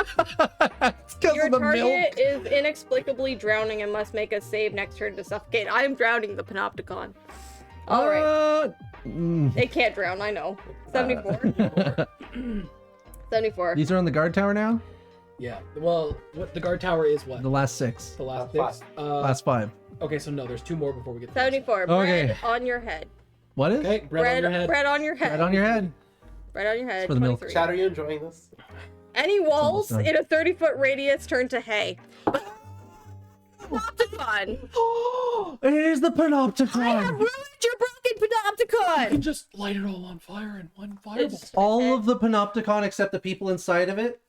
It's 'cause Your of the target milk. is inexplicably drowning and must make a save next turn to suffocate. I am drowning the Panopticon. All right. It can't drown, I know. 74. 74. These are on the guard tower now. Yeah. Well, what the guard tower is what? The last 6. The last Last 6. Last 5. Okay, so no, there's 2 more before we get to 74. Okay. Bread on your head. What is? Okay, bread on your head. Bread on your head. Right on your head. Bread on your head. for the milk. 23. Chad, are you enjoying this? Any walls almost done. in a 30-foot radius turn to hay. Panopticon! It is the I have Panopticon. ruined your broken You can Panopticon! just light it all on fire in one fireball. It's- All of the Panopticon except the people inside of it.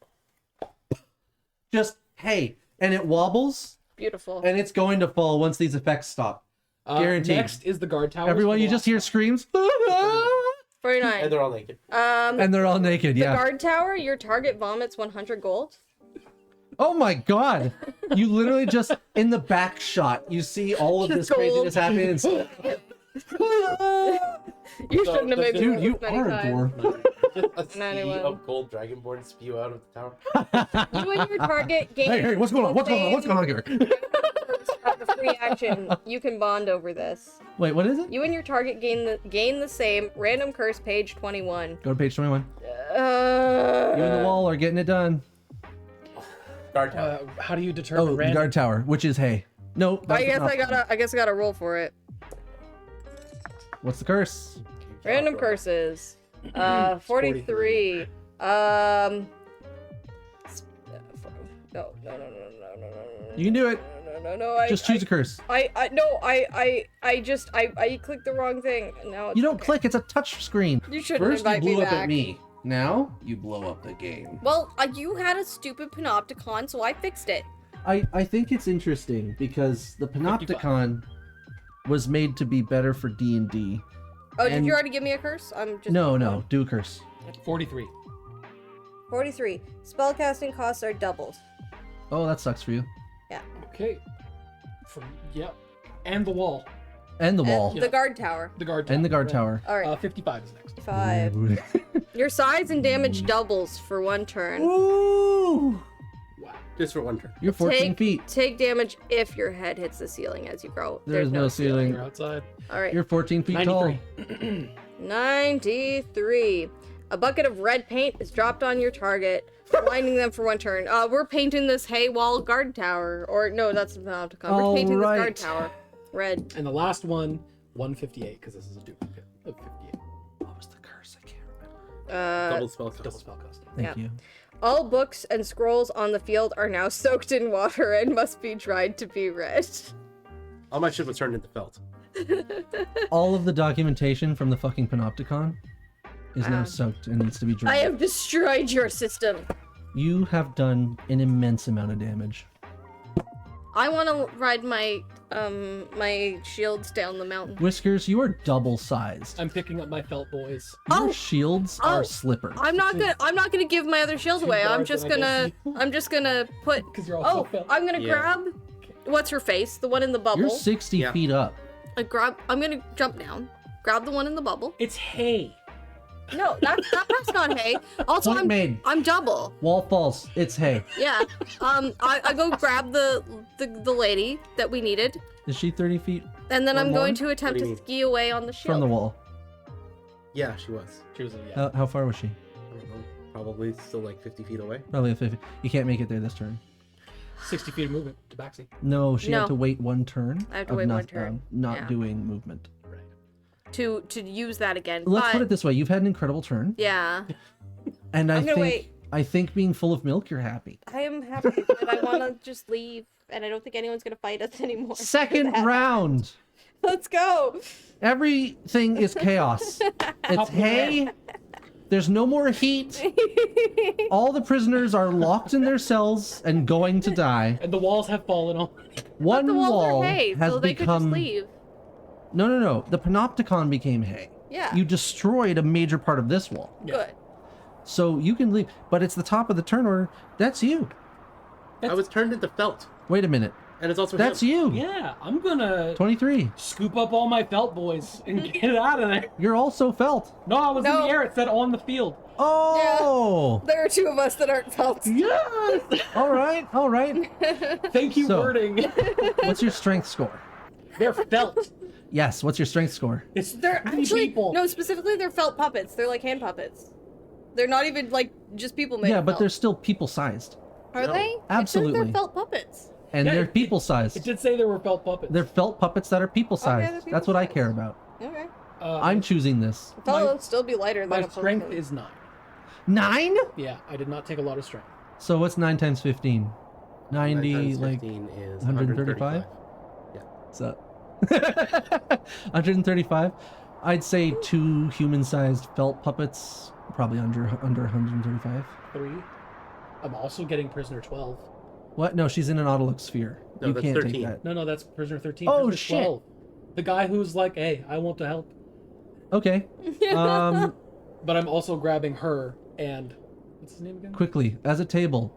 Just hey, and it wobbles, Beautiful. and it's going to fall once these effects stop. Guaranteed. Next is the guard tower. Everyone, you just hear screams, 49. And they're all naked. and they're all naked. The Yeah. guard tower, your target vomits 100 gold. Oh my god! You literally just in the back shot, you see all of this Just gold. craziness happening. And... You shouldn't have made me Dude, roll you this many are a times. dwarf. A sea 91. of gold dragonborn spew out of the tower. You and your target gain Hey, what's going on? What's going on? What's going on here? Of the free action. You can bond over this. Wait, what is it? You and your target gain the same. Random curse, page 21. Go to page 21. You Uh, and the wall are getting it done. Guard tower. How do you determine Oh, the random? guard tower, which is hay. No, that's I guess the I Panopticon. gotta roll for it. What's the curse? Random curses. 43. No. You can do it. No. Just choose a curse. I clicked the wrong thing. No, You don't click. It's a touch screen. You shouldn't First you invite blew me up back. at me. Now you blow up the game. Well, you had a stupid Panopticon, so I fixed it. I think it's interesting because the Panopticon was made to be better for D&D. Oh, did And- you already give me a curse? I'm just No, do a curse. 43. 43. Spellcasting costs are doubled. Oh, that sucks for you. Okay. Yep. And the wall. And the wall. And the guard tower. The guard tower. And the guard right. tower. All right. 55 is next. 5. Your size and damage doubles for 1 turn. Ooh! Wow. Just for 1 turn. You're 14 feet. Take damage if your head hits the ceiling as you grow. There's no ceiling. You're outside. All right. You're 14 feet 93. 93. A bucket of red paint is dropped on your target, blinding them for 1 turn. We're painting this hay wall guard tower. Or, no, that's the Panopticon. We're painting this guard tower. Red. And the last one, 158, because this is a duplicate of 58. What was the curse? I can't remember. Double spell cost. Double spell cost. Thank you. All books and scrolls on the field are now soaked in water and must be dried to be read. All my shit was turned into felt. All of the documentation from the fucking Panopticon is now soaked and needs to be I dried. have destroyed your system. You have done an immense amount of damage. I want to ride my my shields down the mountain. Whiskers, you are double sized. I'm picking up my felt boys. Your shields Oh. are slippers. I'm not gonna give my other shields away. I'm guards just and I gonna put. Because you're also Oh, felt. I'm gonna Yeah. grab. What's her face? The one in the bubble. You're 60 Yeah. feet up. I'm gonna jump down, grab the one in the bubble. It's hay. No, that part's not hay. Also, Point made. I'm double. Wall false. It's hay. Yeah. I go grab the lady that we needed, Is she 30 feet and then Or I'm more? going to attempt What do to you mean? ski away on the shield. from the wall? Yeah, she was. She was yeah. How far was she? I don't know. Probably still like 50 feet away. Probably 50. You can't make it there this turn. 60 feet of movement to backseat. No, she No. had to wait one turn. I have to of wait one not, turn. not Yeah. doing movement. Right. To use that again. Let's but, put it this way: you've had an incredible turn, Yeah. and I'm gonna wait. I think being full of milk, you're happy. I am happy, but I want to just leave, and I don't think anyone's gonna fight us anymore. Second round. Let's go. Everything is chaos. It's hay. There's no more heat. All the prisoners are locked in their cells and going to die. And the walls have fallen on. One The walls wall are hay, has so they could just become. leave. No. The panopticon became hay. Yeah. You destroyed a major part of this wall. Good. So you can leave, but it's the top of the turn order. That's you. I was turned into felt, Wait a minute. and it's also That's him. you. Yeah, I'm gonna 23. scoop up all my felt boys and get it out of there. You're also felt. No, I was in No. the air. It said on the field. Oh. There are two of us that aren't felt. Yes. All right. All right. Thank you, So- wording. What's your strength score? They're felt. Yes. What's your strength score? It's They're three actually people. no, specifically they're felt puppets. They're like hand puppets. They're not even like just people made. Yeah, of but felt. they're still people-sized, Are No. they? It says Absolutely. they're felt puppets. and Yeah, they're it- people-sized. It did say there were felt puppets. They're felt puppets that are people-sized. they're That's what I people-sized. care about. Okay. I'm choosing this. Felt My- would still be lighter than My a strength pumpkin. is 9. 9? Yeah, I did not take a lot of strength. So what's 9 times 15? 90, 9 times like 15 is 135? 135. So 135. I'd say 2 human-sized felt puppets, probably under 135. 3. I'm also getting prisoner 12. What? No, she's in an autolux sphere. No, You that's can't 13. take that. No, that's prisoner 13. Oh, prisoner shit. 12. The guy who's like, hey, I want to help. Okay. But I'm also grabbing her and what's his name again? Quickly, as a table,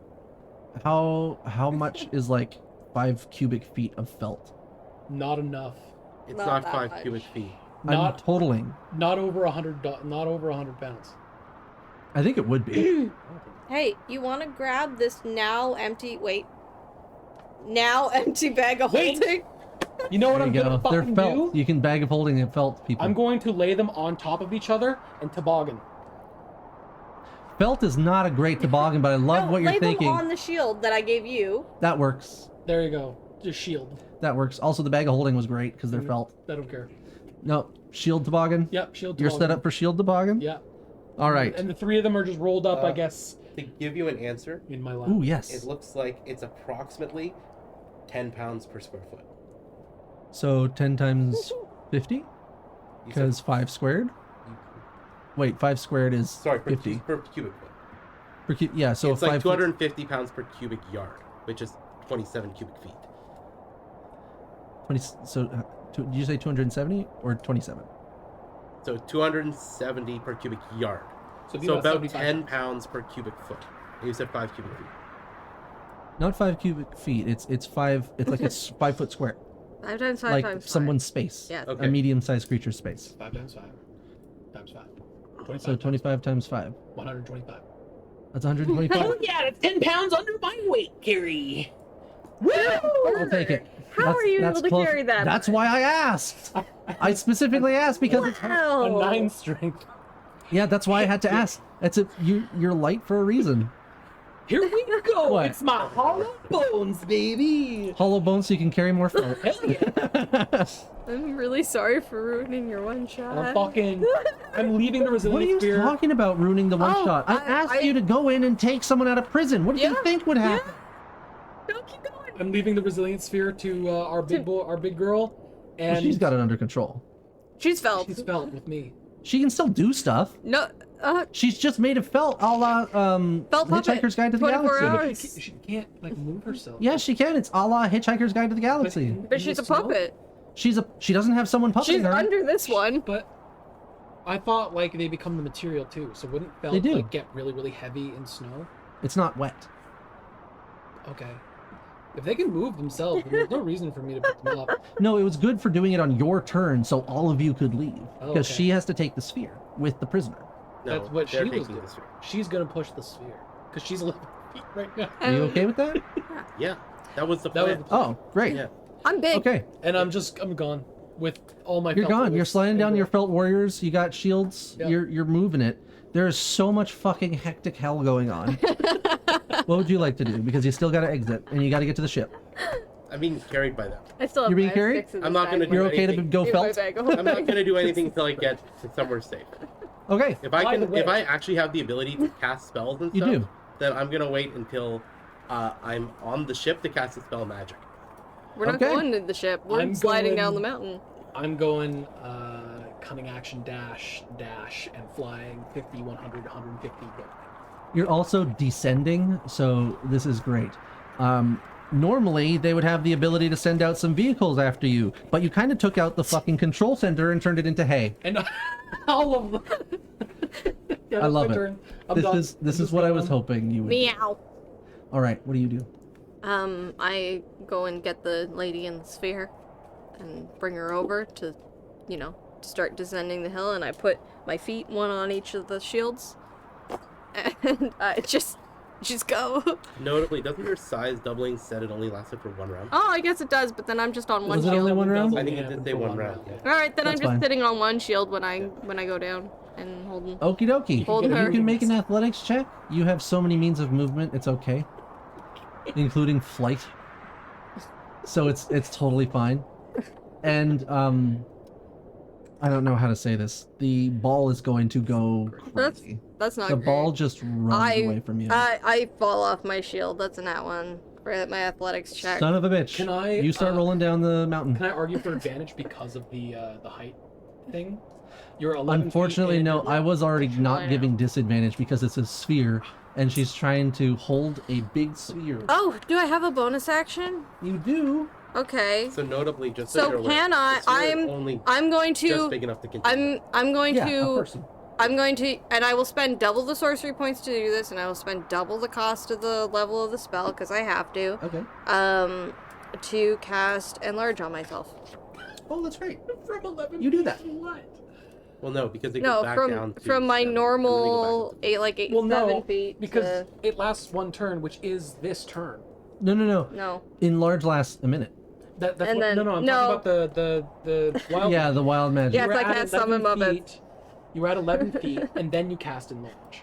how much is like 5 cubic feet of felt? Not enough. It's Not not that 5 much. cubic feet. I'm Not totaling. not over 100. Not over 100 pounds. I think it would be. Hey, you want to grab this now empty bag of Wait. holding? You know what There I'm you gonna go. They're fucking felt. do? You can bag of holding and felt people. I'm going to lay them on top of each other and toboggan. Felt is not a great toboggan, but I love No, what you're lay thinking. them on the shield that I gave you. That works. There you go. Just shield. That works. Also, the bag of holding was great because they're felt. I don't care. No, shield toboggan. Yep, shield. You're toboggan. set up for shield toboggan. Yeah. All right. And the 3 of them are just rolled up, I guess, To give you an answer, in my lap. Ooh, it yes. looks like it's approximately 10 pounds per square foot. So 10 times 50 You said- because 5 squared. you- Wait, 5 squared is Sorry, per, 50. per cubic foot. Yeah, so it's 5 like 250 pounds per cubic yard, which is 27 cubic feet. 20. So did you say 270 or 27? So 270 per cubic yard. it'd be So about 75 10 pounds per cubic foot. And you said 5 cubic feet. Not 5 cubic feet. It's 5. It's like it's 5 foot square. 5 times 5 Like times 5. someone's space. Yeah. Okay. A medium-sized creature's space. 5 times 5. Times 5. 25 So 25 times 5. 125. That's 125. yeah, that's 10 pounds under my weight, Gary. I'll take it. How are you able to carry that That's much? why I asked. I specifically asked because it's, A Wow. 9 strength. yeah, that's why I had to ask. That's a you're light for a reason. Here we go. What? It's my hollow bones, baby. Hollow bones so you can carry more felt. Hell yeah. I'm really sorry for ruining your one shot. I'm leaving the What are resilience you spear. talking about ruining the one Oh, shot? I asked you to go in and take someone out of prison. What did you Yeah, think would happen? No, keep going. I'm leaving the resilience sphere to our big boy, our big girl, and Well, she's got it under control. She's felt. she's felt with me. She can still do stuff. No, She's just made of felt, a la Felt puppet. Hitchhiker's Guide to the 24 Galaxy. hours. She can't like move herself. Yes, she can. It's a la Hitchhiker's Guide to the Galaxy. But she's a puppet. She doesn't have someone puppeting She's her. under this one. But I thought like they become the material too. So wouldn't felt They do. like get really really heavy in snow? It's not wet. Okay. If they can move themselves, then there's no reason for me to pick them up. No, it was good for doing it on your turn so all of you could leave. Oh, Because okay. she has to take the sphere with the prisoner. No, That's what she they're was taking doing. the sphere. She's gonna push the sphere because she's 11 feet right now. Are you okay with that? Yeah, that was the That was plan. the- Oh, great. Yeah. I'm big. Okay. And I'm gone with all my. You're felt gone. bullets You're sliding and down the- your felt warriors. You got shields. Yep. You're moving it. There is so much fucking hectic hell going on. What would you like to do? Because you still got to exit and you got to get to the ship. I'm being carried by them. I still have You're being five carried? sticks in I'm this not bag. gonna do You're okay to anything. go In my felt? bag. I'm not gonna do anything until I get to somewhere safe. Okay. If I By can, the way- if I actually have the ability to cast spells and You stuff, do. then I'm gonna wait until I'm on the ship to cast a spell magic. We're not Okay. going to the ship. We're I'm sliding down going- the mountain. I'm going cunning action dash and flying 50, 100, 150. Go. You're also descending, so this is great. Normally, they would have the ability to send out some vehicles after you, but you kind of took out the fucking control center and turned it into hay. And all of them. Yeah, I that's love my it. turn. I'm This done. is I'm just what I was going. hoping you would. Meow. All right, what do you do? I go and get the lady in the sphere and bring her over to, start descending the hill, and I put my feet one on each of the shields, and I just go. Notably, doesn't your size doubling set it only lasted for one round? Oh, I guess it does, but then I'm just on one Was it shield. only one round? I think it did say one round, yeah. All right, then That's I'm just fine. sitting on one shield when I go down and holding. Okie dokie. Holding You her. can make an athletics check. You have so many means of movement, it's okay. Including flight. So it's totally fine. And I don't know how to say this. The ball is going to go crazy. That's not The great. ball just runs away from you. I fall off my shield. That's a nat one for my athletics check. Son of a bitch. Can I, You start rolling down the mountain. Can I argue for advantage because of the height thing? You're 11 feet Unfortunately, and no. you're- I was already I not know. giving disadvantage because it's a sphere, and she's trying to hold a big sphere. Oh, do I have a bonus action? You do? Okay. So notably, just So so you're aware, can I- the sphere is I'm- only I'm going just to. big enough to continue. I'm going Yeah, a to. person. I'm going to, and I will spend double the sorcery points to do this, and I will spend double the cost of the level of the spell because I have to. Okay. To cast enlarge on myself. Oh, that's great. From 11 You do that. feet, What? Well, no, because it No, goes back down to from my 7, and then they go back normal up to 8 Well, 7 no, feet. because to, it lasts one turn, which is this turn. No. no. Enlarge lasts a minute. That's And what, then- no, I'm no. talking about the wild. Yeah, the wild magic. Yeah. You were Yes, I at can't summon 11 above it. feet. You were at 11 feet, and then you cast enlarge,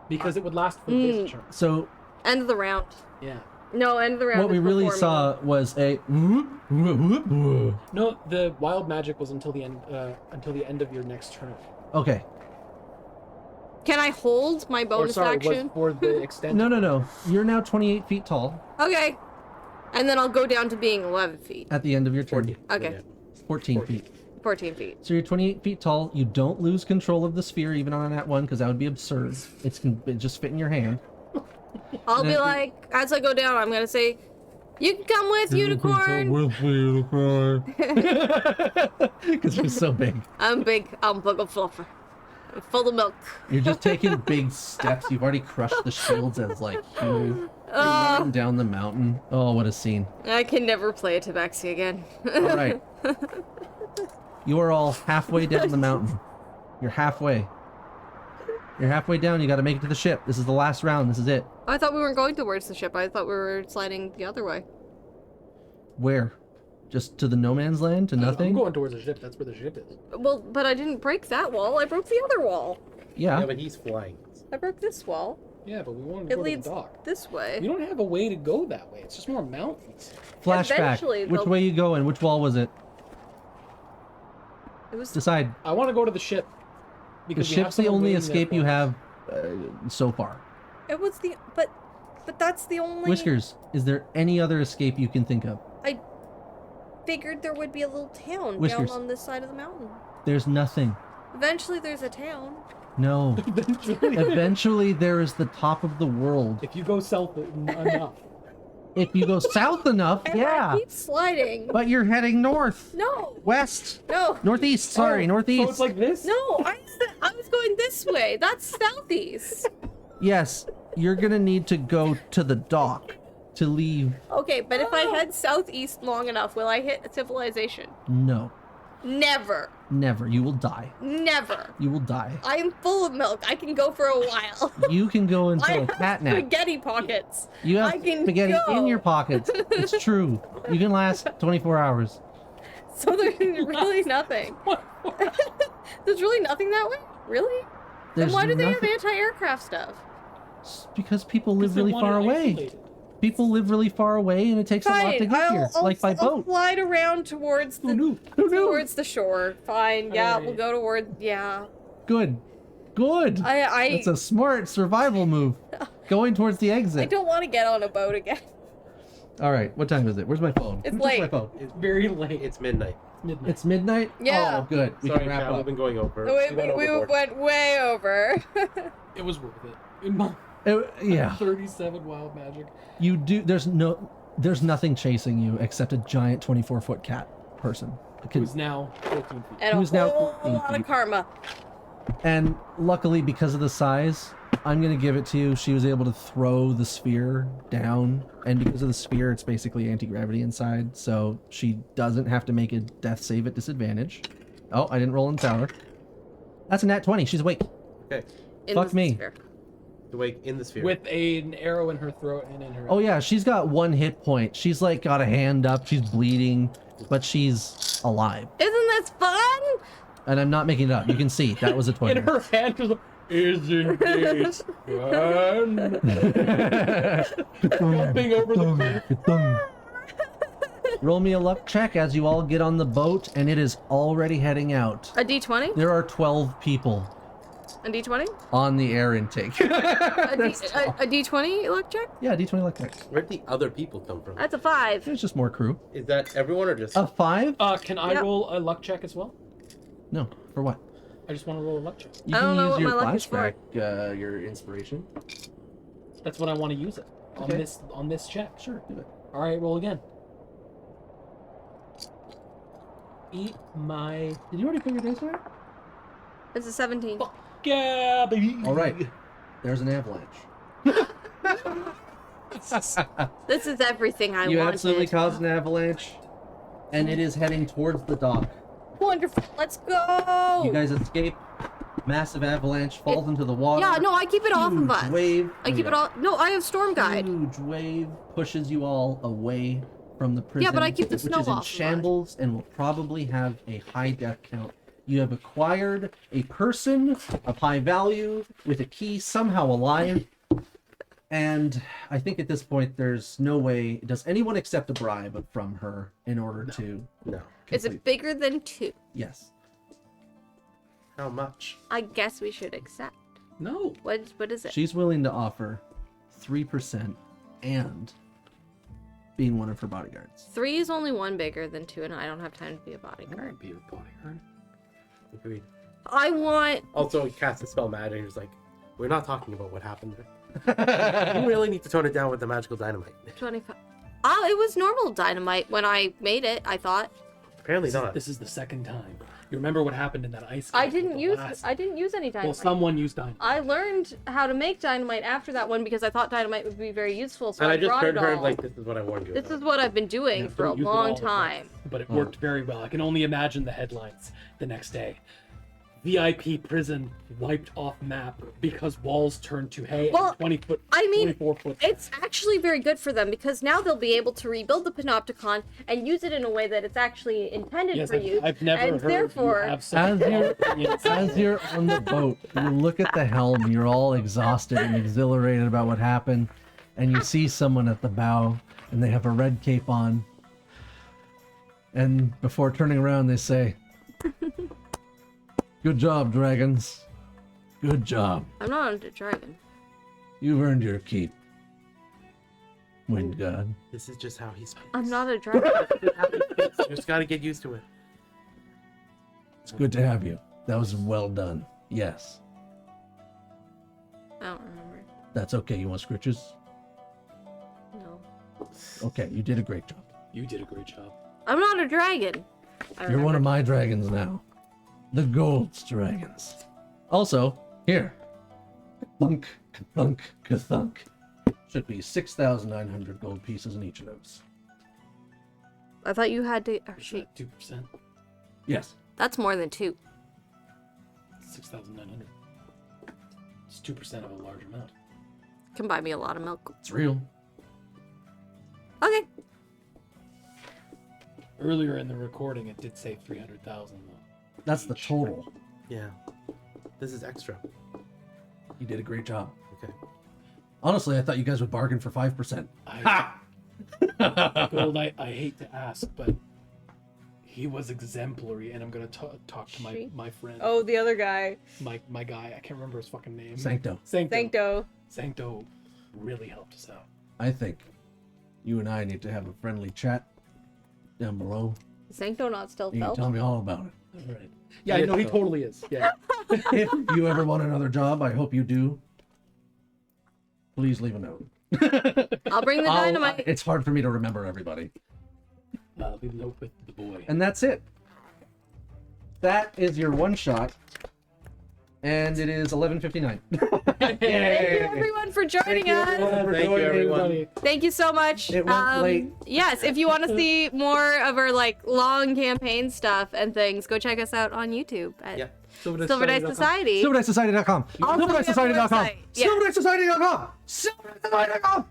because it would last for this turn. So End of the round. Yeah. No, end of the round. what we is really before me. saw was a. No, the wild magic was until the end of your next turn. Okay. Can I hold my Or bonus sorry, action? was for the extent. No. You're now 28 feet tall Okay. And then I'll go down to being 11 feet. at the end of your turn. 14. Okay. Yeah. 14 feet. 14 feet. So you're 28 feet tall. You don't lose control of the sphere even on a nat 1 because that would be absurd. It just fit in your hand. I'll be Then- like, as I go down, I'm gonna say, "You can come with, unicorn." Because you're so big. I'm big. I'm big of fluffer. I'm full of milk. You're just taking big steps. You've already crushed the shields as like huge. You're running down the mountain. Oh, what a scene. I can never play a tabaxi again. All right. You are all halfway down the mountain. You're halfway. You're halfway down. You got to make it to the ship. This is the last round. This is it. I thought we weren't going towards the ship. I thought we were sliding the other way. Where? Just to the no man's land? To I'm nothing? going towards the ship. That's where the ship is. Well, but I didn't break that wall. I broke the other wall. Yeah. Yeah, but he's flying. I broke this wall. Yeah, but we wanted to It go to leads the dock. this way. You don't have a way to go that way. It's just more mountains. Flashback. Eventually Which they'll- way you going? Which wall was it? It was. Decide. I want to go to the ship. The Because we have ship's the someone only waiting there escape for you us. have so far. It was the. But that's the only. Whiskers, is there any other escape you can think of? I figured there would be a little town Whiskers. down on this side of the mountain. There's nothing. Eventually, there's a town. No. Eventually, there is the top of the world. If you go south enough. If you go south enough, And yeah. I keep sliding. But you're heading north. No. West. No. Northeast, sorry, Oh, northeast. So it's like this? No. I was going this way. That's southeast. Yes, you're gonna need to go to the dock. to leave. Okay, but if I head southeast long enough, will I hit civilization? No, Never. never. You will die. Never. You will die. I am full of milk. I can go for a while. You can go I until have cat nap. spaghetti pockets. You have I can spaghetti go. in your pockets. It's true. You can last 24 hours. So there's really nothing. There's really nothing that way? Really? Then There's why do they have nothing- anti-aircraft stuff? Because people live They really want it far away. isolated. People live really far away, and it takes a lot to Fine, get here, like by I'll boat. glide around towards the towards the shore. Fine, yeah, we'll Alright. go toward yeah. Good. Good. That's a smart survival move. Going towards the I exit. don't want to get on a boat again. All right. What time is it? Where's my phone? It's Who took my late. phone? It's very late. It's midnight. Midnight. It's midnight. Yeah. Oh, good. We Sorry, can wrap Chad, we've up. been going over. We overboard. went way over. It was worth it. In my Yeah. 37 wild magic. You do. There's nothing chasing you except a giant 24-foot cat person. Who's now 14 feet. And Who's a now whole 14 lot of feet. karma. And luckily, because of the size, I'm gonna give it to you. She was able to throw the sphere down, and because of the sphere, it's basically anti-gravity inside, so she doesn't have to make a death save at disadvantage. Oh, I didn't roll in the tower. That's a nat 20. She's awake. Okay. In Fuck the me. sphere. Awake in the sphere. With an arrow in her throat and in her. Oh yeah, she's got 1 hit point. She's like got a hand up. She's bleeding, but she's alive. Isn't this fun? And I'm not making it up. You can see that was a 20. In her hand, was like, isn't this fun? Jumping over the cliff. Roll me a luck check as you all get on the boat, and it is already heading out. A D20? There are 12 people A D20? on the air intake. A D20 luck check? Yeah, D20 luck check. Where'd the other people come from? That's a 5. There's just more crew. Is that everyone or just? A 5? Can I Yep. roll a luck check as well? No, for what? I just want to roll a luck check. You I don't can know use what your my luck is for. flashback, your inspiration. That's what I want to use it on Okay. this check. Sure, do it. All right, roll again. Eat my Did you already put your dice away? It's a 17. yeah, baby. All right. There's an avalanche. This is everything I You wanted. absolutely caused an avalanche, and it is heading towards the dock. Wonderful. Let's go. You guys escape. Massive avalanche falls into the water. Yeah, no, I keep it off of Huge us. wave. I keep it all. No, I have storm guide. Huge wave pushes you all away from the prison. but I keep the snow which is in off of us. shambles and will probably have a high death count. You have acquired a person of high value with a key somehow alive. And I think at this point there's no way. Does anyone accept a bribe from her in order to No. Is complete? it bigger than 2? Yes. How much? I guess we should accept. No. What is it? She's willing to offer 3% and being one of her bodyguards. 3 is only 1 bigger than 2, and I don't have time to be a I want bodyguard. to be your bodyguard. Agreed. I want. Also, he cast a spell magic and he was like, we're not talking about what happened there. You really need to tone it down with the magical dynamite. 25. Oh, it was normal dynamite when I made it, I thought. Apparently not. This is the second time. You remember what happened in that ice? I cave didn't with the use last- I didn't use any Well, dynamite. someone used dynamite. I learned how to make dynamite after that one because I thought dynamite would be very useful, so And I I just brought heard it her all. like, this is what I warned you This about. is what I've been doing Yeah, for a don't use it long all the time. But it worked very well. I can only imagine the headlines the next day. VIP prison wiped off map because walls turned to hay Well, and 20 foot, I mean, 24 foot. It's actually very good for them because now they'll be able to rebuild the panopticon and use it in a way that it's actually intended Yes, for use. I've never and heard therefore, you have such As you're, opinions. as you're on the boat, you look at the helm, you're all exhausted and exhilarated about what happened, and you see someone at the bow, and they have a red cape on. And before turning around, they say, "Good job, dragons. Good job. I'm not a dragon. You've earned your keep, Wind God." This is just how he speaks. I'm not a dragon. You just gotta get used to it. It's good to have you. That was well done. Yes. I don't remember. That's okay. You want scritches? No. Okay, you did a great job. You did a great job. I'm not a dragon. I You're one of remember. my dragons now. The Gold's dragons. Also, here. Thunk, thunk, thunk. Should be 6,900 gold pieces in each of those. I thought you had to. Oh, Is shit. that 2%? Yes. That's more than 2. 6,900. It's 2% of a large amount. Can buy me a lot of milk. It's real. Okay. Earlier in the recording, it did say 300,000 though. That's the total. Yeah. This is extra. You did a great job. Okay. Honestly, I thought you guys would bargain for 5%. Gold, I hate to ask, but he was exemplary, and I'm gonna talk to my friend, Oh, the other guy. my guy. I can't remember his fucking name. Sancto. Sancto. Sancto. Sancto really helped us out. I think you and I need to have a friendly chat down below. Sancto not still You can felt. tell me all about it. All right. Yeah, I know he totally is. Yeah. If you ever want another job, I hope you do. Please leave a note. I'll bring the dynamite. It's hard for me to remember everybody. Leave a note with the boy. And that's it. That is your one shot. And it is 11:59. Thank you everyone for joining us. Thank you, everyone. Thank you so much. It went late. Yes, if you want to see more of our like long campaign stuff and things, go check us out on YouTube at Yeah. Silver Dice Society. SilverDiceSociety.com. Also, we have a SilverDiceSociety.com. website. Yeah. SilverDiceSociety.com. SilverDiceSociety.com.